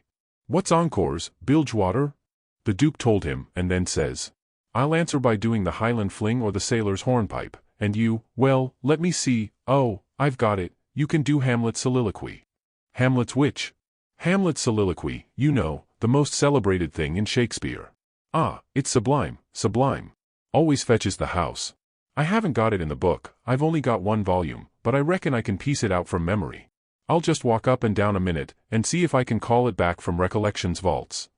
What's encores, Bilgewater? The Duke told him, and then says, I'll answer by doing the Highland fling or the sailor's hornpipe, and you, well, let me see, oh, I've got it, you can do Hamlet's soliloquy. Hamlet's which? Hamlet's soliloquy, you know, the most celebrated thing in Shakespeare. Ah, it's sublime, sublime. Always fetches the house. I haven't got it in the book, I've only got one volume, but I reckon I can piece it out from memory. I'll just walk up and down a minute, and see if I can call it back from recollection's vaults.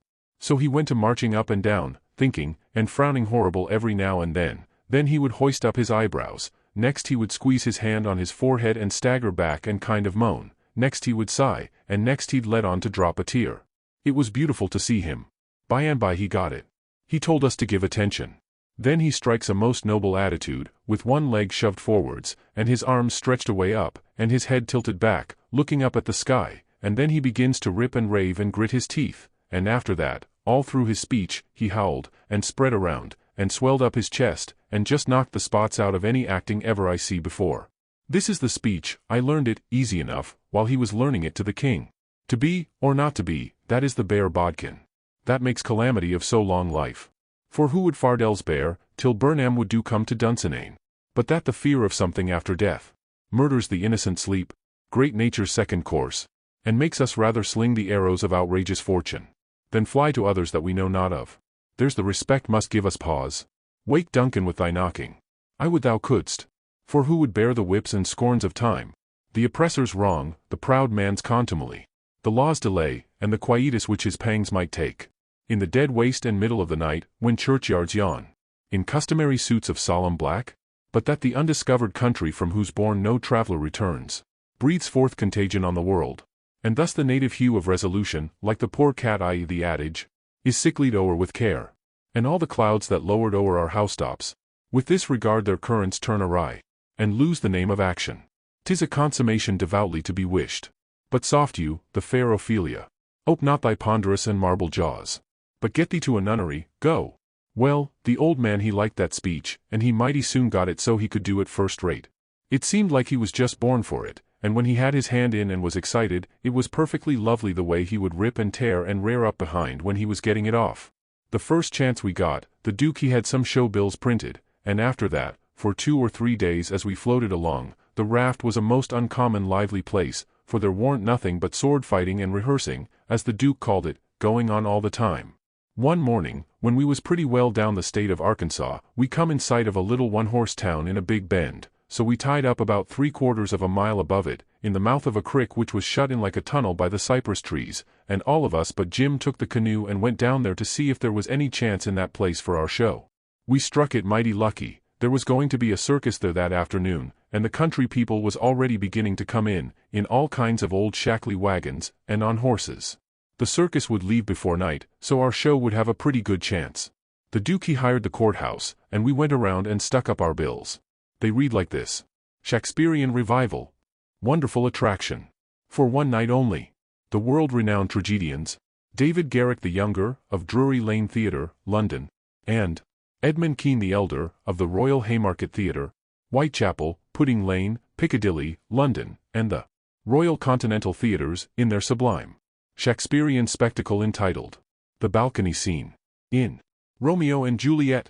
So he went to marching up and down, thinking, and frowning horrible every now and then he would hoist up his eyebrows, next he would squeeze his hand on his forehead and stagger back and kind of moan, next he would sigh, and next he'd let on to drop a tear. It was beautiful to see him. By and by he got it. He told us to give attention. Then he strikes a most noble attitude, with one leg shoved forwards, and his arms stretched away up, and his head tilted back, looking up at the sky, and then he begins to rip and rave and grit his teeth, and after that, all through his speech, he howled, and spread around, and swelled up his chest, and just knocked the spots out of any acting ever I see before. This is the speech, I learned it, easy enough, while he was learning it to the king. To be, or not to be, that is the bare bodkin. That makes calamity of so long life. For who would Fardell's bear, till Burnham would do come to Dunsinane? But that the fear of something after death murders the innocent sleep, great nature's second course, and makes us rather sling the arrows of outrageous fortune, than fly to others that we know not of. There's the respect must give us pause. Wake Duncan with thy knocking. I would thou couldst. For who would bear the whips and scorns of time, the oppressor's wrong, the proud man's contumely, the law's delay, and the quietus which his pangs might take, in the dead waste and middle of the night, when churchyards yawn, in customary suits of solemn black? But that the undiscovered country from whose bourne no traveller returns, breathes forth contagion on the world, and thus the native hue of resolution, like the poor cat i.e. the adage, is sicklied o'er with care, and all the clouds that lowered o'er our housetops, with this regard their currents turn awry, and lose the name of action. 'Tis a consummation devoutly to be wished. But soft you, the fair Ophelia, ope not thy ponderous and marble jaws, but get thee to a nunnery, go. Well, the old man he liked that speech, and he mighty soon got it so he could do it first rate. It seemed like he was just born for it, and when he had his hand in and was excited, it was perfectly lovely the way he would rip and tear and rear up behind when he was getting it off. The first chance we got, the Duke he had some show bills printed, and after that, for 2 or 3 days as we floated along, the raft was a most uncommon lively place, for there warn't nothing but sword fighting and rehearsing, as the Duke called it, going on all the time. One morning, when we was pretty well down the state of Arkansas, we come in sight of a little one-horse town in a big bend, so we tied up about 3/4 of a mile above it, in the mouth of a creek which was shut in like a tunnel by the cypress trees, and all of us but Jim took the canoe and went down there to see if there was any chance in that place for our show. We struck it mighty lucky. There was going to be a circus there that afternoon, and the country people was already beginning to come in all kinds of old shackly wagons, and on horses. The circus would leave before night, so our show would have a pretty good chance. The Duke he hired the courthouse, and we went around and stuck up our bills. They read like this: Shakespearean Revival. Wonderful attraction. For one night only. The world-renowned tragedians, David Garrick the Younger, of Drury Lane Theatre, London, and Edmund Kean the Elder, of the Royal Haymarket Theatre, Whitechapel, Pudding Lane, Piccadilly, London, and the Royal Continental Theatres, in their sublime Shakespearean spectacle entitled The Balcony Scene, in Romeo and Juliet.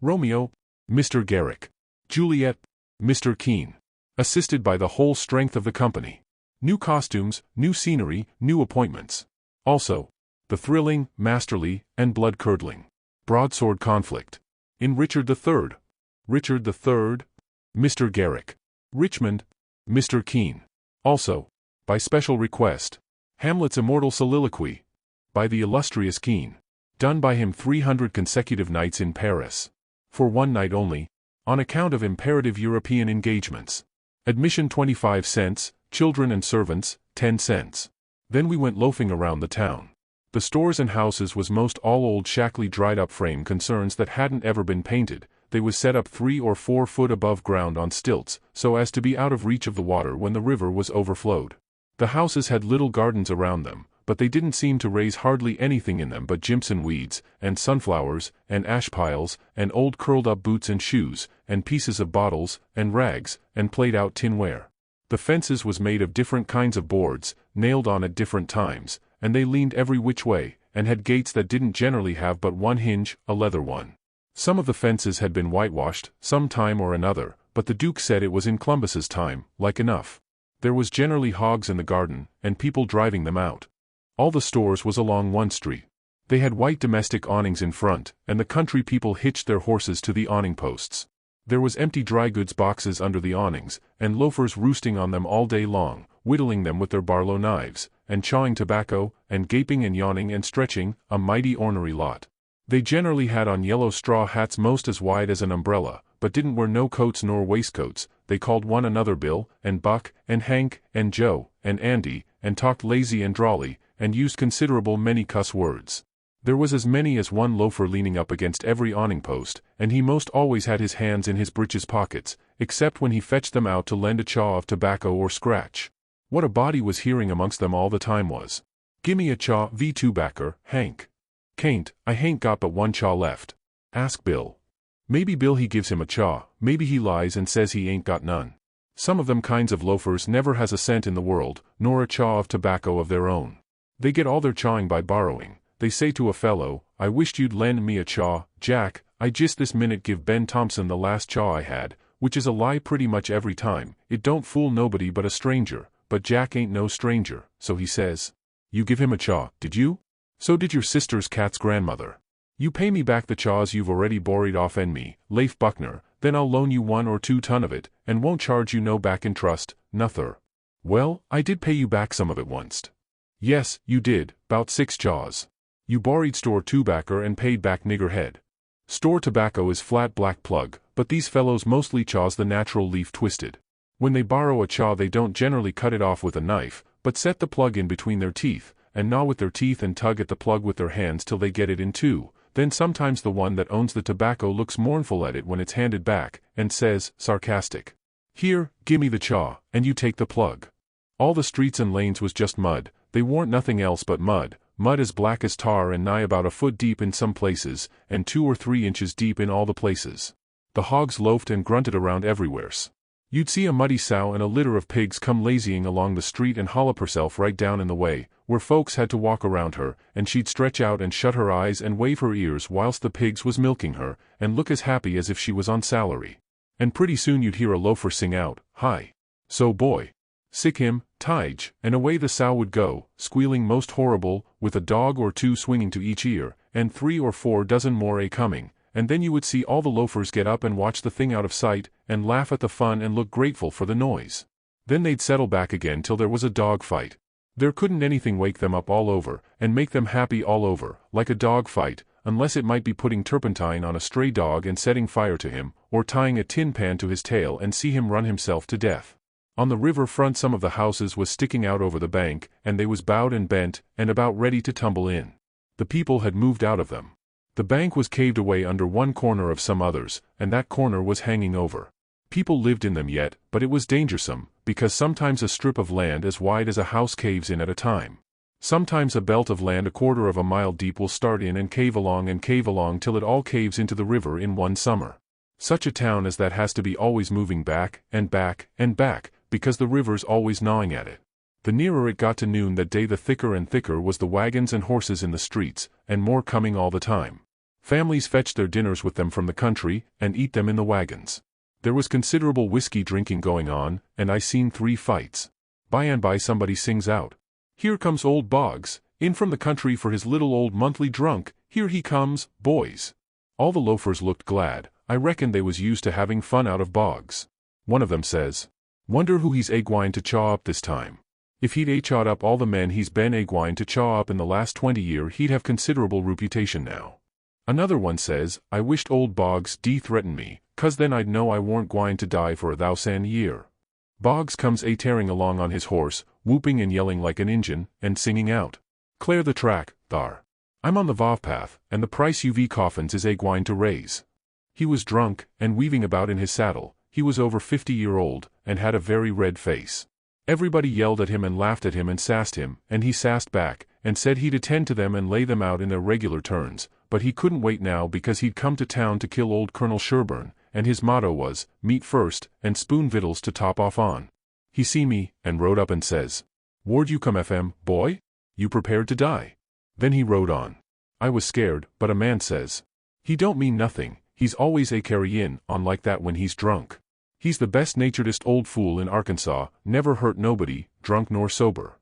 Romeo, Mr. Garrick. Juliet, Mr. Keene. Assisted by the whole strength of the company. New costumes, new scenery, new appointments. Also, the thrilling, masterly, and blood-curdling broadsword conflict. In Richard III. Richard III, Mr. Garrick. Richmond, Mr. Keene. Also, by special request, Hamlet's immortal soliloquy, by the illustrious Keene. Done by him 300 consecutive nights in Paris. For one night only, on account of imperative European engagements. Admission 25 cents, children and servants, 10 cents. Then we went loafing around the town. The stores and houses was most all old shackly dried-up frame concerns that hadn't ever been painted. They was set up 3 or 4 foot above ground on stilts, so as to be out of reach of the water when the river was overflowed. The houses had little gardens around them, but they didn't seem to raise hardly anything in them but Jimson weeds, and sunflowers, and ash piles, and old curled-up boots and shoes, and pieces of bottles, and rags, and played-out tinware. The fences was made of different kinds of boards, nailed on at different times, and they leaned every which way, and had gates that didn't generally have but one hinge, a leather one. Some of the fences had been whitewashed, some time or another, but the Duke said it was in Columbus's time, like enough. There was generally hogs in the garden, and people driving them out. All the stores was along one street. They had white domestic awnings in front, and the country people hitched their horses to the awning posts. There was empty dry goods boxes under the awnings, and loafers roosting on them all day long, whittling them with their Barlow knives, and chawing tobacco, and gaping and yawning and stretching, a mighty ornery lot. They generally had on yellow straw hats most as wide as an umbrella, but didn't wear no coats nor waistcoats. They called one another Bill, and Buck, and Hank, and Joe, and Andy, and talked lazy and drawly, and used considerable many cuss words. There was as many as one loafer leaning up against every awning post, and he most always had his hands in his breeches pockets, except when he fetched them out to lend a chaw of tobacco or scratch. What a body was hearing amongst them all the time was, "Gimme a chaw, V2 backer, Hank." "Cain't, I hain't got but one chaw left." "Ask Bill." Maybe Bill he gives him a chaw, maybe he lies and says he ain't got none. Some of them kinds of loafers never has a cent in the world, nor a chaw of tobacco of their own. They get all their chawing by borrowing. They say to a fellow, "I wished you'd lend me a chaw, Jack, I just this minute give Ben Thompson the last chaw I had," which is a lie pretty much every time. It don't fool nobody but a stranger, but Jack ain't no stranger, so he says, "You give him a chaw, did you? So did your sister's cat's grandmother. You pay me back the chaws you've already borried off en me, Leif Buckner, then I'll loan you 1 or 2 ton of it, and won't charge you no back in trust, nother." "Well, I did pay you back some of it onct." "Yes, you did, 'bout 6 chaws. You borried store tobacco and paid back niggerhead. Store tobacco is flat black plug, but these fellows mostly chaws the natural leaf twisted. When they borrow a chaw they don't generally cut it off with a knife, but set the plug in between their teeth, and gnaw with their teeth and tug at the plug with their hands till they get it in two. Then sometimes the one that owns the tobacco looks mournful at it when it's handed back, and says, sarcastic, 'Here, gimme the chaw, and you take the plug.' All the streets and lanes was just mud, they warn't nothing else but mud, mud as black as tar and nigh about a foot deep in some places, and 2 or 3 inches deep in all the places. The hogs loafed and grunted around everywheres. You'd see a muddy sow and a litter of pigs come lazying along the street and hollop herself right down in the way, where folks had to walk around her, and she'd stretch out and shut her eyes and wave her ears whilst the pigs was milking her, and look as happy as if she was on salary. And pretty soon you'd hear a loafer sing out, 'Hi! So boy! Sick him, Tige,' and away the sow would go, squealing most horrible, with a dog or 2 swinging to each ear, and 3 or 4 dozen more a-coming, and then you would see all the loafers get up and watch the thing out of sight, and laugh at the fun and look grateful for the noise. Then they'd settle back again till there was a dog fight. There couldn't anything wake them up all over, and make them happy all over, like a dog fight, unless it might be putting turpentine on a stray dog and setting fire to him, or tying a tin pan to his tail and see him run himself to death. On the river front some of the houses was sticking out over the bank, and they was bowed and bent, and about ready to tumble in. The people had moved out of them. The bank was caved away under one corner of some others, and that corner was hanging over. People lived in them yet, but it was dangersome, because sometimes a strip of land as wide as a house caves in at a time. Sometimes a belt of land 1/4 of a mile deep will start in and cave along till it all caves into the river in one summer. Such a town as that has to be always moving back, and back, and back, because the river's always gnawing at it. The nearer it got to noon that day the thicker and thicker was the wagons and horses in the streets, and more coming all the time. Families fetched their dinners with them from the country, and eat them in the wagons. There was considerable whiskey drinking going on, and I seen 3 fights. By and by somebody sings out, "Here comes old Boggs, in from the country for his little old monthly drunk, here he comes, boys." All the loafers looked glad. I reckon they was used to having fun out of Boggs. One of them says, "Wonder who he's a-gwine to chaw up this time. If he'd a-chawed up all the men he's been a-gwine to chaw up in the last 20 year he'd have considerable reputation now." Another one says, "I wished old Boggs threatened me, 'cause then I'd know I warn't gwine to die for 1,000 year." Boggs comes a-tearing along on his horse, whooping and yelling like an Injun, and singing out, "Clear the track, thar. I'm on the Vavpath, and the price UV coffins is a-gwine to raise." He was drunk, and weaving about in his saddle. He was over 50-year-old, and had a very red face. Everybody yelled at him and laughed at him and sassed him, and he sassed back, and said he'd attend to them and lay them out in their regular turns, but he couldn't wait now because he'd come to town to kill old Colonel Sherburne, and his motto was, "Meat first, and spoon victuals to top off on." He see me, and rode up and says, "Ward you come FM, boy? You prepared to die?" Then he rode on. I was scared, but a man says, "He don't mean nothing, he's always a-carryin' on like that when he's drunk. He's the best-naturedest old fool in Arkansas, never hurt nobody, drunk nor sober."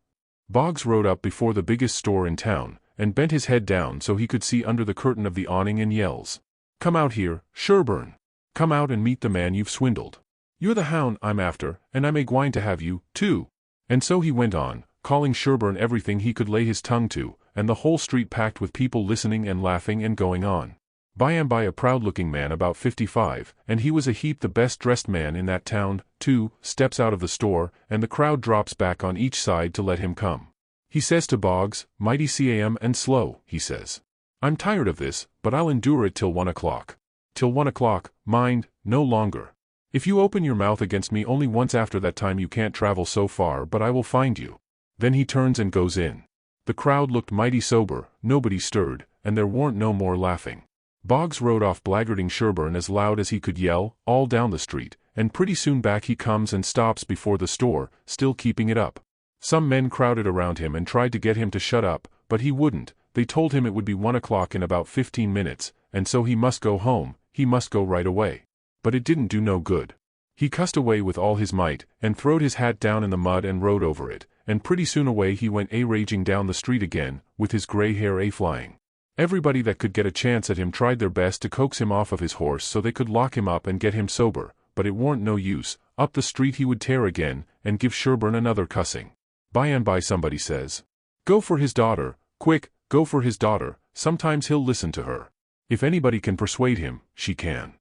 Boggs rode up before the biggest store in town, and bent his head down so he could see under the curtain of the awning and yells, "Come out here, Sherburne! Come out and meet the man you've swindled. You're the hound I'm after, and I'm a-gwine to have you, too." And so he went on, calling Sherburne everything he could lay his tongue to, and the whole street packed with people listening and laughing and going on. By and by a proud-looking man about 55, and he was a heap the best-dressed man in that town, too, steps out of the store, and the crowd drops back on each side to let him come. He says to Boggs, "Mighty cam and slow," he says. "I'm tired of this, but I'll endure it till 1 o'clock. Till 1 o'clock, mind, no longer. If you open your mouth against me only once after that time you can't travel so far but I will find you." Then he turns and goes in. The crowd looked mighty sober, nobody stirred, and there warn't no more laughing. Boggs rode off blackguarding Sherburne as loud as he could yell, all down the street, and pretty soon back he comes and stops before the store, still keeping it up. Some men crowded around him and tried to get him to shut up, but he wouldn't. They told him it would be 1 o'clock in about 15 minutes, and so he must go home, he must go right away. But it didn't do no good. He cussed away with all his might, and throwed his hat down in the mud and rode over it, and pretty soon away he went raging down the street again, with his gray hair flying. Everybody that could get a chance at him tried their best to coax him off of his horse so they could lock him up and get him sober, but it warn't no use. Up the street he would tear again, and give Sherburne another cussing. By and by somebody says, "Go for his daughter, quick, go for his daughter, sometimes he'll listen to her. If anybody can persuade him, she can."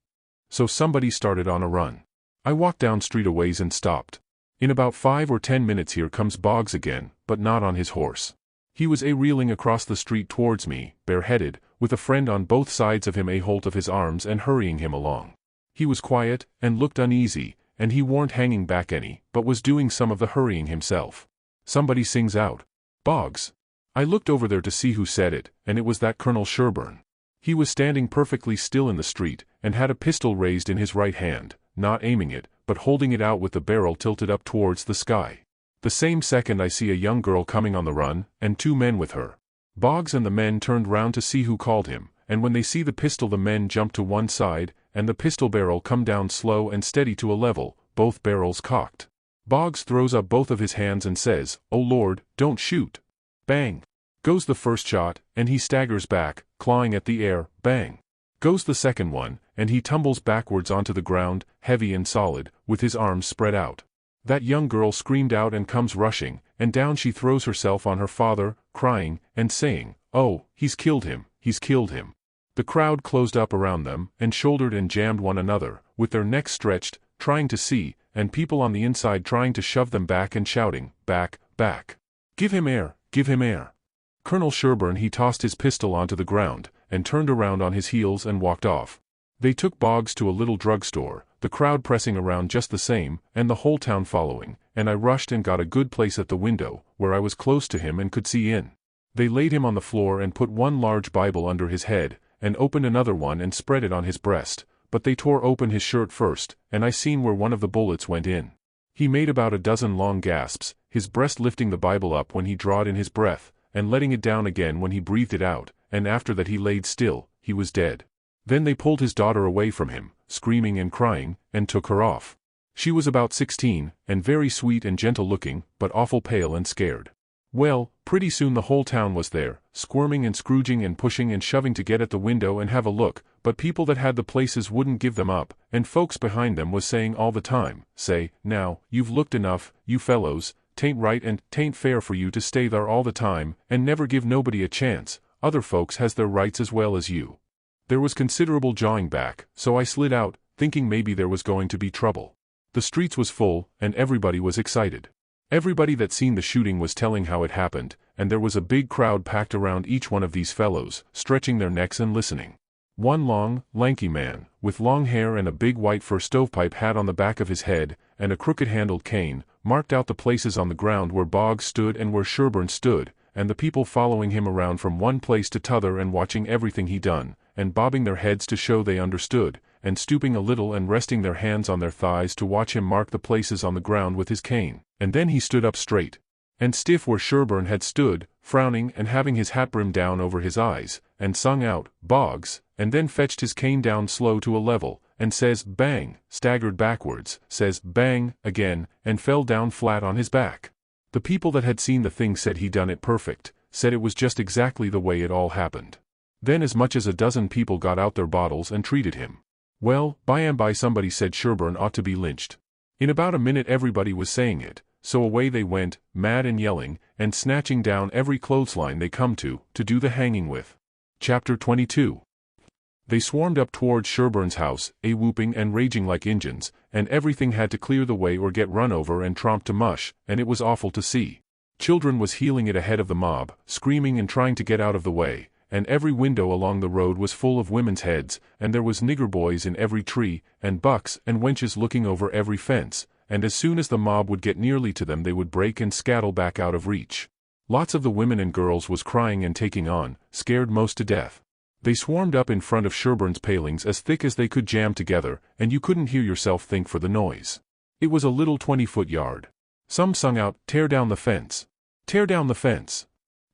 So somebody started on a run. I walked down street a ways and stopped. In about 5 or 10 minutes here comes Boggs again, but not on his horse. He was reeling across the street towards me, bareheaded, with a friend on both sides of him a-holt of his arms and hurrying him along. He was quiet, and looked uneasy, and he warn't hanging back any, but was doing some of the hurrying himself. Somebody sings out, "Boggs." I looked over there to see who said it, and it was that Colonel Sherburne. He was standing perfectly still in the street, and had a pistol raised in his right hand, not aiming it, but holding it out with the barrel tilted up towards the sky. The same second I see a young girl coming on the run, and 2 men with her. Boggs and the men turned round to see who called him, and when they see the pistol the men jump to one side, and the pistol barrel come down slow and steady to a level, both barrels cocked. Boggs throws up both of his hands and says, "Oh Lord, don't shoot." Bang! Goes the first shot, and he staggers back, clawing at the air, bang! Goes the second one, and he tumbles backwards onto the ground, heavy and solid, with his arms spread out. That young girl screamed out and comes rushing, and down she throws herself on her father, crying, and saying, "Oh, he's killed him, he's killed him." The crowd closed up around them, and shouldered and jammed one another, with their necks stretched, trying to see, and people on the inside trying to shove them back and shouting, "Back, back! Give him air, give him air!" Colonel Sherburne he tossed his pistol onto the ground, and turned around on his heels and walked off. They took Boggs to a little drugstore, the crowd pressing around just the same, and the whole town following, and I rushed and got a good place at the window, where I was close to him and could see in. They laid him on the floor and put one large Bible under his head, and opened another one and spread it on his breast, but they tore open his shirt first, and I seen where one of the bullets went in. He made about a dozen long gasps, his breast lifting the Bible up when he drawed in his breath, and letting it down again when he breathed it out, and after that he laid still. he was dead. Then they pulled his daughter away from him, screaming and crying, and took her off. She was about 16, and very sweet and gentle looking, but awful pale and scared. Well, pretty soon the whole town was there, squirming and scrooging and pushing and shoving to get at the window and have a look, but people that had the places wouldn't give them up, and folks behind them was saying all the time, "Say, now, you've looked enough, you fellows, 'tain't right and 'tain't fair for you to stay there all the time, and never give nobody a chance, other folks has their rights as well as you." There was considerable jawing back, so I slid out, thinking maybe there was going to be trouble. The streets was full, and everybody was excited. Everybody that seen the shooting was telling how it happened, and there was a big crowd packed around each one of these fellows, stretching their necks and listening. One long, lanky man, with long hair and a big white fur stovepipe hat on the back of his head, and a crooked-handled cane, marked out the places on the ground where Boggs stood and where Sherburne stood, and the people following him around from one place to t'other and watching everything he done, and bobbing their heads to show they understood, and stooping a little and resting their hands on their thighs to watch him mark the places on the ground with his cane, and then he stood up straight and stiff where Sherburne had stood, frowning and having his hat brim down over his eyes, and sung out, "Boggs," and then fetched his cane down slow to a level, and says "bang," staggered backwards, says "bang" again, and fell down flat on his back. The people that had seen the thing said he done it perfect, said it was just exactly the way it all happened. Then as much as a dozen people got out their bottles and treated him. Well, by and by somebody said Sherburne ought to be lynched. In about a minute everybody was saying it, so away they went, mad and yelling, and snatching down every clothesline they come to do the hanging with. Chapter 22. They swarmed up towards Sherburne's house, whooping and raging like Injuns, and everything had to clear the way or get run over and tromped to mush, and it was awful to see. Children was heeling it ahead of the mob, screaming and trying to get out of the way, and every window along the road was full of women's heads, and there was nigger boys in every tree, and bucks and wenches looking over every fence, and as soon as the mob would get nearly to them they would break and scattle back out of reach. Lots of the women and girls was crying and taking on, scared most to death. They swarmed up in front of Sherburne's palings as thick as they could jam together, and you couldn't hear yourself think for the noise. It was a little 20-foot yard. Some sung out, "Tear down the fence! Tear down the fence!"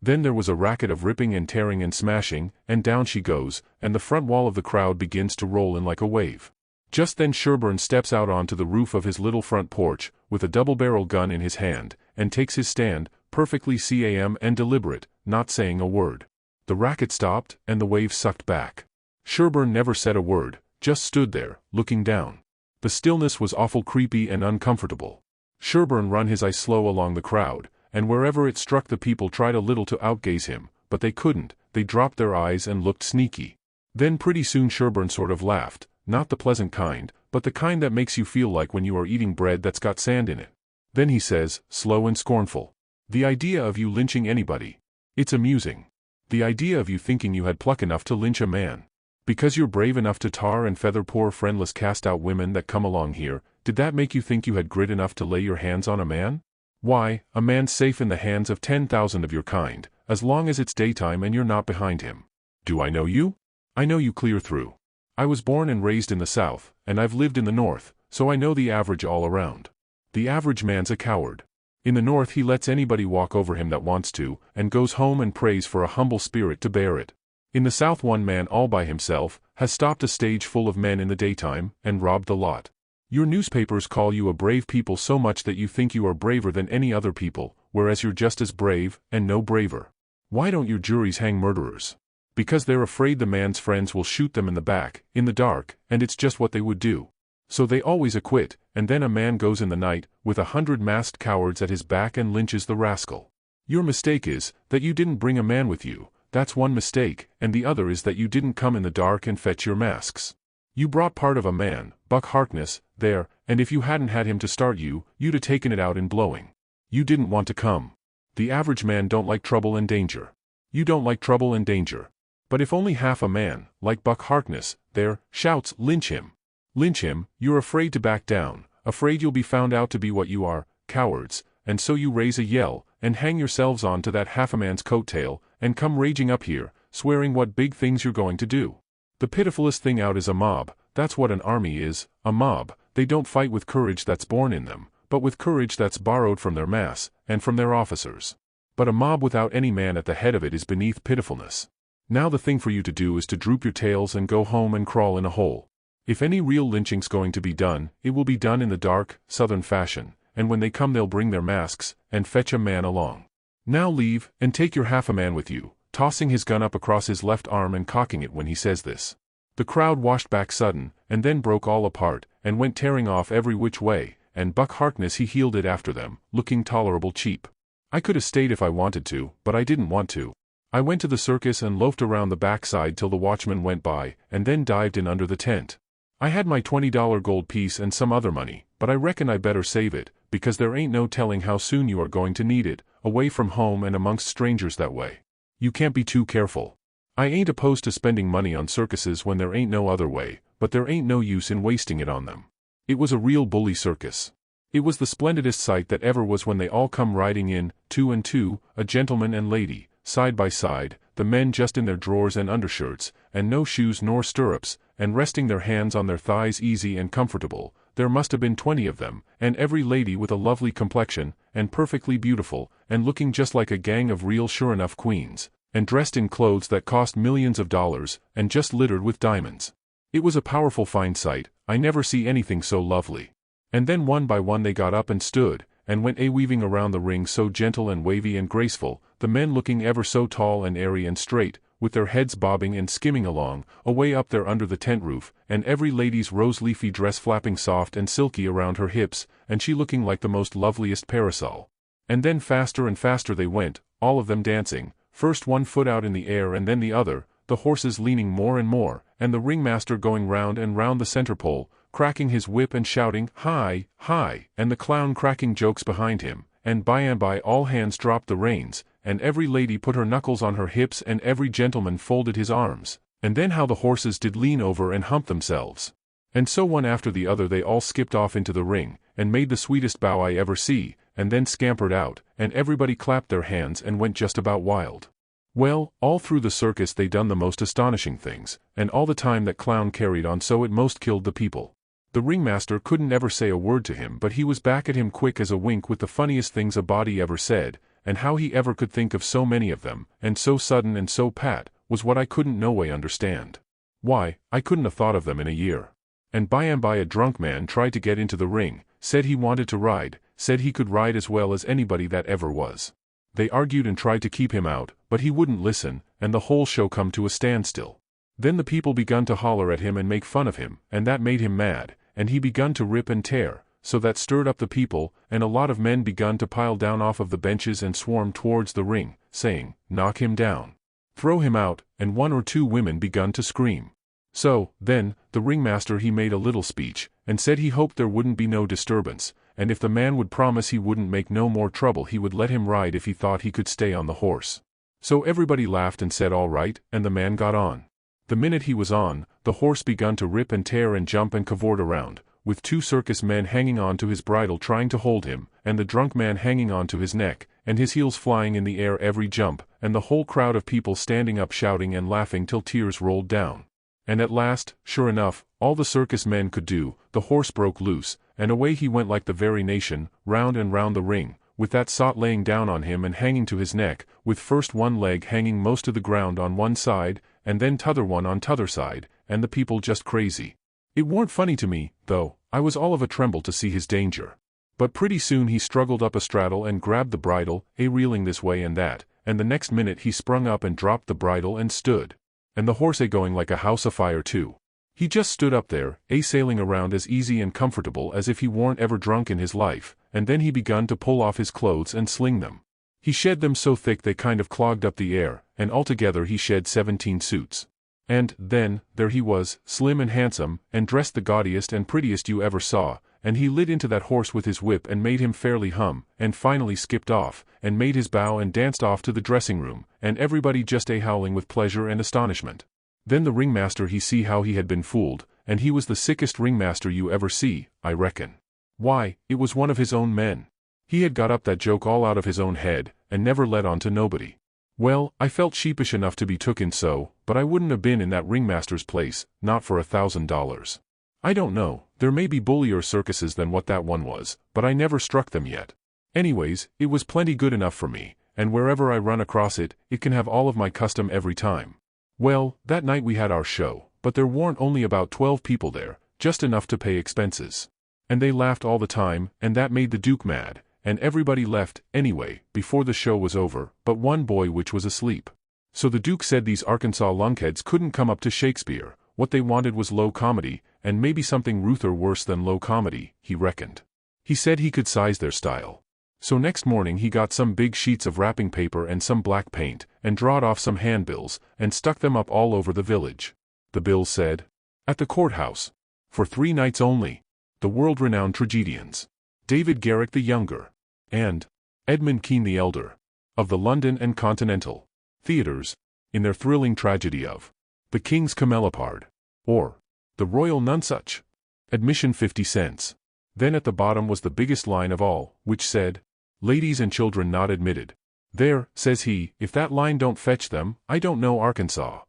Then there was a racket of ripping and tearing and smashing, and down she goes, and the front wall of the crowd begins to roll in like a wave. Just then Sherburne steps out onto the roof of his little front porch, with a double-barrel gun in his hand, and takes his stand, perfectly calm and deliberate, not saying a word. The racket stopped, and the wave sucked back. Sherburne never said a word, just stood there, looking down. The stillness was awful creepy and uncomfortable. Sherburne run his eye slow along the crowd, and wherever it struck the people tried a little to outgaze him, but they couldn't, they dropped their eyes and looked sneaky. Then pretty soon Sherburne sort of laughed, not the pleasant kind, but the kind that makes you feel like when you are eating bread that's got sand in it. Then he says, slow and scornful, "The idea of you lynching anybody. It's amusing. The idea of you thinking you had pluck enough to lynch a man. Because you're brave enough to tar and feather poor friendless cast-out women that come along here, did that make you think you had grit enough to lay your hands on a man? Why, a man's safe in the hands of 10,000 of your kind, as long as it's daytime and you're not behind him. Do I know you? I know you clear through. I was born and raised in the South, and I've lived in the North, so I know the average all around. The average man's a coward. In the North he lets anybody walk over him that wants to, and goes home and prays for a humble spirit to bear it. In the South one man all by himself has stopped a stage full of men in the daytime, and robbed the lot. Your newspapers call you a brave people so much that you think you are braver than any other people, whereas you're just as brave, and no braver. Why don't your juries hang murderers? Because they're afraid the man's friends will shoot them in the back, in the dark, and it's just what they would do. So they always acquit, and then a man goes in the night, with 100 masked cowards at his back and lynches the rascal. Your mistake is, that you didn't bring a man with you, that's one mistake, and the other is that you didn't come in the dark and fetch your masks. You brought part of a man, Buck Harkness, there, and if you hadn't had him to start you, you'd have taken it out in blowing. You didn't want to come. The average man don't like trouble and danger. You don't like trouble and danger. But if only half a man, like Buck Harkness, there, shouts, "Lynch him! Lynch him," you're afraid to back down, afraid you'll be found out to be what you are, cowards, and so you raise a yell, and hang yourselves on to that half a man's coattail, and come raging up here, swearing what big things you're going to do. The pitifulest thing out is a mob. That's what an army is, a mob. They don't fight with courage that's born in them, but with courage that's borrowed from their mass, and from their officers. But a mob without any man at the head of it is beneath pitifulness. Now the thing for you to do is to droop your tails and go home and crawl in a hole. If any real lynching's going to be done, it will be done in the dark, southern fashion, and when they come they'll bring their masks, and fetch a man along. Now leave, and take your half-a-man with you," tossing his gun up across his left arm and cocking it when he says this. The crowd washed back sudden, and then broke all apart, and went tearing off every which way, and Buck Harkness he heeled it after them, looking tolerable cheap. I could have stayed if I wanted to, but I didn't want to. I went to the circus and loafed around the backside till the watchman went by, and then dived in under the tent. I had my $20 gold piece and some other money, but I reckon I better save it, because there ain't no telling how soon you are going to need it, away from home and amongst strangers that way. You can't be too careful. I ain't opposed to spending money on circuses when there ain't no other way, but there ain't no use in wasting it on them. It was a real bully circus. It was the splendidest sight that ever was when they all come riding in, two and two, a gentleman and lady, side by side, the men just in their drawers and undershirts, and no shoes nor stirrups, and resting their hands on their thighs easy and comfortable. There must have been 20 of them, and every lady with a lovely complexion, and perfectly beautiful, and looking just like a gang of real sure-enough queens, and dressed in clothes that cost millions of dollars, and just littered with diamonds. It was a powerful fine sight. I never see anything so lovely. And then one by one they got up and stood, and went a-weaving around the ring so gentle and wavy and graceful, the men looking ever so tall and airy and straight, with their heads bobbing and skimming along, away up there under the tent roof, and every lady's rose-leafy dress flapping soft and silky around her hips, and she looking like the most loveliest parasol. And then faster and faster they went, all of them dancing, first one foot out in the air and then the other, the horses leaning more and more, and the ringmaster going round and round the center pole, cracking his whip and shouting, "Hi, hi," and the clown cracking jokes behind him, and by and by all hands dropped the reins, and every lady put her knuckles on her hips and every gentleman folded his arms, and then how the horses did lean over and hump themselves. And so one after the other they all skipped off into the ring, and made the sweetest bow I ever see, and then scampered out, and everybody clapped their hands and went just about wild. Well, all through the circus they done the most astonishing things, and all the time that clown carried on so it most killed the people. The ringmaster couldn't ever say a word to him, but he was back at him quick as a wink with the funniest things a body ever said, and how he ever could think of so many of them, and so sudden and so pat, was what I couldn't no way understand. Why, I couldn't have thought of them in a year. And by a drunk man tried to get into the ring, said he wanted to ride, said he could ride as well as anybody that ever was. They argued and tried to keep him out, but he wouldn't listen, and the whole show come to a standstill. Then the people begun to holler at him and make fun of him, and that made him mad, and he begun to rip and tear, so that stirred up the people, and a lot of men begun to pile down off of the benches and swarm towards the ring, saying, "Knock him down. Throw him out," and one or two women begun to scream. So, then, the ringmaster he made a little speech, and said he hoped there wouldn't be no disturbance, and if the man would promise he wouldn't make no more trouble he would let him ride if he thought he could stay on the horse. So everybody laughed and said all right, and the man got on. The minute he was on, the horse begun to rip and tear and jump and cavort around, with two circus men hanging on to his bridle trying to hold him, and the drunk man hanging on to his neck, and his heels flying in the air every jump, and the whole crowd of people standing up shouting and laughing till tears rolled down. And at last, sure enough, all the circus men could do, the horse broke loose, and away he went like the very nation, round and round the ring, with that sot laying down on him and hanging to his neck, with first one leg hanging most to the ground on one side, and then t'other one on t'other side, and the people just crazy. It warn't funny to me, though. I was all of a tremble to see his danger. But pretty soon he struggled up a straddle and grabbed the bridle, reeling this way and that, and the next minute he sprung up and dropped the bridle and stood. And the horse going like a house afire too. He just stood up there, sailing around as easy and comfortable as if he warn't ever drunk in his life, and then he begun to pull off his clothes and sling them. He shed them so thick they kind of clogged up the air, and altogether he shed 17 suits. And, then, there he was, slim and handsome, and dressed the gaudiest and prettiest you ever saw, and he lit into that horse with his whip and made him fairly hum, and finally skipped off, and made his bow and danced off to the dressing room, and everybody just howling with pleasure and astonishment. Then the ringmaster he see how he had been fooled, and he was the sickest ringmaster you ever see, I reckon. Why, it was one of his own men. He had got up that joke all out of his own head, and never let on to nobody. Well, I felt sheepish enough to be took in so, but I wouldn't have been in that ringmaster's place, not for $1,000. I don't know, there may be bullier circuses than what that one was, but I never struck them yet. Anyways, it was plenty good enough for me, and wherever I run across it, it can have all of my custom every time. Well, that night we had our show, but there weren't only about 12 people there, just enough to pay expenses. And they laughed all the time, and that made the Duke mad, and everybody left, anyway, before the show was over, but one boy which was asleep. So the Duke said these Arkansas lunkheads couldn't come up to Shakespeare, what they wanted was low comedy, and maybe something ruther worse than low comedy, he reckoned. He said he could size their style. So next morning he got some big sheets of wrapping paper and some black paint, and drawed off some handbills, and stuck them up all over the village. The bills said, "At the courthouse. For 3 nights only. The world-renowned tragedians. David Garrick the Younger. And Edmund Kean the Elder. Of the London and Continental Theatres. In their thrilling tragedy of The King's Camelopard. Or The Royal Nonsuch. Admission 50 cents. Then at the bottom was the biggest line of all, which said, Ladies and children not admitted. There, says he, if that line don't fetch them, I don't know Arkansas.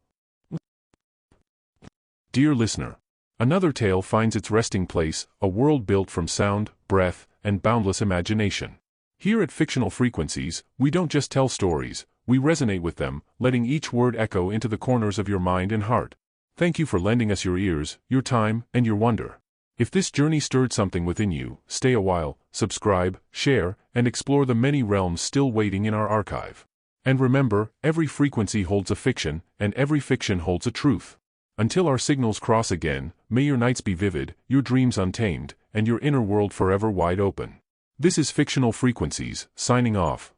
Dear listener, another tale finds its resting place, a world built from sound, breath, and boundless imagination. Here at Fictional Frequencies, we don't just tell stories, we resonate with them, letting each word echo into the corners of your mind and heart. Thank you for lending us your ears, your time, and your wonder. If this journey stirred something within you, stay a while, subscribe, share, and explore the many realms still waiting in our archive. And remember, every frequency holds a fiction, and every fiction holds a truth. Until our signals cross again, may your nights be vivid, your dreams untamed, and your inner world forever wide open. This is Fictional Frequencies, signing off.